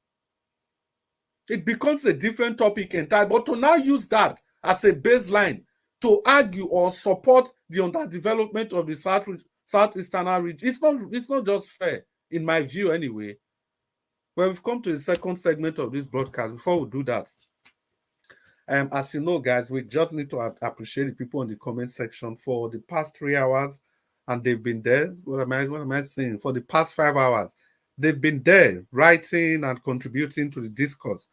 It becomes a different topic entirely. But to now use that as a baseline to argue or support the underdevelopment of the Southeastern region, it's not just fair, in my view anyway. Well, we've come to the second segment of this broadcast. Before we do that, as you know, guys, we just need to appreciate the people in the comment section for the past 3 hours, and they've been there. What am I saying? For the past 5 hours, they've been there writing and contributing to the discourse.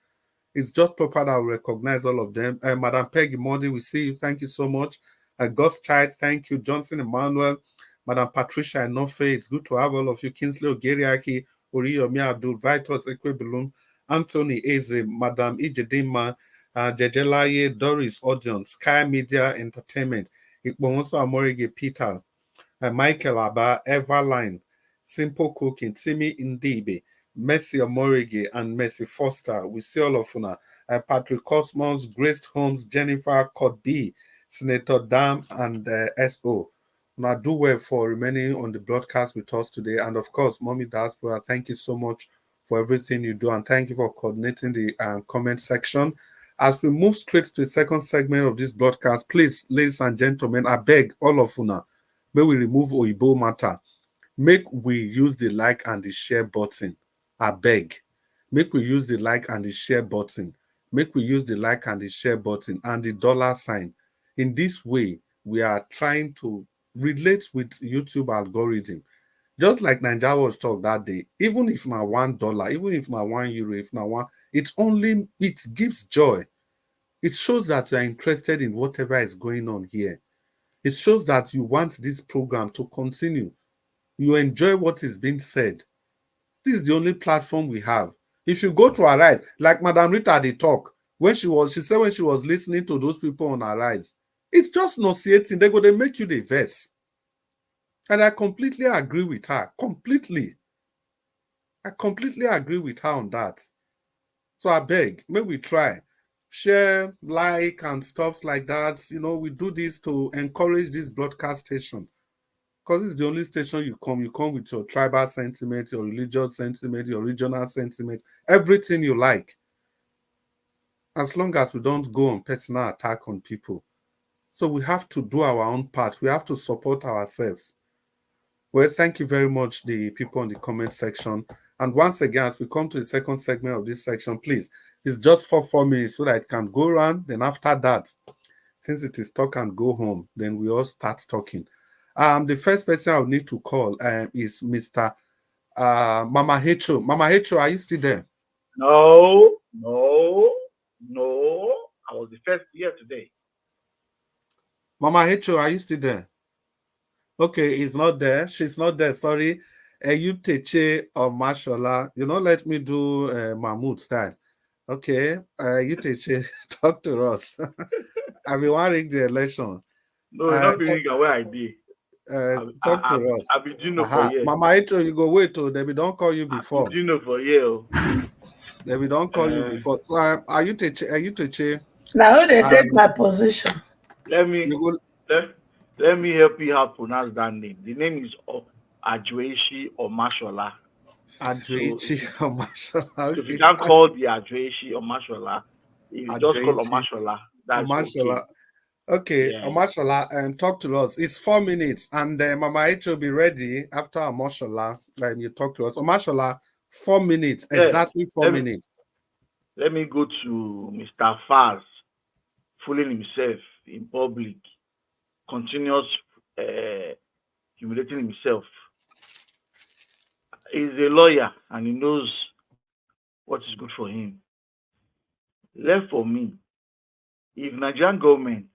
It's just proper that we recognize all of them. Madam Peggy Mondi, we see you. Thank you so much. God's Child, thank you. Johnson Emmanuel, Madam Patricia Enofe, it's good to have all of you. Kinsley Ogeriaki, Oriyomi Abdul, Vitus Ekwebulum, Anthony Eze, Madam Ijedima, Jejelaye, Doris Odion, Sky Media Entertainment, Ikponwoso Amorige Peter, Michael Abba, Everline, Simple Cooking, Timmy Ndibe, Mercy Omorige, and Mercy Foster. We see all of you. Patrick Cosmos, Grace Holmes, Jennifer Codby, Senator Dam, and S.O. Now, do well for remaining on the broadcast with us today. And of course, Mommy Diaspora, thank you so much for everything you do. And thank you for coordinating the comment section. As we move straight to the second segment of this broadcast, please, ladies and gentlemen, I beg all of you now, may we remove Oyibo matter. Make we use the like and the share button. I beg. Make we use the like and the share button. Make we use the like and the share button and the $sign. In this way, we are trying to relate with YouTube algorithm. Just like Nigeria was talk that day, even if my $1, even if my €1, if my one, it gives joy. It shows that you are interested in whatever is going on here. It shows that you want this program to continue. You enjoy what is being said. This is the only platform we have. If you go to Arise, like Madam Rita they talk, she said when she was listening to those people on Arise, it's just nauseating. They're going to make you the verse. And I completely agree with her. Completely. I completely agree with her on that. So I beg, may we try. Share, like, and stuff like that. You know, we do this to encourage this broadcast station. Because it's the only station you come with your tribal sentiment, your religious sentiment, your regional sentiment, everything you like. As long as we don't go on personal attack on people. So we have to do our own part. We have to support ourselves. Well, thank you very much, the people in the comment section. And once again, as we come to the second segment of this section, please, it's just for 4 minutes so that it can go around. Then after that, since it is talk and go home, then we all start talking. The first person I would need to call is Mr. Mama Hecho. Mama Hecho, are you still there? No. I was the first here today. Mama Hecho, are you still there? Okay, he's not there. She's not there. Sorry. Yuteche or Mashola. You know, let me do Mahmoud style. Okay. Yuteche, talk to us. I mean, want to rig the election. No, not being where I did. Talk to us. I've been doing for years. Mama Hecho, you go wait till they don't call you before. I've been doing for years. They don't call you before. So, are you Teche? Now they take my position. Let me help you how to pronounce that name. The name is Adjueshi or Mashola. Adjueshi or Mashola. Okay. So if you can't call the Adjueshi or Mashola, you just call Omashola. That's Omashola. Okay, yeah. Omashola, talk to us. It's 4 minutes, and Mama H will be ready after Omashola. You talk to us. Omashola, 4 minutes, exactly 4 minutes. Let me go to Mr. Falz, fooling himself in public, continuous humiliating himself. He's a lawyer and he knows what is good for him. Left for me, if Nigerian government,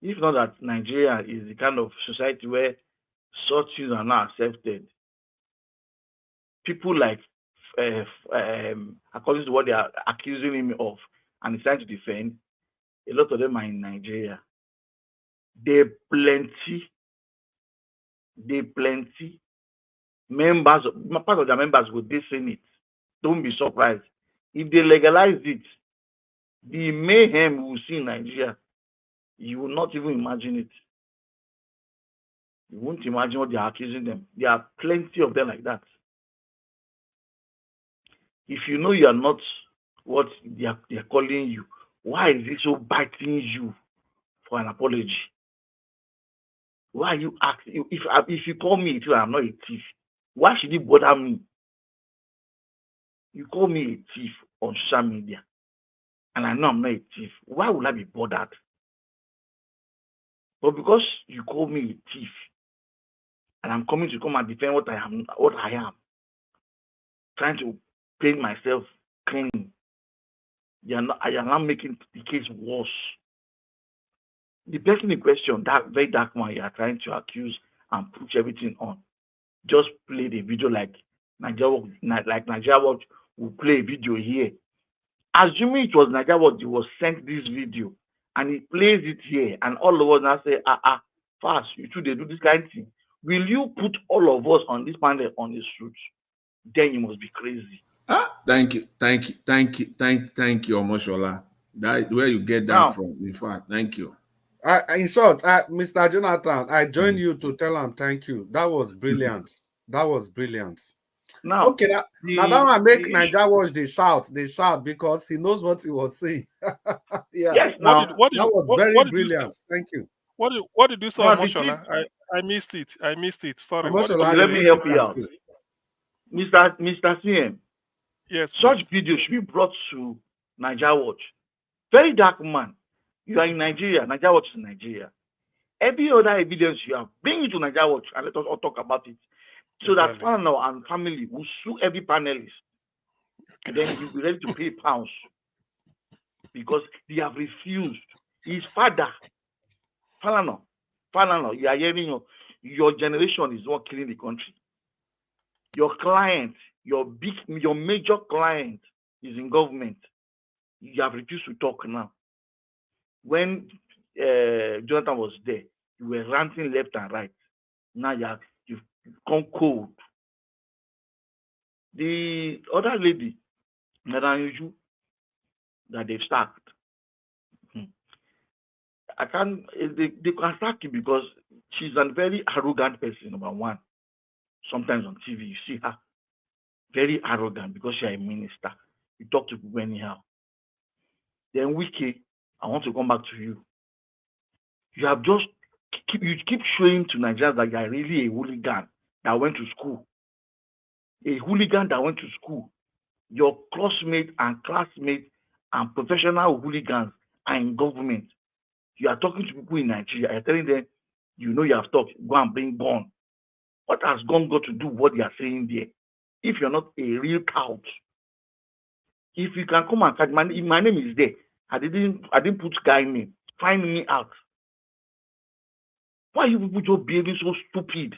if not that Nigeria is the kind of society where such things are not accepted, people like, according to what they are accusing him of and he's trying to defend, a lot of them are in Nigeria. They plenty. Members, part of their members will be saying it. Don't be surprised. If they legalize it, the mayhem we will see in Nigeria, you will not even imagine it. You won't imagine what they are accusing them. There are plenty of them like that. If you know you are not what they are calling you, why is it so biting you for an apology? Why are you asking? If you call me a thief, I'm not a thief. Why should it bother me? You call me a thief on social media, and I know I'm not a thief. Why would I be bothered? But because you call me a thief, and I'm coming to come and defend what I am, trying to paint myself clean, I am not making the case worse. The person in question, that very dark man you are trying to accuse and push everything on, just played a video like Nigeria Watch will play a video here. Assuming it was Nigeria Watch, he was sent this video and he plays it here, and all of us now say, fast, you two, they do this kind of thing. Will you put all of us on this panel on the street? Then you must be crazy. Thank you, Omoshola. That where you get that now, from. In fact, thank you. In short, Mr. Jonathan, I joined you to tell him thank you. That was brilliant. That was brilliant. Now, okay, now that one make Nigeria Watch they shout because he knows what he was saying. Yeah, yes, that was very brilliant. Thank you. What did you say, Omoshola? I missed it. Sorry. Let me help you out. Mr. CM. Yes. Such video should be brought to Nigeria Watch. Very dark man. You are in Nigeria. Nigeria Watch is in Nigeria. Every other evidence you have, bring it to Nigeria Watch and let us all talk about it. So that Falana and family will sue every panelist. And then he'll be ready to pay pounds. Because they have refused. His father, Falana, you are hearing your generation is not killing the country. Your client, your major client is in government. You have refused to talk now. When Jonathan was there, you were ranting left and right. Now you've gone cold. The other lady, Naranju, that they've sacked, they can sack you because she's a very arrogant person, number one. Sometimes on TV, you see her very arrogant because she's a minister. You talk to people anyhow. Then Wiki, I want to come back to you. You have just keep showing to Nigerians that you are really a hooligan that went to school. A hooligan that went to school. Your classmates and classmates and professional hooligans are in government. You are talking to people in Nigeria. You're telling them, you know you have talked, go and bring gun. What has gun got to do with what they are saying there? If you're not a real tout, if you can come and catch my name is there. I didn't put guy name. Find me out. Why are you people just behaving so stupid?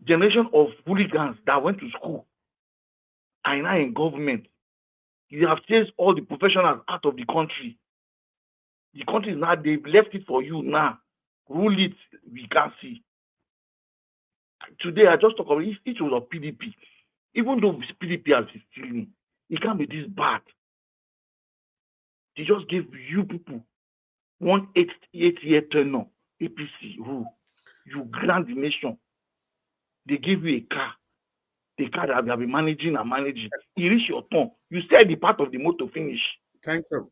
Generation of hooligans that went to school are now in government. You have chased all the professionals out of the country. The country is now, they've left it for you now. Rule it, we can't see. Today, I just talk about it was of PDP. Even though PDP has been stealing, it can't be this bad. They just gave you people 1 8-year tenure, APC rule. You grant the nation. They give you a car. The car that you have been managing and managing. You reach your turn. You sell the part of the motor finish. Thank you.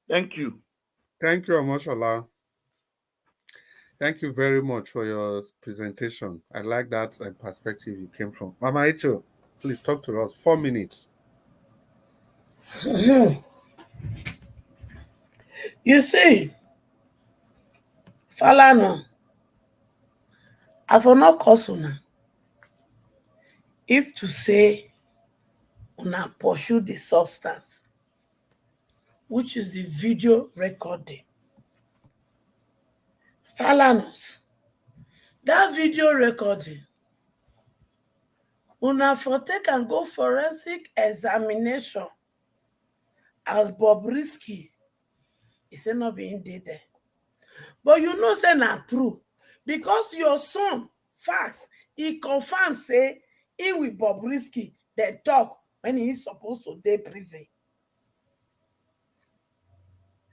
Thank you. Thank you, Amoshola. Thank you very much for your presentation. I like that perspective you came from. Mama Echo, please talk to us. 4 minutes. You see, Falana, I will not cause una. If to say una pursue the substance, which is the video recording. Falanas, that video recording, una for take and go forensic examination as Bobrisky. He said not being dead there. But you know say not true. Because your son, facts, he confirmed say he with Bobrisky, they talk when he is supposed to dey prison.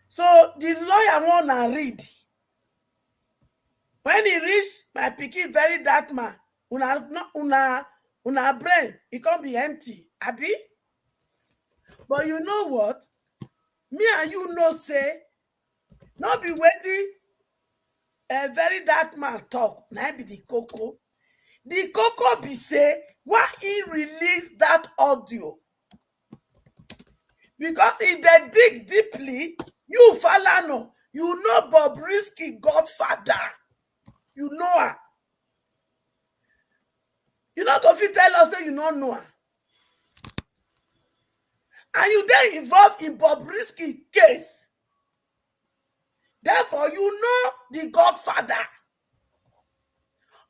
So the lawyer wanna read. When he reach my pikin very dark man, una brain, it can't be empty, abi? But you know what? Me and you know say, not be waiting a very dark man talk, na be the cocoa. The cocoa be say, why he release that audio? Because if they dig deeply, you Falana, you know Bobrisky godfather. You know her. You not go fit tell us say you don't know her. And you then involved in Bobrisky case. Therefore, you know the godfather.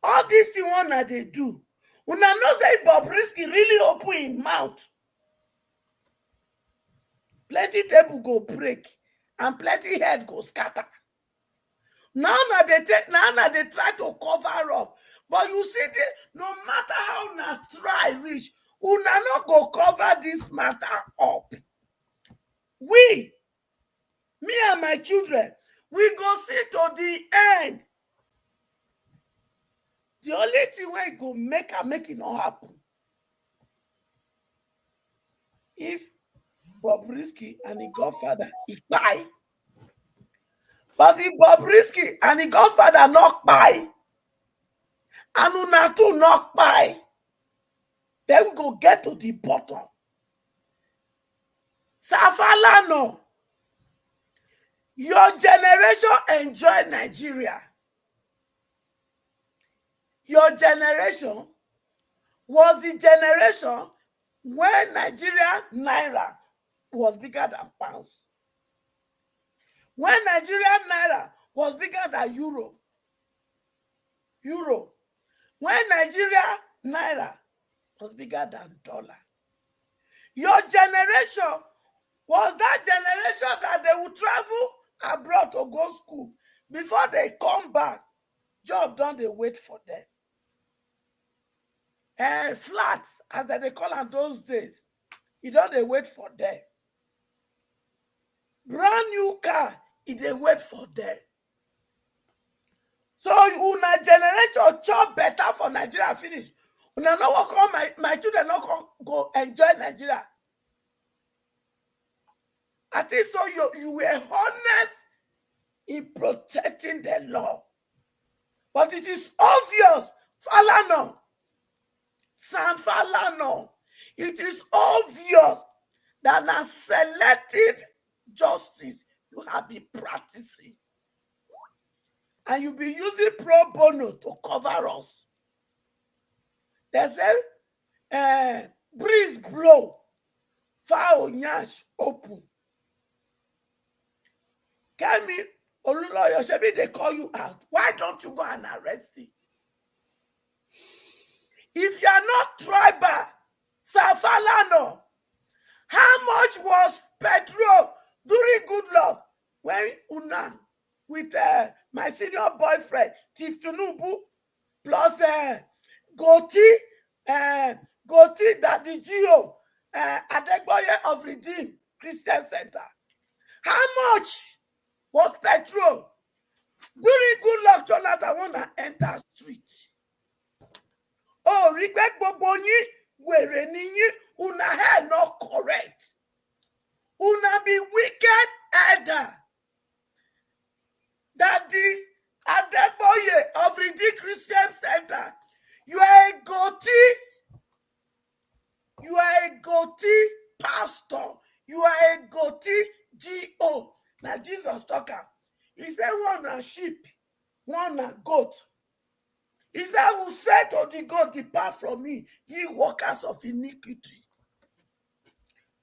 All these things one they do. Una know say Bobrisky really open his mouth. Plenty table go break and plenty head go scatter. Now they try to cover up. But you see, no matter how una try reach, una not go cover this matter up. Me and my children, we go see to the end. The only thing we go make it not happen. If Bobrisky and the godfather he buy. But if Bobrisky and the godfather not buy, and una too not buy, then we go get to the bottom. Falana, your generation enjoy Nigeria. Your generation was the generation when Nigeria naira was bigger than pounds. When Nigeria naira was bigger than euro. When Nigeria naira was bigger than dollar. Your generation was that generation that they would travel abroad to go school. Before they come back, job done, they wait for them. And flats, as they call them those days, you don't they wait for them. Brand new car, they wait for them. So una generation chop better for Nigeria finish. Una no work on my children not go enjoy Nigeria. I think so you were honest in protecting the law. But it is obvious, Falana, it is obvious that a selective justice you have been practicing. And you be using pro bono to cover us. They say, breeze blow, foul nyash open. Tell me, Oluloyo, Shebi, they call you out. Why don't you go and arrest him? If you are not tribal, Sir Falana, how much was petrol during good luck when una with my senior boyfriend, Chief Tunubu, plus Goti Daddy Gio, Adegboye of Redeem Christian Center? How much was petrol? During good luck, Jonathan wanna enter street. Oh, regret Boboni, where una hair not correct. Una be wicked elder. Daddy Adegboye of Redeem Christian Center. You are a Goti pastor. You are a Goti G.O. Now Jesus talking. He said one a sheep, one a goat. He said, I will say to the goat, depart from me, ye workers of iniquity.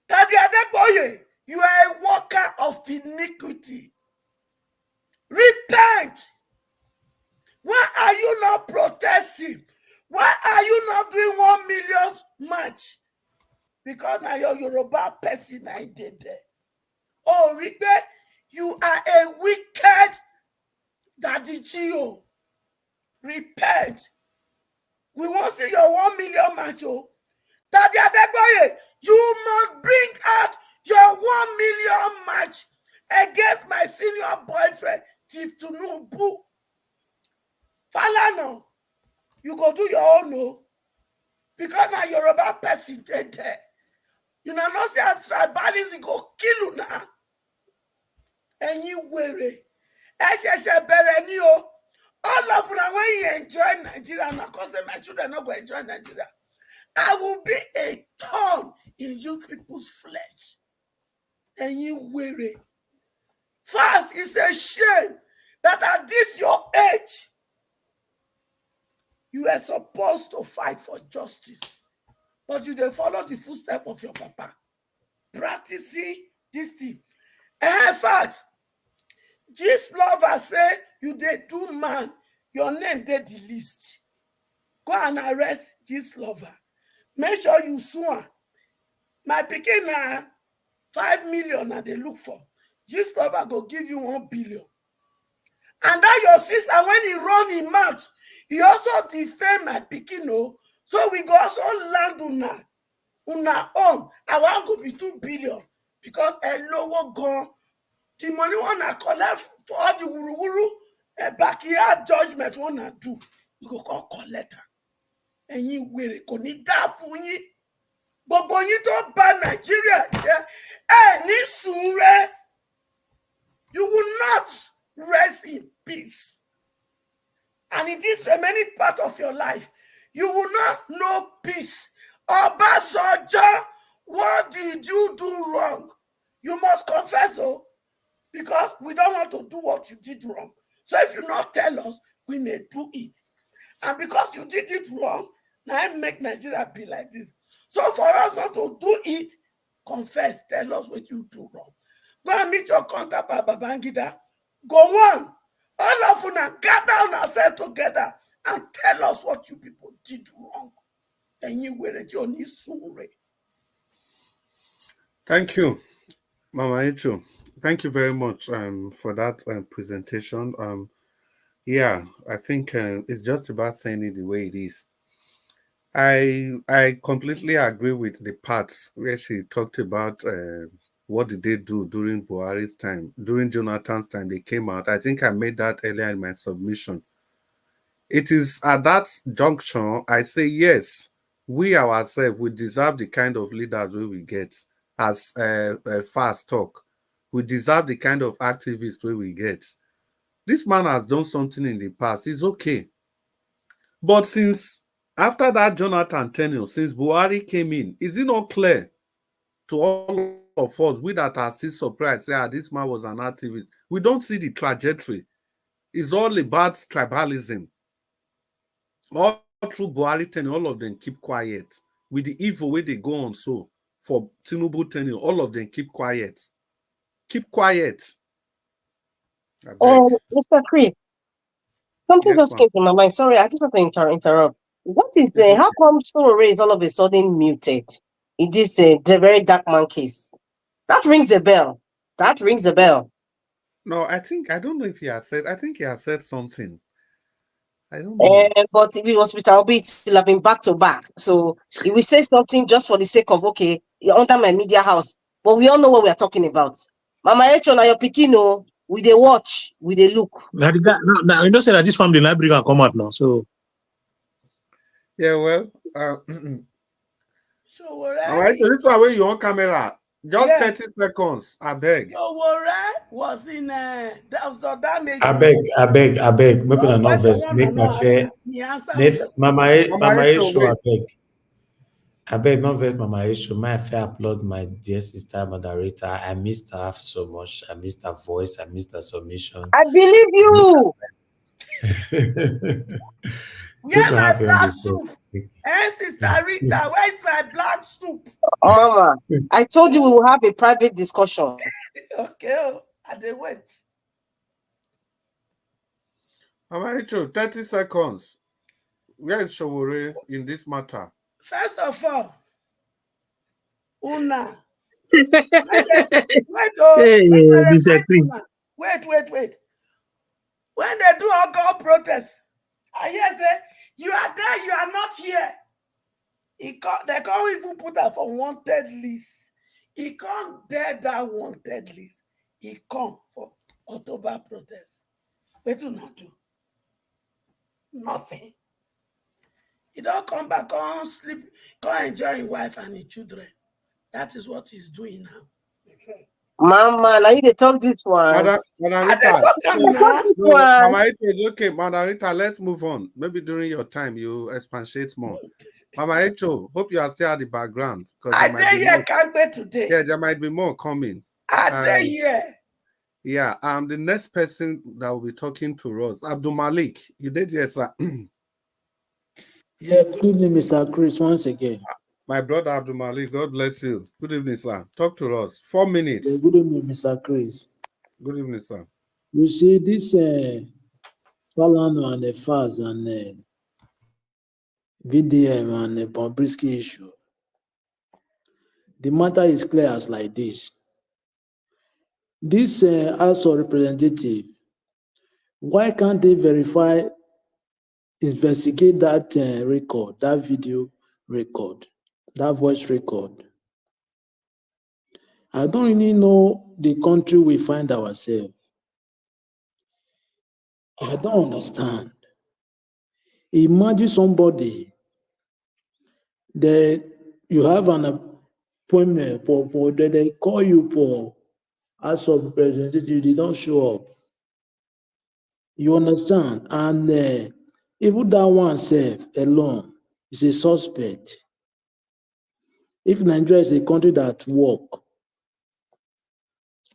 Daddy Adegboye, you are a worker of iniquity. Repent. Why are you not protesting? Why are you not doing 1 million march? Because now you're Yoruba person I did there. Oh, Rigbe, you are a wicked Daddy Gio. Repent. We want to see your 1 million march. Daddy Adegboye, you must bring out your 1 million march against my senior boyfriend, Chief Tunubu. Falana, you go do your own, no? Because now Yoruba person dead there. You know, not say tribalism go kill you now. And you worry. All of them, when you enjoy Nigeria, now because my children not going to enjoy Nigeria, I will be a thorn in you people's flesh. And you worry. First, it's a shame that at this your age, you are supposed to fight for justice. But you don't follow the footsteps of your papa. Practicing this thing. And in fact, this lover say you did do man, your name did the list. Go and arrest this lover. Make sure you sue. My picking 5 million that they look for. This lover go give you 1 billion. And that your sister, when he run his mouth, he also defame my picking. So we go also land una own. I want to be 2 billion because a lower gone. The money wanna collect for all the wuru backyard judgment wanna do. You go call collector. And you will need that for you. But when you don't ban Nigeria, you will not rest in peace. And in this remaining part of your life, you will not know peace. Obasanjo, what did you do wrong? You must confess, because we don't want to do what you did wrong. So if you not tell us, we may do it. And because you did it wrong, now I make Nigeria be like this. So for us not to do it, confess, tell us what you do wrong. Go and meet your counterpart, Babangida. Go on. All of you now gather on ourselves together and tell us what you people did wrong. And you will return soon. Thank you, Mama Echo. Thank you very much for that presentation. Yeah, I think it's just about saying it the way it is. I completely agree with the parts where she talked about what did they do during Buhari's time, during Jonathan's time. They came out. I think I made that earlier in my submission. It is at that junction I say yes, we ourselves we deserve the kind of leaders we get, as Fast talk. We deserve the kind of activists we get. This man has done something in the past. It's okay. But since after that Jonathan tenure, since Buhari came in, is it not clear to all of us, we that are still surprised, say, this man was an activist? We don't see the trajectory. It's all about tribalism. All through Buhari tenure, all of them keep quiet. With the evil way they go on, so for Tinubu tenure, all of them keep quiet. Keep quiet. Mr. Chris, something Yes, just came to my mind. Sorry, I just want to interrupt. What is the, how come Sorore is all of a sudden muted in this the very dark man case? That rings a bell. That rings a bell. No, I don't know if he has said, I think he has said something. I don't know. But if it was with Obi, it will have been back to back. So if we say something just for the sake of, okay, you're under my media house, but we all know what we are talking about. Mama Echo, na your pikino, we they watch, we they look. Now, you don't say that this family library can come out now. So yeah, well, So all right, so this one where you on camera. Just 30 seconds, I beg. So Wore was in that damage. I beg. Make una not vex. Make my fair. Mama Esho, I beg not vex Mama Esho. My fair applaud my dear sister moderator. I missed her so much. I missed her voice. I missed her submission. I believe you. Where's my black soup? Hey, Sister Rita, where's my black soup? Mama, I told you we will have a private discussion. Okay, I did wait. Mama Echo, 30 seconds. Where is Showore in this matter? First of all, Una. Wait. When they do alcohol protest, I hear say, you are there, you are not here. They can't even put her for wanted list. He can't dare that wanted list. He come for October protest. What do not do? Nothing. He don't come back, come sleep, come enjoy his wife and his children. That is what he's doing now. Mama, now you dey talk this one. Madam Rita, Mama Echo is okay. Madam Rita, let's move on. Maybe during your time you expatiate more. Mama Echo, hope you are still at the background. I dare here can't wait today. Yeah, there might be more coming. I dare here. Yeah, the next person that will be talking to us, Abdul Malik. You did, yes, sir. Yeah, good evening, Mr. Chris, once again. My brother Abdul Malik, God bless you. Good evening, sir. Talk to us. 4 minutes. Yeah, good evening, Mr. Chris. Good evening, sir. You see, this Falana and the Falz and VDM and the Bobrisky issue, the matter is clear as like this. This House of Representative, why can't they investigate that record, that video record, that voice record? I don't really know the country we find ourselves. I don't understand. Imagine somebody that you have an appointment for that they call you for House of Representative, they don't show up. You understand? And even that one self alone is a suspect. If Nigeria is a country that work,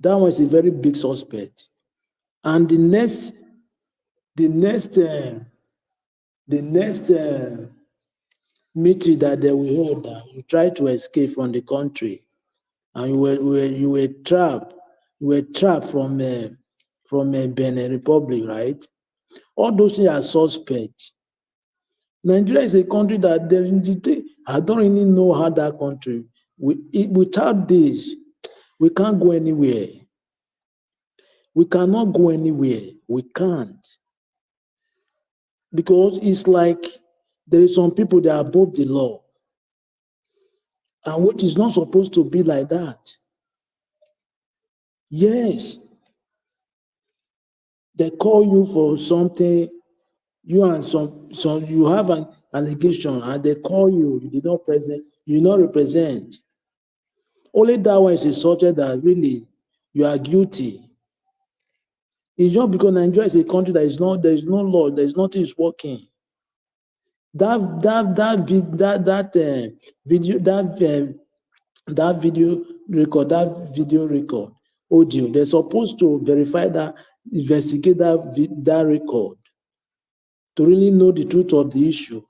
that one is a very big suspect. And the next the next meeting that they will hold, you try to escape from the country, and you were trapped. You were trapped from Benin Republic, right? All those things are suspect. Nigeria is a country that I don't really know how that country. Without this, we can't go anywhere. We cannot go anywhere. We can't. Because it's like there is some people that are above the law, and which is not supposed to be like that. Yes. They call you for something, you and some you have an allegation, and they call you, you did not present, you did not represent. Only that one is a subject that really you are guilty. It's just because Nigeria is a country that is not, there is no law, there is nothing is working. That video record audio, they're supposed to verify that, investigate that record to really know the truth of the issue.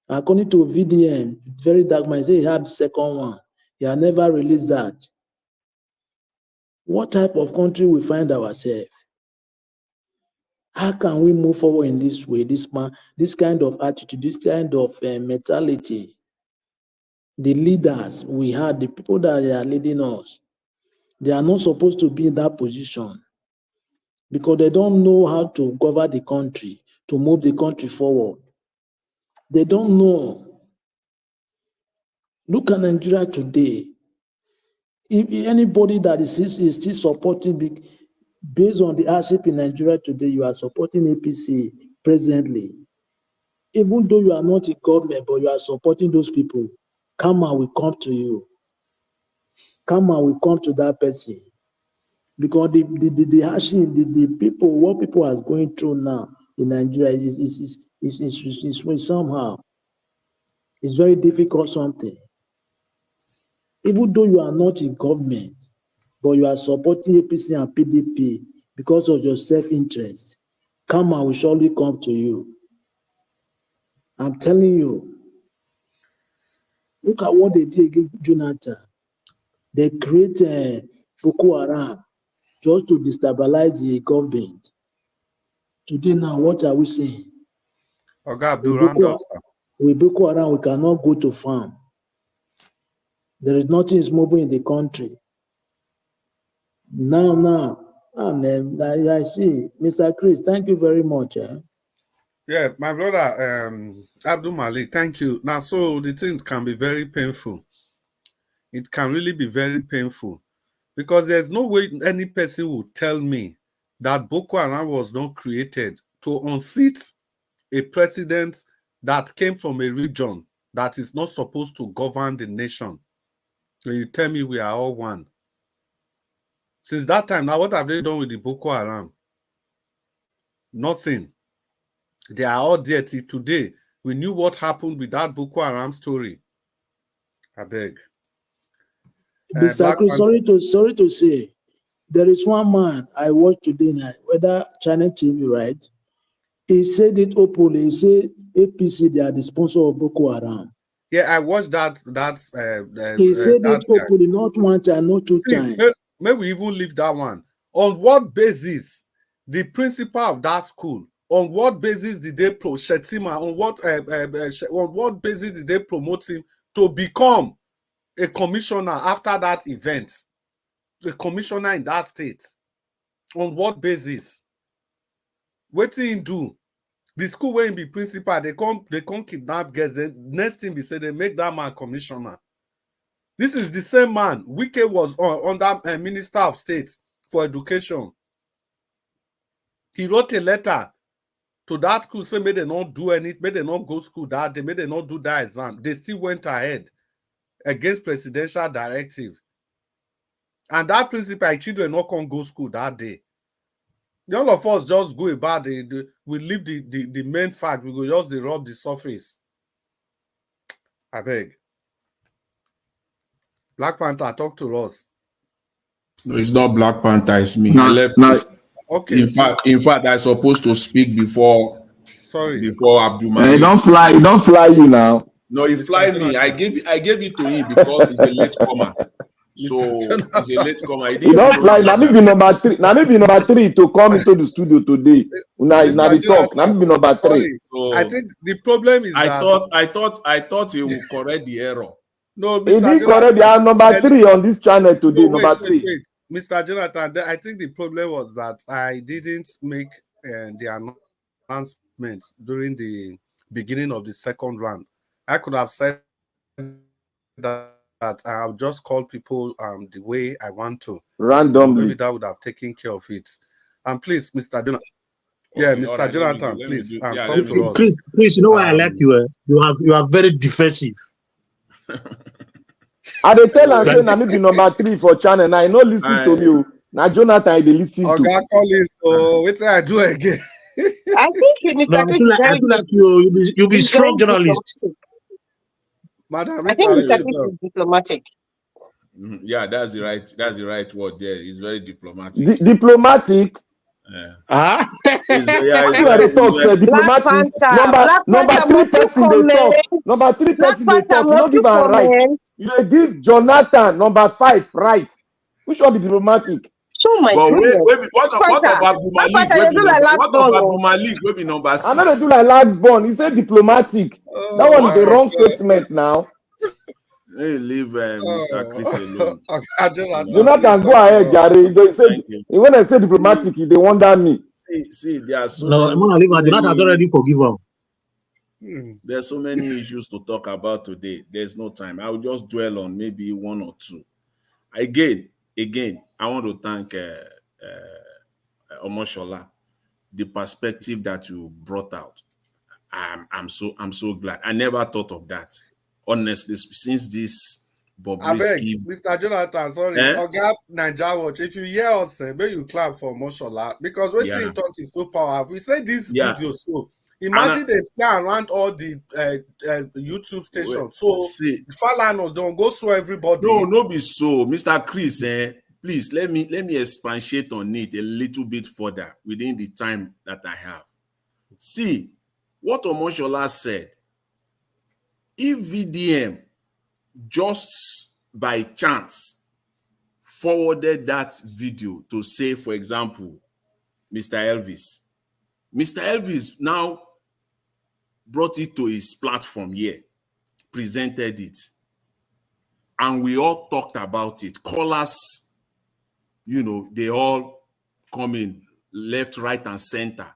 According to VDM, very dark man say he had the second one. He had never released that. What type of country we find ourselves? How can we move forward in this way? This kind of attitude, this kind of mentality. The leaders we had, the people that are leading us, they are not supposed to be in that position because they don't know how to govern the country, to move the country forward. They don't know. Look at Nigeria today. If anybody that is still supporting, based on the hardship in Nigeria today, you are supporting APC presently. Even though you are not in government, but you are supporting those people, karma will come to you. Karma will come to that person. Because the hardship, the people, what people are going through now in Nigeria is somehow. It's very difficult something. Even though you are not in government, but you are supporting APC and PDP because of your self-interest, karma will surely come to you. I'm telling you. Look at what they did against Jonathan. They create Boko Haram just to destabilize the government. Today now, what are we saying? With Boko Haram, we cannot go to farm. There is nothing is moving in the country. Now, man, I see. Mr. Chris, thank you very much. Yeah, my brother, Abdul Malik, thank you. Now, so the thing can be very painful. It can really be very painful because there's no way any person would tell me that Boko Haram was not created to unseat a president that came from a region that is not supposed to govern the nation. So you tell me we are all one. Since that time, now what have they done with the Boko Haram? Nothing. They are all there till today. We knew what happened with that Boko Haram story. I beg. Mr. Chris, sorry to say, there is one man I watched today night, whether Channel TV, right? He said it openly. He said APC, they are the sponsor of Boko Haram. Yeah, I watched that. He said it openly, not one time, not two times. May we even leave that one. On what basis the principal of that school? On what basis did they Shetima? On what basis did they promote him to become a commissioner after that event? A commissioner in that state. On what basis? What did he do? The school where he be principal, they come kidnap girls. The next thing they say, they make that man commissioner. This is the same man. Wike was under Minister of State for Education. He wrote a letter to that school saying, may they not do anything, may they not go to school that day, may they not do that exam. They still went ahead against presidential directive. And that principal, children not can go to school that day. All of us just go about it. We leave the main fact. We go just rub the surface. I beg. Black Panther, talk to us. No, it's not Black Panther, it's me. No, I left. Okay. In fact, I'm supposed to speak before sorry. Before Abdul He Malik. don't fly you now. No, he fly me. I gave it to him because he's a late comer. So he's a late comer. He don't fly. Now me be number 3. Now me be number 3 to come into the studio today. Now the talk. Now me be number 3. So I think the problem is I thought he would correct the error. No, He Mr. did correct. They are number 3 on this channel today. No, Number 3. wait. Mr. Jonathan, I think the problem was that I didn't make the announcement during the beginning of the second round. I could have said that I'll just call people the way I want to. Randomly. Maybe that would have taken care of it. And please, Mr. Jonathan. Yeah, Mr. Right, Jonathan, please come to us. Chris, you know why I like you? You are very defensive. I dey tell am say na me be number 3 for channel. Now I no listen to me. Now Jonathan dey listen to. Oga Collins, so wetin I do again? I think Mr. Chris is I feel like you be strong journalist. Madam, I think Mr. Chris is diplomatic. Yeah, that's the right word there. He's very diplomatic. Diplomatic. Yeah. Diplomatic. Number 3 person dey talk. Number 3 person dey talk. You no give am right. You dey give Jonathan number 5 right. Which one be diplomatic? Oh my goodness. What about Abdul Malik? Will be number 6. I know they do like last born. He said diplomatic. That one is the wrong statement now. Hey, leave Mr. Chris alone. Jonathan, go ahead, Gary. They said when I say diplomatic, they wonder me. See, there are so no, Jonathan already forgive him. There's so many issues to talk about today. There's no time. I will just dwell on maybe 1 or 2. Again, I want to thank Omoshola, the perspective that you brought out. I'm so glad. I never thought of that. Honestly, since this Bobrisky... Mr. Jonathan, sorry. Oga Naija Watch, if you hear us say, may you clap for Omoshola, because what you talk is so powerful. We say this video, so imagine they play around all the YouTube stations. So Falana don't go through everybody. No be so. Mr. Chris, please let me expatiate on it a little bit further within the time that I have. See, what Omoshola said, if VDM just by chance forwarded that video to say, for example, Mr. Elvis now brought it to his platform here, presented it, and we all talked about it. Callers, they all come in left, right, and center.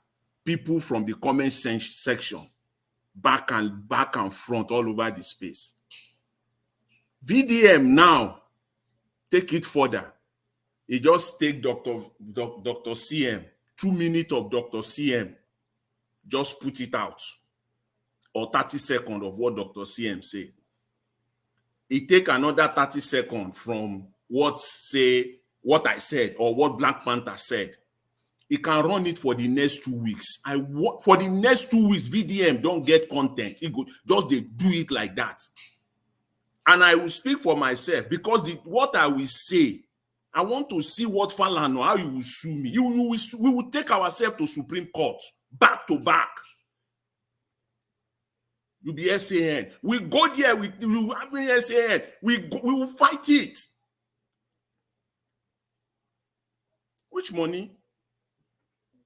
People from the comment section, back and front, all over the space. VDM now take it further. He just take Dr. CM, 2 minutes of Dr. CM, just put it out, or 30 seconds of what Dr. CM said. He take another 30 seconds from what I said or what Black Panther said. He can run it for the next 2 weeks. For the next 2 weeks, VDM don't get content. He just they do it like that. And I will speak for myself because what I will say, I want to see what Falana, how you will sue me. We will take ourselves to Supreme Court, back to back. You be SAN. We go there with you have SAN. We will fight it. Which money?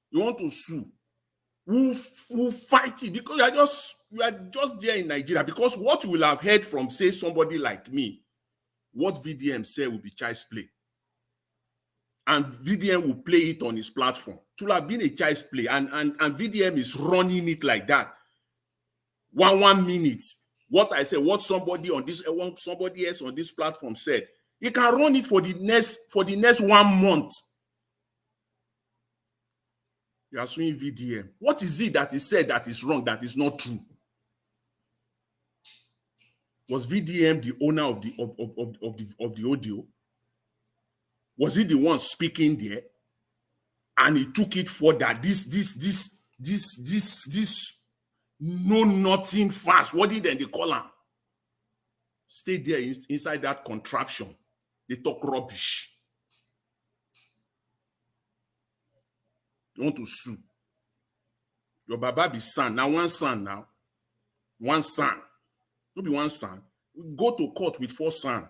You want to sue? We'll fight it because you are just there in Nigeria. Because what you will have heard from, say, somebody like me, what VDM said will be child's play. And VDM will play it on his platform. It will have been a child's play. And VDM is running it like that. One minute. What I said, what somebody else on this platform said. He can run it for the next 1 month. You are suing VDM. What is it that he said that is wrong, that is not true? Was VDM the owner of the audio? Was he the one speaking there? And he took it further. This know nothing fast. What did they call him? Stay there inside that contraption. They talk rubbish. You want to sue. Your baba be son. Now one son now. One son. No be one son. We go to court with 4 sons.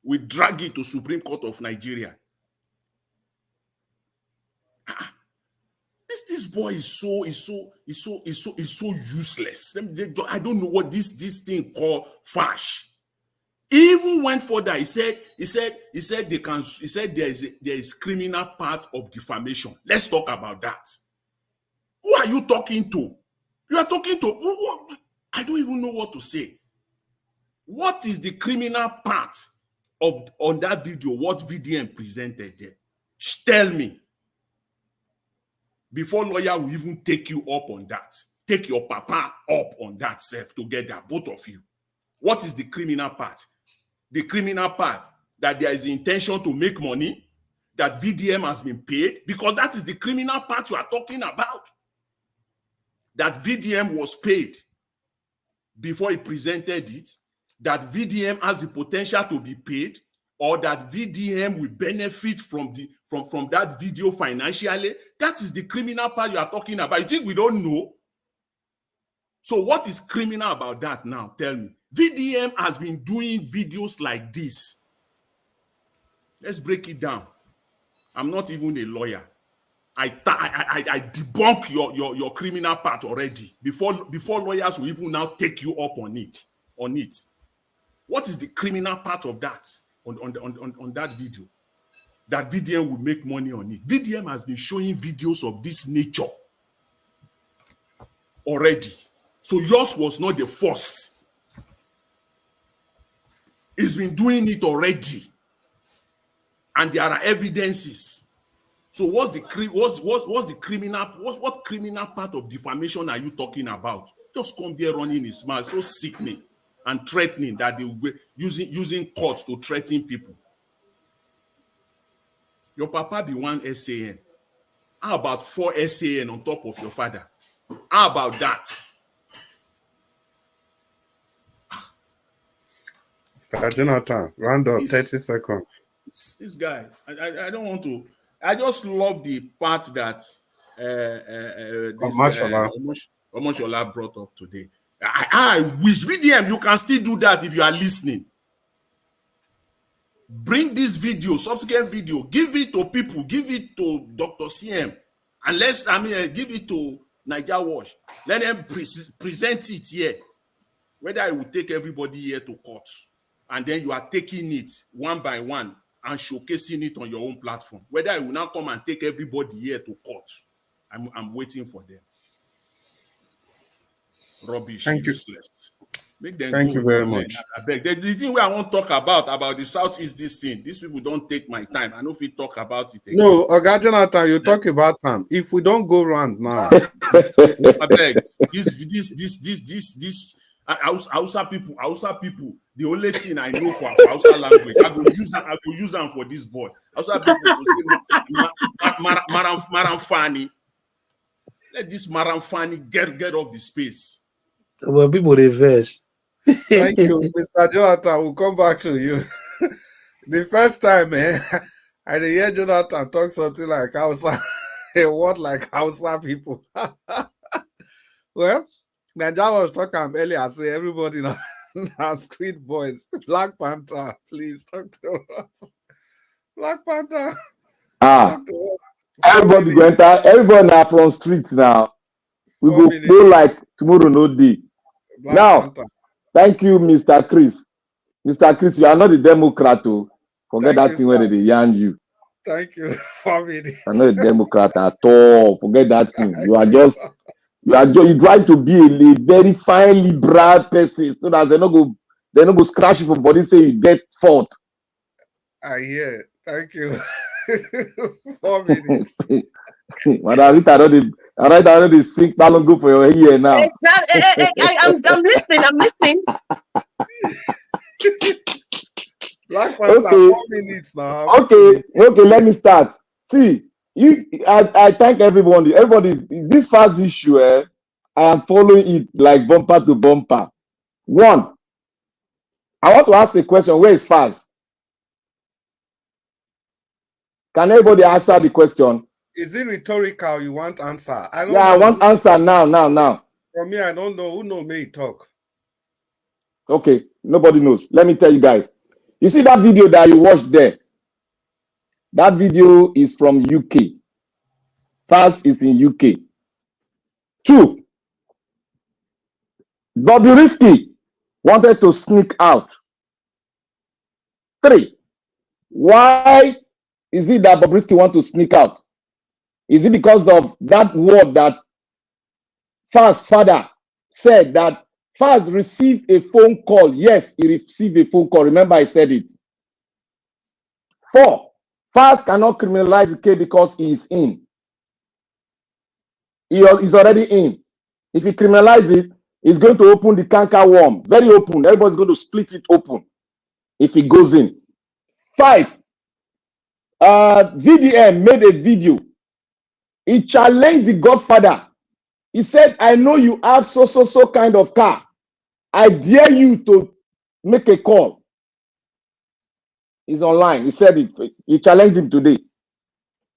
We drag it to Supreme Court of Nigeria. This boy is so useless. I don't know what this thing called fash. He even went further. He said there is criminal part of defamation. Let's talk about that. Who are you talking to? You are talking to I don't even know what to say. What is the criminal part on that video? What VDM presented there? Tell me. Before lawyer will even take you up on that. Take your papa up on that self together, both of you. What is the criminal part? The criminal part that there is the intention to make money, that VDM has been paid, because that is the criminal part you are talking about. That VDM was paid before he presented it, that VDM has the potential to be paid, or that VDM will benefit from that video financially. That is the criminal part you are talking about. You think we don't know? So what is criminal about that now? Tell me. VDM has been doing videos like this. Let's break it down. I'm not even a lawyer. I debunk your criminal part already before lawyers will even now take you up on it. What is the criminal part of that on that video? That VDM will make money on it. VDM has been showing videos of this nature already. So yours was not the first. He's been doing it already. And there are evidences. So what criminal part of defamation are you talking about? Just come there running his mouth, so sickening and threatening that they will be using courts to threaten people. Your papa be 1 SAN. How about 4 SAN on top of your father? How about that? Mr. Jonathan, round up, 30 seconds. This guy, I don't want to. I just love the part that Omoshola brought up today. I wish VDM you can still do that if you are listening. Bring this video, subsequent video, give it to people, give it to Dr. CM, and give it to Niger Watch. Let them present it here. Whether I will take everybody here to court, and then you are taking it one by one and showcasing it on your own platform. Whether I will now come and take everybody here to court, I'm waiting for them. Rubbish, Thank you. useless. Make them Thank go you very there. much. I beg. The thing where I want to talk about the South is this thing. These people don't take my time. I know if we talk about it again. No, Oga Jonathan, you talk about time. If we don't go round now, I beg. This Hausa people. The only thing I know for Hausa language, I go use them for this boy. Hausa people go say Maram Fani. Let this Maram Fani get off the space. Well, people reverse. Thank you, Mr. Jonathan. We'll come back to you. The first time, I hear Jonathan talk something like Hausa, a word like Hausa people. Well, Nigeria was talking earlier. I say everybody now street boys. Black Panther, please talk to us. Black Panther. Everybody go enter. Everybody now from streets now. We go like tomorrow no day. Now, Panther. Thank you, Mr. Chris. Mr. Chris, you are not a Democrat. Forget Thank that thing where they yarn you. Thank you for me. You are not a Democrat at all. Forget that thing. You try to be a very fine liberal person so that they no go scratch you for body say you get fault. I hear. Thank you. 4 minutes. Madam Rita, I know the sink don't go for your ear now. Exactly. I'm listening. I'm listening. Black Panther, 4 minutes now. Okay, let me start. See, I thank everybody. This first issue, I am following it like bumper to bumper. One, I want to ask a question. Where is Falz? Can everybody answer the question? Is it rhetorical? You want answer? I don't Yeah, know. I want answer now. For me, I don't know. Who know me talk? Okay, nobody knows. Let me tell you guys. You see that video that you watched there? That video is from UK. Falz is in UK. 2, Bobrisky wanted to sneak out. 3, why is it that Bobrisky want to sneak out? Is it because of that word that Falz father said that Falz received a phone call? Yes, he received a phone call. Remember, I said it. 4, Falz cannot criminalize the case because he is in. He is already in. If he criminalizes it, he's going to open the canker worm. Very open. Everybody's going to split it open if he goes in. 5, VDM made a video. He challenged the Godfather. He said, I know you have so kind of car. I dare you to make a call. He's online. He said it. He challenged him today.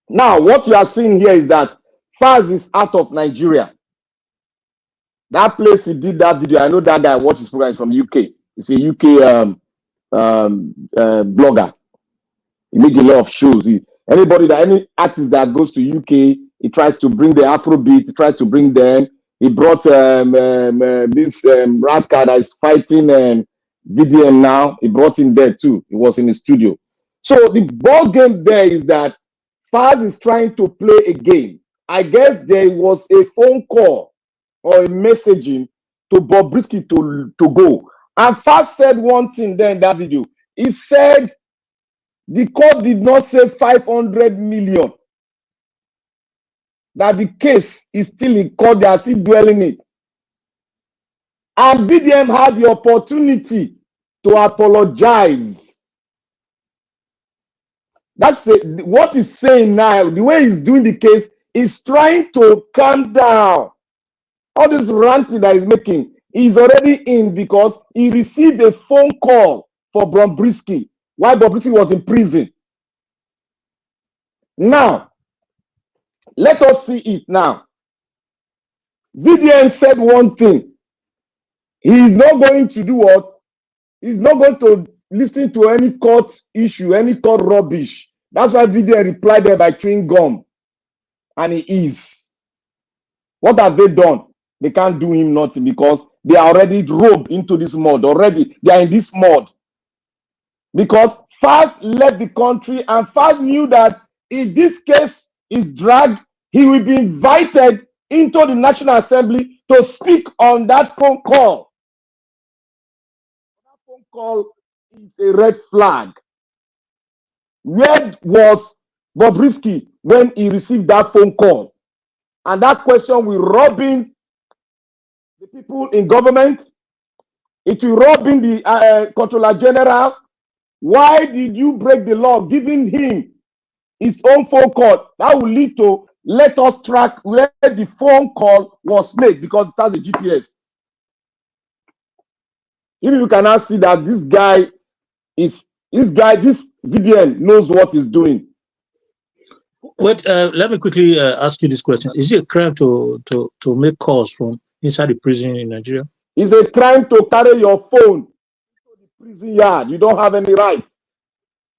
Now, what you are seeing here is that Falz is out of Nigeria. That place he did that video, I know that guy watched his program from UK. He's a UK blogger. He makes a lot of shows. Any artist that goes to UK, he tries to bring the Afrobeat. He tries to bring them. He brought this rascal that is fighting VDM now. He brought him there too. He was in the studio. So the ball game there is that Falz is trying to play a game. I guess there was a phone call or a messaging to Bobrisky to go. And Falz said one thing there in that video. He said the court did not say 500 million. That the case is still in court, they are still dwelling it. And BDM had the opportunity to apologize. That's it. What he's saying now, the way he's doing the case, is trying to calm down. All this ranting that he's making, he's already in because he received a phone call for Bobrisky while Bobrisky was in prison. Now, let us see it now. VDN said one thing. He is not going to do what? He's not going to listen to any court issue, any court rubbish. That's why VDN replied there by chewing gum. And he is. What have they done? They can't do him nothing because they are already robed into this mud. Already, they are in this mud. Because Falz left the country and Falz knew that if this case is dragged, he will be invited into the National Assembly to speak on that phone call. That phone call is a red flag. Where was Bobrisky when he received that phone call? And that question will rub in the people in government. It will rub in the Controller General. Why did you break the law, giving him his own phone call? That will lead to let us track where the phone call was made because it has a GPS. If you can now see that this VDN knows what he's doing. Wait, let me quickly ask you this question. Is it a crime to make calls from inside the prison in Nigeria? It's a crime to carry your phone to the prison yard. You don't have any right.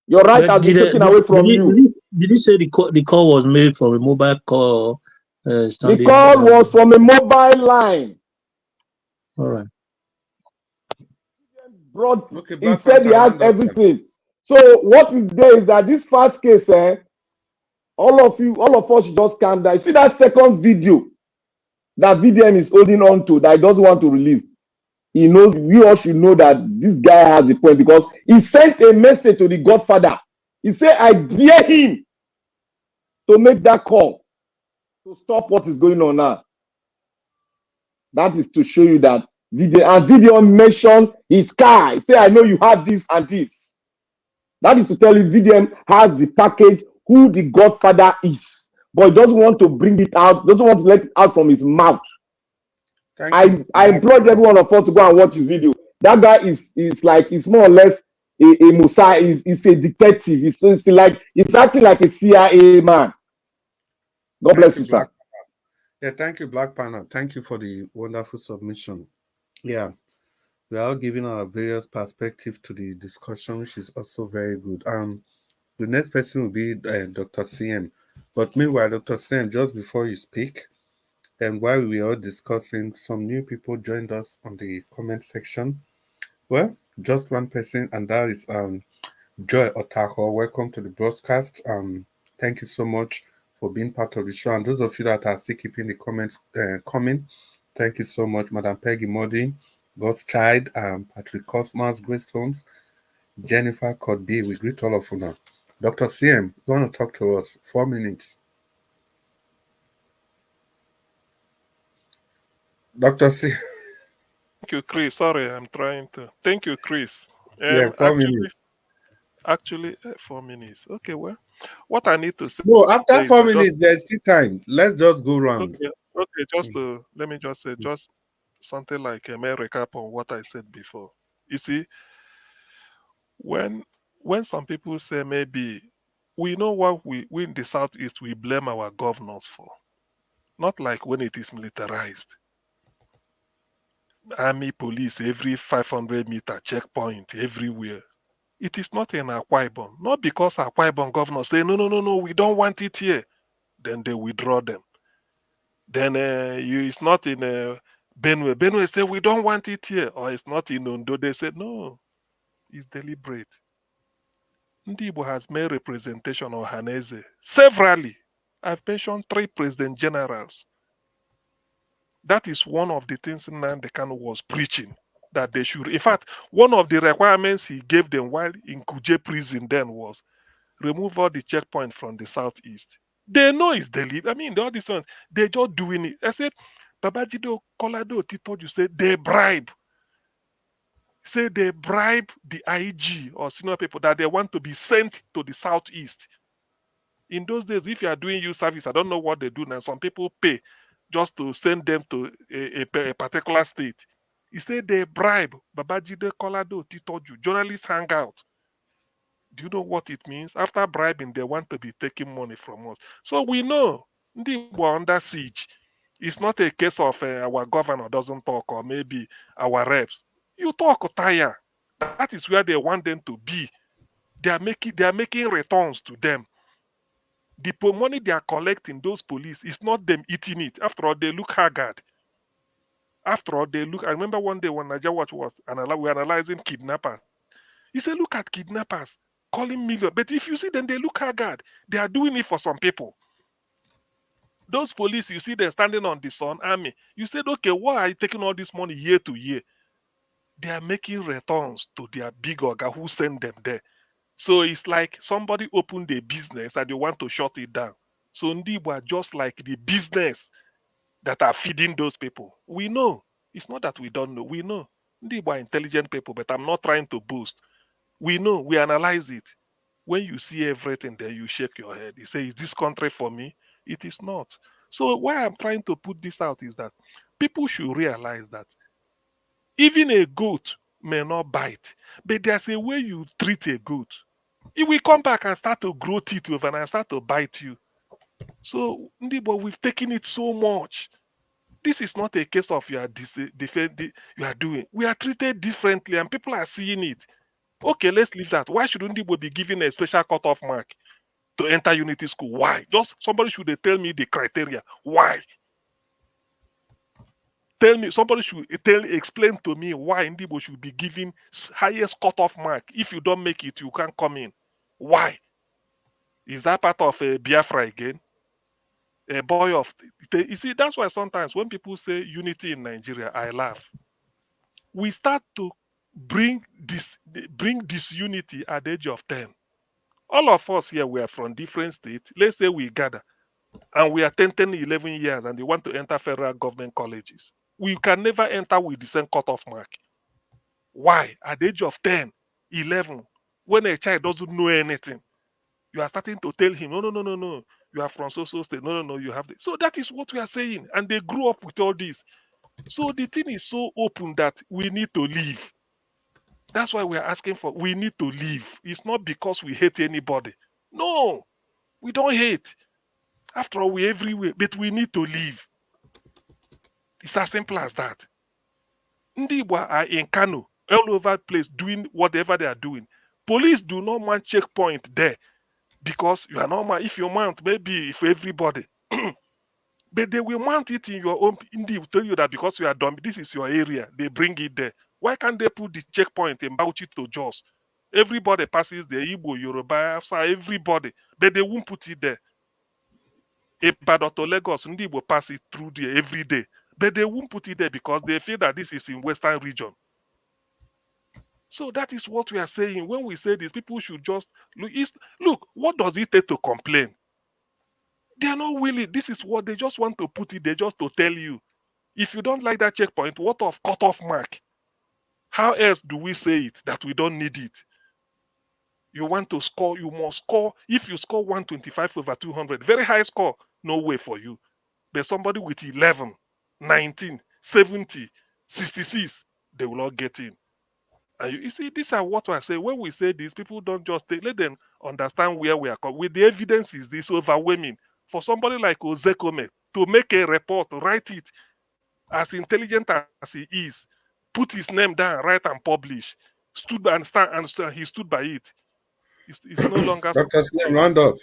Your right has been taken away from you. Did you say the call was made from a mobile call? The call was from a mobile line. All right. He said he has everything. So what is there is that this first case, all of us should just calm down. See that second video that VDM is holding on to that he doesn't want to release. He knows, we all should know that this guy has a point because he sent a message to the Godfather. He said, I dare him to make that call to stop what is going on now. That is to show you that VDM mentioned his car. He said, I know you have this and this. That is to tell you VDM has the package, who the Godfather is. But he doesn't want to bring it out, doesn't want to let it out from his mouth. I implore every one of us to go and watch his video. That guy is more or less a Musa, he's a detective. He's acting like a CIA man. God bless you, sir. Yeah, thank you, Black Panel. Thank you for the wonderful submission. Yeah, we are all giving our various perspectives to the discussion, which is also very good. The next person will be Dr. CM. But meanwhile, Dr. CM, just before you speak, and while we were all discussing, some new people joined us on the comment section. Well, just one person, and that is Joy Otako. Welcome to the broadcast. Thank you so much for being part of the show. And those of you that are still keeping the comments coming, thank you so much, Madam Peggy Modi, God's Child, Patrick Cosmas, Grace Holmes, Jennifer Codby. We greet all of you now. Dr. CM, you want to talk to us? 4 minutes. Dr. CM. Thank you, Chris. Sorry, I'm trying to. Thank you, Chris. Yeah, 4 minutes. Actually, 4 minutes. Okay, well, what I need to say. No, after 4 minutes, there's still time. Let's just go round. Okay, let me just say just something like a recap on what I said before. You see, when some people say maybe we know what we in the southeast we blame our governors for, not like when it is militarized. Army, police, every 500-meter checkpoint everywhere. It is not in Akwa Ibom. Not because Akwa Ibom governors say, no, we don't want it here. Then they withdraw them. Then it's not in Benue. Benue say, we don't want it here. Or it's not in Ondo. They say, no, it's deliberate. Ndi Igbo has made representation of Haneze severally. I've mentioned 3 president generals. That is one of the things Nnamdi Kanu was preaching, that they should. In fact, one of the requirements he gave them while in Kuje prison then was remove all the checkpoints from the southeast. They know it's deliberate. I mean, all these ones, they're just doing it. I said, Babajide Kolado told you, say they bribe. Say they bribe the IG or senior people that they want to be sent to the southeast. In those days, if you are doing youth service, I don't know what they do now. Some people pay just to send them to a particular state. He said they bribe. Babajide Kolado told you. Journalists hang out. Do you know what it means? After bribing, they want to be taking money from us. So we know we're under siege. It's not a case of our governor doesn't talk or maybe our reps. You talk, tire. That is where they want them to be. They are making returns to them. The money they are collecting, those police, is not them eating it. After all, they look haggard. After all, they look. I remember one day when Nigeria Watch was analyzing kidnappers. He said, look at kidnappers calling millions. But if you see them, they look haggard. They are doing it for some people. Those police, you see them standing on the sun, army. You said, okay, why are you taking all this money year to year? They are making returns to their big orga who sent them there. So it's like somebody opened a business and they want to shut it down. So Ndibo are just like the business that are feeding those people. We know. It's not that we don't know. We know. Ndibo are intelligent people, but I'm not trying to boast. We know. We analyze it. When you see everything there, you shake your head. You say, is this country for me? It is not. So why I'm trying to put this out is that people should realize that even a goat may not bite, but there's a way you treat a goat. It will come back and start to grow teeth over and start to bite you. So, Ndibo, we've taken it so much. This is not a case of you are doing. We are treated differently and people are seeing it. Okay, let's leave that. Why shouldn't Ndibo be given a special cutoff mark to enter Unity School? Why? Just somebody should tell me the criteria. Why? Tell me, somebody should explain to me why Ndibo should be given highest cutoff mark. If you don't make it, you can't come in. Why? Is that part of Biafra again? A boy of... You see, that's why sometimes when people say unity in Nigeria, I laugh. We start to bring disunity at the age of 10. All of us here, we are from different states. Let's say we gather and we are 10, 11 years and they want to enter federal government colleges. We can never enter with the same cutoff mark. Why? At the age of 10, 11, when a child doesn't know anything, you are starting to tell him, no. You are from so state. No, you have this. So that is what we are saying. And they grew up with all this. So the thing is so open that we need to leave. That's why we are asking for, we need to leave. It's not because we hate anybody. No, we don't hate. After all, we're everywhere, but we need to leave. It's as simple as that. Ndị Igbo are in Kano, all over the place, doing whatever they are doing. Police do not want checkpoint there because you are normal. If you mount, maybe for everybody. But they will mount it in your own. They will tell you that because you are dumb, this is your area. They bring it there. Why can't they put the checkpoint in Bauchi to Jos? Everybody passes the Igbo, Yoruba, Hausa, everybody. But they won't put it there. Ibadan to Lagos, Ndi Igbo pass it through there every day. But they won't put it there because they feel that this is in Western region. So that is what we are saying. When we say this, people should just look, what does it take to complain? They are not willing. This is what they just want to put it there just to tell you. If you don't like that checkpoint, what of cutoff mark? How else do we say it that we don't need it? You want to score, you must score. If you score 125 over 200, very high score, no way for you. But somebody with 11, 19, 70, 66, they will not get in. And you see, these are what I say. When we say this, people don't just let them understand where we are coming. With the evidence is this overwhelming. For somebody like Ozekome to make a report, write it, as intelligent as he is, put his name down, write and publish, stood and he stood by it. It's no longer Dr. Slim, round up.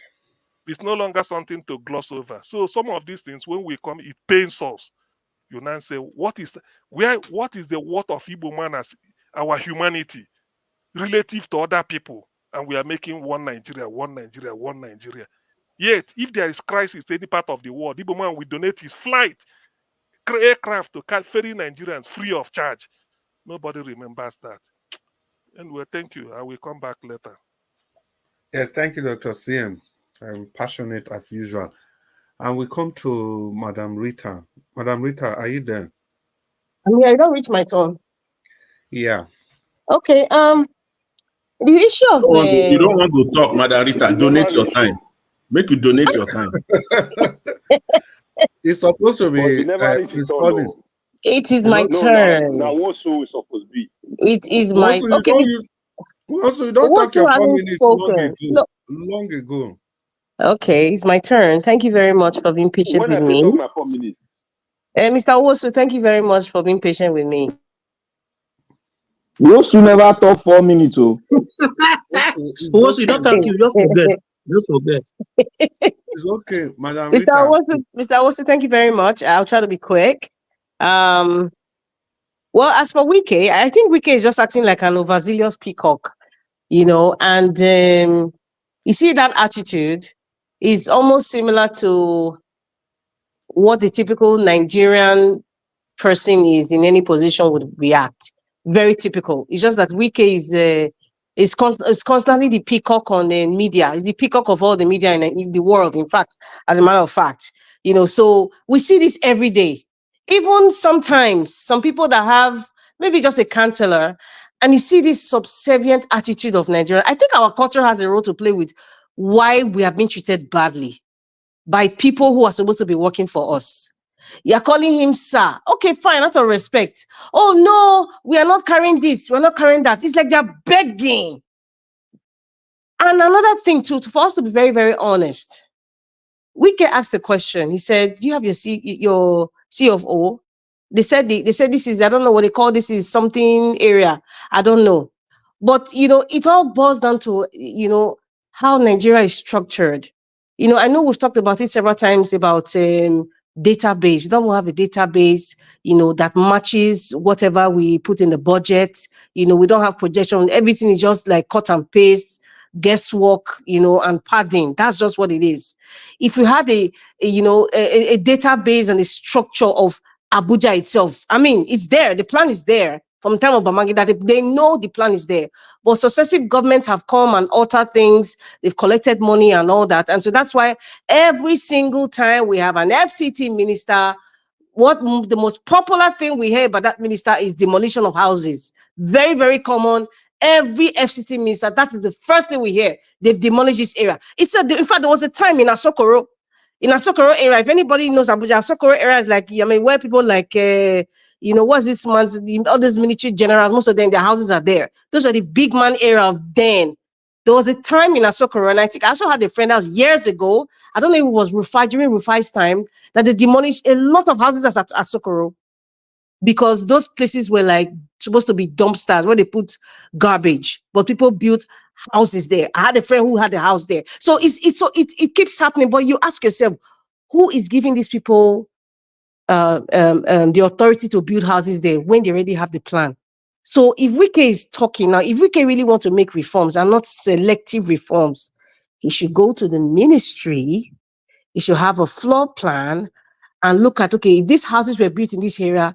It's no longer something to gloss over. So some of these things, when we come, it pains us. You now say, what is the worth of Igbo man as our humanity relative to other people? And we are making one Nigeria, one Nigeria, one Nigeria. Yet, if there is crisis in any part of the world, Igbo man will donate his flight, aircraft to ferry Nigerians free of charge. Nobody remembers that. Anyway, thank you. I will come back later. Yes, thank you, Dr. CM. I'm passionate as usual. And we come to Madam Rita. Madam Rita, are you there? I don't reach my turn. Yeah. Okay. The issue of you don't want to talk, Madam Rita. Donate your time. Make you donate your time. It's supposed to be responding. It is my turn. Now, what's supposed to be? It is my okay. Also, you don't talk your 4 minutes long ago. Okay, it's my turn. Thank you very much for being patient with me. My 4 minutes. Mr. Wosu, thank you very much for being patient with me. Wosu never talk 4 minutes. Wosu, don't thank you. Just forget. Just forget. It's okay, Madam Mr. Wosu, thank you very much. I'll try to be quick. Well, as for Wike, I think Wike is just acting like an overzealous peacock, and you see that attitude is almost similar to what the typical Nigerian person is in any position would react. Very typical. It's just that Wike is constantly the peacock on the media. It's the peacock of all the media in the world, in fact, as a matter of fact. So we see this every day. Even sometimes, some people that have maybe just a counselor, and you see this subservient attitude of Nigeria. I think our culture has a role to play with why we have been treated badly by people who are supposed to be working for us. You're calling him sir. Okay, fine, out of respect. Oh no, we are not carrying this, we're not carrying that. It's like they're begging. And another thing too, for us to be very, very honest, Wike asked the question. He said, do you have your CFO? They said this is, I don't know what they call this, is something area. I don't know. But it all boils down to how Nigeria is structured. I know we've talked about it several times about database. We don't have a database, that matches whatever we put in the budget. We don't have projection. Everything is just like cut and paste, guesswork, and padding. That's just what it is. If we had a database and a structure of Abuja itself, I mean, it's there. The plan is there from the time of Babangida. They know the plan is there. But successive governments have come and altered things. They've collected money and all that. And so that's why every single time we have an FCT minister, the most popular thing we hear about that minister is demolition of houses. Very, very common. Every FCT minister, that is the first thing we hear. They've demolished this area. In fact, there was a time in Asokoro area. If anybody knows Abuja, Asokoro area is like, where people like, what's this man's, all these military generals, most of them, their houses are there. Those were the big man era of then. There was a time in Asokoro, and I think I also had a friend that was years ago. I don't know if it was Rufai, during Rufai's time, that they demolished a lot of houses at Asokoro because those places were like supposed to be dumpsters where they put garbage, but people built houses there. I had a friend who had a house there. So it keeps happening, but you ask yourself, who is giving these people the authority to build houses there when they already have the plan? So if Wike is talking now, if Wike really want to make reforms and not selective reforms, he should go to the ministry, he should have a floor plan and look at, okay, if these houses were built in this area,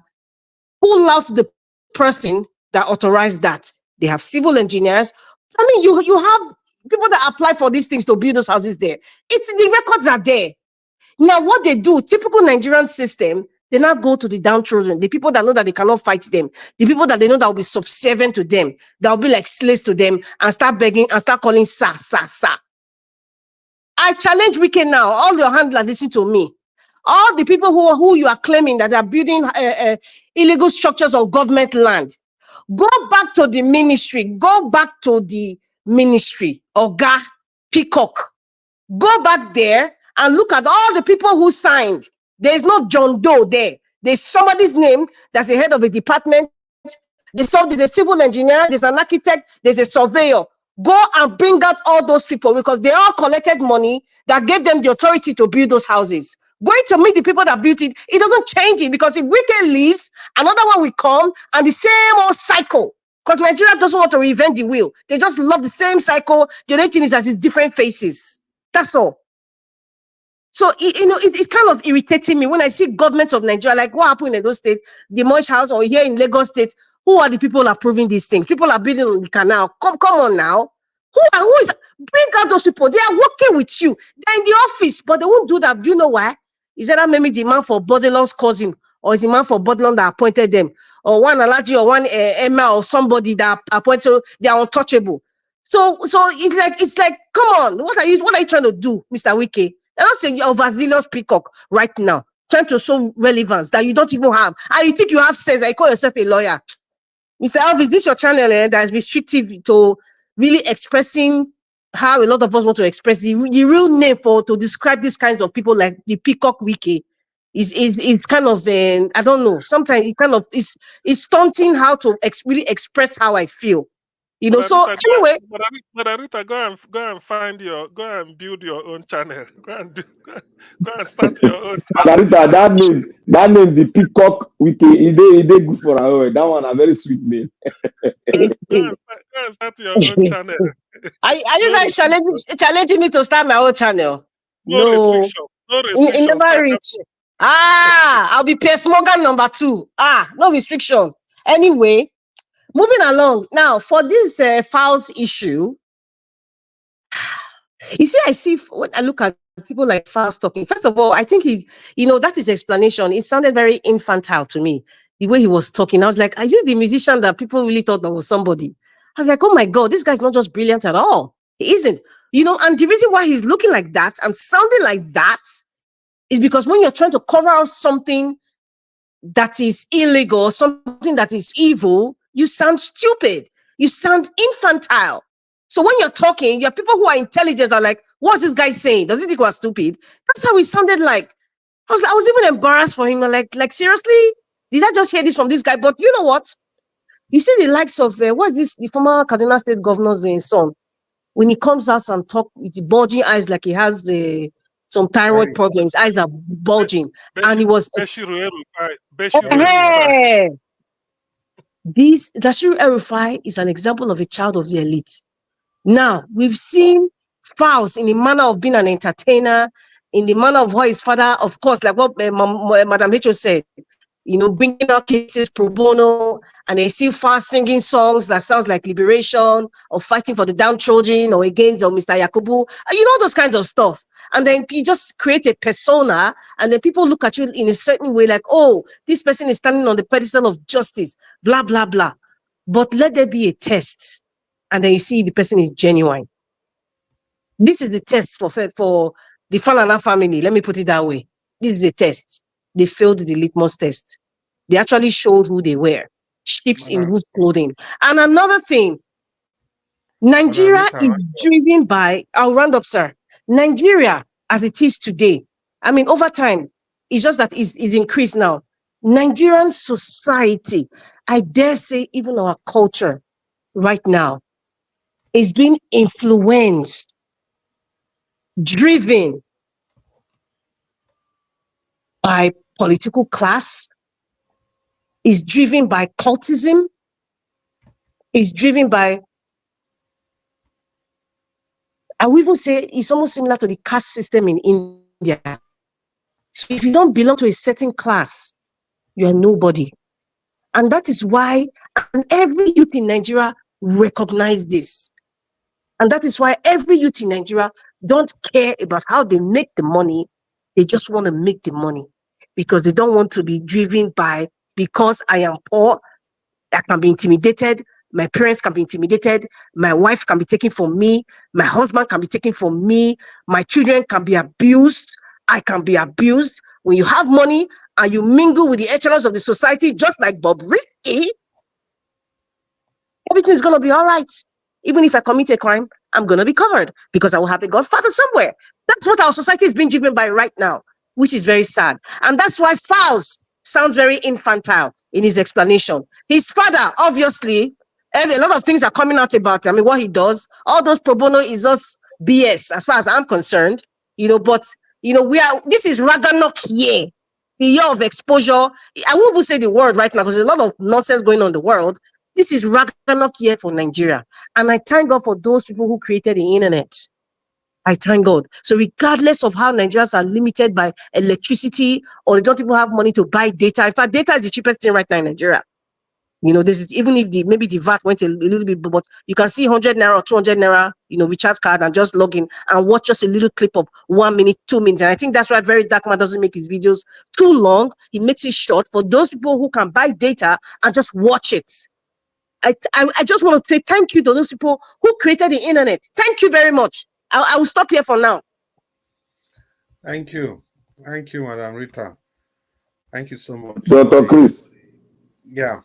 pull out the person that authorized that. They have civil engineers. I mean, you have people that apply for these things to build those houses there. The records are there. Now, what they do, typical Nigerian system, they now go to the downtrodden, the people that know that they cannot fight them, the people that they know that will be subservient to them, that will be like slaves to them, and start begging and start calling sir. I challenge Wike now, all your handlers, listen to me. All the people who you are claiming that are building illegal structures on government land, go back to the ministry, Oga Peacock. Go back there and look at all the people who signed. There is no John Doe there. There's somebody's name that's the head of a department. There's a civil engineer, there's an architect, there's a surveyor. Go and bring out all those people because they all collected money that gave them the authority to build those houses. Going to meet the people that built it, it doesn't change it because if Wike leaves, another one will come and the same old cycle. Because Nigeria doesn't want to reinvent the wheel. They just love the same cycle. The only thing is that it's different faces. That's all. So, it's kind of irritating me when I see government of Nigeria, like what happened in Edo State, the Mosh House, or here in Lagos State. Who are the people approving these things? People are building on the canal. Come on now. Who is, bring out those people. They are working with you. They're in the office, but they won't do that. Do you know why? Is that maybe the man for Bodilon's cousin, or is the man for Bodilon that appointed them? Or one Alaji, or one Emma, or somebody that appointed, they are untouchable. So it's like, come on, what are you trying to do, Mr. Wike? They're not saying you're overzealous Peacock right now, trying to show relevance that you don't even have. And you think you have sense, I call yourself a lawyer. Mr. Elvis, this your channel that is restrictive to really expressing how a lot of us want to express the real name to describe these kinds of people like the Peacock Wike is kind of, I don't know, sometimes it kind of is stunting how to really express how I feel. So anyway, Rita, go and build your own channel. Go and start your own channel. Rita, that name, the Peacock Wike, it good for our. That one a very sweet name. Go and start your own channel. Are you guys challenging me to start my own channel? No restriction. It never reach. I'll be Pierce Morgan number 2. No restriction. Anyway. Moving along now for this Falz issue, you see, I see when I look at people like Falz talking. First of all, I think that is explanation. It sounded very infantile to me the way he was talking. I was like, is this the musician that people really thought that was somebody? I was like, oh my God, this guy's not just brilliant at all. He isn't. And the reason why he's looking like that and sounding like that is because when you're trying to cover up something that is illegal, something that is evil, you sound stupid. You sound infantile. So when you're talking, your people who are intelligent are like, what's this guy saying? Does he think we're stupid? That's how it sounded like. I was even embarrassed for him. Like seriously? Did I just hear this from this guy? But you know what? You see the likes of, what's this, the former Kaduna State governor's son, when he comes out and talk with the bulging eyes like he has some thyroid problems, eyes are bulging. And he was... Dashiru El-Rufai is an example of a child of the elite. Now, we've seen Falz in the manner of being an entertainer, in the manner of what his father, of course, like what Madam H.O. said, bringing out cases pro bono, and they see Falz singing songs that sounds like liberation, or fighting for the downtrodden, or against, or Mr. Yakubu, those kinds of stuff. And then you just create a persona, and then people look at you in a certain way, like, oh, this person is standing on the pedestal of justice, blah, blah, blah. But let there be a test, and then you see the person is genuine. This is the test for the Falana family. Let me put it that way. This is the test. They failed the litmus test. They actually showed who they were. Sheeps in wolf clothing. And another thing, Nigeria is driven by, I'll round up, sir. Nigeria, as it is today, I mean, over time, it's just that it's increased now. Nigerian society, I dare say even our culture right now, is being influenced, driven by political class, is driven by cultism, is driven by, I would even say it's almost similar to the caste system in India. So if you don't belong to a certain class, you are nobody. And that is why every youth in Nigeria recognize this. And that is why every youth in Nigeria don't care about how they make the money. They just want to make the money because they don't want to be driven by, because I am poor, I can be intimidated, my parents can be intimidated, my wife can be taken from me, my husband can be taken from me, my children can be abused, I can be abused. When you have money and you mingle with the echelons of the society, just like Bob Risky, everything's going to be all right. Even if I commit a crime, I'm going to be covered because I will have a godfather somewhere. That's what our society is being driven by right now, which is very sad. And that's why Falz sounds very infantile in his explanation. His father, obviously, a lot of things are coming out about him. I mean, what he does, all those pro bono is just BS as far as I'm concerned, but, this is Ragnarok year, the year of exposure. I won't even say the word right now because there's a lot of nonsense going on in the world. This is Ragnarok year for Nigeria. And I thank God for those people who created the internet. I thank God. So regardless of how Nigerians are limited by electricity or they don't even have money to buy data. In fact, data is the cheapest thing right now in Nigeria. This is even if maybe the VAT went a little bit, but you can see 100 naira or 200 naira, recharge card and just log in and watch just a little clip of 1 minute, 2 minutes. And I think that's why Very Dark Man doesn't make his videos too long. He makes it short for those people who can buy data and just watch it. I just want to say thank you to those people who created the internet. Thank you very much. I will stop here for now. Thank you. Thank you, Madam Rita. Thank you so much. Dr. Chris. Yeah.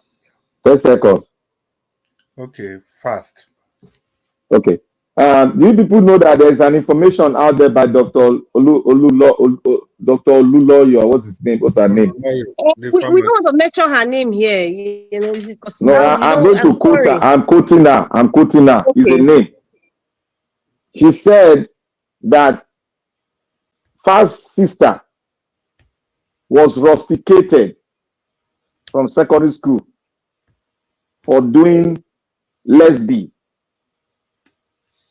10 seconds. Okay, fast. Okay. Do you people know that there's an information out there by Dr. Dr. Oluloyo? What's his name? What's her name? We don't want to mention her name here. No, I'm going to quote her. I'm quoting her. Okay. It's a name. She said that Falz's sister was rusticated from secondary school for doing lesbian.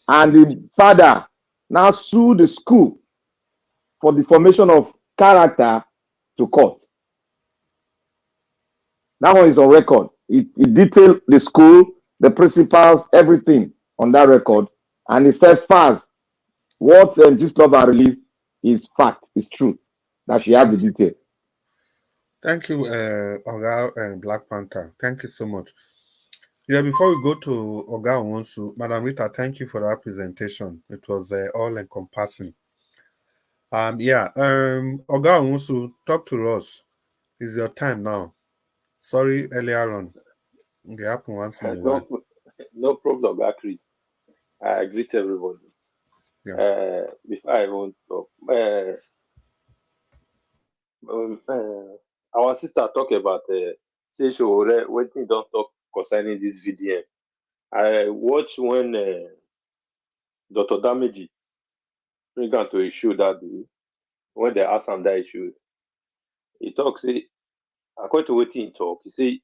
And the father now sued the school for the formation of character to court. That one is on record. It detailed the school, the principals, everything on that record. And he said fast, what Gistlover released is fact, is true. That she has the detail. Thank you, Oga and Black Panther. Thank you so much. Yeah, before we go to Oga Onwonsu, Madam Rita, thank you for that presentation. It was all-encompassing. Oga Onwonsu, talk to us. It's your time now. Sorry, earlier on. It happened once in a while. No problem, Chris. I greet everybody. Yeah. Before I even talk, our sister talk about say she already waiting don't talk concerning this VDM. I watched when Dr. Dameji bring on to a show that day when they asked him that issue. He talks, say, according to what he talk, he say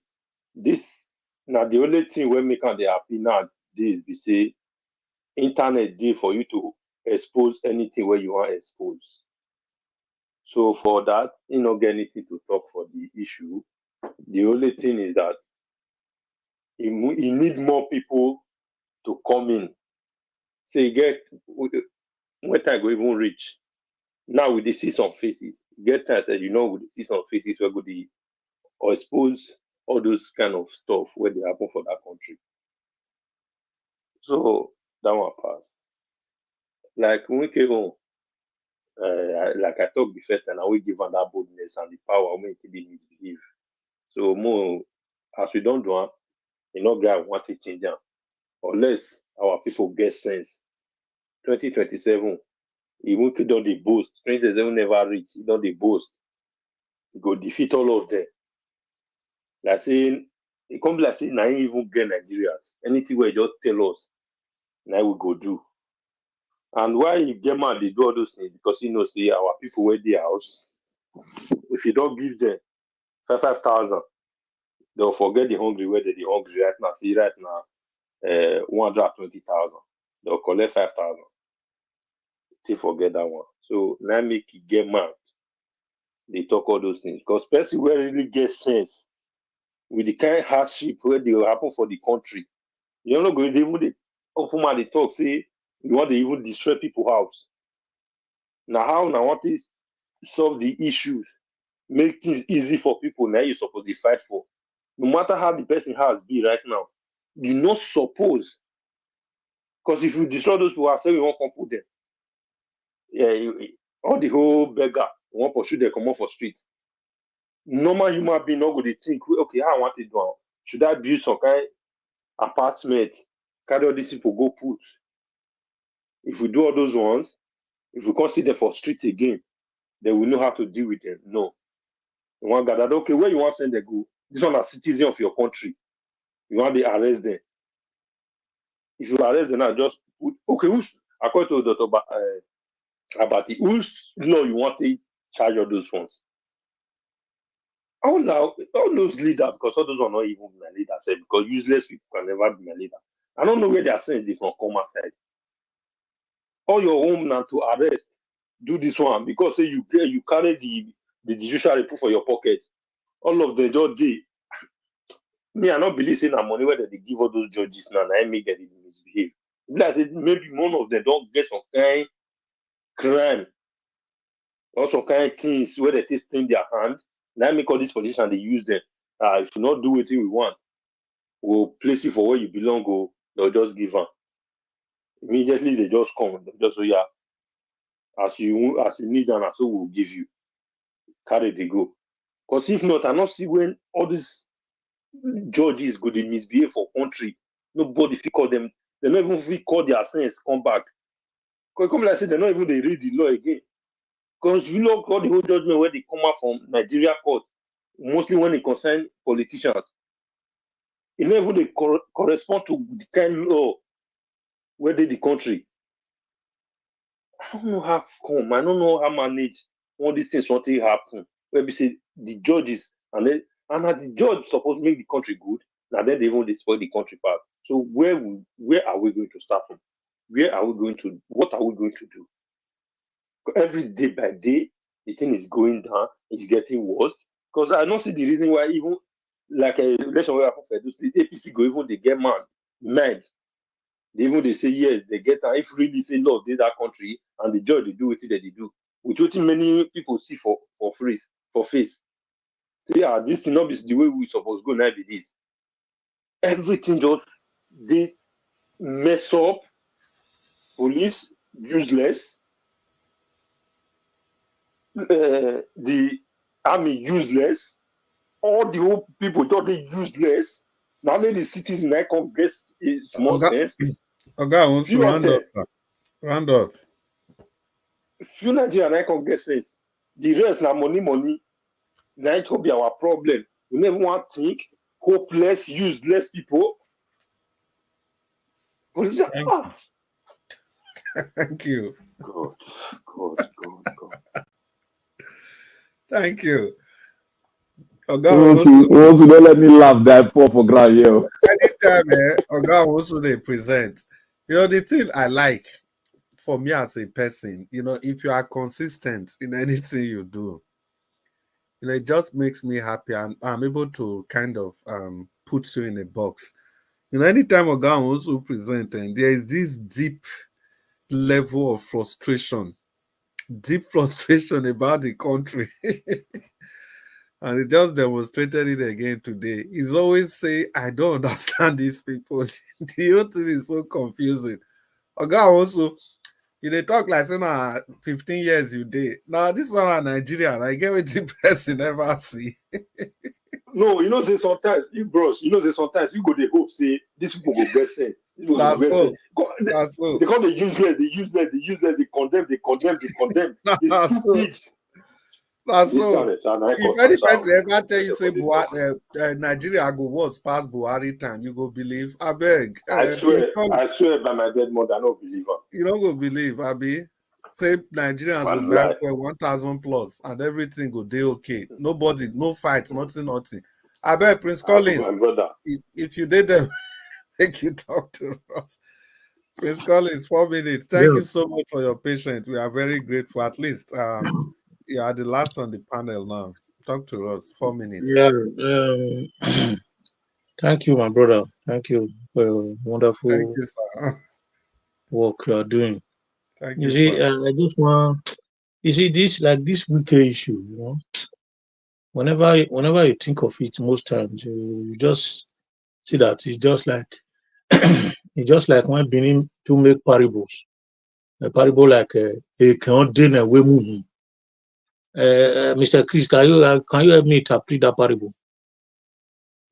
this now the only thing we make on the happy now this be say internet day for you to expose anything where you want to expose. So for that, you don't get anything to talk for the issue. The only thing is that he need more people to come in. So you get when time go even reach. Now we see some faces. Get time that we see some faces where go the or expose all those kind of stuff where they happen for that country. So that one pass. Like when we came home, like I talked the first time, I will give them that boldness and the power when they misbehave. So more as we don't do it, guy want to change them. Unless our people get sense. 2027, even if don't they boast, 2027 never reach, he don't they boast. He go defeat all of them. Like saying, it comes like saying, now even get Nigerians. Anything where just tell us, now we go do. And why you get mad, they do all those things? Because you know, see, our people where their house, if you don't give them 5,000, they'll forget the hungry where they're hungry right now. See, right now, 120,000. They'll collect 5,000. They forget that one. So now make you get mad. They talk all those things. Because person where really get sense with the kind of hardship where they will happen for the country. You're not going to even open my they talk, say you want to even destroy people's house. Now how now want to solve the issues, make things easy for people now you're supposed to fight for. No matter how the person has be right now, you not suppose. Because if you destroy those people, I say we won't come put them. Yeah, all the whole beggar won't pursue them come off for street. Normal human being not going to think, okay, how I want it done. Should I build some kind of apartment? Carry all these people go put. If we do all those ones, if we can't see them for street again, then we know how to deal with them. No. You want to gather, okay, where you want to send them go? This one are citizen of your country. You want to arrest them. If you arrest them now, just put, okay, according to Dr. Abati, whose law you want to charge all those ones? All those leaders, because all those are not even my leaders, because useless people can never be my leader. I don't know where they are saying this from commerce side. All your home now to arrest, do this one, because say you carry the judicial report for your pocket. All of them just did. Me, I not believe in that money where they give all those judges now, and I make them misbehave. Like maybe one of them don't get some kind crime or some kind of things where they take in their hand. Now I make all these positions they use them. If you not do what we want, we'll place you for where you belong, or they'll just give them. Immediately they just come, just so yeah. As you need them, so we'll give you. Carry they go. Because if not, I not see when all these judges go to misbehave for country. Nobody fit call them. They not even fit call their sense come back. Because come like I said, they not even they read the law again. Because you know all the whole judgment where they come out from Nigeria court, mostly when it concerns politicians, it never they correspond to the kind of law where they the country. I don't know how come. I don't know how manage all these things what they happen. Where we say the judges and the judge supposed to make the country good. Now then they even destroy the country part. So where are we going to start from? What are we going to do? Every day by day, the thing is going down, it's getting worse. Because I don't see the reason why even like a election where the APC go even they get mad. They say yes, they get if really say no, they that country and the judge they do what they do. Which what many people see for face. So yeah, this is not the way we supposed to go now be this. Everything just they mess up, police useless, the army useless, all the whole people thought they useless. Now many the cities now come get small sense. Okay, I want to round up. Few Nigerians now come get sense. The rest now money. Now it will be our problem. We never want to think hopeless, useless people. Thank you. God. Thank you. Also, don't let me laugh that poor for ground, yo. Anytime, Oga also they present. You know, the thing I like for me as a person, you know, if you are consistent in anything you do, you know, it just makes me happy, and I'm able to kind of put you in a box. You know, anytime Oga also present, and there is this deep level of frustration about the country. And he just demonstrated it again today. He's always saying, I don't understand these people. The whole thing is so confusing. Oga also, they talk like saying 15 years you did. Now this one are Nigerian. I get what the person never see. No, say sometimes you go the hope say these people go get sense. That's so. That's so. They call the useless, they condemn, That's so. stupid. That's so. If any person ever tell you say Nigeria go worse past Buhari time, you go believe. I beg. I swear by my dead mother, I don't believe her. You don't go believe, Abi. Say Nigerians will buy 1,000 plus and everything go day okay. Nobody, no fights, nothing. I bet Prince Collins, my brother. If you did them, make you talk to us. Prince Collins, 4 minutes. Thank you so much for your patience. We are very grateful. At least you are the last on the panel now. Talk to us. 4 minutes. Yeah. Thank you, my brother. Thank you for your wonderful Thank you, sir. work you are doing. Thank You you, see, sir. I just want, you see, this wicked issue, whenever you think of it, most times you just see that it's just like it's just like when Benin to make parables. A parable like a condemn a woman. Mr. Chris, can you help me interpret that parable?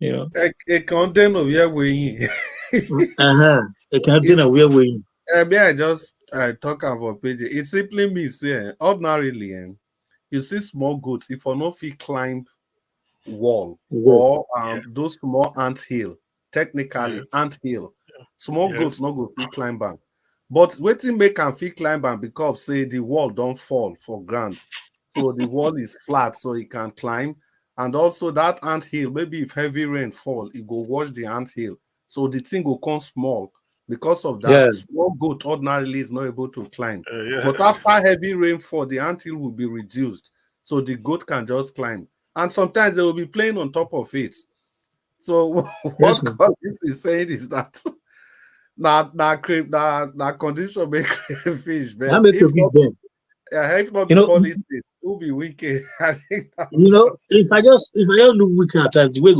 A condemn of your way. A condemn a way. May I just talk about page? It simply means ordinarily, you see small goats, if you not fit climb wall or those small ant hill, technically ant hill, small goats not go fit climb back. But wetin make am fit climb am because say the wall don't fall for ground. So the wall is flat so it can climb. And also that ant hill, maybe if heavy rain fall, it go wash the ant hill. So the thing will come small. Because of that, small goat ordinarily is not able to climb. But after heavy rainfall, the anthill will be reduced. So the goat can just climb. And sometimes they will be playing on top of it. So what Collins is saying is that na condition make crayfish. But if not the politics, it will be wicked. I think if I just look wicked at times, the way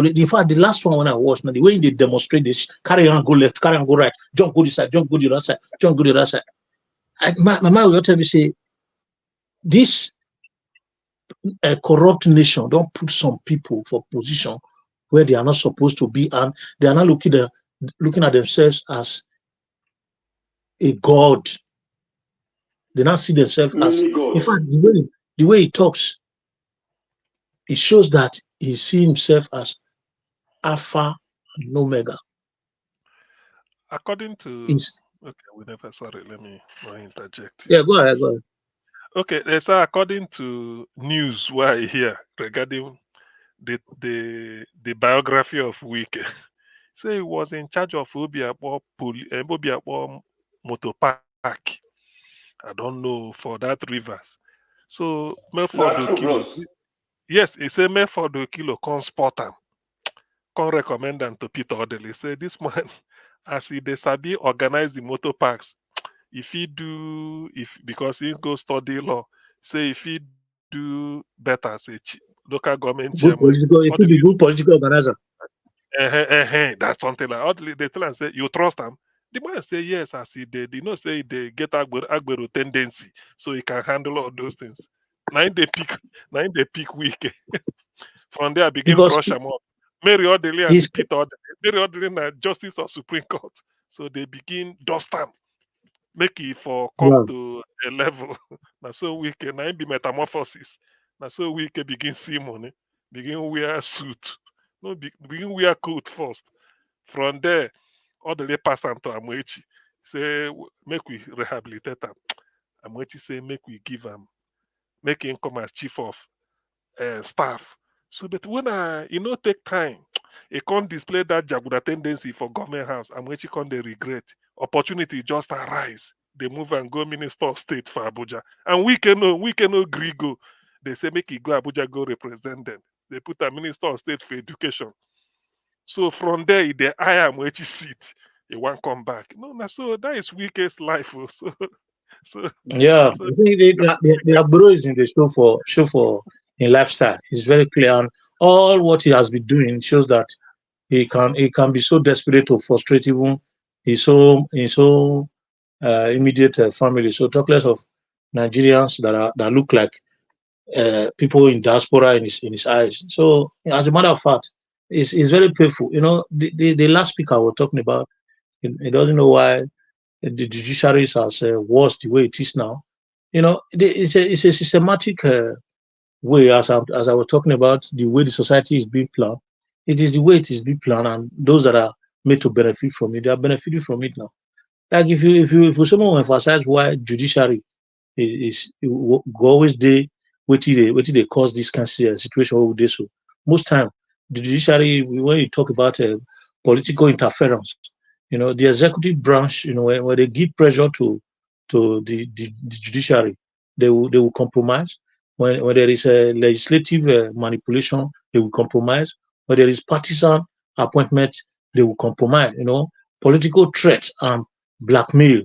in fact the last one when I watched, now the way they demonstrate this, carry on go left, carry on go right, jump go this side, jump go the other side, jump go the other side. My mind will tell me say this a corrupt nation don't put some people for position where they are not supposed to be, and they are not looking at themselves as a god. They not see themselves as, in fact, the way he talks, it shows that he sees himself as Alpha and Omega. According to sorry, let me interject. Yeah, go ahead. Okay, so according to news where I hear regarding the biography of Wike, say he was in charge of Obiakpo Motor Park. I don't know for that rivers. So yes, he say Melford Kilo can spot him, can recommend them to Peter Odele. Say this man, as he sabi organize the motor parks, because he go study law, say if he do better, say local government chairman. If he be good political organizer. That's something like they tell him say you trust him. The man say yes, as he did. Say they get Agbero tendency, so he can handle all those things. Now they pick weak. From there, I begin to brush them up. Mary Odele and Peter Odele. Mary Odele and Justice of Supreme Court. So they begin dust them. Make it for come to a level. Now so we can be metamorphosis. Now so we can begin see money. Begin wear suit. No, begin wear coat first. From there, all the way pass them to Amoechi. Say make we rehabilitate them. Amoechi say make we give them, make him come as chief of staff. So, but when take time, it can't display that Jaguda tendency for government house. Amoechi can't they regret. Opportunity just arise. They move and go Minister of State for Abuja. And we cannot agree go. They say make it go Abuja, go represent them. They put a Minister of State for Education. So from there, they hire Amoechi seat. He won't come back. No, so that is weakest life. So the Agbero is in the show for in lifestyle. It's very clear, and all what he has been doing shows that he can be so desperate to frustrate even his own immediate family. So talk less of Nigerians that look like people in diaspora in his eyes. So as a matter of fact, it's very painful. The last speaker we're talking about, He doesn't know why the judiciary is as worse the way it is now. It's a systematic way, as I was talking about, the way the society is being planned. It is the way it is being planned, and those that are made to benefit from it, they are benefiting from it now. Like if someone emphasize why judiciary is go always dey wetin dey cause this kind of situation wey we dey so. Most time the judiciary, when you talk about political interference, the executive branch, when they give pressure to the judiciary, they will compromise. When there is a legislative manipulation, they will compromise. When there is partisan appointment, they will compromise. Political threats and blackmail,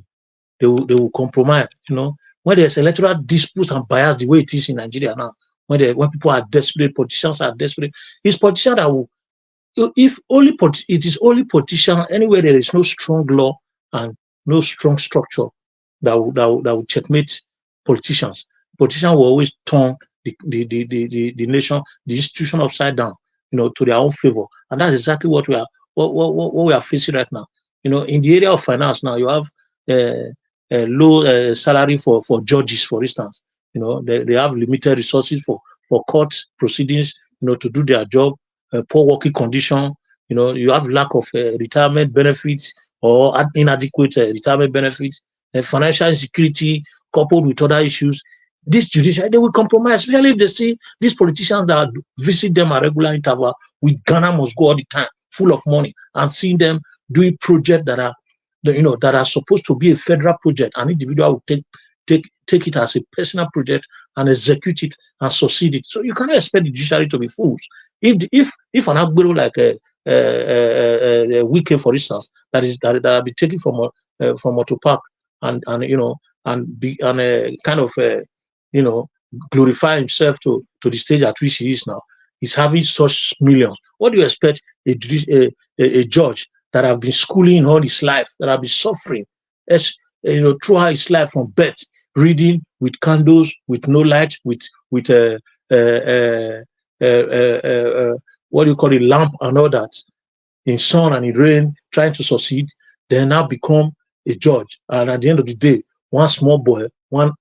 they will compromise. When there's electoral disputes and bias, the way it is in Nigeria now, when people are desperate, politicians are desperate, it's politicians that will. If only it is only politicians anywhere there is no strong law and no strong structure that will checkmate politicians. Politicians will always turn the nation, the institution upside down, to their own favor, and that's exactly what we are facing right now. In the area of finance now, you have low salary for judges, for instance. They have limited resources for court proceedings, to do their job. Poor working condition. You have lack of retirement benefits or inadequate retirement benefits, and financial insecurity coupled with other issues. This judiciary, they will compromise, especially if they see these politicians that visit them at regular interval with Ghana must go all the time, full of money, and seeing them doing projects that are supposed to be a federal project. An individual will take it as a personal project and execute it and succeed it. So you cannot expect the judiciary to be fools. If an Agbero like a Wike, for instance, that will be taken from Motor Park and glorify himself to the stage at which he is now, is having such millions. What do you expect a judge that have been schooling all his life, that have been suffering throughout his life from birth, reading with candles, with no light, with what do you call it, lamp and all that, in sun and in rain, trying to succeed, they now become a judge. And at the end of the day, one small boy, one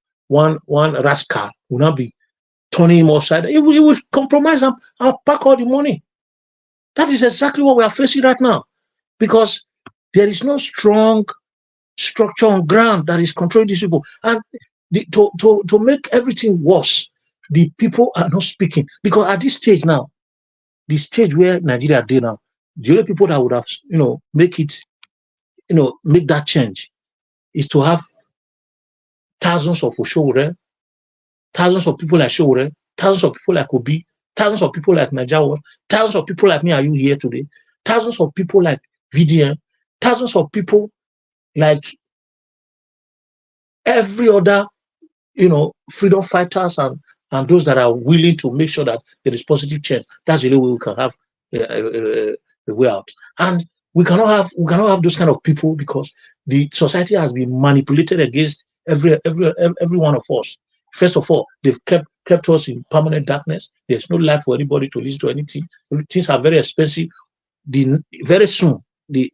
rascal will not be turning him upside down. He will compromise and pack all the money. That is exactly what we are facing right now, because there is no strong structure on ground that is controlling these people. And to make everything worse, the people are not speaking. Because at this stage now, the stage where Nigeria did now, the only people that would have, make that change is to have thousands of Oshowore, thousands of people like Showore, thousands of people like Obi, thousands of people like Najawa, thousands of people like me, are you here today? Thousands of people like VDM, thousands of people like every other, freedom fighters and those that are willing to make sure that there is positive change. That's the only way we can have a way out. And we cannot have those kind of people, because the society has been manipulated against every one of us. First of all, they've kept us in permanent darkness. There's no life for anybody to listen to anything. Things are very expensive. Very soon, the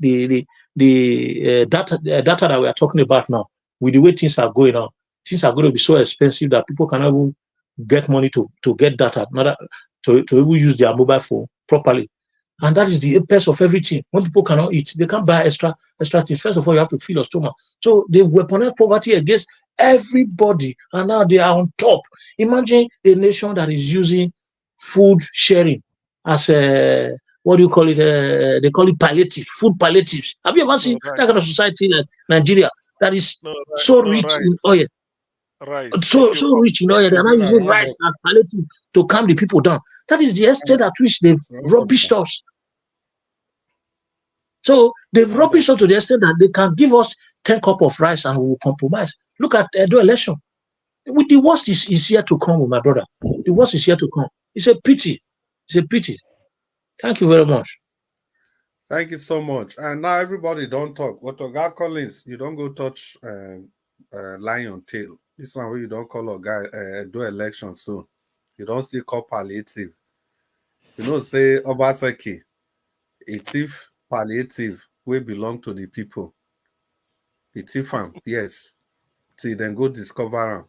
data that we are talking about now, with the way things are going on, things are going to be so expensive that people cannot even get money to get data, to even use their mobile phone properly. And that is the apex of everything. When people cannot eat, they can't buy extra things. First of all, you have to fill your stomach. So they weaponize poverty against everybody, and now they are on top. Imagine a nation that is using food sharing as a, what do you call it? They call it palliative, food palliatives. Have you ever seen that kind of society like Nigeria that is so rich in oil? So rich in oil, they're not using rice as palliative to calm the people down. That is the extent at which they've rubbished us. So they've rubbished us to the extent that they can give us 10 cups of rice and we will compromise. Look at the election. With the worst is here to come, with my brother. The worst is here to come. It's a pity. It's a pity. Thank you very much. Thank you so much. And now everybody don't talk. But Oga Collins, you don't go touch lion tail. This one where you don't call a guy do election soon. You don't still call palliative. Say Obaseki, a thief palliative we belong to the people. The farm, yes. Till then go discover them.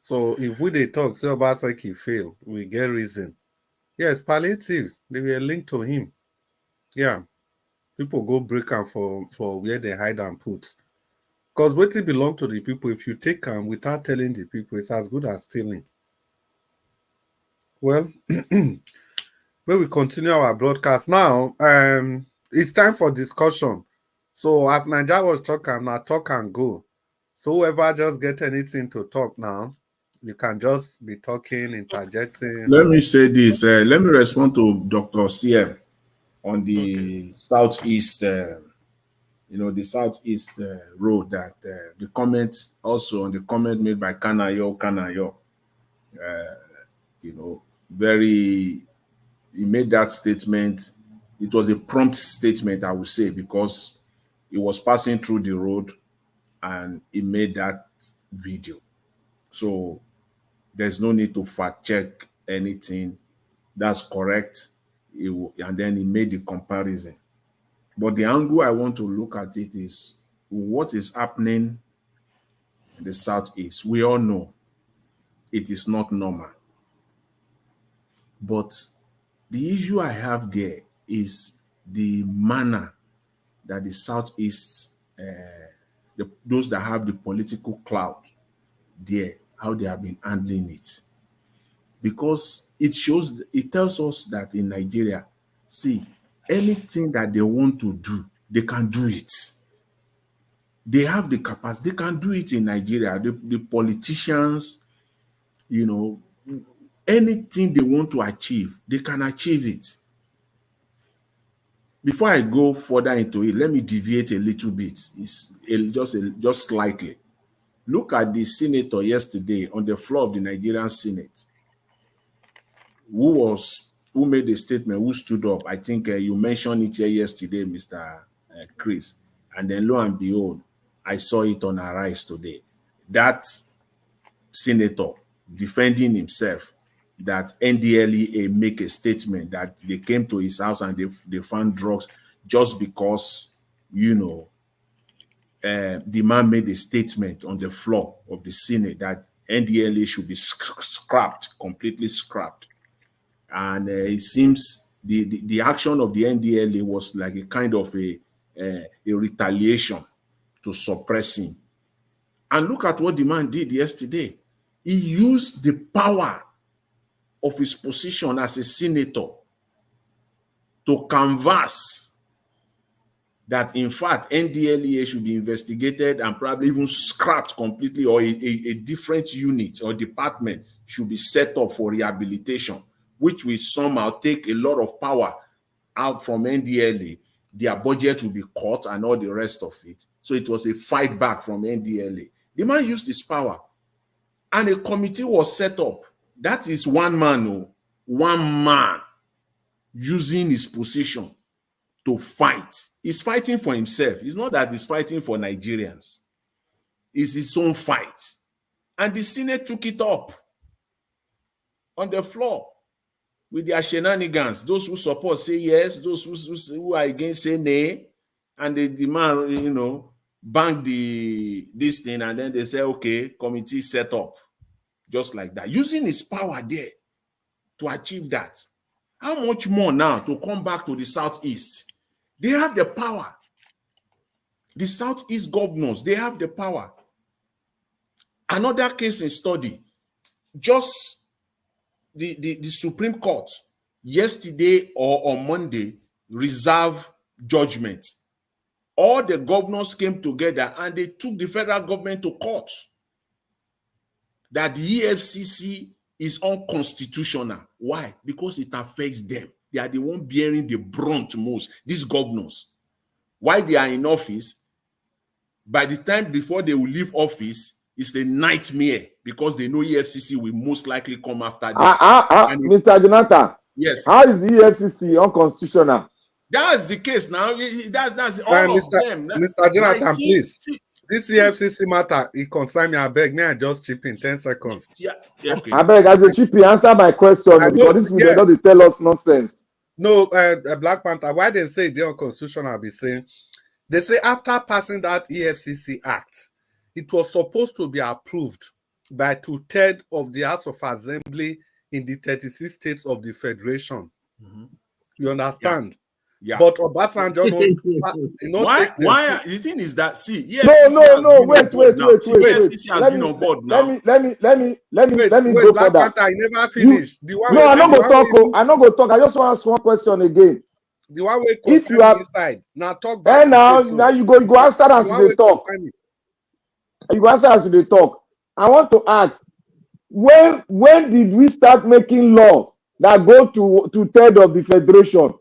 So if we they talk, say Obaseki fail, we get reason. Yes, palliative, they were linked to him. Yeah. People go break them for where they hide and put. Because what it belong to the people, if you take them without telling the people, it's as good as stealing. Well, when we continue our broadcast now, it's time for discussion. So as Nigeria was talking, now talk and go. So whoever just get anything to talk now, you can just be talking, interjecting. Let me say this. Let me respond to Dr. CM on the southeast, the southeast road that the comment also on the comment made by Kanayo, he made that statement. It was a prompt statement, I would say, because he was passing through the road and he made that video. So there's no need to fact check anything. That's correct. And then he made the comparison. But the angle I want to look at it is what is happening in the southeast. We all know it is not normal. But the issue I have there is the manner that the southeast, those that have the political clout there, how they have been handling it. Because it tells us that in Nigeria, see, anything that they want to do, they can do it. They have the capacity, they can do it in Nigeria. The politicians, anything they want to achieve, they can achieve it. Before I go further into it, let me deviate a little bit. Just slightly. Look at the senator yesterday on the floor of the Nigerian Senate. Who made a statement, who stood up? I think you mentioned it here yesterday, Mr. Chris. And then lo and behold, I saw it on Arise today. That senator defending himself, that NDLEA make a statement that they came to his house and they found drugs just because, the man made a statement on the floor of the Senate that NDLEA should be scrapped, completely scrapped. And it seems the action of the NDLEA was like a kind of a retaliation to suppress him. And look at what the man did yesterday. He used the power of his position as a senator to canvass that, in fact, NDLEA should be investigated and probably even scrapped completely, or a different unit or department should be set up for rehabilitation, which will somehow take a lot of power out from NDLEA. Their budget will be cut and all the rest of it. So it was a fight back from NDLEA. The man used his power and a committee was set up. That is one man using his position to fight. He's fighting for himself. It's not that he's fighting for Nigerians. It's his own fight. And the Senate took it up on the floor with their shenanigans. Those who support say yes, those who are against say nay, and they demand, bank this thing, and then they say, okay, committee set up. Just like that, using his power there to achieve that. How much more now to come back to the Southeast? They have the power. The Southeast governors, they have the power. Another case in study, just the Supreme Court yesterday or on Monday reserved judgment. All the governors came together and they took the federal government to court that the EFCC is unconstitutional. Why? Because it affects them. They are the one bearing the brunt most, these governors. While they are in office, by the time before they will leave office, it's a nightmare because they know EFCC will most likely come after them. Mr. Jonathan. Yes. How is the EFCC unconstitutional? That's the case now. That's all of them. Mr. Jonathan, please. This EFCC matter, it concerns me. I beg, may I just chip in 10 seconds? Yeah, okay. I beg, as a chippy, answer my question because this people don't tell us nonsense. No, Black Panther, why they say they're unconstitutional, I'll be saying, they say after passing that EFCC Act, it was supposed to be approved by 2/3 of the House of Assembly in the 36 states of the Federation. You understand? Yeah. But Obasanjo, why? The thing is that, see, No, wait. wait. EFCC has been on board now. Let me Wait, go Black further. Panther, I never finished. I no go talk. I no go talk. I just want to ask one question again. The one way If you are inside, now talk back. And now you go answer as they talk. You go answer as they talk. I want to ask, when did we start making laws that go to 2/3 of the Federation?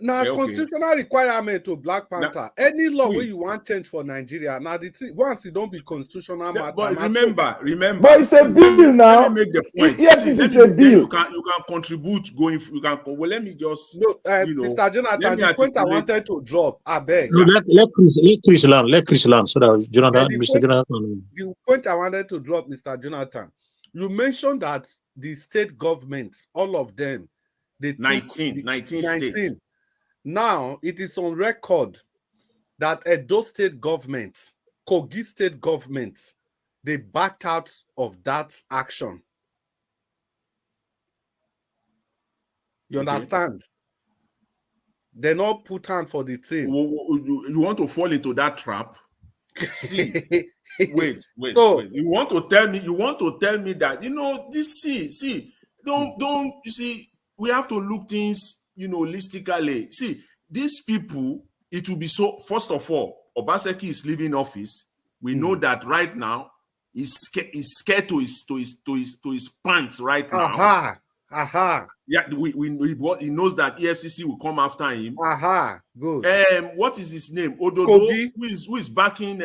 Now, constitutional requirement to Black Panther. Any law where you want change for Nigeria, now once it don't be constitutional matter. But remember. But it's a bill now. Let me make the point. Yes, it's a bill. You can contribute going. You can. Well, let me just. Mr. Jonathan, the point I wanted to drop, I beg. No, let Chris land so that Jonathan, Mr. Jonathan. The point I wanted to drop, Mr. Jonathan, you mentioned that the state governments, all of them, they took 19 states. Now, it is on record that Edo state government, Kogi state government, they backed out of that action. You understand? They not put hand for the thing. You want to fall into that trap? See, wait. So, You want to tell me that, this, see, don't, you see, we have to look things, holistically. See, these people, it will be so, first of all, Obaseki is leaving office. We know that right now, he's scared to his pants right now. Yeah, he knows that EFCC will come after him. Good. What is his name? Ododo, who is backing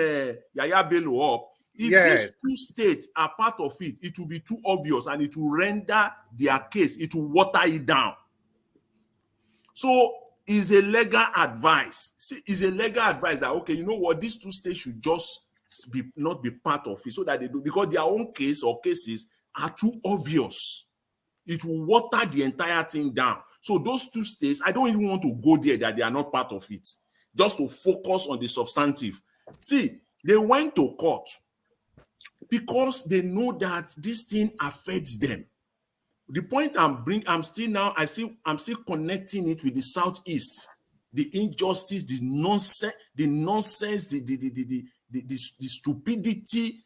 Yaya Bello up. If these two states are part of it, it will be too obvious and it will render their case, it will water it down. So, is a legal advice. See, is a legal advice that, okay, you know what, these two states should just not be part of it so that they do, because their own case or cases are too obvious. It will water the entire thing down. So those two states, I don't even want to go there that they are not part of it, just to focus on the substantive. See, they went to court because they know that this thing affects them. The point I'm still connecting it with the Southeast, the injustice, the nonsense, the stupidity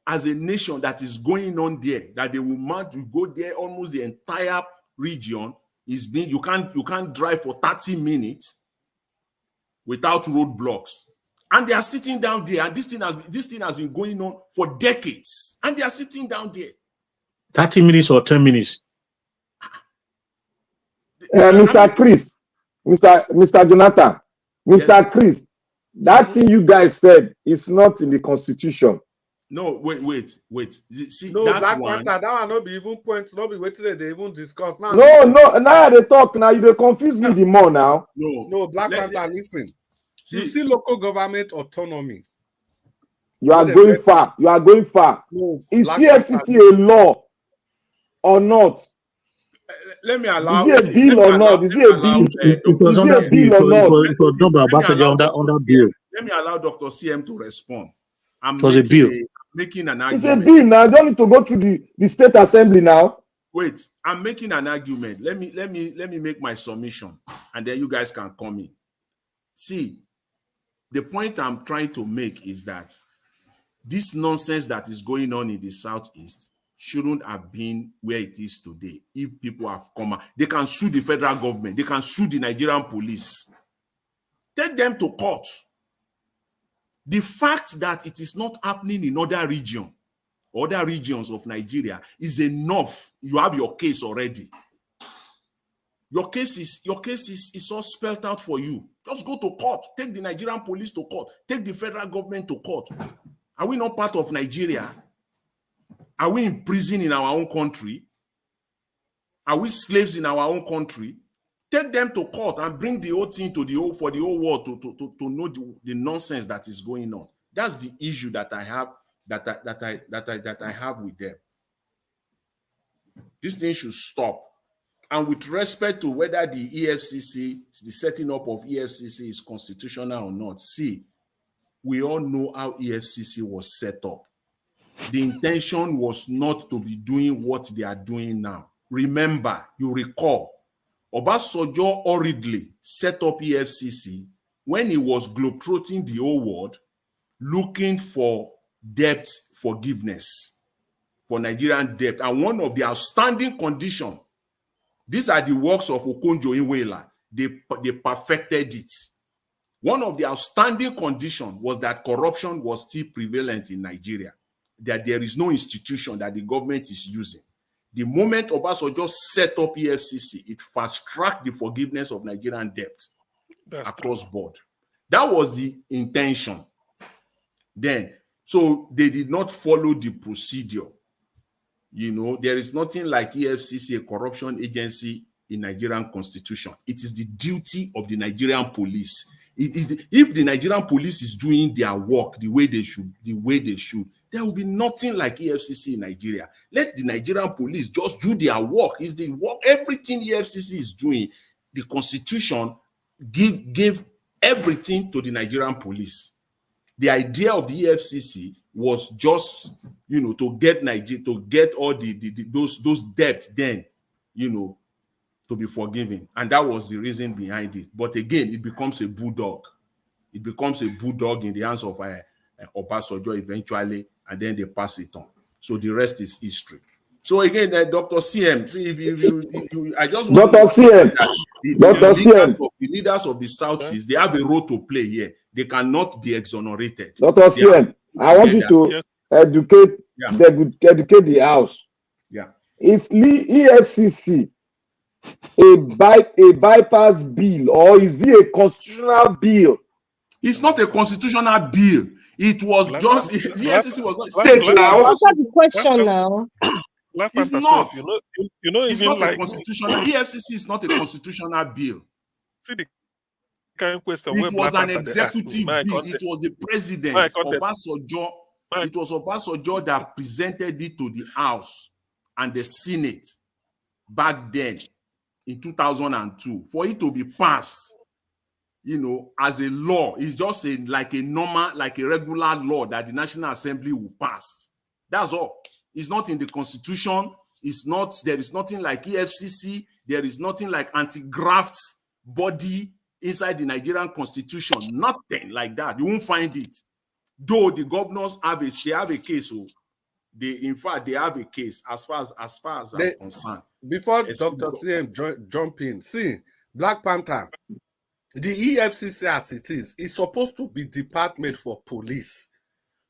as a nation that is going on there, that they will want to go there, almost the entire region is being, you can't drive for 30 minutes without roadblocks. And they are sitting down there, and this thing has been going on for decades. And they are sitting down there. 30 minutes or 10 minutes? Mr. Chris, Mr. Jonathan, Mr. Chris, that thing you guys said is not in the Constitution. No, wait. See, no, that Black one, Panther, that one not be even points, not be waiting they even discuss. Now, now they talk now, you confuse me the more now. No, Black Panther, listen. You see local government autonomy. You are going far. No, is EFCC a law or not? Let me allow. Is it a bill or not? Is it a bill? Is it a bill or not? It was done by Ambassador under bill. Let me allow Dr. CM to respond. It was a bill. Making an It's argument. a bill now. I don't need to go to the state assembly now. Wait, I'm making an argument. Let me make my submission, and then you guys can come in. See, the point I'm trying to make is that this nonsense that is going on in the Southeast shouldn't have been where it is today. If people have come, they can sue the federal government, they can sue the Nigerian police, take them to court. The fact that it is not happening in other regions of Nigeria is enough. You have your case already. Your case is all spelled out for you. Just go to court. Take the Nigerian police to court. Take the federal government to court. Are we not part of Nigeria? Are we in prison in our own country? Are we slaves in our own country? Take them to court and bring the whole thing to for the whole world to know the nonsense that is going on. That's the issue that I have that I have with them. This thing should stop. And with respect to whether the EFCC, the setting up of EFCC is constitutional or not, see, we all know how EFCC was set up. The intention was not to be doing what they are doing now. Remember, you recall, Obasanjo hurriedly set up EFCC when he was globetrotting the whole world, looking for debt forgiveness for Nigerian debt. And one of the outstanding conditions, these are the works of Okonjo-Iweala, they perfected it. One of the outstanding conditions was that corruption was still prevalent in Nigeria, that there is no institution that the government is using. The moment Obasanjo set up EFCC, it fast-tracked the forgiveness of Nigerian debt across board. That was the intention then. So they did not follow the procedure. You know, there is nothing like EFCC, a corruption agency in Nigerian constitution. It is the duty of the Nigerian police. If the Nigerian police is doing their work the way they should, there will be nothing like EFCC in Nigeria. Let the Nigerian police just do their work. It's the work, everything EFCC is doing. The constitution gave everything to the Nigerian police. The idea of the EFCC was just, you know, to get Nigeria, to get all those debts then, you know, to be forgiven. And that was the reason behind it. But again, it becomes a bulldog. It becomes a bulldog in the hands of Obasanjo eventually, and then they pass it on. So the rest is history. So again, Dr. CM, see, if I just want Dr. CM, the leaders of the Southeast, they have a role to play here. They cannot be exonerated. Dr. CM, I want you to educate the House. Yeah. Is EFCC a bypass bill, or is it a constitutional bill? It's not a constitutional bill. It was just EFCC was not state now. Answer the question now. It's not. You know, it's even not a constitutional. EFCC is not a constitutional bill. See the kind of question. It was an executive bill. It was the president, Obasanjo. It was Obasanjo that presented it to the House and the Senate back then in 2002 for it to be passed. You know, as a law, it's just like a regular law that the National Assembly will pass. That's all. It's not in the Constitution. It's not. There is nothing like EFCC. There is nothing like anti-graft body inside the Nigerian Constitution. Nothing like that. You won't find it. Though the governors have a case. So in fact, they have a case as far as I'm concerned. Before Dr. CM jump in, see, Black Panther. The EFCC as it is supposed to be department for police.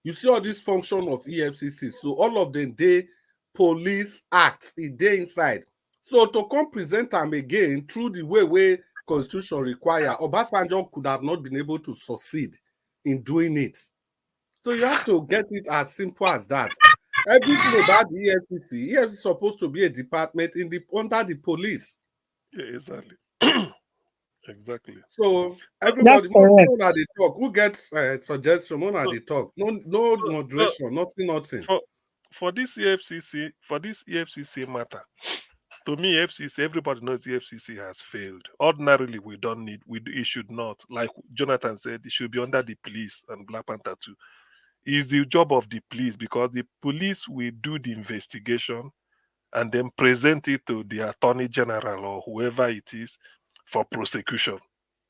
You see all this function of EFCC. So all of them, they police acts, they inside. So to come present them again through the way Constitution require, Obasanjo could have not been able to succeed in doing it. So you have to get it as simple as that. Everything about the EFCC is supposed to be a department under the police. Yeah, exactly. Exactly. So everybody, when they talk, who gets suggestion? When they talk, no moderation, nothing. For this EFCC matter, to me, EFCC, everybody knows the EFCC has failed. Ordinarily, it should not. Like Jonathan said, it should be under the police, and Black Panther too. It's the job of the police, because the police will do the investigation and then present it to the Attorney General or whoever it is for prosecution.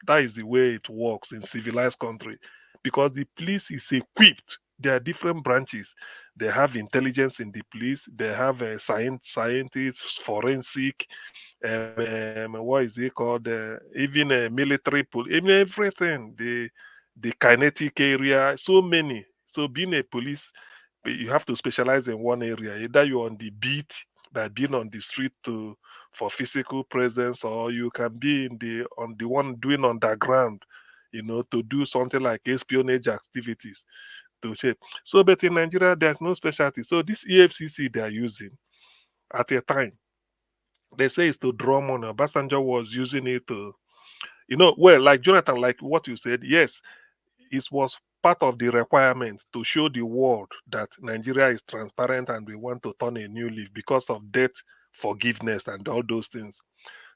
That is the way it works in civilized country, because the police is equipped. There are different branches. They have intelligence in the police. They have scientists, forensic, what is it called? Even military, even everything. The kinetic area, so many. So being a police, you have to specialize in one area. Either you're on the beat, by being on the street for physical presence, or you can be on the one doing underground, to do something like espionage activities to shape. So, but in Nigeria, there's no specialty. So this EFCC they are using at a time, they say it's to draw money. Obasanjo was using it to, like Jonathan, like what you said, yes, it was part of the requirement to show the world that Nigeria is transparent and we want to turn a new leaf because of debt forgiveness and all those things.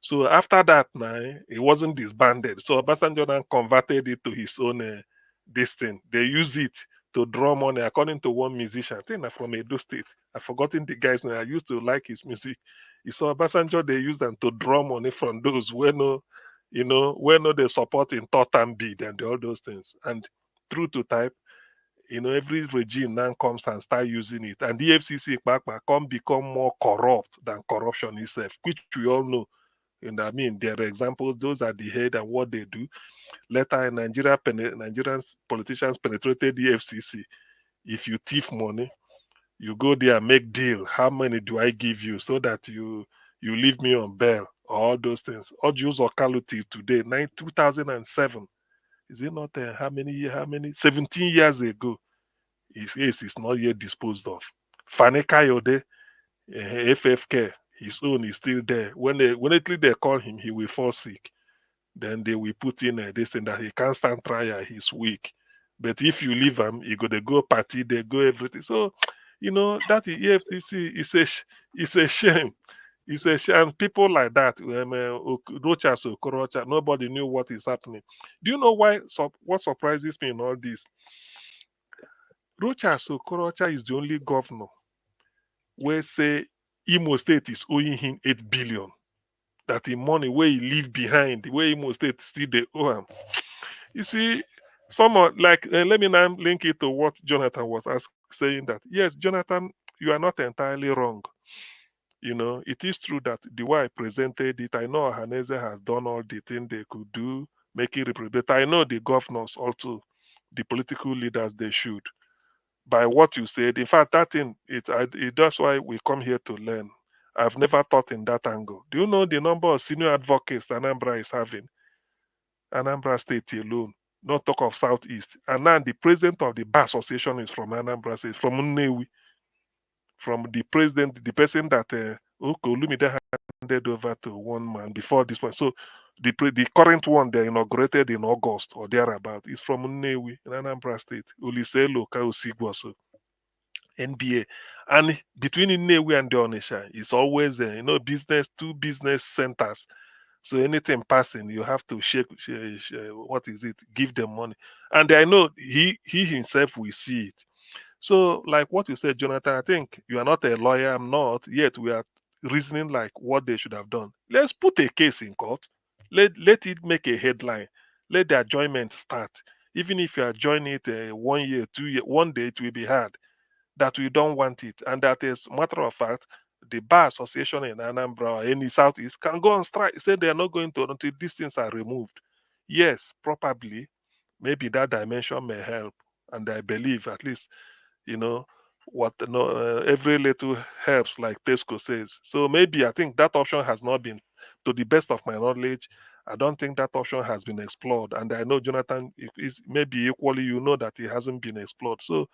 So after that, now it wasn't disbanded. So Obasanjo then converted it to his own this thing. They use it to draw money, according to one musician. I think they're from Edo State. I've forgotten the guy's name. I used to like his music. You saw Obasanjo, they use them to draw money from those where no, where no they support in thought and bid and all those things. And true to type, every regime now comes and start using it. And the FCC come become more corrupt than corruption itself, which we all know. And I mean, there are examples, those are the head and what they do. Later, Nigerian politicians penetrated the FCC. If you thief money, you go there and make deal. How many do I give you so that you leave me on bail? All those things. Ojus Okalu till today, 2007. Is it not how many 17 years ago? His case is not yet disposed of. Fani Kayode, FFK, his own is still there. When they call him, he will fall sick. Then they will put in this thing that he can't stand trial, he's weak. But if you leave him, he go party, they go everything. So, that EFCC is a shame. It's a shame. People like that, Rochas Okorocha, nobody knew what is happening. Do you know why? What surprises me in all this? Rochas Okorocha is the only governor where say Imo State is owing him 8 billion. That the money where he leave behind, where Imo State still they owe him. You see, let me now link it to what Jonathan was saying that yes, Jonathan, you are not entirely wrong. It is true that the way I presented it, I know Haneze has done all the things they could do, make it represent. I know the governors also, the political leaders, they should. By what you said, in fact, that thing, that's why we come here to learn. I've never thought in that angle. Do you know the number of senior advocates Anambra is having? Anambra State alone, not talk of Southeast. And now the president of the Bar Association is from Anambra State, from Nnewi. From the president, the person that Olumide handed over to one man before this one. So the current one they inaugurated in August or thereabout is from Nnewi in Anambra State. Oliselo Kausigwaso, NBA. And between Nnewi and the Onisha, it's always two business centers. So anything passing, you have to shake what is it? Give them money. And I know he himself will see it. So, like what you said, Jonathan, I think you are not a lawyer, I'm not, yet we are reasoning like what they should have done. Let's put a case in court. Let it make a headline. Let the adjournment start. Even if you adjourn it 1 year, 2 years, one day it will be hard that we don't want it. And that is matter of fact, the Bar Association in Anambra or any Southeast can go on strike. Say they are not going to until these things are removed. Yes, probably, maybe that dimension may help. And I believe at least every little helps, like Tesco says. So maybe I think that option has not been, to the best of my knowledge, I don't think that option has been explored. And I know Jonathan is maybe equally, that it hasn't been explored. So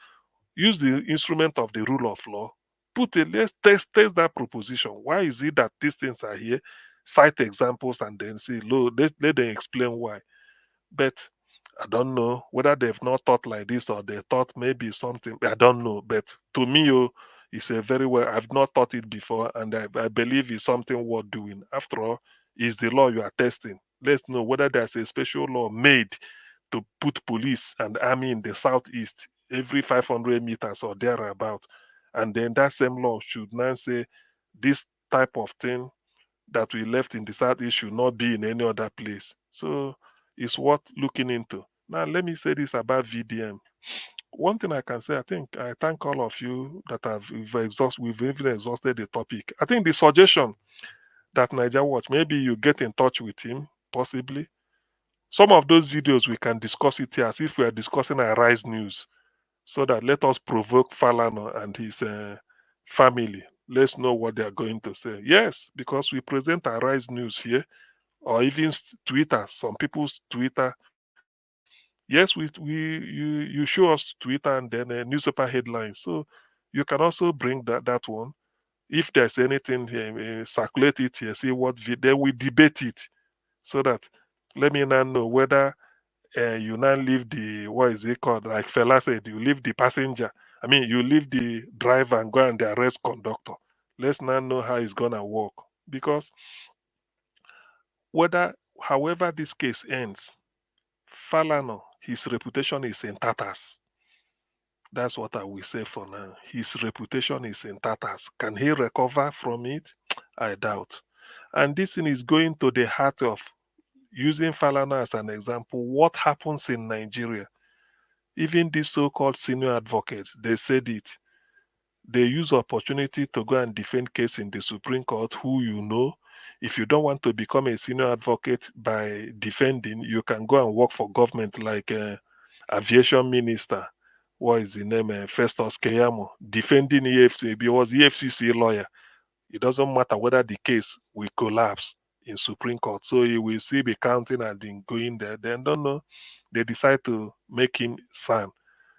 use the instrument of the rule of law. Let's test that proposition. Why is it that these things are here? Cite examples and then say, let them explain why. But I don't know whether they've not thought like this or they thought maybe something. I don't know. But to me, it's a very well. I've not thought it before, and I believe it's something worth doing. After all, it's the law you are testing. Let's know whether there's a special law made to put police and army in the southeast every 500 meters or thereabout. And then that same law should now say this type of thing that we left in the southeast should not be in any other place. So it's worth looking into. Now, let me say this about VDM. One thing I can say, I think I thank all of you that we've even exhausted the topic. I think the suggestion that Niger Watch, maybe you get in touch with him, possibly. Some of those videos we can discuss it here as if we are discussing Arise News, so that let us provoke Falana and his family. Let's know what they are going to say. Yes, because we present Arise News here, or even Twitter. Some people's Twitter. Yes, you show us Twitter and then newspaper headlines. So you can also bring that one. If there's anything here, circulate it here. See what then we debate it, so that let me now know whether you now leave the, what is it called? Like Fela said, you leave the passenger. I mean, you leave the driver and go and arrest conductor. Let's now know how it's gonna work, because however this case ends, Falana, his reputation is in tatters. That's what I will say for now. His reputation is in tatters. Can he recover from it? I doubt. And this thing is going to the heart of, using Falana as an example, what happens in Nigeria. Even these so-called senior advocates, they said it. They use opportunity to go and defend case in the Supreme Court, who you know. If you don't want to become a senior advocate by defending, you can go and work for government like aviation minister. What is the name? Festus Keyamo, defending EFCC. He was EFCC lawyer. It doesn't matter whether the case will collapse in Supreme Court. So he will still be counting and then going there. They don't know. They decide to make him sign.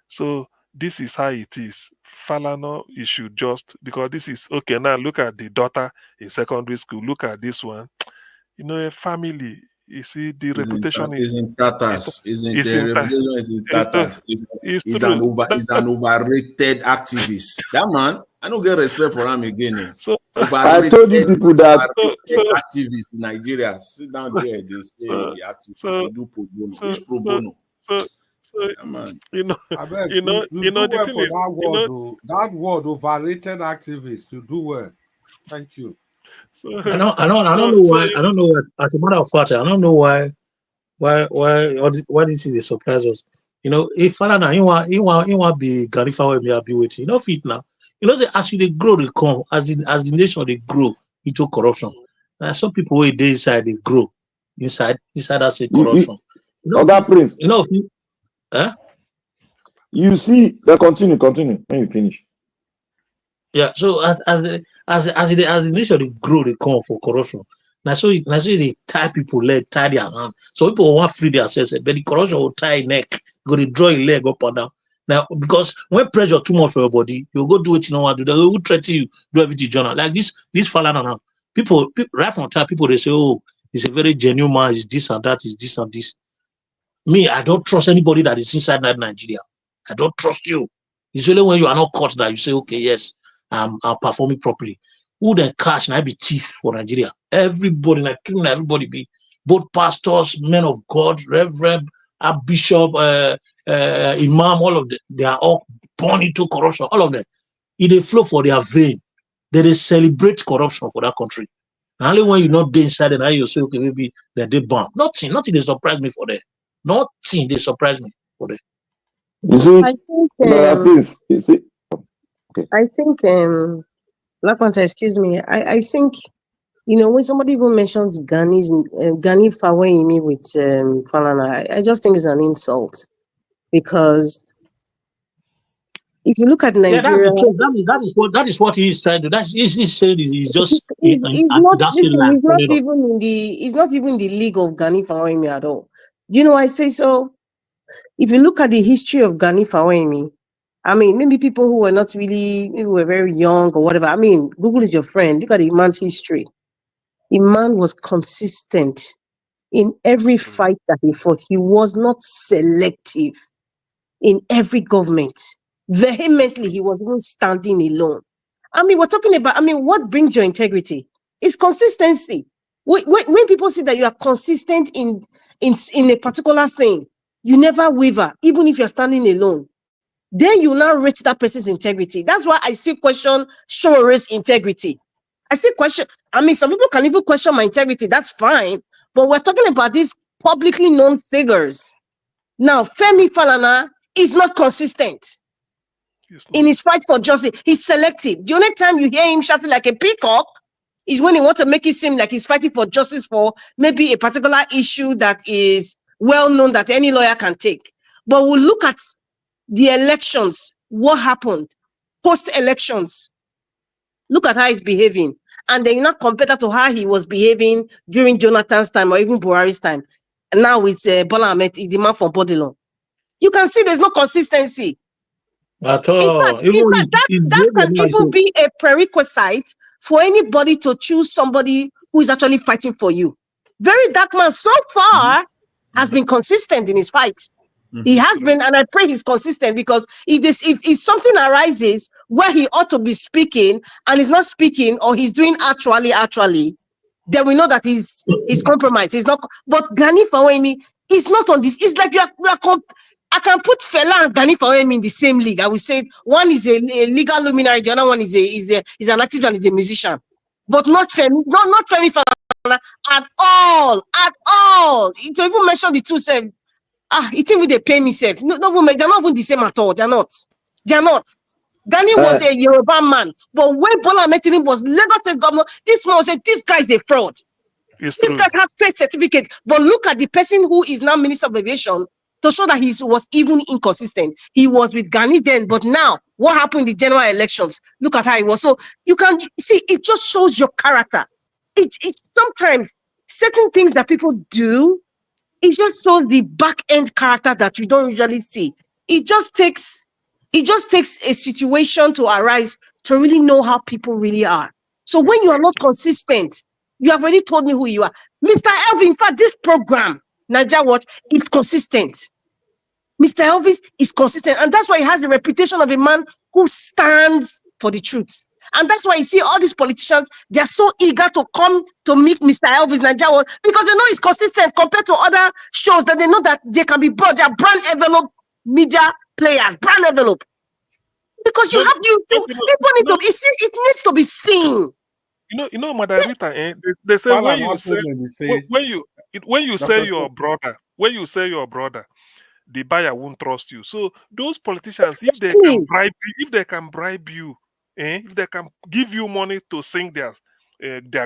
So this is how it is. Falana, you should just, because this is, okay, now look at the daughter in secondary school. Look at this one. You know, a family, you see, the reputation is in tatters. The reputation is in tatters. He's an overrated activist. That man, I don't get respect for him again. So I told you people that activists in Nigeria sit down there. They say the activists they do pro bono. Which pro bono? that word overrated activist. You do well. Thank you. I don't know why. I don't know why. As a matter of fact, I don't know why this is a surprise us. You know, if Falana, you want be Garifa we be waiting. You know, fit now. You know, say as they grow, they come. As the nation they grow into corruption. And some people where they inside they grow inside that same corruption. That Prince. You know, you see, continue when you finish. Yeah. So as the nation they grow, they come for corruption. Now so they tie people leg, tie their hand. So people want free themselves, but the corruption will tie neck, go to draw your leg up and down. Now because when pressure too much for your body, you go do what you don't want to do. They will threaten you, do everything journal. Like this Falana now. People right from time, people they say, oh, he's a very genuine man, is this and that, is this and this. Me, I don't trust anybody that is inside that Nigeria. I don't trust you. It's only when you are not caught that you say, okay, yes, I'm performing properly. Who then cash and I be thief for Nigeria? Everybody, like criminal, everybody be both pastors, men of God, reverend, bishop, imam, all of them. They are all born into corruption. All of them. If they flow for their vein, they celebrate corruption for that country. And only when you not there inside and you say, okay, maybe they bomb. Nothing they surprise me for that. Nothing they surprise me for that. You see, I think, you see. Okay. I think, excuse me. I think, you know, when somebody even mentions Gani Fawayimi with Falana, I just think it's an insult, because if you look at Nigeria, that is what he is trying to do. He's saying he's just he's not even in the league of Gani Fawayimi at all. You know, I say so. If you look at the history of Gani Fawayimi, I mean, maybe people who were not really, maybe were very young or whatever. I mean, Google is your friend. Look at the man's history. The man was consistent in every fight that he fought. He was not selective in every government. Vehemently, he was even standing alone. I mean, we're talking about, what brings your integrity? It's consistency. When people see that you are consistent in a particular thing, you never waver, even if you're standing alone. Then you now rate that person's integrity. That's why I still question Shore's integrity. I still question. Some people can even question my integrity. That's fine. But we're talking about these publicly known figures. Now, Femi Falana is not consistent in his fight for justice. He's selective. The only time you hear him shouting like a peacock is when he wants to make it seem like he's fighting for justice for maybe a particular issue that is well known that any lawyer can take. But we'll look at the elections, what happened post-elections. Look at how he's behaving. And then you not compare that to how he was behaving during Jonathan's time or even Buhari's time. And now with Bola Ahmed, the man from Bodilon. You can see there's no consistency. At all. In fact, that can even be a prerequisite for anybody to choose somebody who is actually fighting for you. Very dark man so far has been consistent in his fight. He has been, and I pray he's consistent, because if something arises where he ought to be speaking and he's not speaking, or he's doing actually, then we know that he's compromised. He's not. But Gani Fawemi is not on this. It's like I can put Fela and Gani Fawemi in the same league. I will say one is a legal luminary, the other one is an activist and is a musician, but not Femi, not Femi Falana at all. To even mention the two self, it even they pay me self. No, they're not even the same at all. They're not. Gani was a Yoruba man, but when Bola Ahmed Tinubu was Lagos State governor, this man said, this guy is a fraud. This guy has trade certificate. But look at the person who is now Minister of Aviation to show that he was even inconsistent. He was with Gani then, but now, what happened in the general elections? Look at how he was. So you can see, it just shows your character. It sometimes, certain things that people do, it just shows the back-end character that you don't usually see. It just takes a situation to arise to really know how people really are. So when you are not consistent, you have already told me who you are. Mr. Elvis, in fact, this program, Niger Watch, is consistent. Mr. Elvis is consistent. And that's why he has the reputation of a man who stands for the truth. And that's why you see all these politicians, they're so eager to come to meet Mr. Elvis Niger Watch because they know he's consistent compared to other shows that they know that they can be brought. They're brand envelope media players, brand envelope. Because people need to be seen. It needs to be seen. You know, Madam Rita, they say when you say your brother, the buyer won't trust you. So those politicians, if they can bribe you, if they can give you money to sing their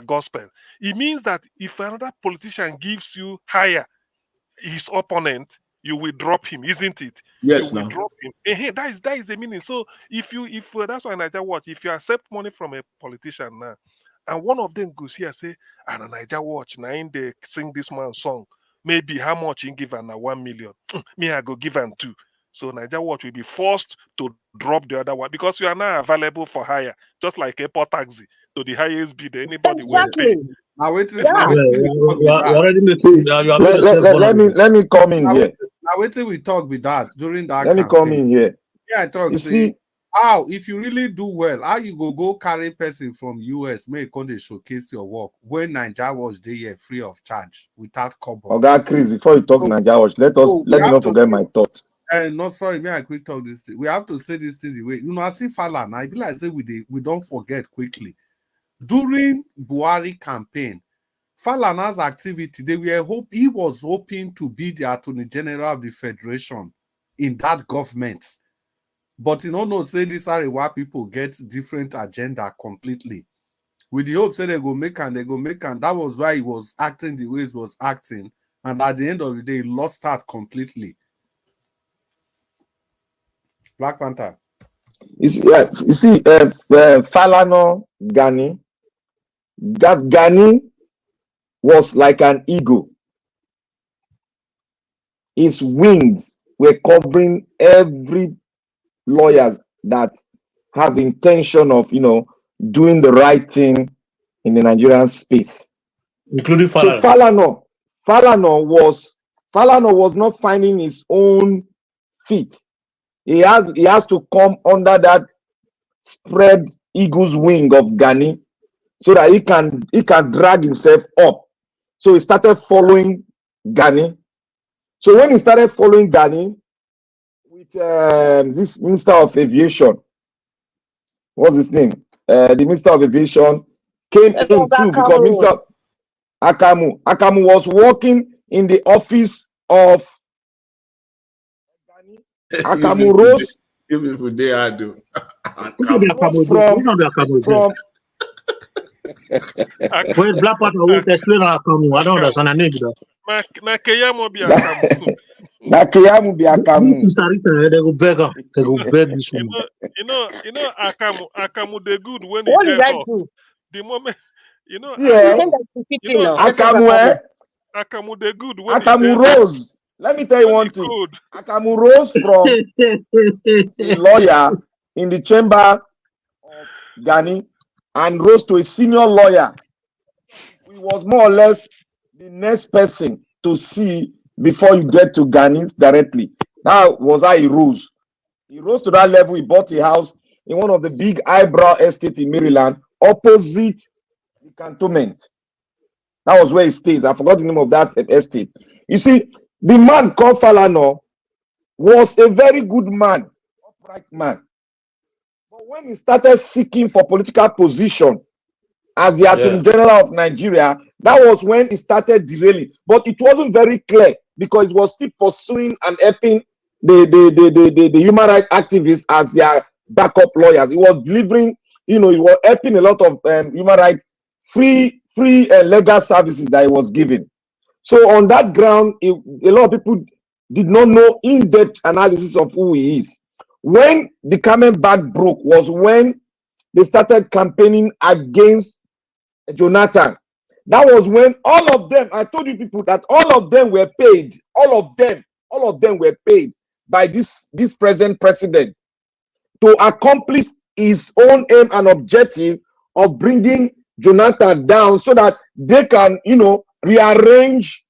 gospel, it means that if another politician gives you higher his opponent, you will drop him, isn't it? Yes, you will drop him. That is the meaning. So if that's why Niger Watch, if you accept money from a politician now, and one of them goes here say, and Niger Watch, now in they sing this man's song, maybe how much in give and 1 million. Me, I go give and 2. So Niger Watch will be forced to drop the other one because you are now available for hire, just like airport taxi to the highest bid anybody will pay. Now wait till let me come in here. Now wait till we talk with that during that. Let me come in here. Yeah, I talk. See how if you really do well, how you go carry person from US, make they showcase your work when Niger was there here free of charge without cover. Okay, Chris, before you talk Niger Watch, let me not forget my thoughts. No, sorry, may I quick talk this thing. We have to say this thing the way I see Falana. I be like say we don't forget quickly. During Buhari campaign, Falana's activity, he was hoping to be the Attorney General of the Federation in that government. But say this are why people get different agenda completely. With the hope say they go make and that was why he was acting the way he was acting. And at the end of the day, he lost that completely. Black Panther. You see, Falana Gani was like an eagle. His wings were covering every lawyers that have the intention of, doing the right thing in the Nigerian space. Including Falana. So Falana was not finding his own feet. He has to come under that spread eagle's wing of Gani so that he can drag himself up. So he started following Gani. So when he started following Gani with this Minister of Aviation, what's his name? The Minister of Aviation came in too because Minister Akamu was working in the office of Gani. Akamu rose. You people they are do. From when Black Panther will explain Akamu, I don't understand. I need that. Na Keyamu be Akamu. Na Keyamu be Akamu. They go beg this one. You know, Akamu the good when what he did I do? The moment Akamu the good when Akamu rose. Let me tell you one thing. Akamu rose from a lawyer in the chamber of Gani and rose to a senior lawyer. He was more or less the next person to see before you get to Gani directly. That was how he rose. He rose to that level. He bought a house in one of the big eyebrow estates in Maryland, opposite the cantonment. That was where he stays. I forgot the name of that estate. You see, the man called Falana was a very good man, upright man. But when he started seeking for political position as the Attorney General of Nigeria, that was when he started derailing. But it wasn't very clear because it was still pursuing and helping the human rights activists as their backup lawyers. He was delivering, he was helping a lot of human rights free legal services that he was giving. So on that ground, a lot of people did not know in-depth analysis of who he is. When the Camel back broke was when they started campaigning against Jonathan. That was when all of them, I told you people that all of them were paid. All of them were paid by this present president to accomplish his own aim and objective of bringing Jonathan down so that they can, rearrange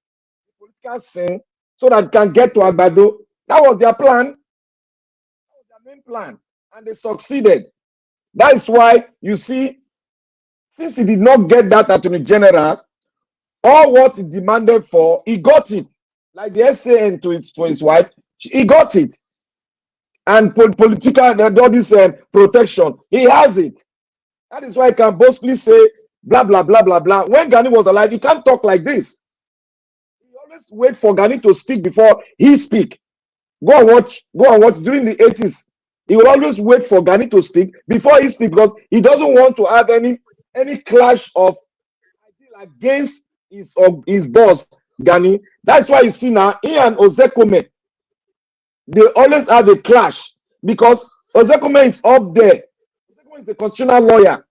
the political scene so that it can get to Agbado. That was their plan. That was their main plan. And they succeeded. That is why you see, since he did not get that Attorney General, all what he demanded for, he got it. Like the SAN to his wife, he got it. And political, all this protection, he has it. That is why I can boastfully say, blah, blah, blah, blah, blah. When Gani was alive, he can't talk like this. He always wait for Gani to speak before he speak. Go and watch. During the 80s, he will always wait for Gani to speak before he speak because he doesn't want to have any clash of against his boss, Gani. That's why you see now, he and Ozekome, they always have a clash because Ozekome is up there. Ozekome is the constitutional lawyer.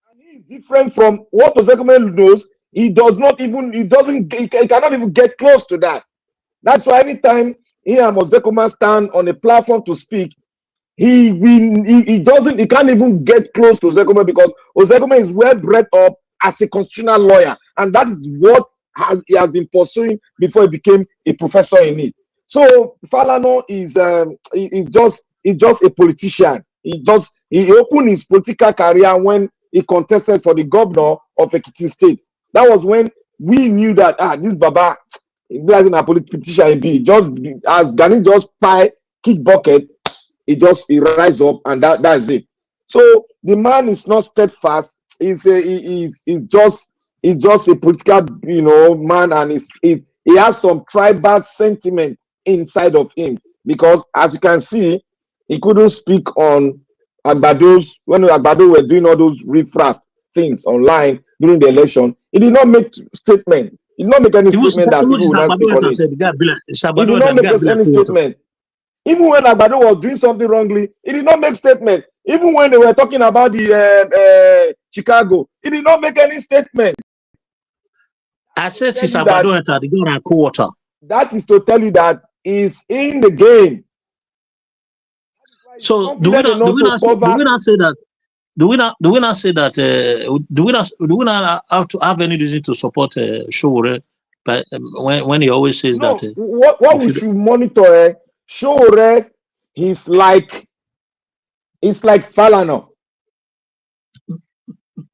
And he is different from what Ozekome knows. He cannot even get close to that. That's why anytime he and Ozekome stand on a platform to speak, he can't even get close to Ozekome because Ozekome is well bred up as a constitutional lawyer, and that is what he has been pursuing before he became a professor in it. So Falana is just a politician. He opened his political career when he contested for the governor of Ekiti State. That was when we knew that this Baba, he wasn't a politician. He just as Gani just kick bucket, he rise up, and that's it. So the man is not steadfast. He's just a political man, and he has some tribal sentiment inside of him because, as you can see, he couldn't speak on Agbado's when Agbado were doing all those riffraff things online during the election. He did not make statement. He did not make any statement that people would not speak on it. He did not make any statement. Even when Agbado was doing something wrongly, he did not make statement. Even when they were talking about the Chicago, he did not make any statement. I said since Agbado entered the gun and cool water. That is to tell you that he's in the game. So do we not say that? Do we not have to have any reason to support Showore? But when he always says that. What we should monitor, Showore, he's like Falana.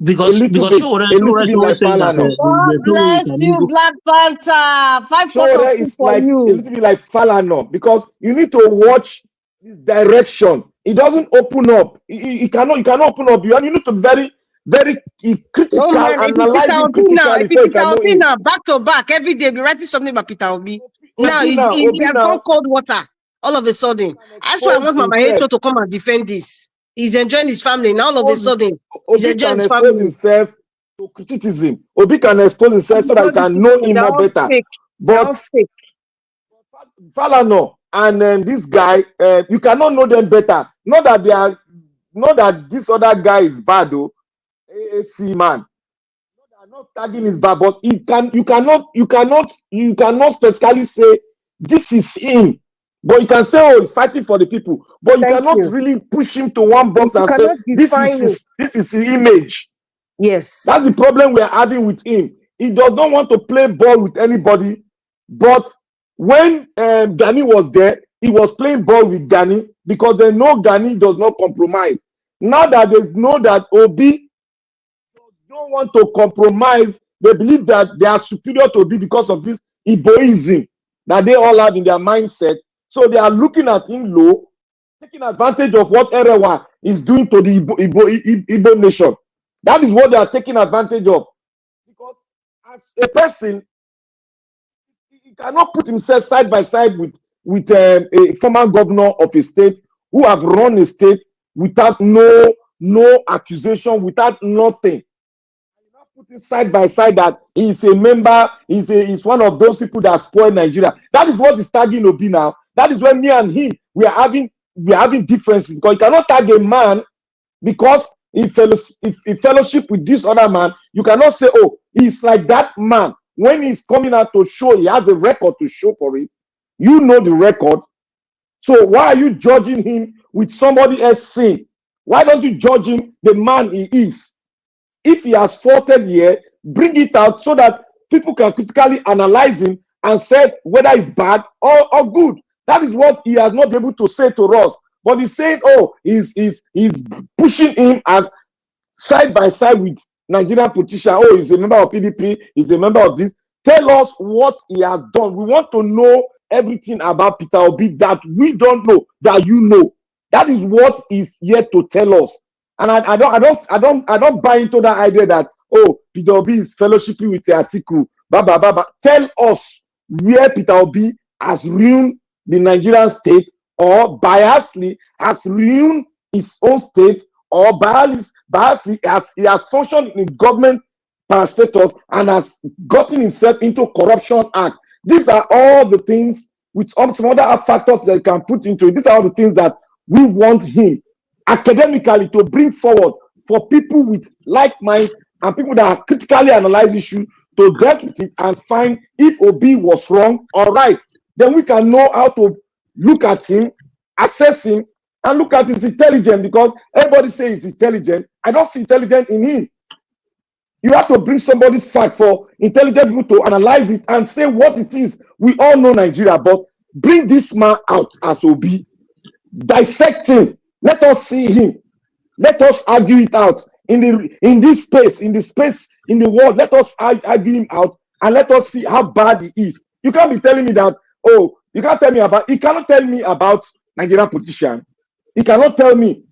Because Showore always says that. God bless you, Black Panther. 5 is like a little bit like Falana because you need to watch this direction. It doesn't open up. He cannot open up you, and you need to be very, very critical, analyzing critically before you can know it. Back to back every day, be writing something about Peter Obi. Now he has gone cold water all of a sudden. That's why I want Mama Hecho to come and defend this. He's enjoying his family now. All of a sudden, he's enjoying his family. Himself to criticism. Obi can expose himself so that you can know him more better. But Falana and this guy, you cannot know them better. Not that this other guy is bad, though. AAC man. I'm not tagging his bad, but you cannot specifically say this is him. But you can say, oh, he's fighting for the people. But you cannot really push him to one box and say this is his image. Yes. That's the problem we're having with him. He does not want to play ball with anybody. But when Gani was there, he was playing ball with Gani because they know Gani does not compromise. Now that they know that Obi does don't want to compromise. They believe that they are superior to Obi because of this Igboism that they all have in their mindset. So they are looking at him low, taking advantage of what Erewa is doing to the Igbo nation. That is what they are taking advantage of. Because as a person, he cannot put himself side by side with a former governor of a state who have run a state without no accusation, without nothing. Putting side by side that he's a member, he's one of those people that spoil Nigeria. That is what is tagging Obi now. That is when me and him we are having differences, because you cannot tag a man because he fellowship with this other man. You cannot say, oh, he's like that man. When he's coming out to show, he has a record to show for it. You know the record. So why are you judging him with somebody else's sin? Why don't you judge him the man he is? If he has faulted here, bring it out so that people can critically analyze him and say whether it's bad or good. That is what he has not been able to say to us. But he's saying, oh, he's pushing him as side by side with Nigerian politician. Oh, he's a member of PDP, he's a member of this. Tell us what he has done. We want to know everything about Peter Obi that we don't know, that you know. That is what is yet to tell us. And I don't buy into that idea that, oh, Peter Obi is fellowshipping with Atiku. Tell us where Peter Obi has ruined the Nigerian state, or biasly has ruined his own state, or biasly he has functioned in government parastatus and has gotten himself into corruption act. These are all the things with some other factors that you can put into it. These are all the things that we want him academically to bring forward for people with like minds and people that are critically analyze issues to deal with it and find if Obi was wrong or right. Then we can know how to look at him, assess him, and look at his intelligence, because everybody says he's intelligent. I don't see intelligence in him. You have to bring somebody's fact for intelligent people to analyze it and say what it is. We all know Nigeria, but bring this man out as Obi, dissect him. Let us see him. Let us argue it out in the space in the world. Let us argue him out and let us see how bad he is. You can't be telling me that, oh, you can't tell me about, he cannot tell me about Nigerian politician. He cannot tell me.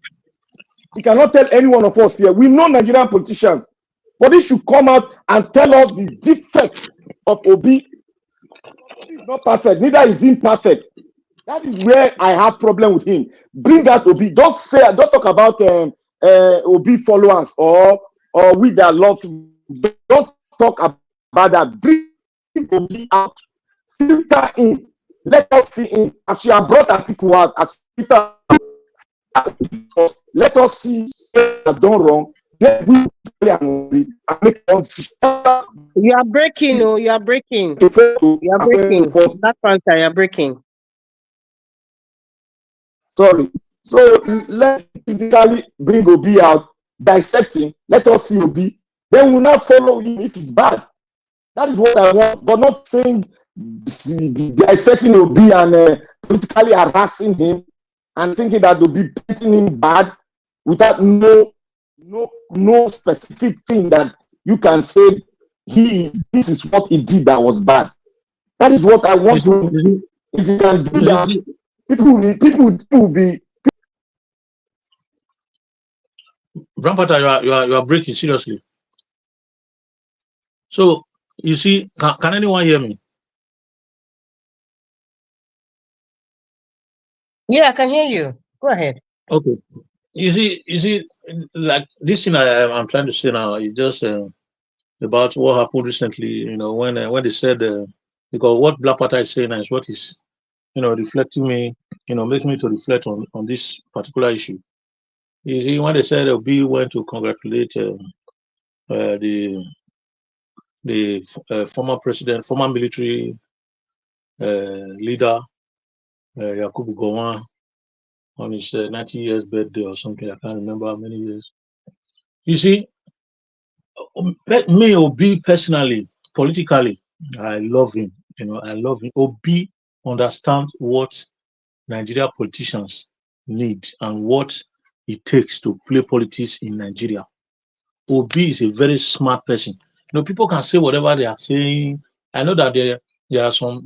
He cannot tell any one of us here. We know Nigerian politicians, but he should come out and tell us the defects of Obi. Obi is not perfect, neither is he perfect. That is where I have problem with him. Bring that Obi. Don't talk about Obi followers or with their love. Don't talk about that. Bring Obi out. Filter in. Let us see him. As you have brought Atiku out, as Peter, let us see what has done wrong. Then we make one decision. You are breaking, oh, you are breaking. You are breaking. That Fanta, you are breaking. Sorry. So let's physically bring Obi out, dissect him, let us see Obi. Then we'll not follow him if it's bad. That is what I want, but not saying dissecting Obi and politically harassing him and thinking that Obi painting him bad without no specific thing that you can say this is what he did that was bad. That is what I want to. If you can do that, people will be. Grandpa, you are breaking seriously. So you see, can anyone hear me? Yeah, I can hear you. Go ahead. Okay. You see, like this thing I'm trying to say now is just about what happened recently. You know, when they said because what Black Panther is saying is what is, reflecting me, making me to reflect on this particular issue. You see, when they said Obi went to congratulate the former president, former military leader, Yakubu Gowon, on his 90 years birthday or something. I can't remember how many years. You see, me, Obi, personally, politically, I love him. I love him. Obi understands what Nigeria politicians need and what it takes to play politics in Nigeria. Obi is a very smart person. You know, people can say whatever they are saying. I know that there are some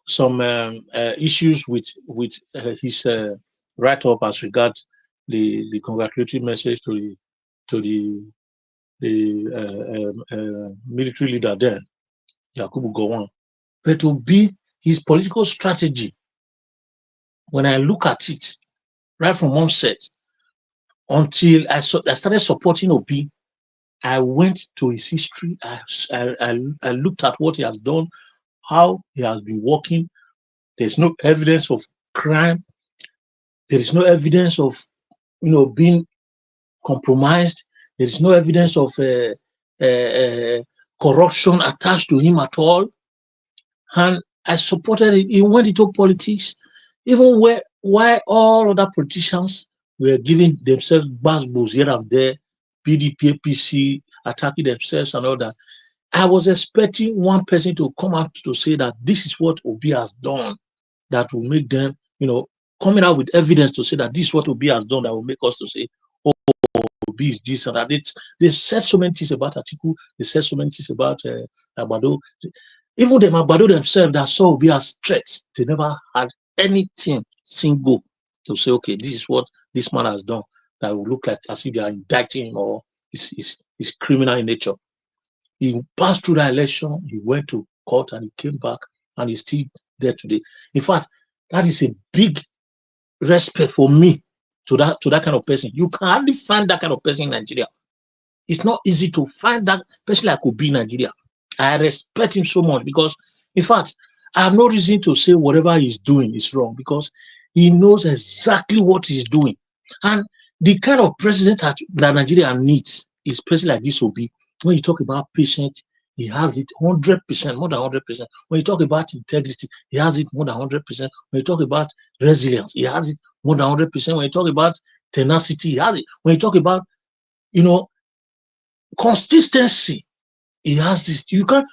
some issues with his write up as regards the congratulatory message to the military leader there, Yakubu Gowon. But to be his political strategy, when I look at it right from onset until I started supporting Obi, I went to his history. I looked at what he has done, how he has been working. There's no evidence of crime. There is no evidence of being compromised. There is no evidence of corruption attached to him at all. And I supported it. He went into politics, even why all other politicians were giving themselves buzz here and there, PDP, APC, attacking themselves and all that. I was expecting one person to come out to say that this is what Obi has done that will make them, coming out with evidence to say that this is what Obi has done that will make us to say, oh, Obi is this and that. They said so many things about Atiku. They said so many things about Agbado. Even the Agbado themselves that saw Obi as threats, they never had anything single to say, okay, this is what this man has done that will look like as if they are indicting him or is criminal in nature. He passed through the election, he went to court and he came back and he's still there today. In fact, that is a big respect for me to that kind of person. You can hardly find that kind of person in Nigeria. It's not easy to find that person like Obi in Nigeria. I respect him so much because, in fact, I have no reason to say whatever he's doing is wrong because he knows exactly what he's doing. And the kind of president that Nigeria needs is president like this Obi. When you talk about patience, he has it 100%, more than 100%. When you talk about integrity, he has it more than 100%. When you talk about resilience, he has it more than 100%. When you talk about tenacity, he has it. When you talk about, consistency, he has this. You can't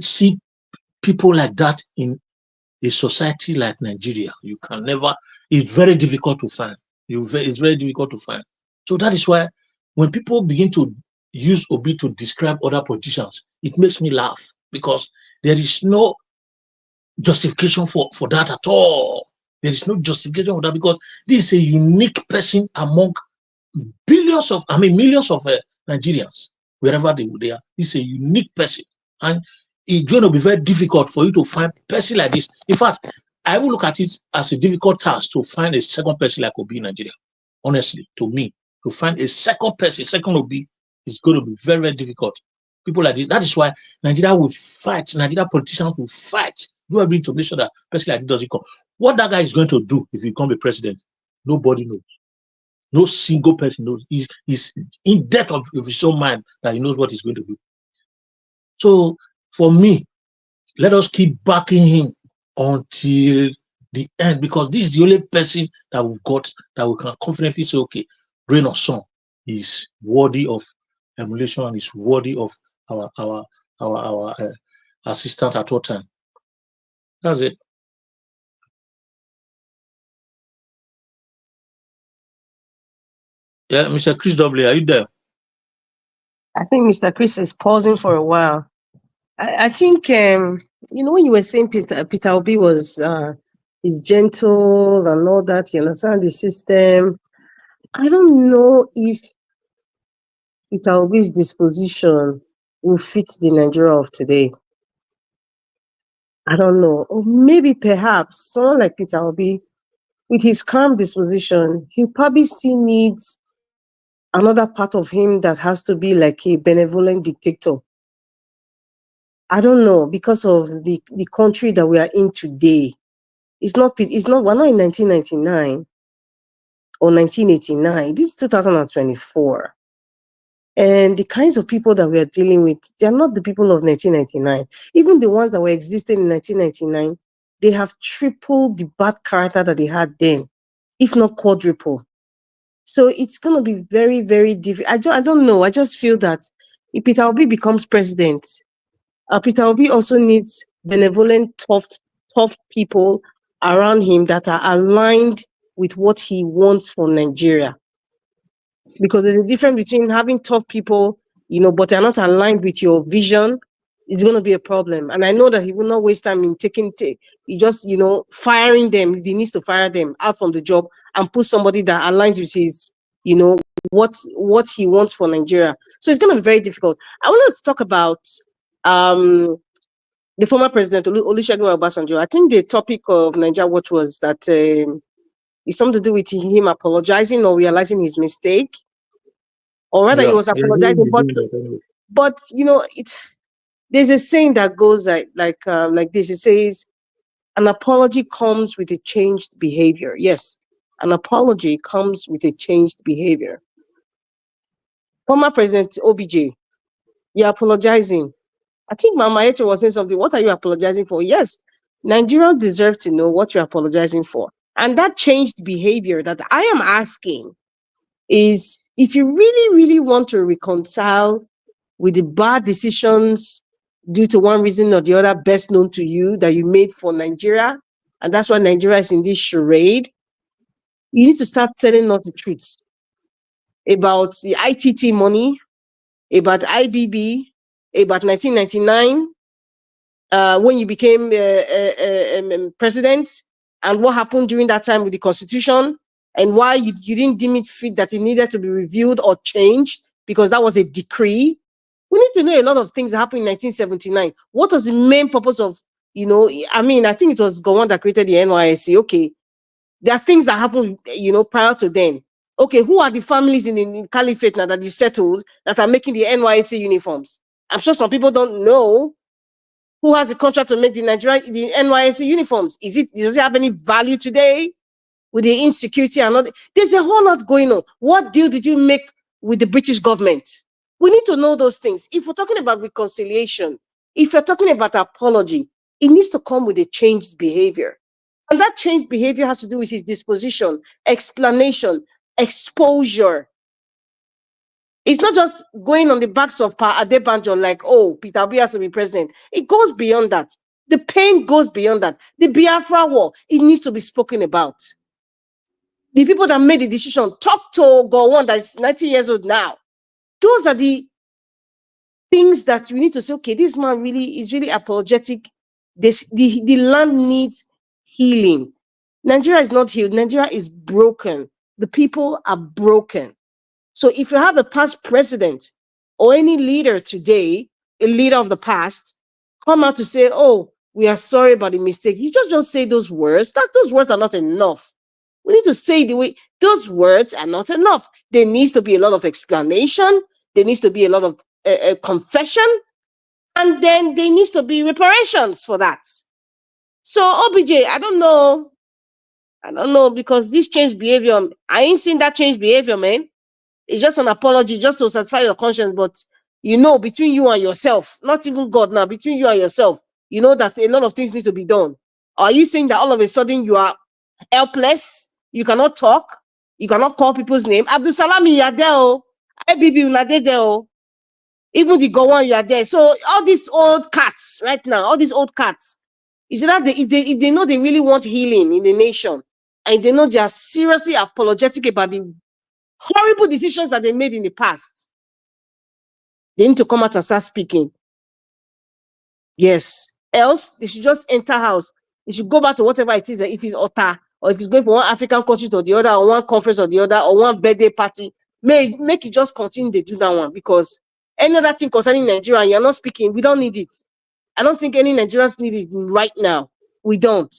see people like that in a society like Nigeria. You can never. It's very difficult to find. It's very difficult to find. So that is why when people begin to use Obi to describe other politicians, it makes me laugh because there is no justification for that at all. There is no justification for that because this is a unique person among millions of Nigerians, wherever they are. This is a unique person. And it's going to be very difficult for you to find a person like this. In fact, I will look at it as a difficult task to find a second person like Obi in Nigeria. Honestly, to me, to find a second person, second Obi, is going to be very, very difficult. People like this. That is why Nigeria will fight. Nigeria politicians will fight. Do everything to make sure that person like this doesn't come. What that guy is going to do if he becomes a president, nobody knows. No single person knows. He's in depth of his own mind that he knows what he's going to do. So for me, let us keep backing him until the end because this is the only person that we've got that we can confidently say, okay, rain or sun is worthy of emulation and is worthy of our assistant at all time. That's it. Yeah, Mr. Chris W., are you there? I think Mr. Chris is pausing for a while. I think, when you were saying Peter Obi was is gentle and all that, you understand the system. I don't know if Peter Obi's disposition will fit the Nigeria of today. I don't know. Or maybe perhaps someone like Peter Obi, with his calm disposition, he probably still needs another part of him that has to be like a benevolent dictator. I don't know, because of the country that we are in today. We're not in 1999 or 1989. This is 2024. And the kinds of people that we are dealing with, they are not the people of 1999. Even the ones that were existing in 1999, they have tripled the bad character that they had then, if not quadruple. So it's going to be very, very difficult. I don't know. I just feel that if Peter Obi becomes president, Peter Obi also needs benevolent, tough people around him that are aligned with what he wants for Nigeria. Because there's a difference between having tough people, but they're not aligned with your vision. It's going to be a problem. And I know that he will not waste time in firing them. If he needs to fire them out from the job and put somebody that aligns with his, what he wants for Nigeria. So it's going to be very difficult. I wanted to talk about the former president, Olusegun Obasanjo. I think the topic of Nigeria Watch was that it's something to do with him apologizing or realizing his mistake. Or rather, he was apologizing, but there's a saying that goes like this. It says, "An apology comes with a changed behavior." Yes, an apology comes with a changed behavior. Former President OBJ, you're apologizing. I think Mama Echo was saying something. What are you apologizing for? Yes, Nigerians deserve to know what you're apologizing for, and that changed behavior that I am asking is, if you really, really want to reconcile with the bad decisions due to one reason or the other best known to you that you made for Nigeria, and that's why Nigeria is in this charade, you need to start telling us the truth about the ITT money, about IBB, about 1999, when you became president, and what happened during that time with the constitution, and why you didn't deem it fit that it needed to be reviewed or changed because that was a decree. We need to know a lot of things that happened in 1979. What was the main purpose of, I think it was Gowon that created the NYSC. Okay, there are things that happened, prior to then. Okay, who are the families in the caliphate now that you settled that are making the NYSC uniforms? I'm sure some people don't know who has the contract to make the NYSC uniforms. Does it have any value today? With the insecurity and all, there's a whole lot going on. What deal did you make with the British government? We need to know those things. If we're talking about reconciliation, if you're talking about apology, it needs to come with a changed behavior. And that changed behavior has to do with his disposition, explanation, exposure. It's not just going on the backs of Pa Adebanjo like, oh, Peter Obi has to be president. It goes beyond that. The pain goes beyond that. The Biafra war, it needs to be spoken about. The people that made the decision, talk to Gowon that is 90 years old now. Those are the things that we need to say, okay, this man is really apologetic. The land needs healing. Nigeria is not healed. Nigeria is broken. The people are broken. So if you have a past president or any leader today, a leader of the past, come out to say, oh, we are sorry about the mistake. You just say those words. Those words are not enough. We need to say those words are not enough. There needs to be a lot of explanation. There needs to be a lot of confession. And then there needs to be reparations for that. So OBJ, I don't know, because this changed behavior, I ain't seen that changed behavior, man. It's just an apology, just to satisfy your conscience. But between you and yourself, not even God now, between you and yourself, you know that a lot of things need to be done. Are you saying that all of a sudden you are helpless? You cannot talk. You cannot call people's name. Abdul Salam, you are there. Oh, IBB, you are there. Oh, even the Gowon, you are there. So all these old cats right now, is that if they know they really want healing in the nation, and they know they are seriously apologetic about the horrible decisions that they made in the past, they need to come out and start speaking. Yes. Else, they should just enter house. They should go back to whatever it is, if it's Ota, or if it's going from one African country to the other, or one conference or the other, or one birthday party, make it just continue to do that one. Because any other thing concerning Nigeria, you're not speaking, we don't need it. I don't think any Nigerians need it right now. We don't.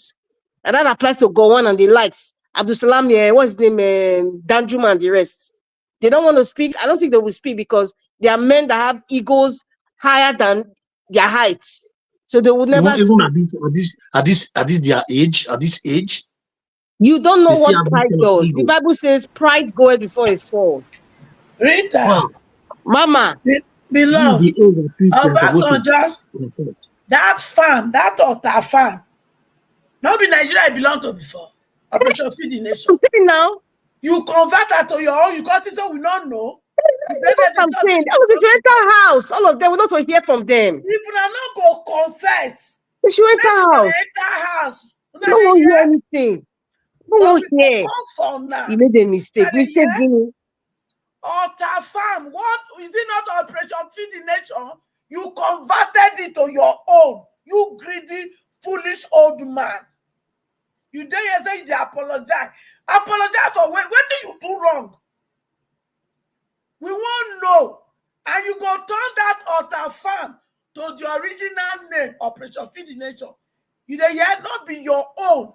And that applies to Gowon and the likes. Abdul Salam, what's his name? Danjuma and the rest. They don't want to speak. I don't think they will speak because they are men that have egos higher than their heights. So they would never even at this age. You don't know what pride does. The Bible says pride goeth before a fall. Rita. Wow. Mama. Beloved. Obasanjo, that farm, that Ota farm, not be Nigeria I belong to before. Operation Feed the Nation. Now. You convert that to your own, you got it, so we don't know. That's what I'm saying. That was a rental house. All of them, we don't hear from them. If we are not go confess, they should enter house. Enter house. No one hear anything. No one hear. Now. You made a mistake. Mistake, Guinea. Alter Farm, what is it not Operation Feed the Nation? You converted it to your own. You greedy, foolish old man. You dare say they apologize. Apologize for what did you do wrong? We won't know. And you go turn that Alter Farm to the original name, Operation Feed the Nation. You dare yet not be your own.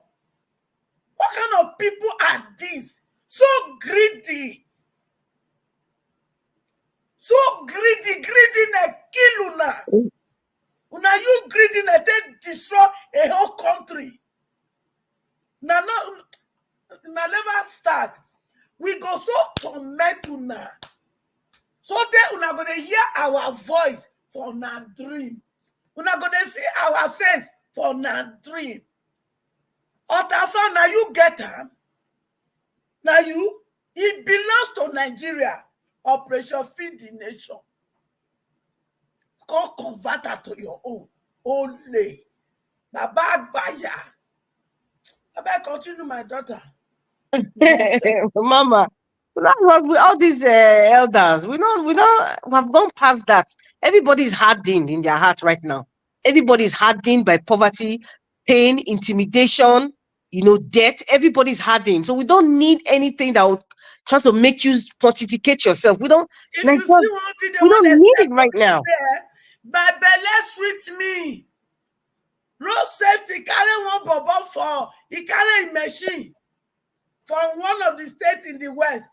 What kind of people are these? So greedy. So greedy na kill una. Una you greedy na they destroy a whole country. Na never start. We go so torment una. So then una gonna hear our voice for na dream. Una gonna see our face for na dream. Alter Farm, now you get them. Now you, it belongs to Nigeria. Operation Feed the Nation. Go convert that to your own. Only. The bad buyer. I better continue, my daughter. Mama, all these elders, we have gone past that. Everybody's hardened in their heart right now. Everybody's hardened by poverty, pain, intimidation, debt. Everybody's hardened. So we don't need anything that would try to make you pontificate yourself. We don't. If you see one video, we don't need it right now. My belly sweet me. Road safety carry one bubble for he carry a machine from one of the states in the west.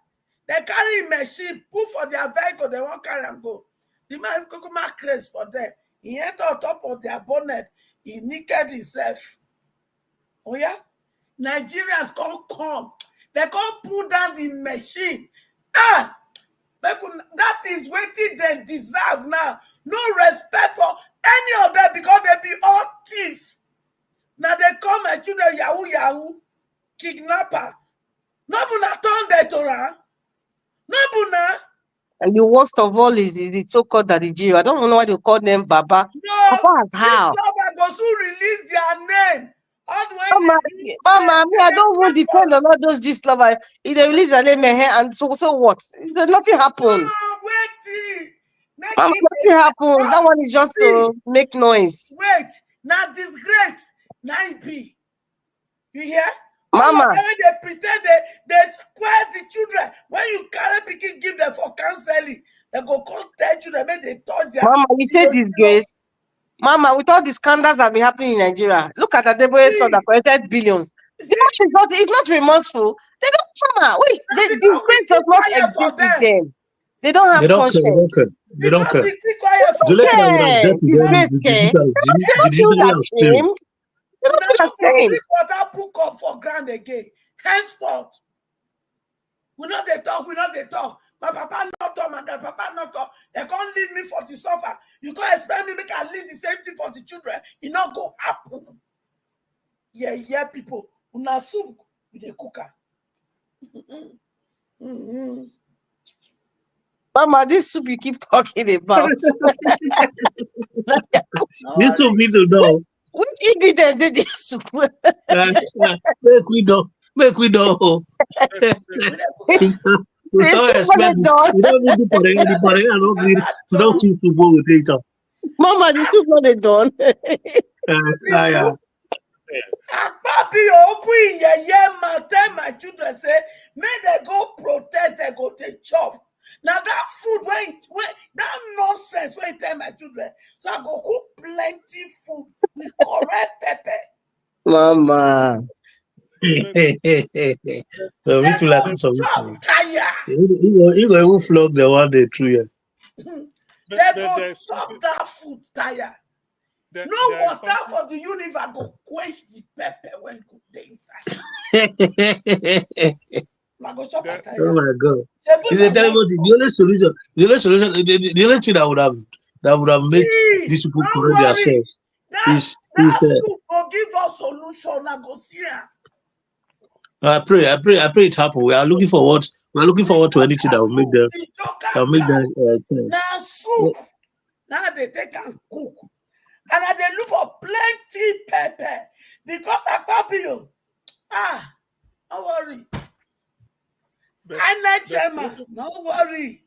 They carry a machine, put for their vehicle, they won't carry and go. The man go crazy for them. He enter on top of their bonnet, he naked himself. Oh yeah? Nigerians can't come. They can't pull down the machine. That is what they deserve now. No respect for any of them because they be all thieves. Now they come at you, the Yahoo, kidnapper. Nobuna turn the Torah. Nobuna. And the worst of all is the so-called Daddy. I don't know why they call them Baba. No, Papa, how? This goes to release their name. Mama, I don't want to depend on all those gist lovers. If they release their name and so what? Nothing happens. Mama, nothing happens. That one is just to make noise. Wait, now disgrace, now it be. You hear? Mama. They pretend they square the children. When you carry picking, give them for counseling. They go come tell you they make they touch them. Mama, you say disgrace. Mama, with all the scandals that have been happening in Nigeria, look at the Deboye son that collected billions. It's not remorseful. They don't, Mama, wait, the disgrace does not exist with them. They don't have conscience. They don't care. Disgrace care. They don't feel ashamed. They don't feel ashamed. Water put up for ground again. Henceforth, we know they talk. My papa not talk, my papa not talk. They can't leave me for the suffer. You can't expect me to leave the same thing for the children. It not go happen. Yeah, people. Una soup with a cooker. Mama, this soup you keep talking about. This soup need to know. Which ingredient did this soup? Make we know. We don't need to put anybody. We don't choose to go with it. Mama, the soup not done. Yeah. Papi open tell my children say, may they go protest, they go take chop. Now that food when that nonsense when you tell my children, so I go cook plenty food with correct pepper. Mama. So we too like some. Tire. You go even flog the one day through here. They go chop that food tire. No water for the universe go quench the pepper when you cook the inside. Oh my God! It's terrible. The only solution, the only thing that would have made these people correct themselves is will give us solution. I go see her. I pray it happen. We are looking forward to anything that will make them Now soup. Now they take and cook. and I dey look for plenty pepper because Akpabio, no worry. INEC chairman, no worry.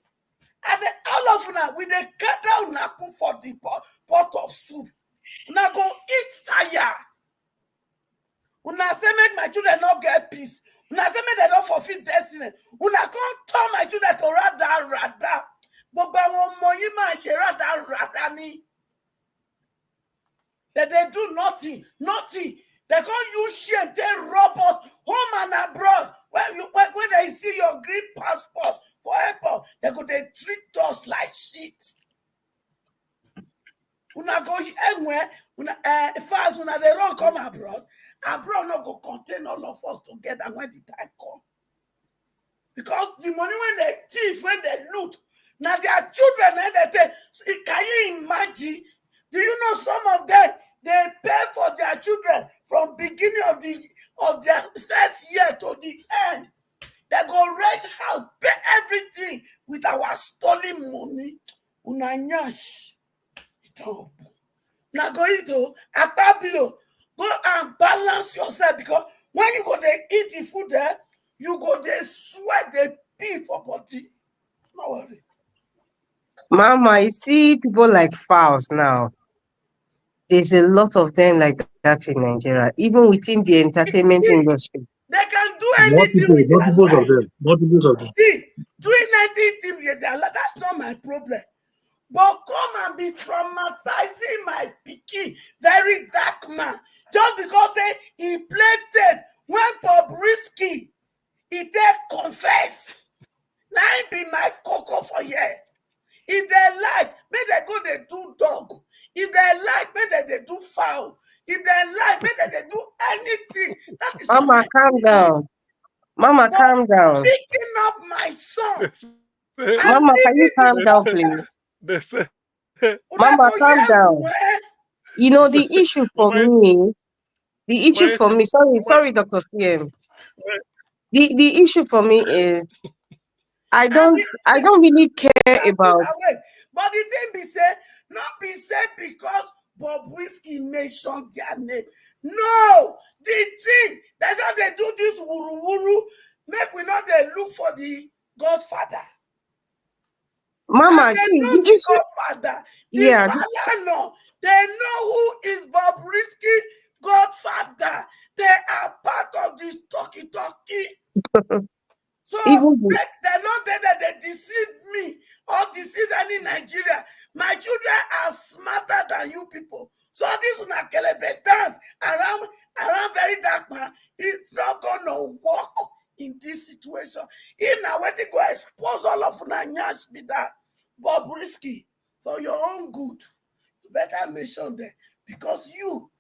And all of una, we dey gather una put for the pot of soup. Una go eat tire. Una say make my children not get peace. Una say make they not fulfill destiny. Una can't turn my children to rada. But they do nothing. They can't use shame. They rob us home and abroad. When they see your green passport for airport, they treat us like shit. Una go anywhere. Fast una they don't come abroad. Abroad not go contain all of us together when the time come. Because the money when they thief, when they loot, now their children, can you imagine? Do you know some of them, they pay for their children from beginning of their first year to the end. They go rent house, pay everything with our stolen money. Unanyash. Now go into Akpabio. Go and balance yourself because when you go there eat the food there, you go there sweat the pee for body. No worry. Mama, you see people like Falz now. There's a lot of them like that in Nigeria, even within the entertainment industry. They can do anything with their life. Multiples of them. See, doing anything with their life, that's not my problem. But come and be traumatizing my pikin, very dark man, just because he played dead when Bobrisky, he did confess. Now he be my cocoa for here. If they like, may they go they do dog. If they like, may they do foul. If they like, may they do anything. That is Mama, calm down. Mama, but calm down. picking up my son. Mama, can you calm down, please? Mama, calm down. You know, the issue for me, sorry, Dr. CM. The issue for me is I don't really care about. But the thing be said, not be said because Bobrisky mentioned their name. No, the thing that's how they do this wuru. Make we not they look for the Godfather. Mama, see, the issue, Godfather. Yeah. Falana, they know who is Bobrisky Godfather. They are part of this talkie. So they're not there that they deceive me or deceive any Nigeria. My children are smarter than you people. So this one kelebe dance around very dark man. It's not gonna work in this situation. If now when they go expose all of Nanyash be that Bobrisky for your own good, you better mention them because you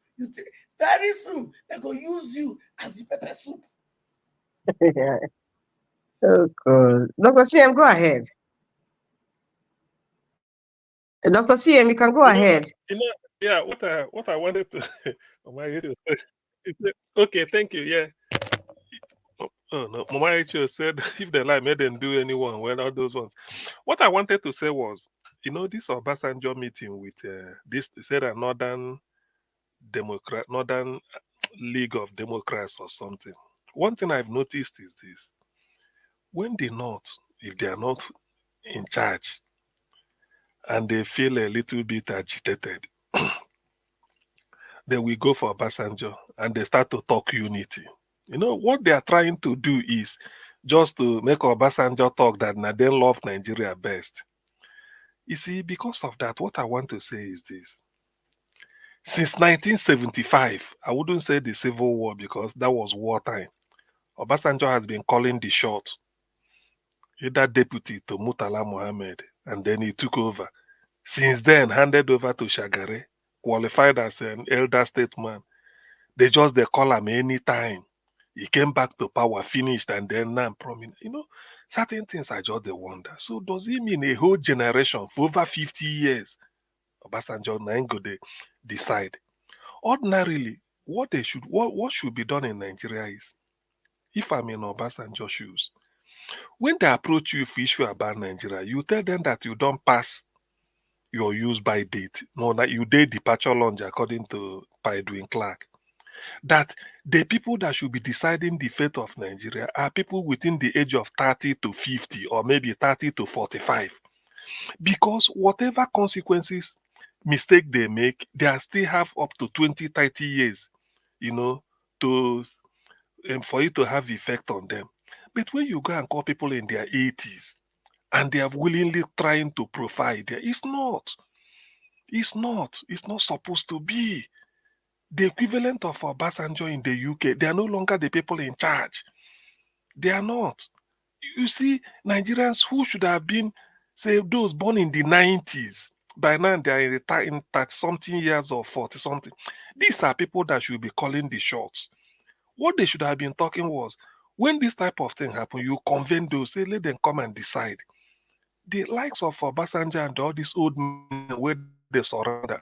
very soon they go use you as the pepper soup. Oh God. Dr. CM, go ahead. Dr. CM, you can go ahead. Yeah, what I wanted to okay, thank you. Yeah. Oh no, Mama H.O. said if they lie, made them do anyone. Well, all those ones. What I wanted to say was, this Obasanjo meeting with this said a Northern League of Democrats or something. One thing I've noticed is this: when the North, if they are not in charge, and they feel a little bit agitated, they will go for Obasanjo and they start to talk unity. What they are trying to do is just to make Obasanjo talk that they love Nigeria best. You see, because of that, what I want to say is this. Since 1975, I wouldn't say the Civil War because that was wartime. Obasanjo has been calling the shot. Either deputy to Murtala Mohammed, and then he took over. Since then, handed over to Shagare, qualified as an elder statesman. They call him anytime. He came back to power, finished, and then now prominent. Certain things I just wonder. So does it mean a whole generation for over 50 years? Obasanjo now go they decide. Ordinarily, what should be done in Nigeria is, if I'm in Obasanjo shoes, when they approach you for issue about Nigeria, you tell them that you don't pass your use by date. No, that you date departure lounge according to Edwin Clark. That the people that should be deciding the fate of Nigeria are people within the age of 30 to 50 or maybe 30 to 45. Because whatever consequences, mistake they make, they still have up to 20, 30 years, to for it to have effect on them. But when you go and call people in their 80s and they are willingly trying to provide, it's not supposed to be. The equivalent of Obasanjo in the UK, they are no longer the people in charge. They are not. You see, Nigerians who should have been, say, those born in the 90s, by now they are in 30-something years or 40-something. These are people that should be calling the shots. What they should have been talking was, when this type of thing happen, you convene those, say, let them come and decide. The likes of Obasanjo and all these old men where they surrender,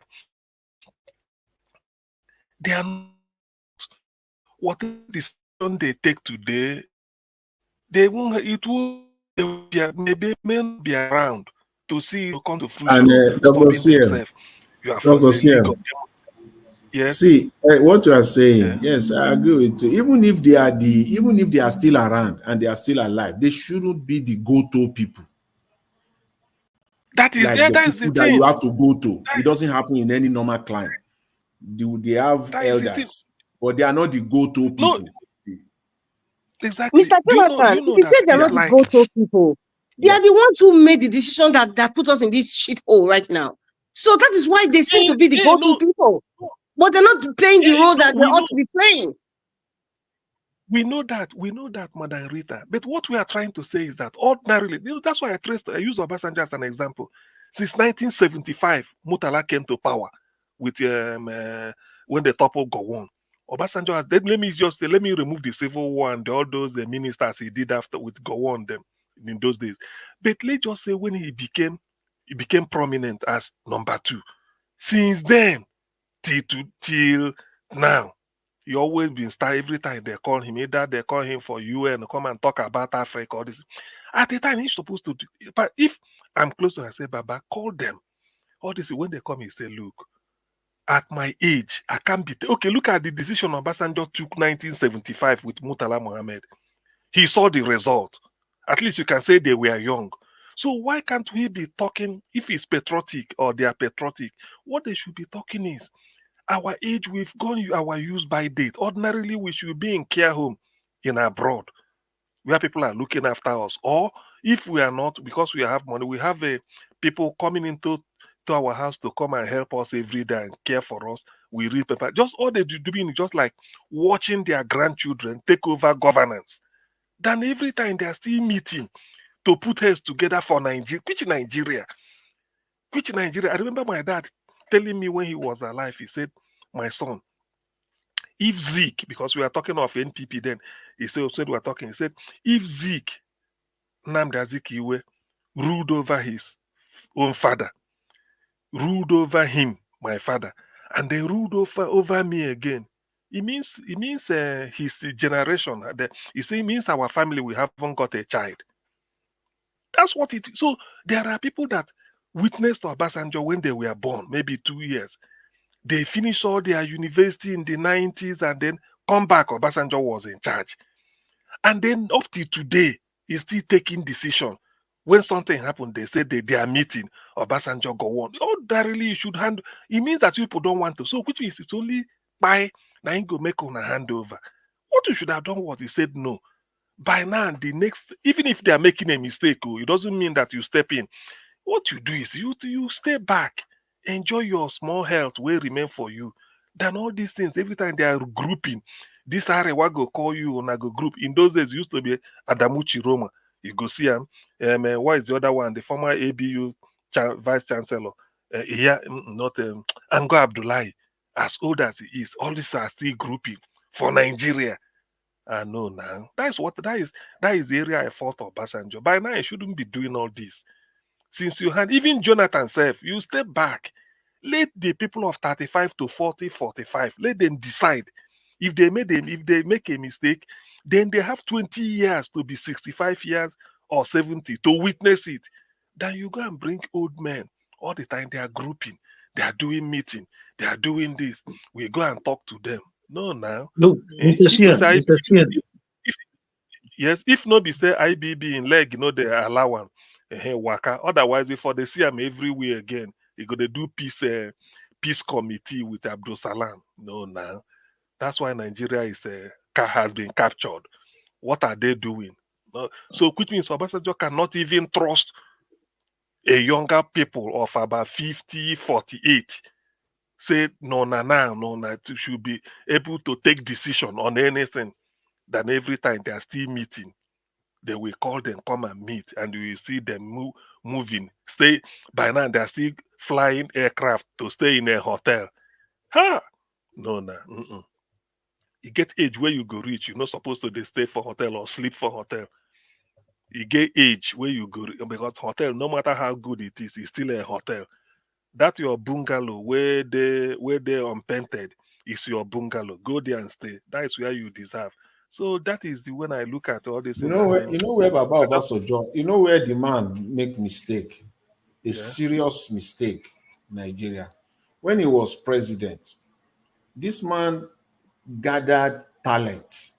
they are not. Whatever decision they take today, they won't. It will. They will be, maybe may not be around to see you come to fruition. And Dr. CM, You are from Dr. the league of CM, yes. see what you are saying. Yes, I agree with you. Even if they are still around and they are still alive, they shouldn't be the go-to people. That is Like the that's the people that thing. you have to go to. It doesn't happen in any normal clan. They have That is the thing. elders, but they are not the go-to people. No, exactly. Mr. Jonathan, if you that say they're not it's the like go-to people, they are the ones who made the decision that put us in this shithole right now. So that is why they seem to be the go-to people. But they're not playing the role that they ought to be playing. We know that, Madam Rita. But what we are trying to say is that ordinarily, that's why I use Obasanjo as an example. Since 1975, Murtala came to power with when the toppled Gowon. Obasanjo has, let me remove the civil war and all those ministers he did after with Gowon them in those days. But let's just say when he became prominent as number 2. Since then till now, he always been star every time they call him. Either they call him for UN, come and talk about Africa, all this. At the time, he's supposed to do. But if I'm close to him, I say, Baba, call them. All this, when they come, he say, look, at my age, I can't be. Okay, look at the decision Obasanjo took 1975 with Murtala Mohammed. He saw the result. At least you can say they were young. So why can't we be talking, if it's patriotic or they are patriotic, what they should be talking is, our age, we've gone our use by date. Ordinarily, we should be in care home in abroad where people are looking after us. Or if we are not, because we have money, we have people coming into our house to come and help us every day and care for us. We read paper. Just all they do is just like watching their grandchildren take over governance. Then every time they are still meeting to put heads together for Nigeria. Which Nigeria? I remember my dad telling me when he was alive, he said, my son, if Zeke, because we are talking of NPP then, he said we are talking, he said, if Zeke, Nnamdi Azikiwe, ruled over his own father, ruled over him, my father, and they ruled over me again, it means his generation, it means our family, we haven't got a child. That's what it is. So there are people that witnessed Obasanjo when they were born, maybe 2 years. They finished all their university in the 90s and then come back, Obasanjo was in charge. And then up to today, he's still taking decision. When something happened, they say they are meeting, Obasanjo go on. Ordinarily, you should handle. It means that people don't want to. So which means it's only by now you go make on a handover. What you should have done was you said no. By now, the next, even if they are making a mistake, it doesn't mean that you step in. What you do is you stay back, enjoy your small health will remain for you. Than all these things, every time they are grouping, this Arewa go call you on a go group. In those days, it used to be Adamuchi Roma. You go see him. What is the other one? The former ABU vice chancellor. Not Ango Abdullahi. As old as he is, all these are still grouping for Nigeria. No, now that is the area I fought Obasanjo. By now, I shouldn't be doing all this. Since you had even Jonathan self, you step back. Let the people of 35 to 40, 45, let them decide. If they make a mistake, then they have 20 years to be 65 years or 70 to witness it. Then you go and bring old men All the time they are grouping, they are doing meeting, they are doing this. We go and talk to them. No, now. No, Mr. If we Sheehan, say Mr. Sheehan. if yes, if no be say IBB in leg, they allow one waka. Otherwise, if for they see them everywhere again, you go to do peace committee with Abdul Salam. No, now. That's why Nigeria has been captured. What are they doing? So, which means Obasanjo cannot even trust a younger people of about 50, 48. Say, no, should be able to take decision on anything. Then every time they are still meeting, they will call them, come and meet, and you will see them moving. By now, they are still flying aircraft to stay in a hotel. Ha! No. You get age where you go reach. You're not supposed to they stay for hotel or sleep for hotel. You get age where you go because hotel, no matter how good it is, it's still a hotel. That your bungalow where they unpainted is your bungalow. Go there and stay. That is where you deserve. So that is when I look at all this. You know where Baba Obasanjo, you know where the man make mistake, serious mistake, Nigeria. When he was president, this man gathered talent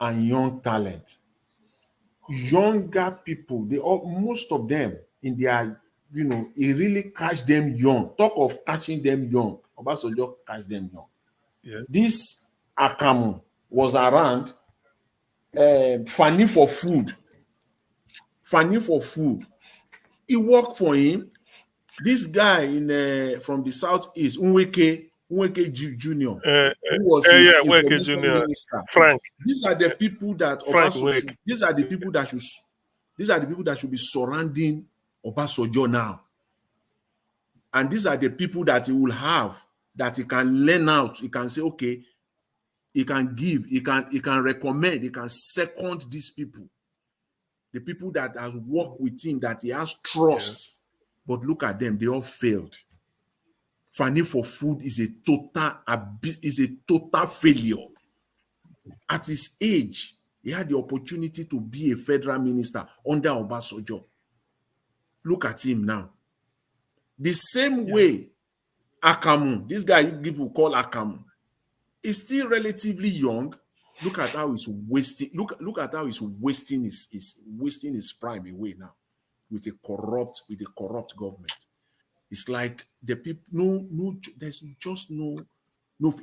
and young talent. Younger people, most of them in their, he really catch them young. Talk of catching them young. Obasanjo catch them young. Yeah. This Akamu was around Fanny for food. He worked for him. This guy from the southeast, Unweke Jr., who was his information minister. Frank. These are the people that Obasanjo. These are the people that should be surrounding Obasanjo now. And these are the people that he will have that he can learn out. He can say, okay, he can give, he can recommend, he can second these people. The people that has worked with him, that he has trust. Yeah. But look at them, they all failed. Fanny for food is a total failure. At his age, he had the opportunity to be a federal minister under Obasanjo. Look at him now. The same way Akamu, this guy people call Akamu, is still relatively young. Look at how he's wasting. Look at how he's wasting his prime away now with a corrupt government. It's like the people. No. There's just no.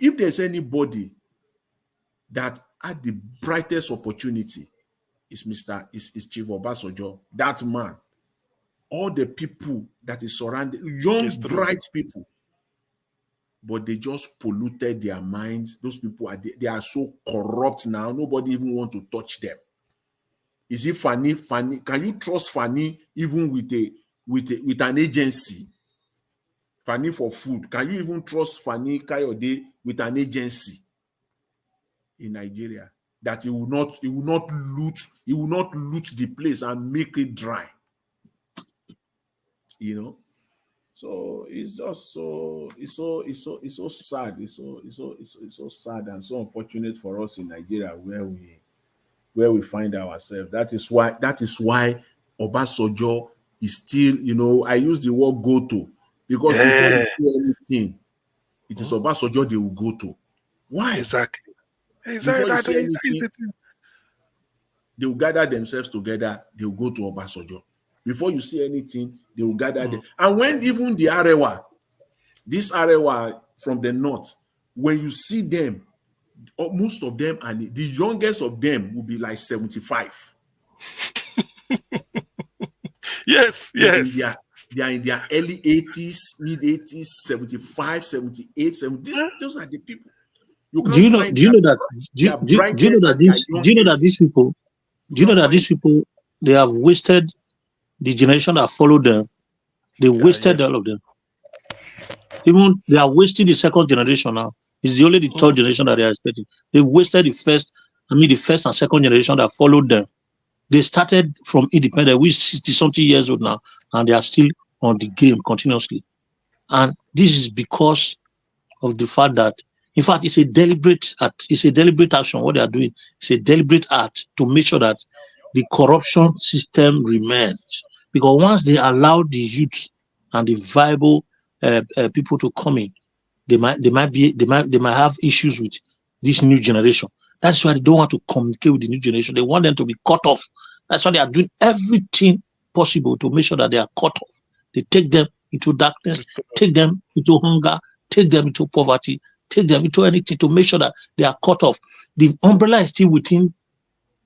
If there's anybody that had the brightest opportunity, is Chief Obasanjo. That man. All the people that is surrounded, young, bright people, but they just polluted their minds. Those people they are so corrupt now. Nobody even want to touch them. Is it Fanny? Can you trust Fanny even with an agency? Fanny for food. Can you even trust Fanny Kayode with an agency in Nigeria that he will not loot the place and make it dry? So it's just so sad. It's so sad and so unfortunate for us in Nigeria where we find ourselves. That is why Obasanjo is still, I use the word go to, because before you do anything, it is Obasanjo they will go to. Why? Exactly. Before you say anything, they will gather themselves together, they will go to Obasanjo. Before you see anything, they will gather them. And when even the Arewa, this Arewa from the north, when you see them, most of them, and the youngest of them will be like 75. Yes. They are in their early 80s, mid 80s, 75, 78, 70. Those are the people. Do you know that these people, they have wasted the generation that followed them. They wasted all of them. Even they are wasting the second generation now. It's only the third generation that they are expecting. They wasted the first and second generation that followed them. They started from independent, which 60-something years old now, and they are still on the game continuously. And this is because of the fact that, in fact, it's a deliberate act. It's a deliberate action. What they are doing, it's a deliberate act to make sure that the corruption system remains. Because once they allow the youth and the viable people to come in, they might have issues with this new generation. That's why they don't want to communicate with the new generation. They want them to be cut off. That's why they are doing everything possible to make sure that they are cut off. They take them into darkness, take them into hunger, take them into poverty, take them into anything to make sure that they are cut off. The umbrella is still within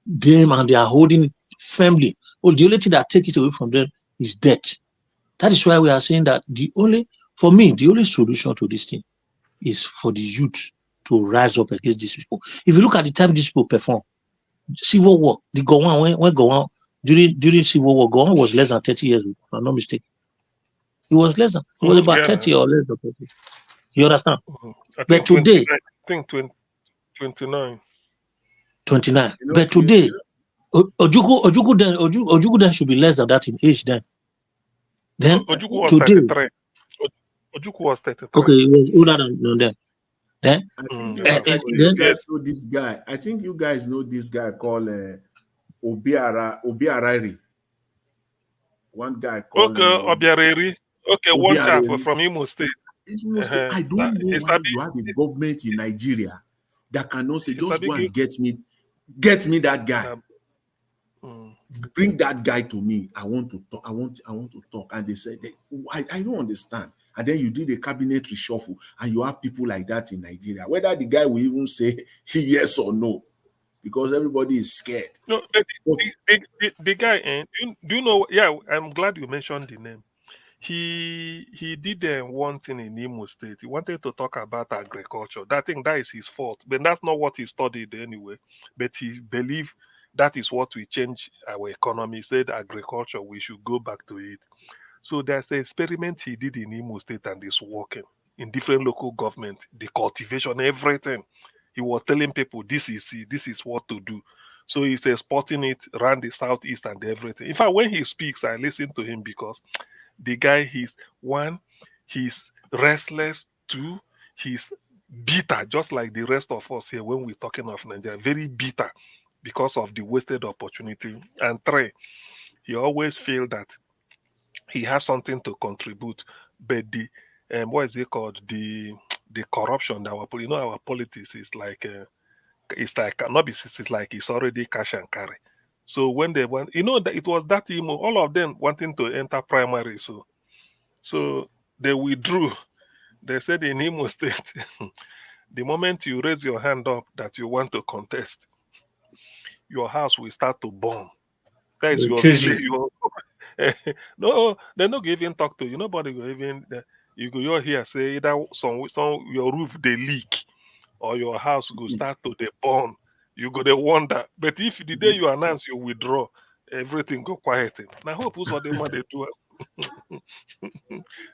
them and they are holding it firmly. Well, the only thing that takes it away from them is death. That is why we are saying that the only solution to this thing is for the youth to rise up against these people. If you look at the time these people perform, Civil War, the Gowon, when Gowon, during Civil War, Gowon was less than 30 years old, if I'm not mistaken. He was less than, he was about 30 or less than 30. You understand? But today, I think 29. 29. But today, Ojukwu then should be less than that in age then. Then Ojukwu was today, 33. Ojukwu was 33. okay, he was older than them. Then, I think you guys know this guy. I think you guys know this guy called Obiarari. One guy called Obiareri. Okay, one chap from Imo State. I don't know why you have a government in Nigeria that cannot say, just go and get me that guy. Bring that guy to me. I want to talk. I want to talk. And they said, I don't understand. And then you did a cabinet reshuffle, and you have people like that in Nigeria. Whether the guy will even say yes or no, because everybody is scared. No, the guy, do you know? Yeah, I'm glad you mentioned the name. He did one thing in Imo State. He wanted to talk about agriculture. That is his fault, but that's not what he studied anyway. But he believed that is what will change our economy. He said agriculture, we should go back to it. So there's an experiment he did in Imo State and it's working in different local government, the cultivation, everything. He was telling people this is what to do. So he's exporting it around the southeast and everything. In fact, when he speaks, I listen to him because the guy, he's restless. Two, he's bitter, just like the rest of us here when we're talking of Nigeria, very bitter because of the wasted opportunity. And three, he always feel that he has something to contribute, but the what is it called, the corruption that our politics is like it's like it's already cash and carry. So when they went, that it was that emo, all of them wanting to enter primary, so they withdrew. They said in Imo State, the moment you raise your hand up that you want to contest, your house will start to burn. That is your village. No, they're not even talk to you. Nobody will even. You go here say either some your roof they leak, or your house go start to the burn. You go to wonder. But if the day you announce you withdraw, everything go quiet. Now hope who's what they want to do.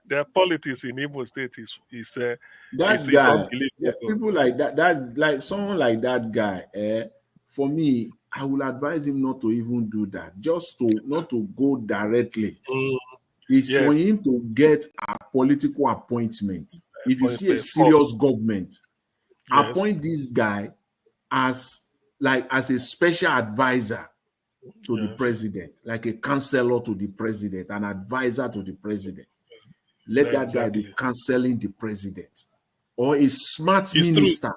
Their politics in Imo State is that guy. People like that like someone like that guy. For me, I will advise him not to even do that. Not to go directly. It's for him to get a political appointment. If you see a serious government, appoint this guy as a special advisor to the president, like a counselor to the president, an advisor to the president. Let that guy be counseling the president, or a smart minister.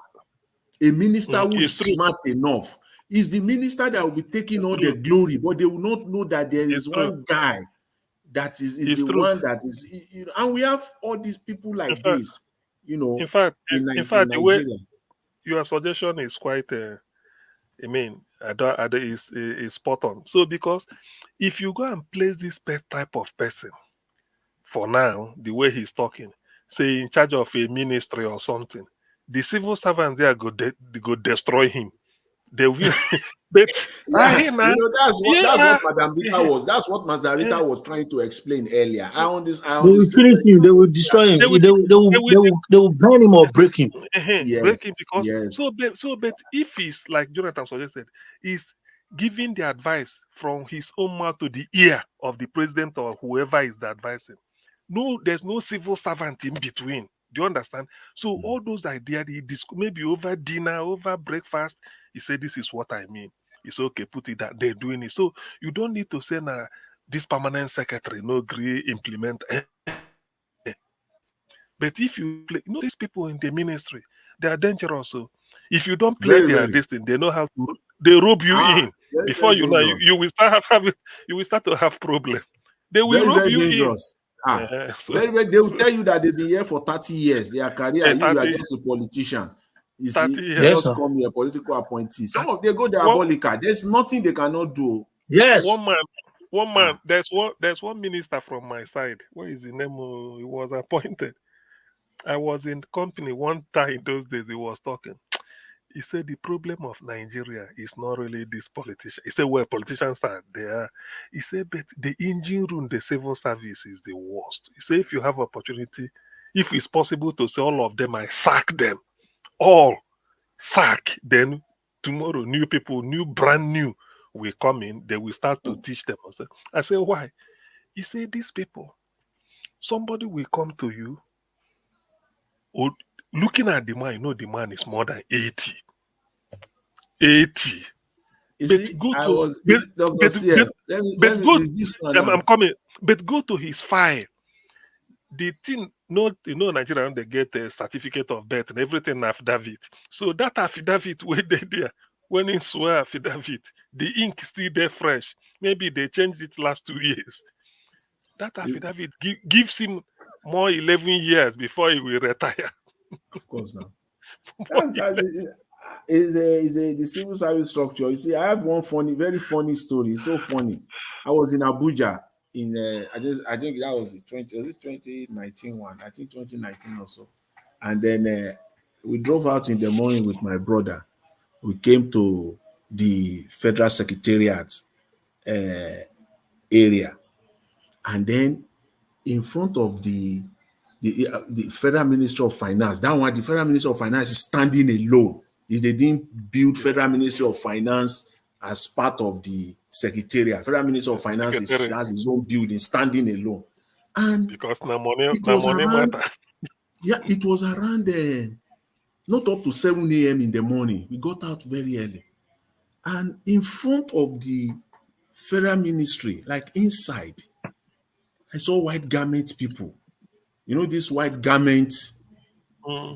A minister who is smart enough is the minister that will be taking all the glory, but they will not know that there is one guy that is the one that is, and we have all these people like this, In fact, the way your suggestion is quite, is spot on. So because if you go and place this type of person, for now, the way he's talking, say in charge of a ministry or something, the civil servants there go destroy him. They will. That's what Madam Rita was. That's what Madam Rita was trying to explain earlier. I understand. They will finish him. They will destroy him. They will burn him or break him. Break him because But if he's like Jonathan suggested, he's giving the advice from his own mouth to the ear of the president or whoever is the advising. No, there's no civil servant in between. Do you understand? So all those ideas, maybe over dinner, over breakfast, he said, "This is what I mean." It's okay, put it that they're doing it. So you don't need to say, this permanent secretary no agree implement. But if you play, these people in the ministry, they are dangerous. So if you don't play their destiny, they know how to. They rope you in before you know. You will start you will start to have problem. They will rope you dangerous. in. They will tell you that they've been here for 30 years. Their career, you are just a politician. You see, they just come here, political appointee. Some of they go diabolical. There's nothing they cannot do. Yes. One man. There's one minister from my side. What is his name? He was appointed. I was in the company one time in those days. He was talking. He said the problem of Nigeria is not really this politician. He said, well, politicians are there. He said, but the engine room, the civil service is the worst. He said, if you have opportunity, if it's possible to say all of them, I sack them. All sack. Then tomorrow, new people, brand new will come in. They will start to teach them. I said, why? He said, these people, somebody will come to you, or looking at the man, the man is more than 80. 80. I'm coming. But go to his file. The thing, Nigerians, they get a certificate of birth and everything affidavit. So that affidavit where they there, when he swear affidavit, the ink still there fresh. Maybe they changed it last 2 years. That affidavit gives him more 11 years before he will retire. Of course, now. The civil service structure. You see, I have one very funny story. It's so funny. I was in Abuja in I think that was 2019 one. I think 2019 or so. And then we drove out in the morning with my brother. We came to the Federal Secretariat area, and then in front of the Federal Ministry of Finance, that one, the Federal Ministry of Finance is standing alone. If they didn't build Federal Ministry of Finance as part of the Secretariat, Federal Ministry of Finance has his own building, standing alone. And because money matter. Yeah, it was around not up to 7 a.m. in the morning. We got out very early. And in front of the Federal Ministry, like inside, I saw white garment people. These white garment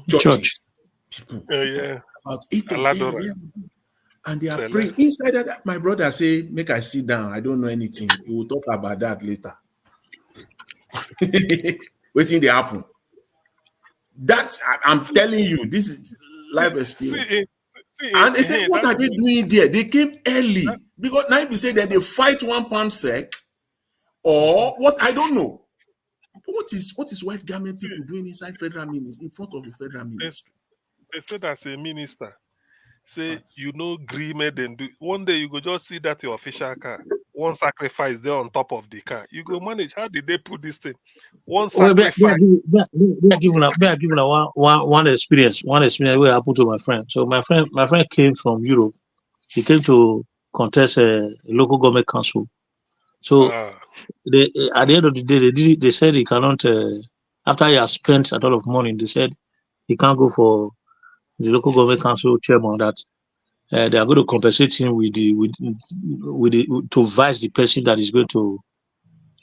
churches people. Yeah. About 8 of them there. And they are praying. Inside that, my brother said, make I sit down. I don't know anything. We will talk about that later. Waiting to happen. That, I'm telling you, this is life experience. And they said, what are they doing there? They came early. Because now you say that they fight 1 pound sec, or what? I don't know. What is white garment people doing inside Federal Ministry, in front of the Federal Ministry? They said as a minister, say agreement and do. One day you go just see that your official car, one sacrifice there on top of the car. You go manage. How did they put this thing? One sacrifice. They are giving one experience. One experience where happened to my friend. So my friend came from Europe. He came to contest a local government council. So at the end of the day, they said he cannot. After he has spent a lot of money, they said he can't go for the local government council chairman. That they are going to compensate him to advise the person that is going to,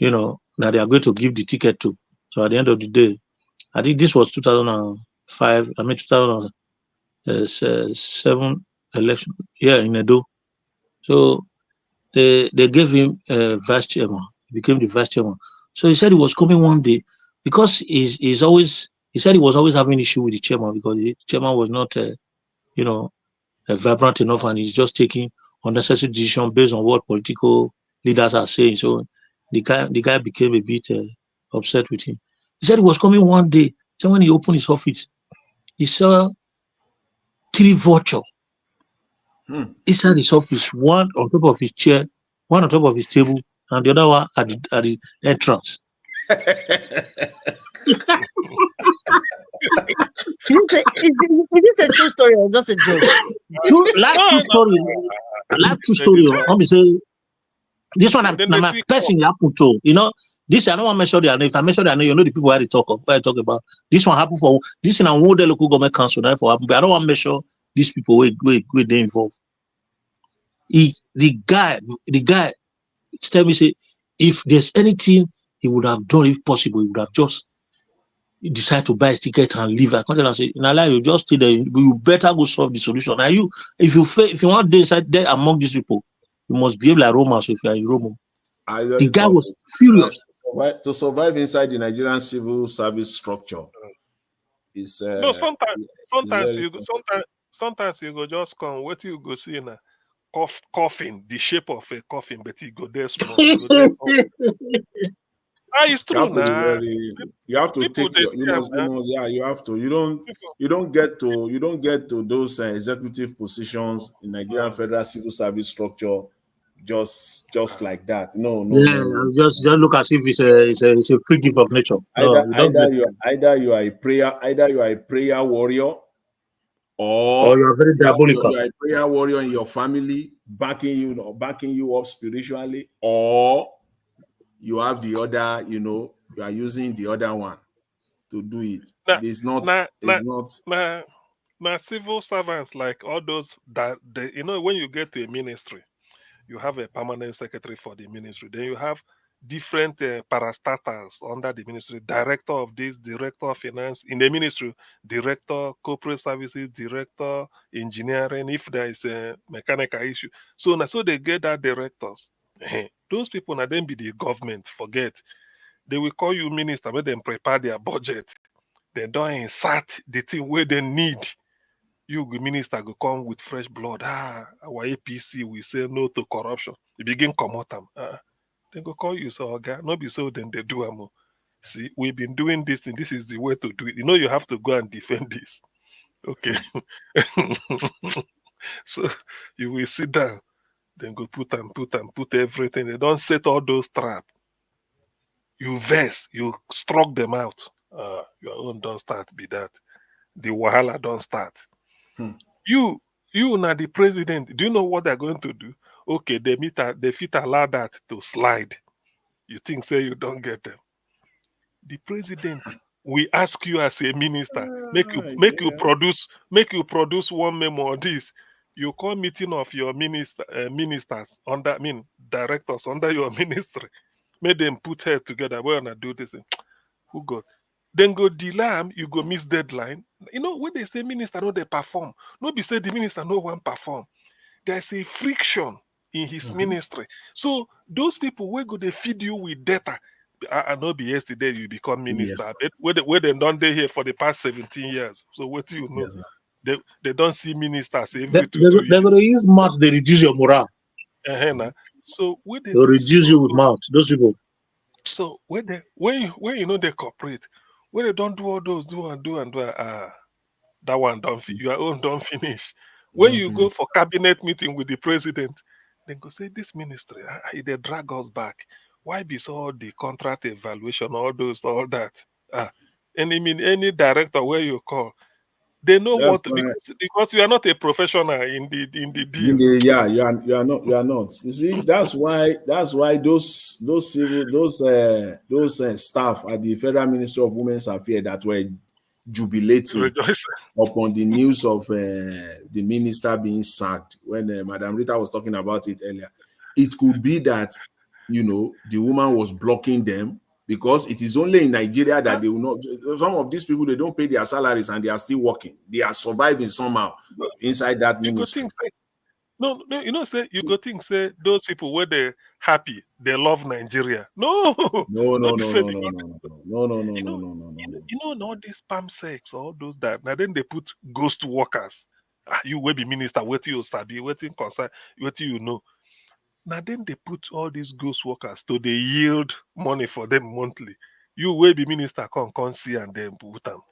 that they are going to give the ticket to. So at the end of the day, I think this was 2005. 2007 election. Yeah, in Edo. So they gave him vice chairman. He became the vice chairman. So he said he was coming one day because he said he was always having issue with the chairman because the chairman was not, vibrant enough, and he's just taking unnecessary decisions based on what political leaders are saying. So the guy became a bit upset with him. He said he was coming one day. So when he opened his office, he saw 3 vultures inside his office, one on top of his chair, one on top of his table, and the other one at the entrance. Is this a true story or just a joke? Live true story. Let me say this one. My person happened to. This I don't want to mention their name. If I mention their name, the people where I talk about. This one happened for this in a whole local government council. Therefore, happen, but I don't want to mention these people where they involved. The guy tell me say If there's anything he would have done, if possible, he would have just decided to buy a ticket and leave. I can't tell and say, Nala, you just stay there. You better go solve the solution. Now you, if you want to inside there among these people, you must behave like Romans if you are in Rome. The guy was furious. To survive inside the Nigerian civil service structure is No, sometimes very sometimes you go just come. What you go see in a coffin, the shape of a coffin, but you go there small. You go there it's you true have to be now. very, you have to People take your, you must, yeah, you have to. You don't get to those executive positions in Nigerian federal civil service structure just like that. No. Just look as if it's a free gift of nature. No, Either you are a prayer warrior, or you are very diabolical. You are a prayer warrior in your family, backing you up spiritually, or you have the other, you are using the other one to do it. It's not. Civil servants, like all those that when you get to a ministry, you have a permanent secretary for the ministry. Then you have different parastatals under the ministry, director of this, director of finance in the ministry, director corporate services, director engineering, if there is a mechanical issue. So they get that directors. Those people now then be the government, forget. They will call you minister, make them prepare their budget. They don't insert the thing where they need. You, the minister, go come with fresh blood. Our APC, we say no to corruption. You begin come out them. They go call you, so okay, not be so, then they do them. See, we've been doing this, and this is the way to do it. You have to go and defend this. Okay. So you will sit down, then go put everything. They don't set all those traps. You verse, you struck them out. Your own don't start be that. The wahala don't start. You now the president, do you know what they're going to do? Okay, they fit allow that to slide. You think say you don't get them. The president, we ask you as a minister, make you produce one memo on this. You call meeting of your ministers directors under your ministry. Make them put head together. We're gonna do this. Who got? Then go delay, you go miss deadline. When they say minister, no, they perform. No, be say the minister no one perform. There's a friction in his ministry. So those people where go they feed you with data. I know be yesterday you become minister. Yes. Where they done they here for the past 17 years. So what do you know? Yes, they don't see ministers every They're 2 years. going to use math, they reduce your morale. So where they They'll reduce you with math, those people. So when they cooperate, when they don't do all those do and do, that one don't your own don't finish. When you go for cabinet meeting with the president, they go say this ministry, they drag us back. Why be so all the contract evaluation, all that? Any director where you call, they know That's what to, because you are not a professional in the deal. You are not. You see, that's why those staff at the Federal Ministry of Women's Affairs that were jubilating upon the news of the minister being sacked when Madam Rita was talking about it earlier. It could be that the woman was blocking them because it is only in Nigeria that they will not. Some of these people, they don't pay their salaries and they are still working. They are surviving somehow inside that ministry. No, say you go think say those people where they happy, they love Nigeria. No. No. All these spam sex, all those that. Now then they put ghost workers. You will be minister, what you sabi, what in concern, what you know. Now then they put all these ghost workers to they yield money for them monthly. You will be minister come see and then put them.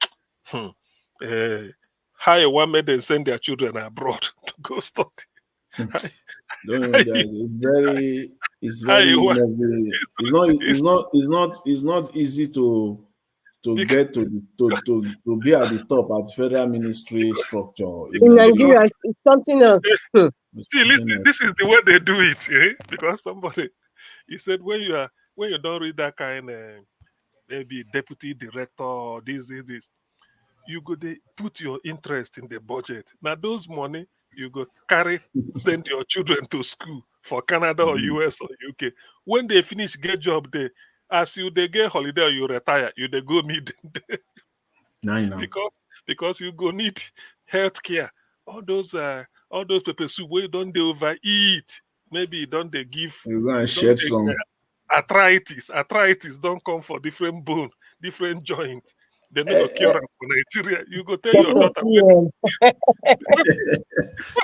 How one made them send their children abroad to go study. It's not easy to get to be at the top at federal ministry structure. In Nigeria, it's something else. See, listen, this is the way they do it, because somebody he said when you don't read that kind maybe deputy director or this, you go they put your interest in the budget. Now those money you go send your children to school for Canada or US or UK. When they finish get job there, as they get holiday or you retire, they go meet them there. Now. because you go need health care. All those pepper soup where you don't they overeat. Maybe you don't they give You go and you don't shed take some. arthritis don't come for different bone, different joint. They no go cure am for Nigeria. You go tell your daughter.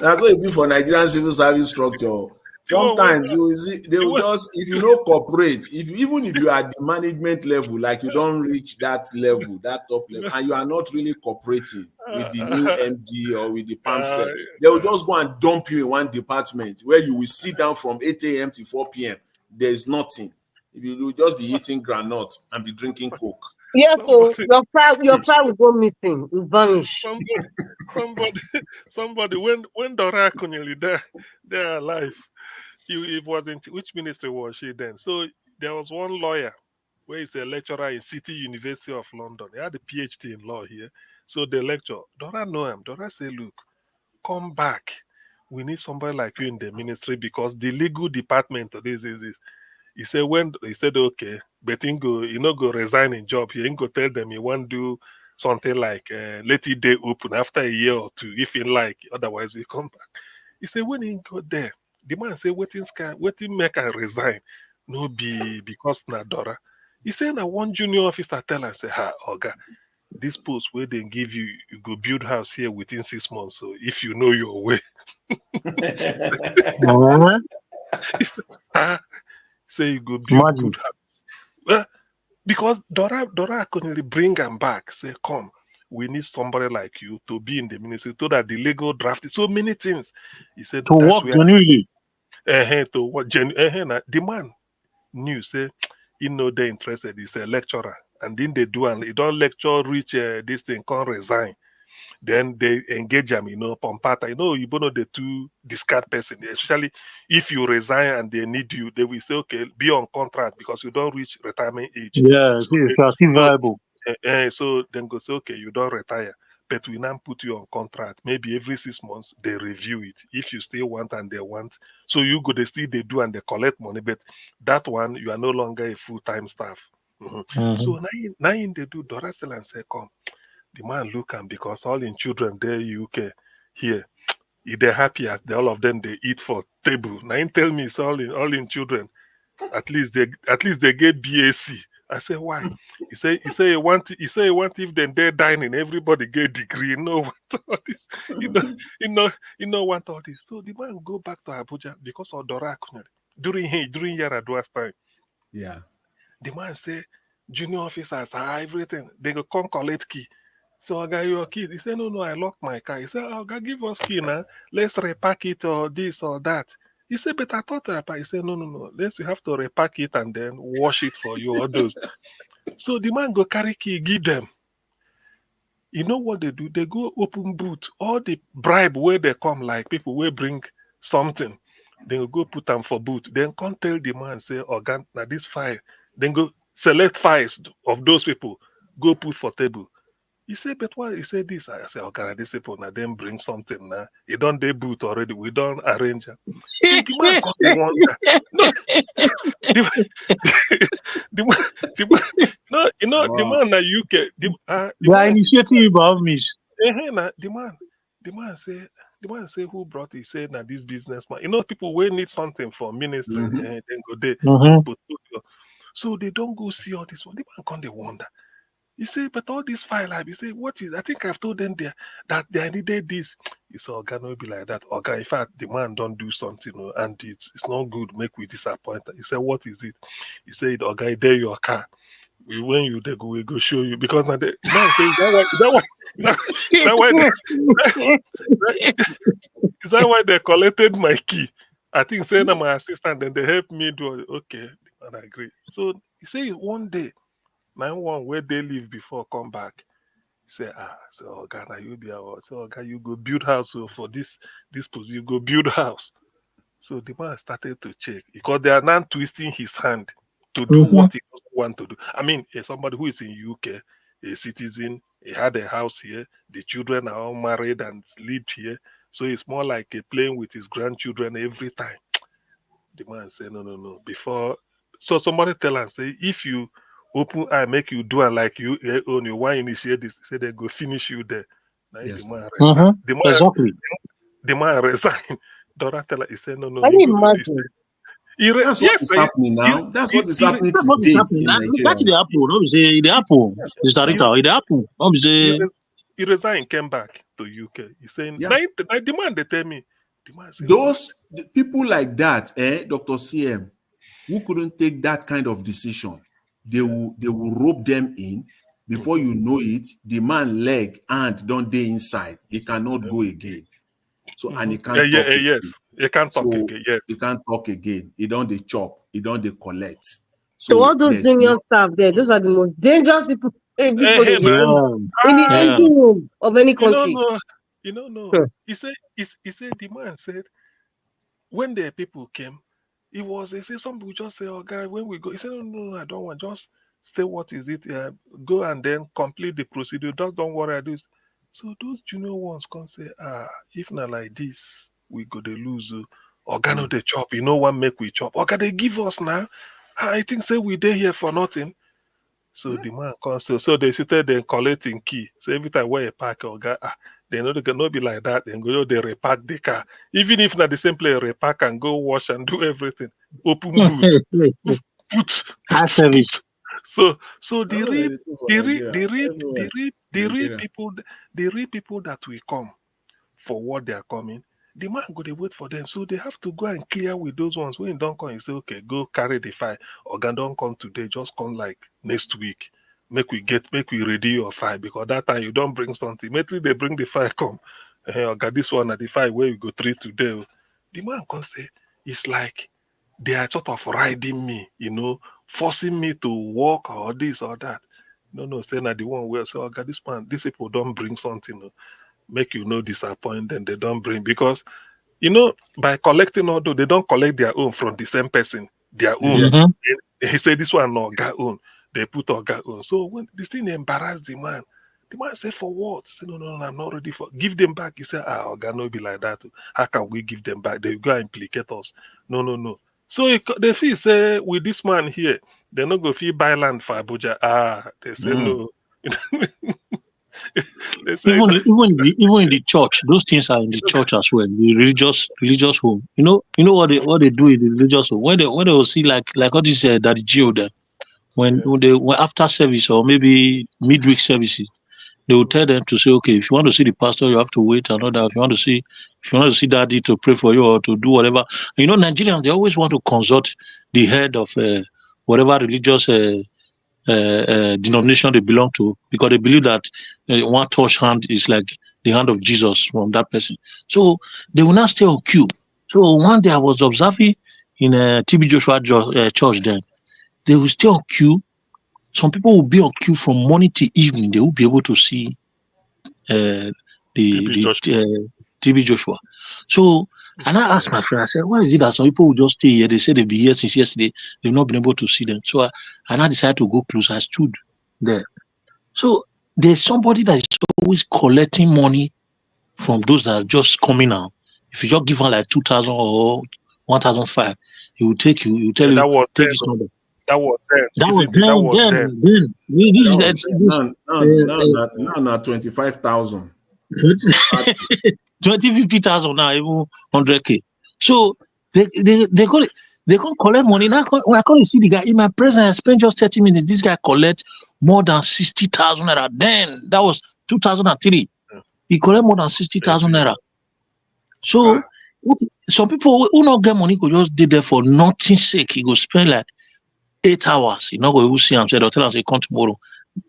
That's what it be for Nigerian civil service structure. Sometimes you will see they will just, if you know cooperate, even if you are at the management level, like you don't reach that level, that top level, and you are not really cooperating with the new MD or with the PAM cell, they will just go and dump you in one department where you will sit down from 8 a.m. to 4 p.m. There is nothing. You will just be eating granite and be drinking Coke. Yeah, so your pride will go missing, will vanish. Somebody when Dora Akunyili they're alive. It wasn't, which ministry was she then? So there was one lawyer where he's a lecturer in City University of London. He had a PhD in law here. So the lecturer, Dora know him. Dora say, look, come back. We need somebody like you in the ministry because the legal department of this is this. He said, okay, but he go resign in job. He ain't go tell them he won't do something like let it day open after a year or two, if he like, otherwise we come back. He said, when he go there, the man say, waiting make I resign. No be because na Dora. He said, na one junior officer tell and say, Oga, this post where they give you, you go build house here within 6 months. So if you know your way. He said, say you go build good house. Well, because Dora couldn't bring him back. Say, come, we need somebody like you to be in the ministry so that the legal draft, so many things. He said to work genuinely. To what the man knew, say, he know they're interested. He's a lecturer. And then they do, and he don't lecture, reach this thing, can't resign. Then they engage him, pompata. You know the two discard person, especially if you resign and they need you, they will say, okay, be on contract because you don't reach retirement age. Yeah, so you are still viable. So then go say, okay, you don't retire, but we now put you on contract. Maybe every 6 months they review it. If you still want and they want, so you go, they do and they collect money, but that one, you are no longer a full-time staff. So now in they do, Dora still and say, come. The man look and because all in children there UK here, if they're happy as all of them they eat for table. Now you tell me it's all in children. At least they get BAC. I say why? He say you want if then they're dining, everybody get degree. No want all this. You know want all this. So the man go back to Abuja because of Dora during Yaradua's time. Yeah. The man say junior officers are everything. They go come collect key. So I got your key. He said, no, I locked my car. He said, oh, God, give us key now. Let's repack it or this or that. He said, but I thought he said, no. You have to repack it and then wash it for you or those. So the man go carry key, give them. You know what they do? They go open boot. All the bribe where they come, like people will bring something. They will go put them for boot. Then come tell the man, say, oh, God, now this file. Then go select files of those people. Go put for table. He said, but why? He said this. I said, okay, this people now then bring something now. You don't debut already. We don't arrange it. So the man got the one. No, the man na UK. They are initiating about me. The man say who brought it? He said now this businessman. People will need something for ministry. Then go there. So they don't go see all this one. The man can't they wonder. You say, but all this file, you say, what is? I think I've told them there that they needed this. You say, Oga, no be like that. Oga, in fact, the man don't do something, and it's not good. Make we disappoint. He said, what is it? He said, Oga, there your car. When you they go, we go show you because now the man says is that why they collected my key? I think saying my assistant, then they helped me do. Okay, and I agree. So he say one day. 9-1 where they live before come back. Say, so Ghana, you be our so okay, you go build house for this position, you go build house. So the man started to check because they are now twisting his hand to do what he doesn't want to do. I mean, somebody who is in UK, a citizen, he had a house here, the children are all married and lived here, So it's more like a playing with his grandchildren every time. The man say, no. Before, so somebody tell and say, if you open eye, make you do it like you own you want initiate this, say they go finish you there. Now Yes. the man resign. Exactly. The man resign. Dora tell her, he said, no. Can you imagine? That's what is happening now. That's what is happening That's to what is date happening. in That's Nigeria. the apple. No, we say the apple. It's Rita. The apple. No, we say he resigned, came back to UK. He's saying, Yeah. now the man, they tell me, the man say, The people like that, Dr. CM, who couldn't take that kind of decision, they will rope them in. Before you know it, the man leg and don't they inside. He cannot go again. So and he can't talk again. yes. He can't talk So again. Yes. he can't talk again. He don't they chop. He don't they collect. So all those there's junior no- staff there, those are the most dangerous people, people in the Yeah. engine room of any country. You don't know. Huh. He said the man said when the people came, he said some people just say, oh guy, when we go, he said, no, I don't want, just stay, what is it? Go and then complete the procedure. Just don't worry, I do. So those junior ones can say, if not like this, we go to lose. Organo the chop, one make we chop. Okay, they give us now. I think say we there here for nothing. So the man comes, so they sit there collecting key. So every time where a park or guy, they know they cannot be like that. Then go they repack the car. Even if not the same place, repack and go wash and do everything. Open boot. Put high service. So the real people that will come for what they are coming, the man go they wait for them. So they have to go and clear with those ones. When you don't come, you say, okay, go carry the file. Organ don't come today, just come like next week. Make we ready your file, because that time you don't bring something. Immediately they bring the file, come. Organ, this one at the file where you go treat today. The man can say, it's like they are sort of riding me, forcing me to walk or this or that. No, say na the one where say, okay, these people don't bring something, make disappoint them. They don't bring, because by collecting all those, they don't collect their own from the same person. Their own. He said this one no Oga own. They put Oga own. So when this thing embarrassed the man said, for what? He said, no, I'm not ready for. Give them back. He said, Oga no be like that. How can we give them back? They go and implicate us. No. So they feel say with this man here, they're not going to buy land for Abuja. They say no. They say even in the church, those things are in the church as well. The religious home. You know what they do in the religious home, when they will see like all this Daddy Gio there, when after service or maybe midweek services, they will tell them to say, okay, if you want to see the pastor, you have to wait another. If you want to see daddy to pray for you or to do whatever. Nigerians, they always want to consult the head of whatever religious denomination they belong to, because they believe that one touch hand is like the hand of Jesus from that person. So they will not stay on queue. So one day I was observing in TB Joshua church then, they will stay on queue. Some people will be on queue from morning to evening. They will be able to see TB Joshua. So, and I asked my friend, I said, why is it that some people will just stay here? They say they've been here since yesterday. They've not been able to see them. So I decided to go close. I stood there. So there's somebody that is always collecting money from those that are just coming out. If you just give her like 2,000 or 1,500, he will take you. He will tell you, take this number. That was then. That was then. No, 25,000. 50,000 now, even 100K. So they call it. They can't collect money. Now I can't see the guy in my presence. I spent just 30 minutes. This guy collect more than 60,000 naira. Then that was 2003. He collect more than 60,000 naira. So some people who not get money could just did there for nothing's sake. He go spend like 8 hours. You know, we will see him say, "Doctor, say come tomorrow."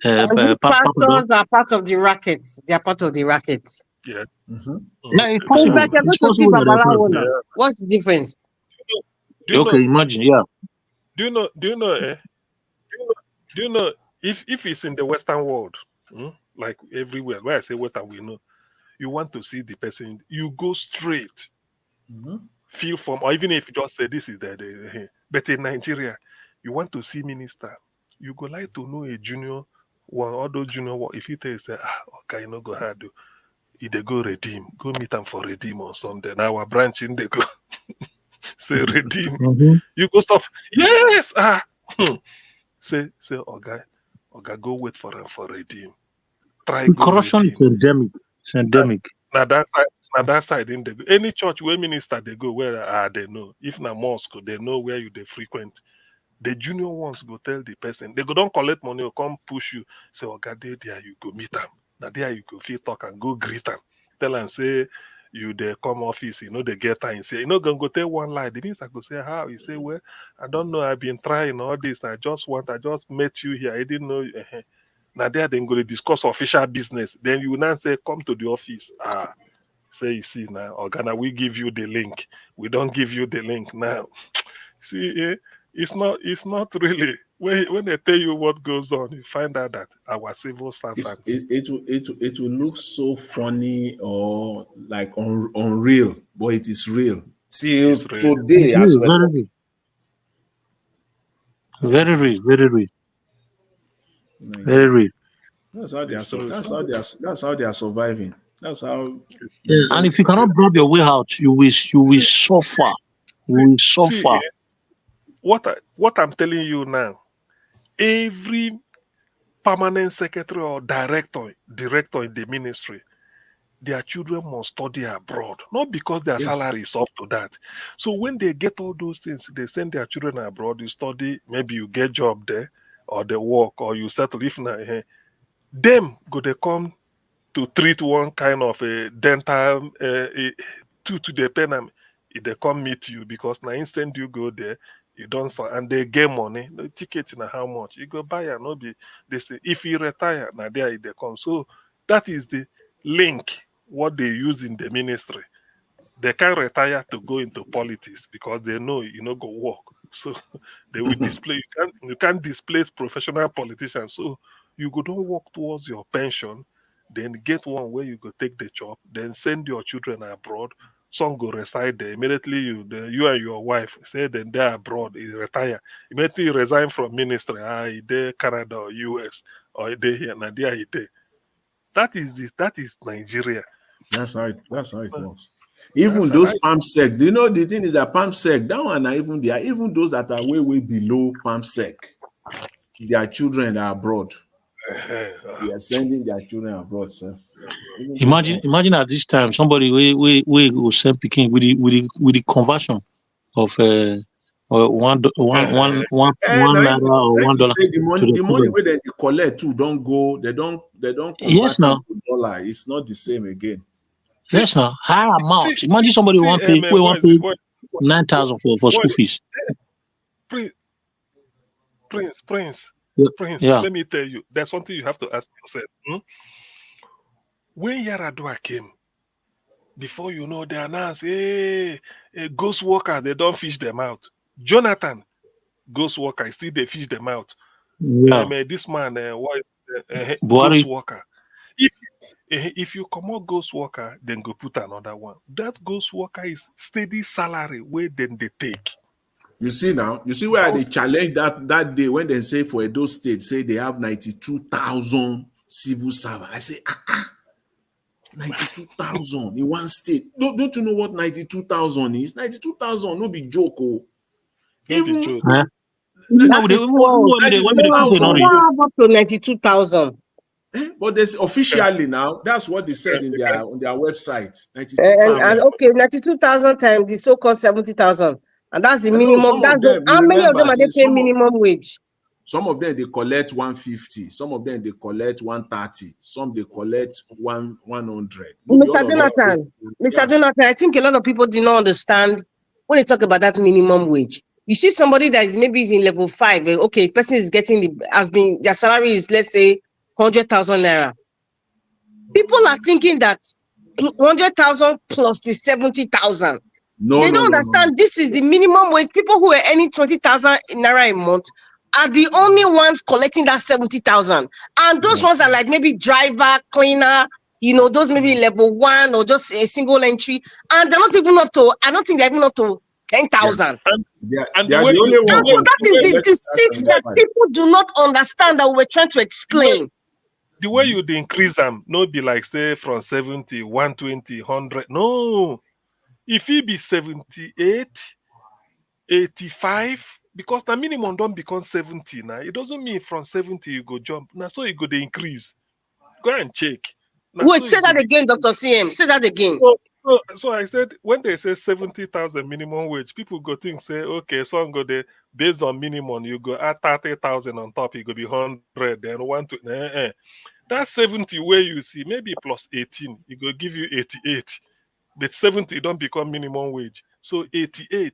Pastors are part of the rackets. They are part of the rackets. Yeah. Yeah, it's possible. Like you're going to see Babalawo now. What's the difference? Imagine, yeah. Do you know if it's in the Western world, like everywhere, where I say Western, we know, you want to see the person, you go straight, feel from, or even if you just say this is the but in Nigeria, you want to see minister, you go like to know a junior one, or those junior one. If you tell you say, okay, you know, go hard do. they go redeem. Go meet them for redeem on Sunday. Now our branch in they go say redeem. You go stop. Yes. Say Oga go wait for them for redeem. Try go Corruption redeem. is endemic. It's endemic. Now that side in the any church where minister they go where they know. If na mosque they know where you they frequent. The junior ones go tell the person. They go don't collect money or come push you. Say Oga there you go meet them. Now there you go feel talk and go greet them. Tell and say you they come office, they get time. Say, gonna go tell one lie. The minister go say, how? You say, well, I don't know, I've been trying all this. I just met you here. I didn't know. Now there then go to discuss official business. Then you now say, come to the office. Say you see now, Organa, we give you the link. We don't give you the link now. See, it's not really when they tell you what goes on, you find out that our civil servants it will look so funny or like unreal, but it is real. Till today, as well. Very real. Very real. Very real. Very real. That's how they are surviving. That's how. Yeah, and if you cannot grab your way out, you will suffer. You will suffer. What I'm telling you now, every permanent secretary or director in the ministry, their children must study abroad, not because their salary is up to that. So when they get all those things, they send their children abroad, you study, maybe you get job there, or they work, or you settle. If not, them go they come to treat one kind of a dental to the pen, if they come meet you, because now instant you go there, you don't, and they get money. The ticket na how much you go buy and not be. They say if you retire, now there they come. So that is the link. What they use in the ministry, they can retire to go into politics because they know go work. So they will display. You can't displace professional politicians. So you go don't work towards your pension, then get one where you go take the job, then send your children abroad. Some go reside there. Immediately you and your wife say then they're abroad, you retire. Immediately you resign from ministry, they Canada or US or they here, now there you there. That is Nigeria. That's how it works. Even those PAMSEC, the thing is that PAMSEC, that one are even those that are way below PAMSEC, their children are abroad. They are sending their children abroad, sir. Imagine at this time somebody we will send picking with the conversion of $1 or $1. The money where they collect too don't go. They don't convert to dollar. It's not the same again. Yes, now high amount. Imagine somebody want pay 9,000 for school fees. Prince. Yeah. Let me tell you, there's something you have to ask yourself. When Yaradua came, before they announced, ghost workers, they don't fish them out. Jonathan, ghost worker, still they fish them out. Yeah. This man, Buhari. ghost worker. If you come out ghost worker, then go put another one. That ghost worker is steady salary where then they take. You see where they challenge that day when they say for Edo State, say they have 92,000 civil servants. I say, 92,000 in one state. Don't you know what 92,000 is? 92,000, no big joke. Even up to 92,000. But there's officially now, that's what they said in their website. 92,000. And okay, 92,000 times the so-called 70,000. And that's the minimum. How many of them are they paying minimum wage? Some of them they collect 150, some of them they collect 130, some they collect 100. Mr. Jonathan, I think a lot of people do not understand when they talk about that minimum wage. You see somebody that is maybe in level 5, okay, person is getting their salary is, let's say, 100,000 naira. People are thinking that 100,000 plus the 70,000. They don't understand. This is the minimum wage. People who are earning 20,000 naira a month are the only ones collecting that 70,000. And those ones are like maybe driver, cleaner, those maybe level 1 or just a single entry. And they're not even up to, I don't think they're even up to 10,000. They are the only ones. That is the seat that people do not understand that we're trying to explain. The way you increase them, no be like say from 70, 120, 100. No. If it be 78, 85, because the minimum don't become 70 now. It doesn't mean from 70 you go jump. Now so you go the increase. Go and check. Now, Wait, so say you that go again, Dr. CM. Say that again. So I said when they say 70,000 minimum wage, people go think say okay, some go there based on minimum, you go add 30,000 on top, it go be 100, then 120. That 70 where you see maybe plus 18, it go give you 88. But 70 don't become minimum wage. So 88,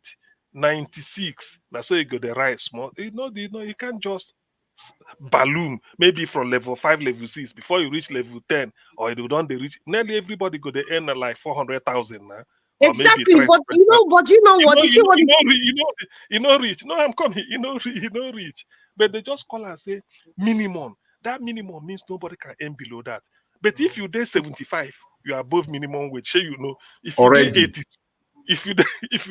96. That's so you go the rise small. You can't just balloon maybe from level 5, level 6 before you reach level 10, or you don't they reach nearly everybody go the end at like 400,000 now. Or maybe Exactly, 300,000. but you know what? You see what? You know reach. No, I'm coming. You know reach. But they just call and say minimum. That minimum means nobody can earn below that. But if you day 75, you are above minimum wage. Sure, you know. If you day Already. 80, if you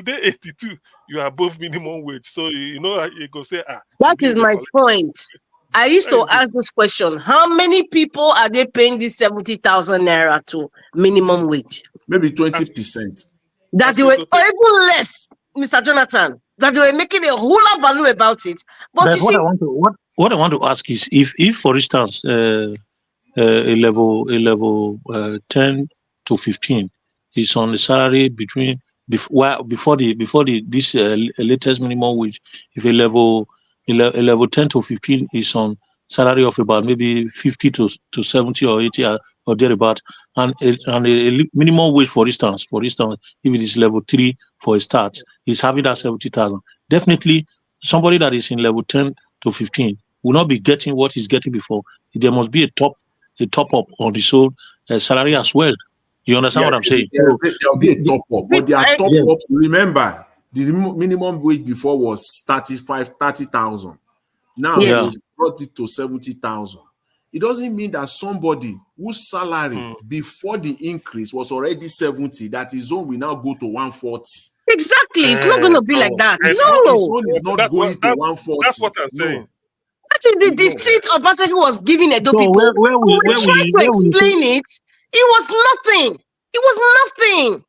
day 82, you are above minimum wage. So you know you go say That is my point. I used to ask this question: how many people are they paying this 70,000 naira to minimum wage? Maybe 20%. That they were, or even less, Mr. Jonathan. That they were making a hula baloo about it. But But you see, what I want to ask is if for instance a level 10 to 15 is on the salary between before the this latest minimum wage, if a level 10 to 15 is on salary of about maybe 50 to 70 or 80 or thereabout, and a minimum wage, for instance, if it is level 3 for a start, is having that 70,000. Definitely, somebody that is in level 10 to 15 will not be getting what he's getting before. There must be a top up on the sold salary as well. You understand what I'm saying? There'll be a top up, but their top up. Remember, the minimum wage before was 30,000. Now they brought it to 70,000. It doesn't mean that somebody whose salary before the increase was already 70, that his own will now go to 140. exactly, it's not going to be like that. His own is not going to 140. That's what I'm saying. That is the deceit Obaseki was giving Edo people. Where when we tried to explain it, it was nothing. It was nothing.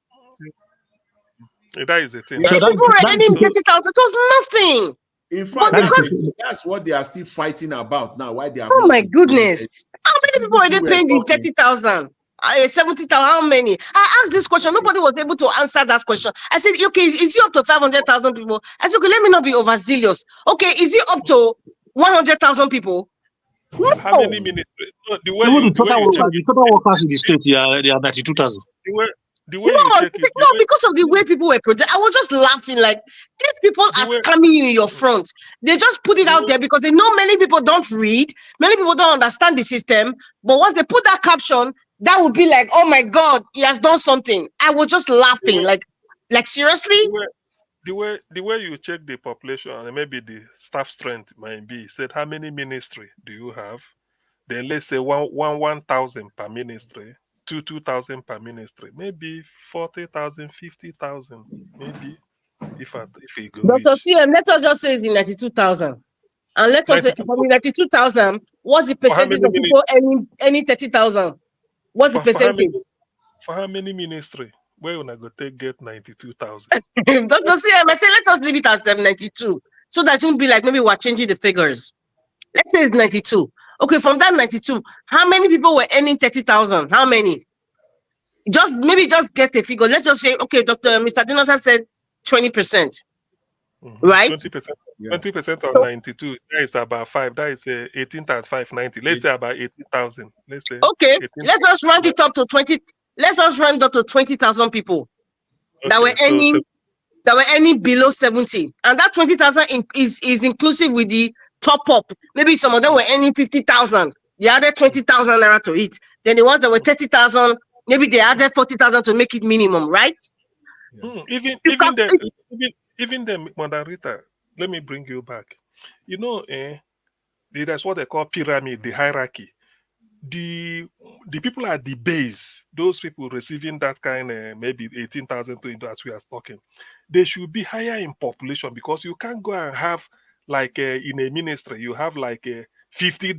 That is the thing. Many people were earning 30,000. It was nothing. In fact, but because that's what they are still fighting about now. Why they are? Oh my goodness! How many people are they paying the 30,000? 70,000? How many? I asked this question. Nobody was able to answer that question. I said, okay, is it up to 500,000 people? I said, okay, let me not be overzealous. Okay, is it up to 100,000 people? No. How many minutes? No, the total workers in the state, they are 92,000. Because of the way people were projecting, I was just laughing like these people are scamming you in your front. They just put it out there because they know many people don't read, many people don't understand the system. But once they put that caption, that would be like, oh my God, he has done something. I was just laughing, like seriously. The way you check the population and maybe the staff strength might be said, how many ministry do you have? Then let's say 1,000 per ministry. 2,000 per ministry, maybe 40,000, 50,000, maybe if it goes. Dr. CM, let us just say it's in 92,000, and let us say from 92,000, what's the percentage of people earning 30,000? What's the percentage? For how many ministry? Where when I go take get 92,000? Dr. CM, I say let us leave it at 92, so that it won't be like maybe we're changing the figures. Let's say it's 92. Okay, from that 92, how many people were earning 30,000? How many? Just get a figure. Let's just say, okay, Mr. Jonathan said 20%. Right? 20% of 92, that is about 5. That is 18 times 5, 90. Let's say about 18,000. Let's say. Okay, let's just round it up to 20. Let's just round up to 20,000 people that were earning below 70. And that 20,000 is inclusive with the top up. Maybe some of them were earning 50,000. They added 20,000 naira to it. Then the ones that were 30,000, maybe they added 40,000 to make it minimum, right? Even the Mandarita, let me bring you back. You know, that's what they call pyramid, the hierarchy. The people at the base, those people receiving that kind of maybe 18,000 to as we are talking, they should be higher in population, because you can't go and have like in a ministry, you have like 50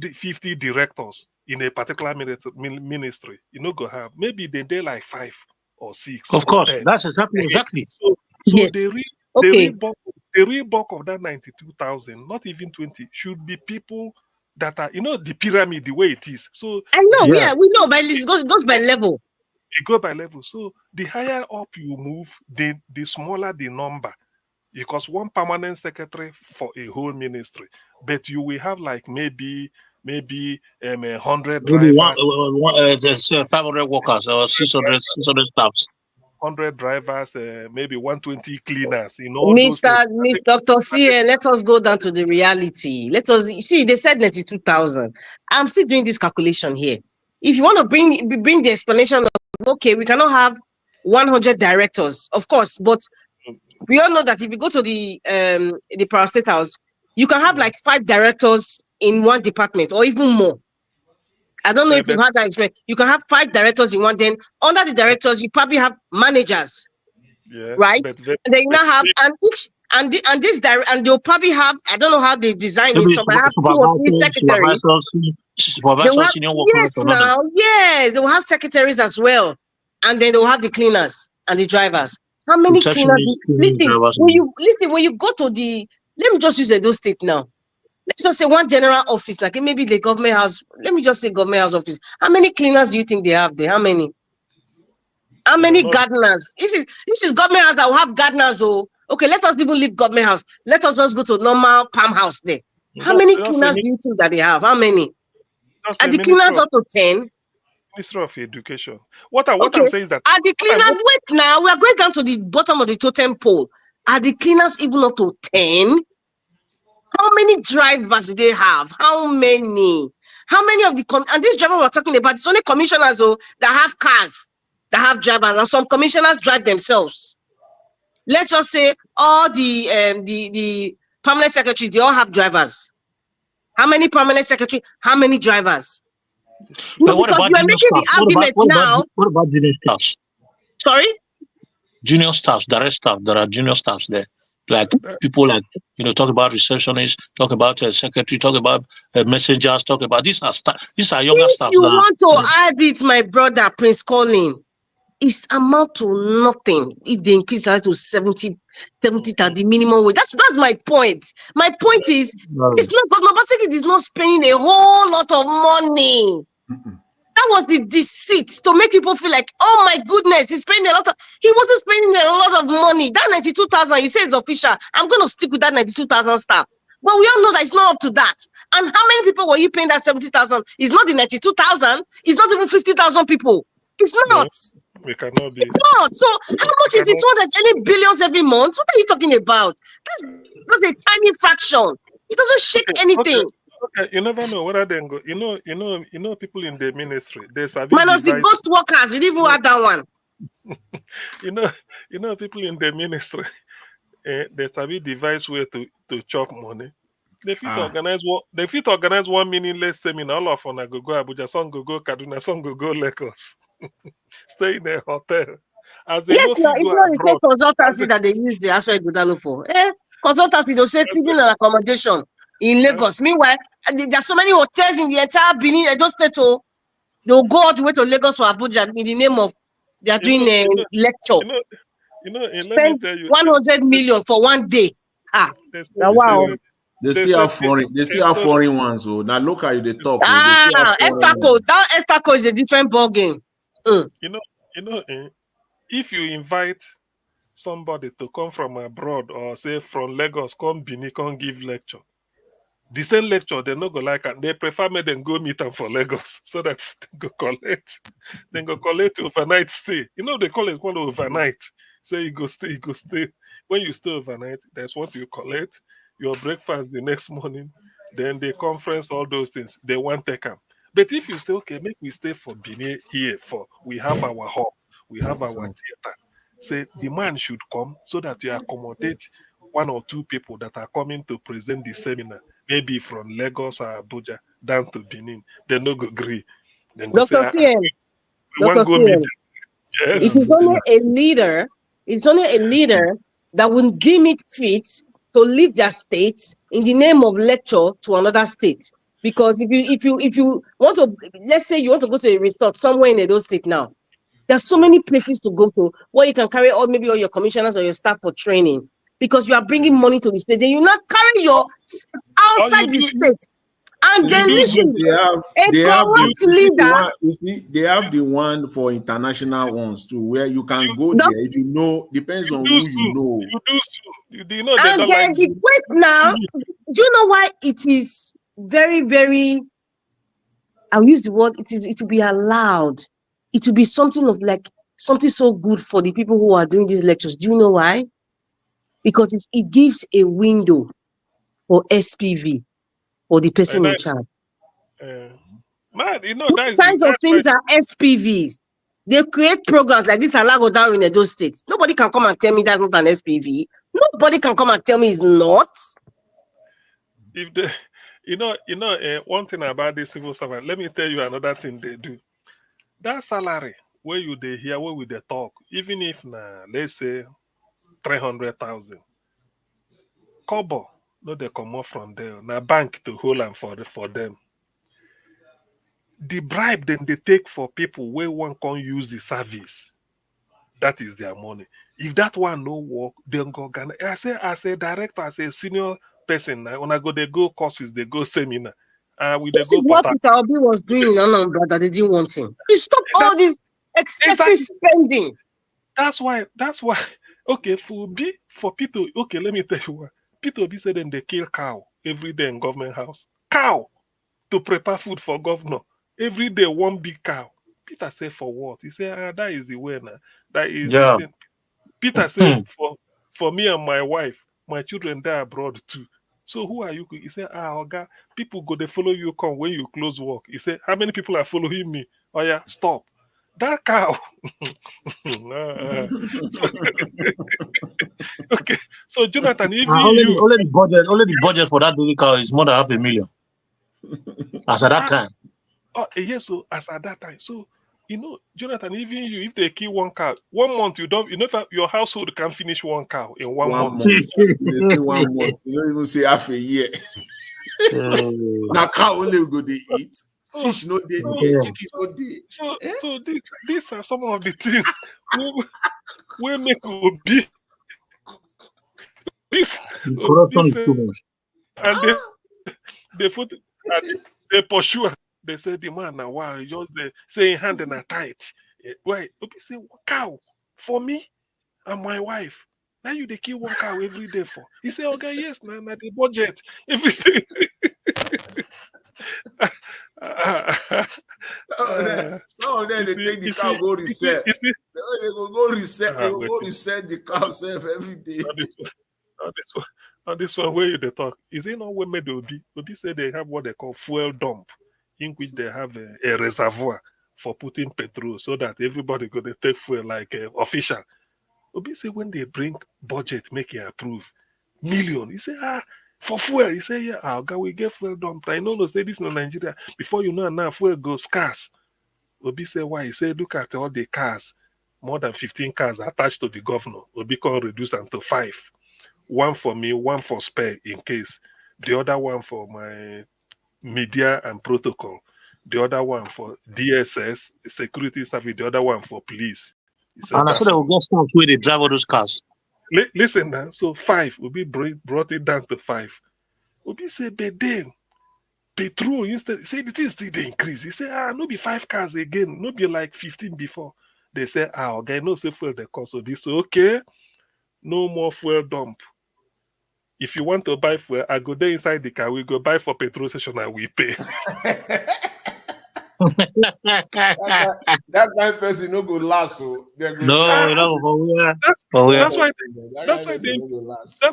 directors in a particular ministry, you know, go have maybe they like 5 or 6 Of or course, 10. that's exactly. So Yes. the Okay. real bulk of that 92,000, not even 20, should be people that are, you know, the pyramid, the way it is. So I know, yeah, we know, but it goes by level. it go by level. So the higher up you move, the smaller the number. Because one permanent secretary for a whole ministry, but you will have like maybe 100 Maybe drivers, 500 workers or 600 staffs. 100 drivers, maybe 120 cleaners, you know, all those things. Miss Dr. C, let us go down to the reality. Let us see, they said 92,000. I'm still doing this calculation here. If you want to bring the explanation of, okay, we cannot have 100 directors, of course, but we all know that if you go to the State House, you can have like 5 directors in one department or even more. I don't know if you've had that experience. You can have 5 directors in one, then under the directors, you probably have managers. Yeah, right? And then you now have and they'll probably have, I don't know how they design it. So I have 2 or 3 secretaries. Supervisors, senior workers. Yes, now, yes, they will have secretaries as well, and then they will have the cleaners and the drivers. How many cleaners? Listen, when you go to the, let me just use Edo State now. Let's just say one general office, like maybe the government house. Let me just say government house office. How many cleaners do you think they have there? How many? How many gardeners? This is government house that will have gardeners. Oh, okay. Let us even leave government house. Let us just go to normal palm house there. How many cleaners do you think that they have? How many? Are the cleaners up to 10? Ministry of Education. What I'm saying is that are the cleaners? Wait, now we are going down to the bottom of the totem pole. Are the cleaners even up to 10? How many drivers do they have? How many? How many of the and this driver we're talking about? It's only commissioners that have cars, that have drivers, and some commissioners drive themselves. Let's just say all the permanent secretaries, they all have drivers. How many permanent secretaries? How many drivers? No, what about junior staff? What about junior staffs? Sorry? Junior staffs, direct staff. There are junior staffs there. Like people like, talk about receptionists, talk about secretary, talk about messengers, talk about these are younger staff. You want to add it, my brother, Prince Colin. It's amount to nothing if they increase it to 70 at the minimum wage. That's my point. My point is, it's not Governor Obaseki is not spending a whole lot of money. That was the deceit to make people feel like, oh my goodness, he's spending a lot of. He wasn't spending a lot of money. That 92,000, you say it's official. I'm going to stick with that 92,000 staff. But we all know that it's not up to that. And how many people were you paying that 70,000? It's not the 92,000. It's not even 50,000 people. It's not. No, it cannot be. It's not. So how much is it? What there's any billions every month? What are you talking about? That's a tiny fraction. It doesn't shake anything. Okay, you never know whether they go. You know, people in the ministry. Minus the ghost workers. You didn't even add that one. you know, people in the ministry. They sabi device way to chop money. They fit organize one meaningless seminar. All of them go Abuja, some go Kaduna, some go Lagos. Stay in a hotel. As they yes, no, it's not the consultancy that they use the Aswa Ighodalo for. Consultancy, they'll say feeding and accommodation in Lagos. Meanwhile, there's so many hotels in the entire Benin, Edo State. They'll go all the way to Lagos or Abuja in the name of they are doing a lecture. Spend 100 million for one day. Wow. They still have foreign ones. So now look how they talk. Estaco. That Estaco is a different ball game. If you invite somebody to come from abroad or say from Lagos, come Benin, come give lecture. The same lecture, they not go like it. They prefer me then go meet them for Lagos so that they go collect overnight stay. They call it one overnight. Say you go stay. When you stay overnight, that's what you collect. Your breakfast the next morning, then the conference, all those things. They want to take them. But if you say, okay, make we stay for Benin here, we have our hall, we have our theater. Say the man should come so that you accommodate 1 or 2 people that are coming to present the seminar, maybe from Lagos or Abuja down to Benin. They no go agree. Dr. TM, yes. It is only a leader. It's only a leader that will deem it fit to leave their state in the name of lecture to another state. Because if you want to, let's say you want to go to a resort somewhere in Edo State now, there's so many places to go to where you can carry maybe all your commissioners or your staff for training, because you are bringing money to the state. Then you not carry your outside the state. And then listen, they have corrupt the leader. one, you see, they have the one for international ones too, where you can go there if you know, depends on who you know. You know they And don't then like the wait now, do you know why it is very, very, I'll use the word, it will be allowed. It will be something of like something so good for the people who are doing these lectures. Do you know why? Because it gives a window for SPV or the person in charge. Man, you know Those kinds of things are SPVs. They create programs like this Alago down in those states. Nobody can come and tell me that's not an SPV. Nobody can come and tell me it's not. If the, one thing about this civil servant, let me tell you another thing they do. That salary where you they hear where we they talk, even if let's say 300,000, kobo no they come off from there. Now bank to hold and for them. The bribe then they take for people where one can't use the service. That is their money. If that one no work, then go. I say as a director, as a senior person, now when I go, they go courses, they go seminar. This is what Peter Obi was doing in Anambra that they didn't want him. He stopped all this excessive spending. That's why. Okay, for Peter. Okay, let me tell you what. Peter Obi said then they kill cow every day in government house. Cow to prepare food for governor every day. One big cow. Peter said for what? He said that is the way now. That is the thing. Peter said for me and my wife, my children die abroad too. So who are you? He said, Oga, people go they follow you come when you close work. He said, how many people are following me? Oh yeah, stop. That cow. Okay. So Jonathan, even only you the budget for that baby cow is more than $500,000. As at that time. Oh yes, so as at that time. So Jonathan, even you, if they kill one cow, 1 month you don't, your household can finish one cow in 1 month. They say 1 month. You don't even say half a year. Now cow only go they eat. Fish no they chicken no they. So these are some of the things we make Obi. This corruption is too much. And they put and they pursue. They say the man now wow, just saying hand and a tight. Why? Obi say cow for me and my wife. Now you they kill one cow every day for. He say, okay, yes, now the budget, everything. Some of them they take the cow go reset. They go reset. They go reset the cow self every day. On this one where you they talk, is it not women they Obi? Obi say they have what they call fuel dump, in which they have a reservoir for putting petrol, so that everybody go they take fuel like official. Obi say when they bring budget, make it approve million. He say for fuel. He say yeah, we get fuel dump. I know say this in Nigeria. Before you know now fuel goes scarce. Obi say why? He say look at all the cars, more than 15 cars attached to the governor. Obi can reduce them to 5. 1 for me, 1 for spare in case. The other one for my media and protocol. The other one for DSS, security service. The other one for police. And I said they will get stuff where they drive all those cars. Listen now. So 5 will be brought it down to 5. Will be say, but then petrol instead. Say the thing still they increase. He say no be 5 cars again. No be like 15 before. They say okay, no say fuel the cost. So this okay. No more fuel dump. If you want to buy fuel, I go there inside the car. We go buy for petrol station and we pay. that kind of person no go last. So that's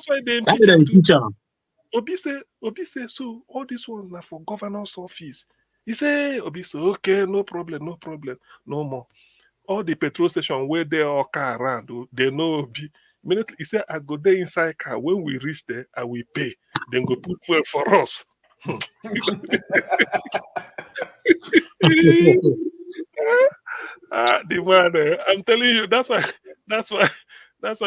why they impeach him. Obi say so all this ones are for governor's office. He say Obi say okay, no problem, no more. All the petrol station where they all car around, they know Obi. Immediately he said, I go there inside car. When we reach there, I will pay. Then go put fuel for us. The man, I'm telling you, that's why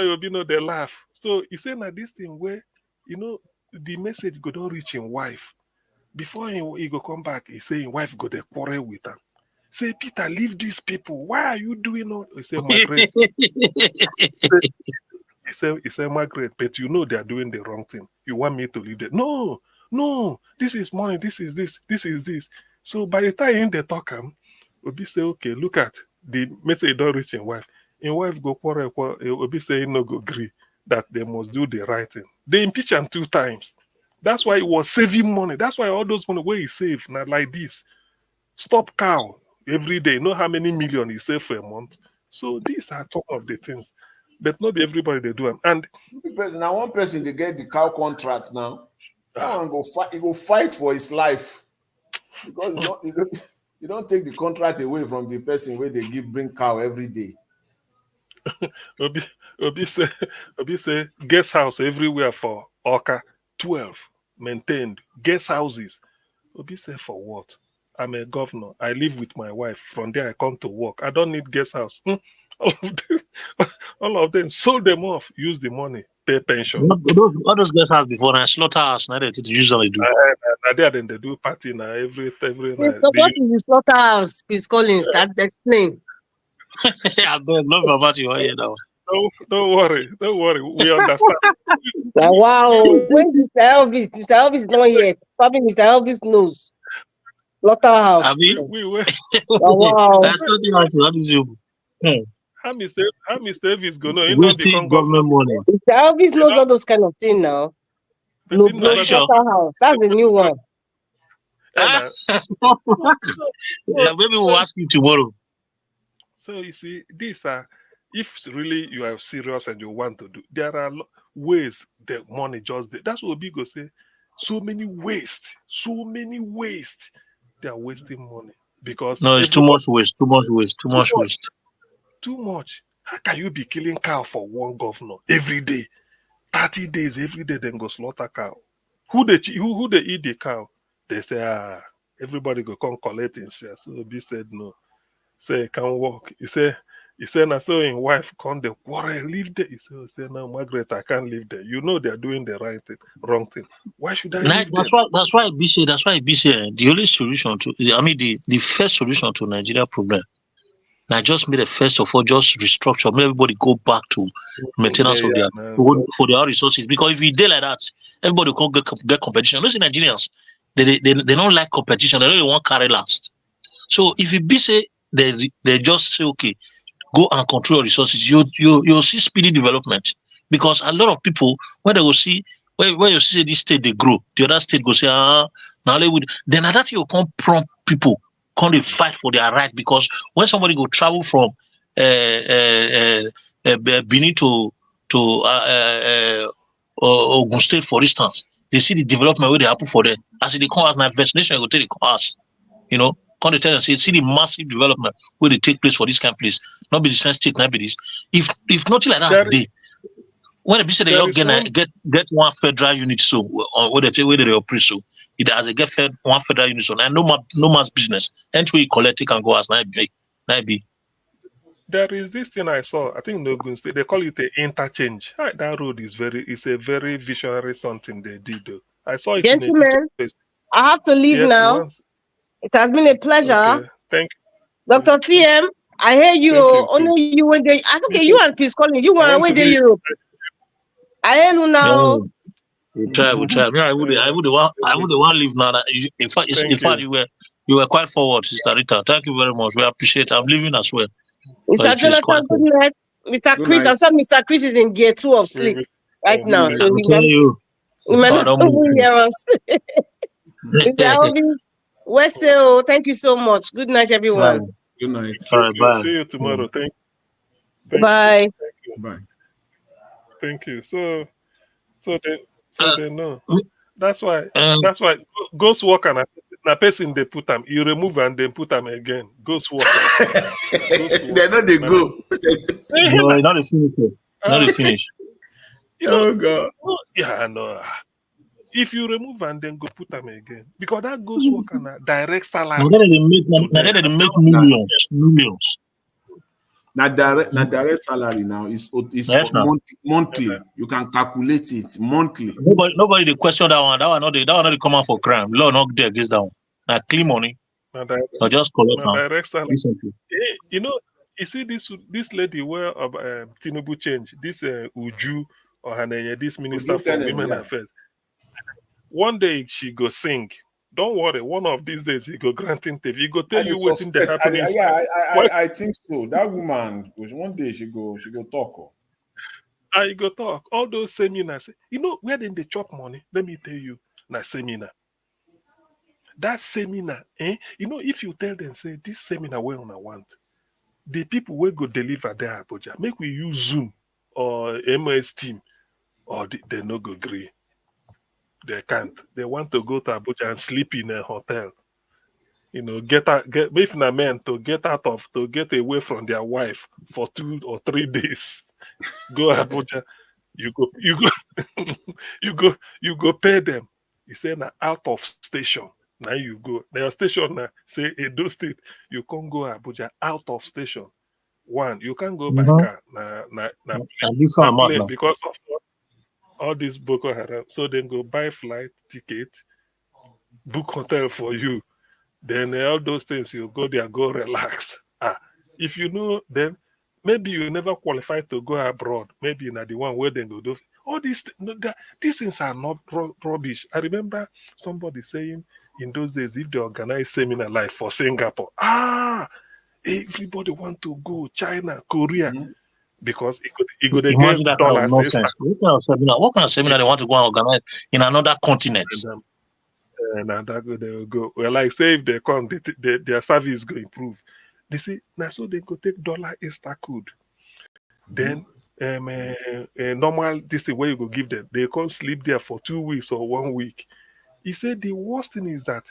you'll be they laugh. So he said that this thing where the message go don't reach him wife. Before he go come back, he say his wife go the quarrel with him. Say, Peter, leave these people. Why are you doing all? He say, Margaret. he said, Margaret, but you know they are doing the wrong thing. You want me to leave them? No, no, this is money, this is this, this is this. So by the time they talk him, Obi say, okay, look at the message don't reach his wife. His wife go quarrel, Obi say no go agree that they must do the right thing. They impeach him 2 times. That's why he was saving money. That's why all those money where he saved, not like this. Stop cow every day. Know how many million he saved for a month. So these are some of the things. But not everybody they do them. And now one person they get the cow contract now. That one go fight. He go fight for his life because you don't take the contract away from the person where they bring cow every day. Obi say guest house everywhere for Oka 12 maintained guest houses. Obi say for what? I'm a governor. I live with my wife. From there I come to work. I don't need guest house. All of them sold them off. Use the money, pay pension. All those guest house before now slaughterhouse. Now they usually do. There then they do party now every night. So what is the slaughterhouse? Please, Collins, can explain. I bet love about you here now. Don't worry. We understand. Wow. When Mr. Elvis not yet. Probably Mr. Elvis knows. Slaughterhouse. I mean, wow. That's not the answer. That is you. How Mr. Elvis go know? Wasting government money. Mr. Elvis knows all those kind of things now. No slaughterhouse. That's the new one. Yeah, maybe we'll ask you tomorrow. So you see, these are, if really you are serious and you want to do, there are ways the money just, that's what Obi go say, so many waste. They are wasting money because no, it's too much waste. Too much. How can you be killing cow for one governor every day, 30 days every day? Then go slaughter cow. Who they eat the cow? They say everybody go come collect in share. So Obi said no. Say he can't walk. He said now so his wife come the quarrel leave there. He said no, Margaret, I can't live there. You know they're doing the wrong thing. Why should I live that's there? why BC the only solution to the first solution to Nigeria problem. Now just made a first of all just restructure, make everybody go back to maintenance of their for their resources. Because if we did like that, everybody can get competition. Those Nigerians, they don't like competition, they don't want carry last. So if you be say they just say okay, go and control your resources, you'll see speedy development. Because a lot of people when they will see when you see this state they grow, the other state go say now they would then that you come prompt people come they fight for their right. Because when somebody go travel from Benin to Ogun State, for instance, they see the development where they happen for them. As they come as my vaccination, go take the cars, come to tell them see the massive development where they take place for this kind of place. Not be the same state, not be this. If nothing like that, they when they say they get one federal unit, so where they operate, so it as they get one federal unit, so and no mass business. And we collect it and go as night be. There is this thing I saw. I think in Ogun State they call it an interchange. That road is it's a very visionary something they did. Though. I saw it. Gentlemen, I have to leave now. It has been a pleasure. Okay. Thank you. Dr. PM, I hear you. Only you when they okay, you and Peace Calling. You were away there Europe. I hear you now. We try. I would want leave now. In fact, you were quite forward, Sister Rita. Thank you very much. We appreciate it. I'm leaving as well. Mr. Jonathan, good night. Mr. Chris, I'm sorry, Mr. Chris is in gear 2 of sleep right now. So he might not hear us. Mr. Elvis, Wessel, thank you so much. Good night, everyone. Bye. Good night. All right, bye. See you tomorrow. Thank bye. you. Bye. Thank you. So they know. That's why ghost worker na person they put them. You remove and then put them again. Ghost worker. They're not the go. No, not the finish. Not the finish. Oh God. Yeah, no. If you remove and then go put them again, because that ghost worker na direct salary. Now they make millions. direct salary now is Yes, now. monthly. You can calculate it monthly. Nobody they question that one. That one not they come out for crime. Law not there against that one. Now clean money. So just collect now. direct salary. Recently. You know, you see this lady where Tinubu change this Uju or Haneye, this minister for women affairs. One day she go sing. Don't worry, one of these days he go grant interview. He go tell you what's in the happening. I think so. That woman, one day she go talk. I go talk. All those seminars. You know where then they chop money? Let me tell you, na seminar. That seminar, you know, if you tell them, say, this seminar where I want, the people will go deliver there, Abuja. Make we use Zoom or MS Team, or they no go agree. They can't. They want to go to Abuja and sleep in a hotel. You know, get if na men to get away from their wife for 2 or 3 days. Go Abuja, you go pay them. You say na out of station. Now you go. Their station now say Edo State. You can't go Abuja out of station. One, you can't go by car. Na plane because of all this Boko Haram. So then go buy flight ticket, book hotel for you. Then all those things you go there, go relax. If you know, then maybe you never qualify to go abroad. Maybe not the one where they go do all these things are not rubbish. I remember somebody saying in those days, if they organize seminar like for Singapore, everybody want to go China, Korea, because it could imagine that kind of nonsense. What kind of seminar they want to go and organize in another continent? And that they will go. Well, like say if they come, their service go improve. They say now so they go take dollar extra code. Then normal this thing where you go give them, they can't sleep there for 2 weeks or 1 week. He said the worst thing is that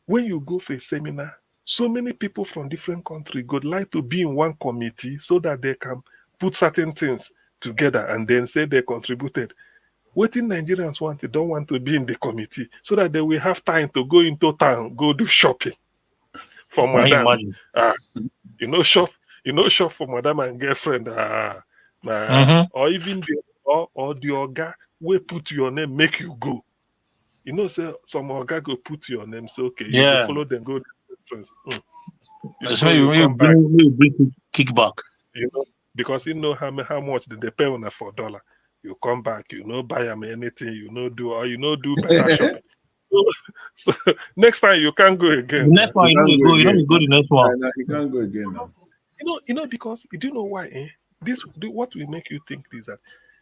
when you go for a seminar, so many people from different countries would like to be in one committee so that they can put certain things together and then say they contributed. Waiting Nigerians don't want to be in the committee so that they will have time to go into town, go do shopping for madam. Shop for madam and girlfriend. Or even the oga will put your name, make you go. You know, say some oga go put your name, so okay, you go follow them, go. So you bring kickback. You know, because you know how much they pay on for dollar. You come back, you know, buy them anything, you know, do better shopping. So next time you can't go again. The next one you go the next one. You can't go again now. You know, because you do know why, what will make you think is that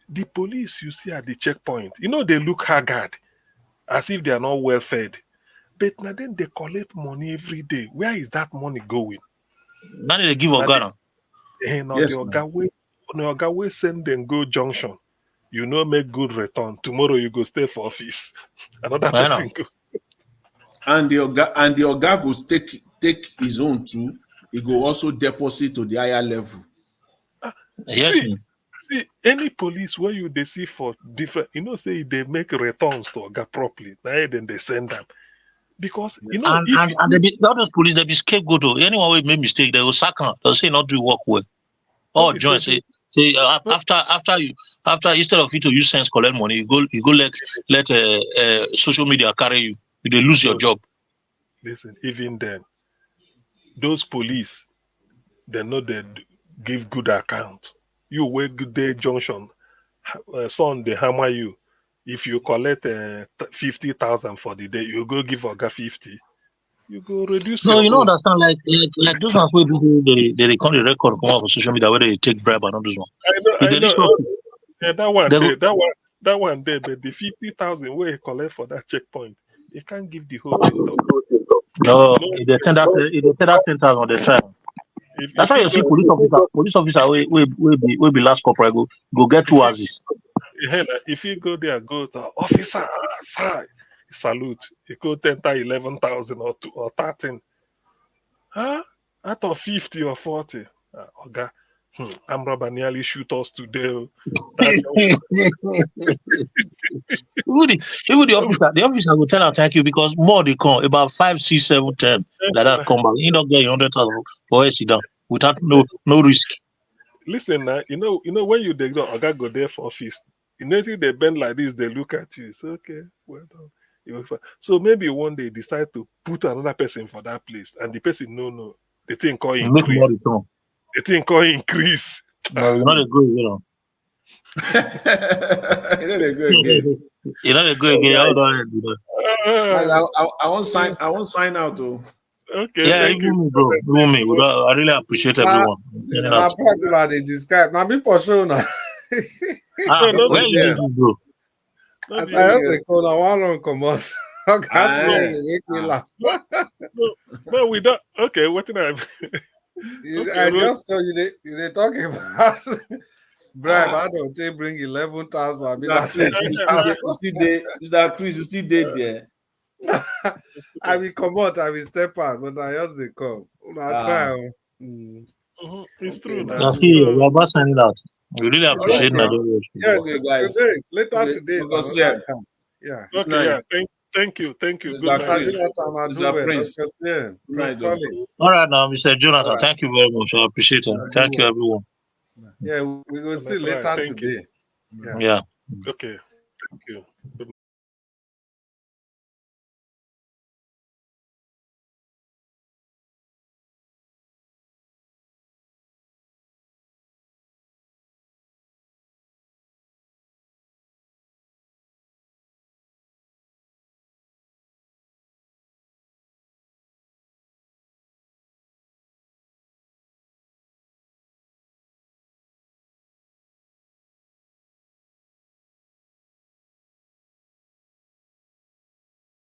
the police you see at the checkpoint, you know, they look haggard, as if they are not well fed. But now then they collect money every day. Where is that money going? Now they give Ogana. The Oga will send them go junction. You know, make good return. Tomorrow you go stay for office. Another person go. And the Oga go take his own too. He go also deposit to the higher level. Yes. See, any police where they see for different, you know, say they make returns to Oga properly. Then they send them. Because you know, all those police they be scapegoat. Anyone will make mistake, they will sack them. They'll say not do work well. Oh, join say after instead of you to use sense collect money, you go let social media carry you. You lose your job. Listen, even then, those police, they know they give good account. You work good day junction, son they hammer you. If you collect 50,000 for the day, you go give Oga 50. You go reduce. No, you don't understand. Like those ones where people they record the record come out on social media where they take bribe and all those ones. I know. Yeah, that one there, but the 50,000 where you collect for that checkpoint, you can't give the whole thing. No, they turn that 10,000 on the time. That's why you see police officer will be last corporal go get 2 houses. If you go there, go to officer, sir, salute. You go 10,000, 11,000 or 2 or 13. Out of 50 or 40. Oga, Amraba nearly shoot us today. Even the officer will tell her thank you because more they come about 5, 6, 7, 10 like that come back. You don't get 100,000 for sit down without no risk. listen now, when you dey go there for office, if they bend like this, they look at you. It's okay, well done. So maybe one day decide to put another person for that place, and the person no, the thing call Make increase. more return. The thing call increase. No, you're not a good, you know. They go again. You're not a good again. Guys, Guys, I won't sign out though. Okay, yeah, thank even you. me, bro. Even me. I really appreciate everyone. Now, popular they describe. Now, be for sure now. Where you live, bro? I heard they call. I want to come out. No, we don't. Okay, what did I? I just tell you they talking about bribe. I don't they bring 11,000. I mean, Mr. Chris, you still dead there. I will come out. I will step out, but I just they come. It's true now. Yeah, see, we're about signing out. We really appreciate Nigeria. Yeah, guys. Today, later today. Yeah. Okay. Yeah. Thank you. Good night. Mr. Prince. All right, now, Mr. Jonathan. Thank you very much. I appreciate it. Thank you, everyone. Yeah, we will see later today. Yeah. Okay. Thank you. Good night.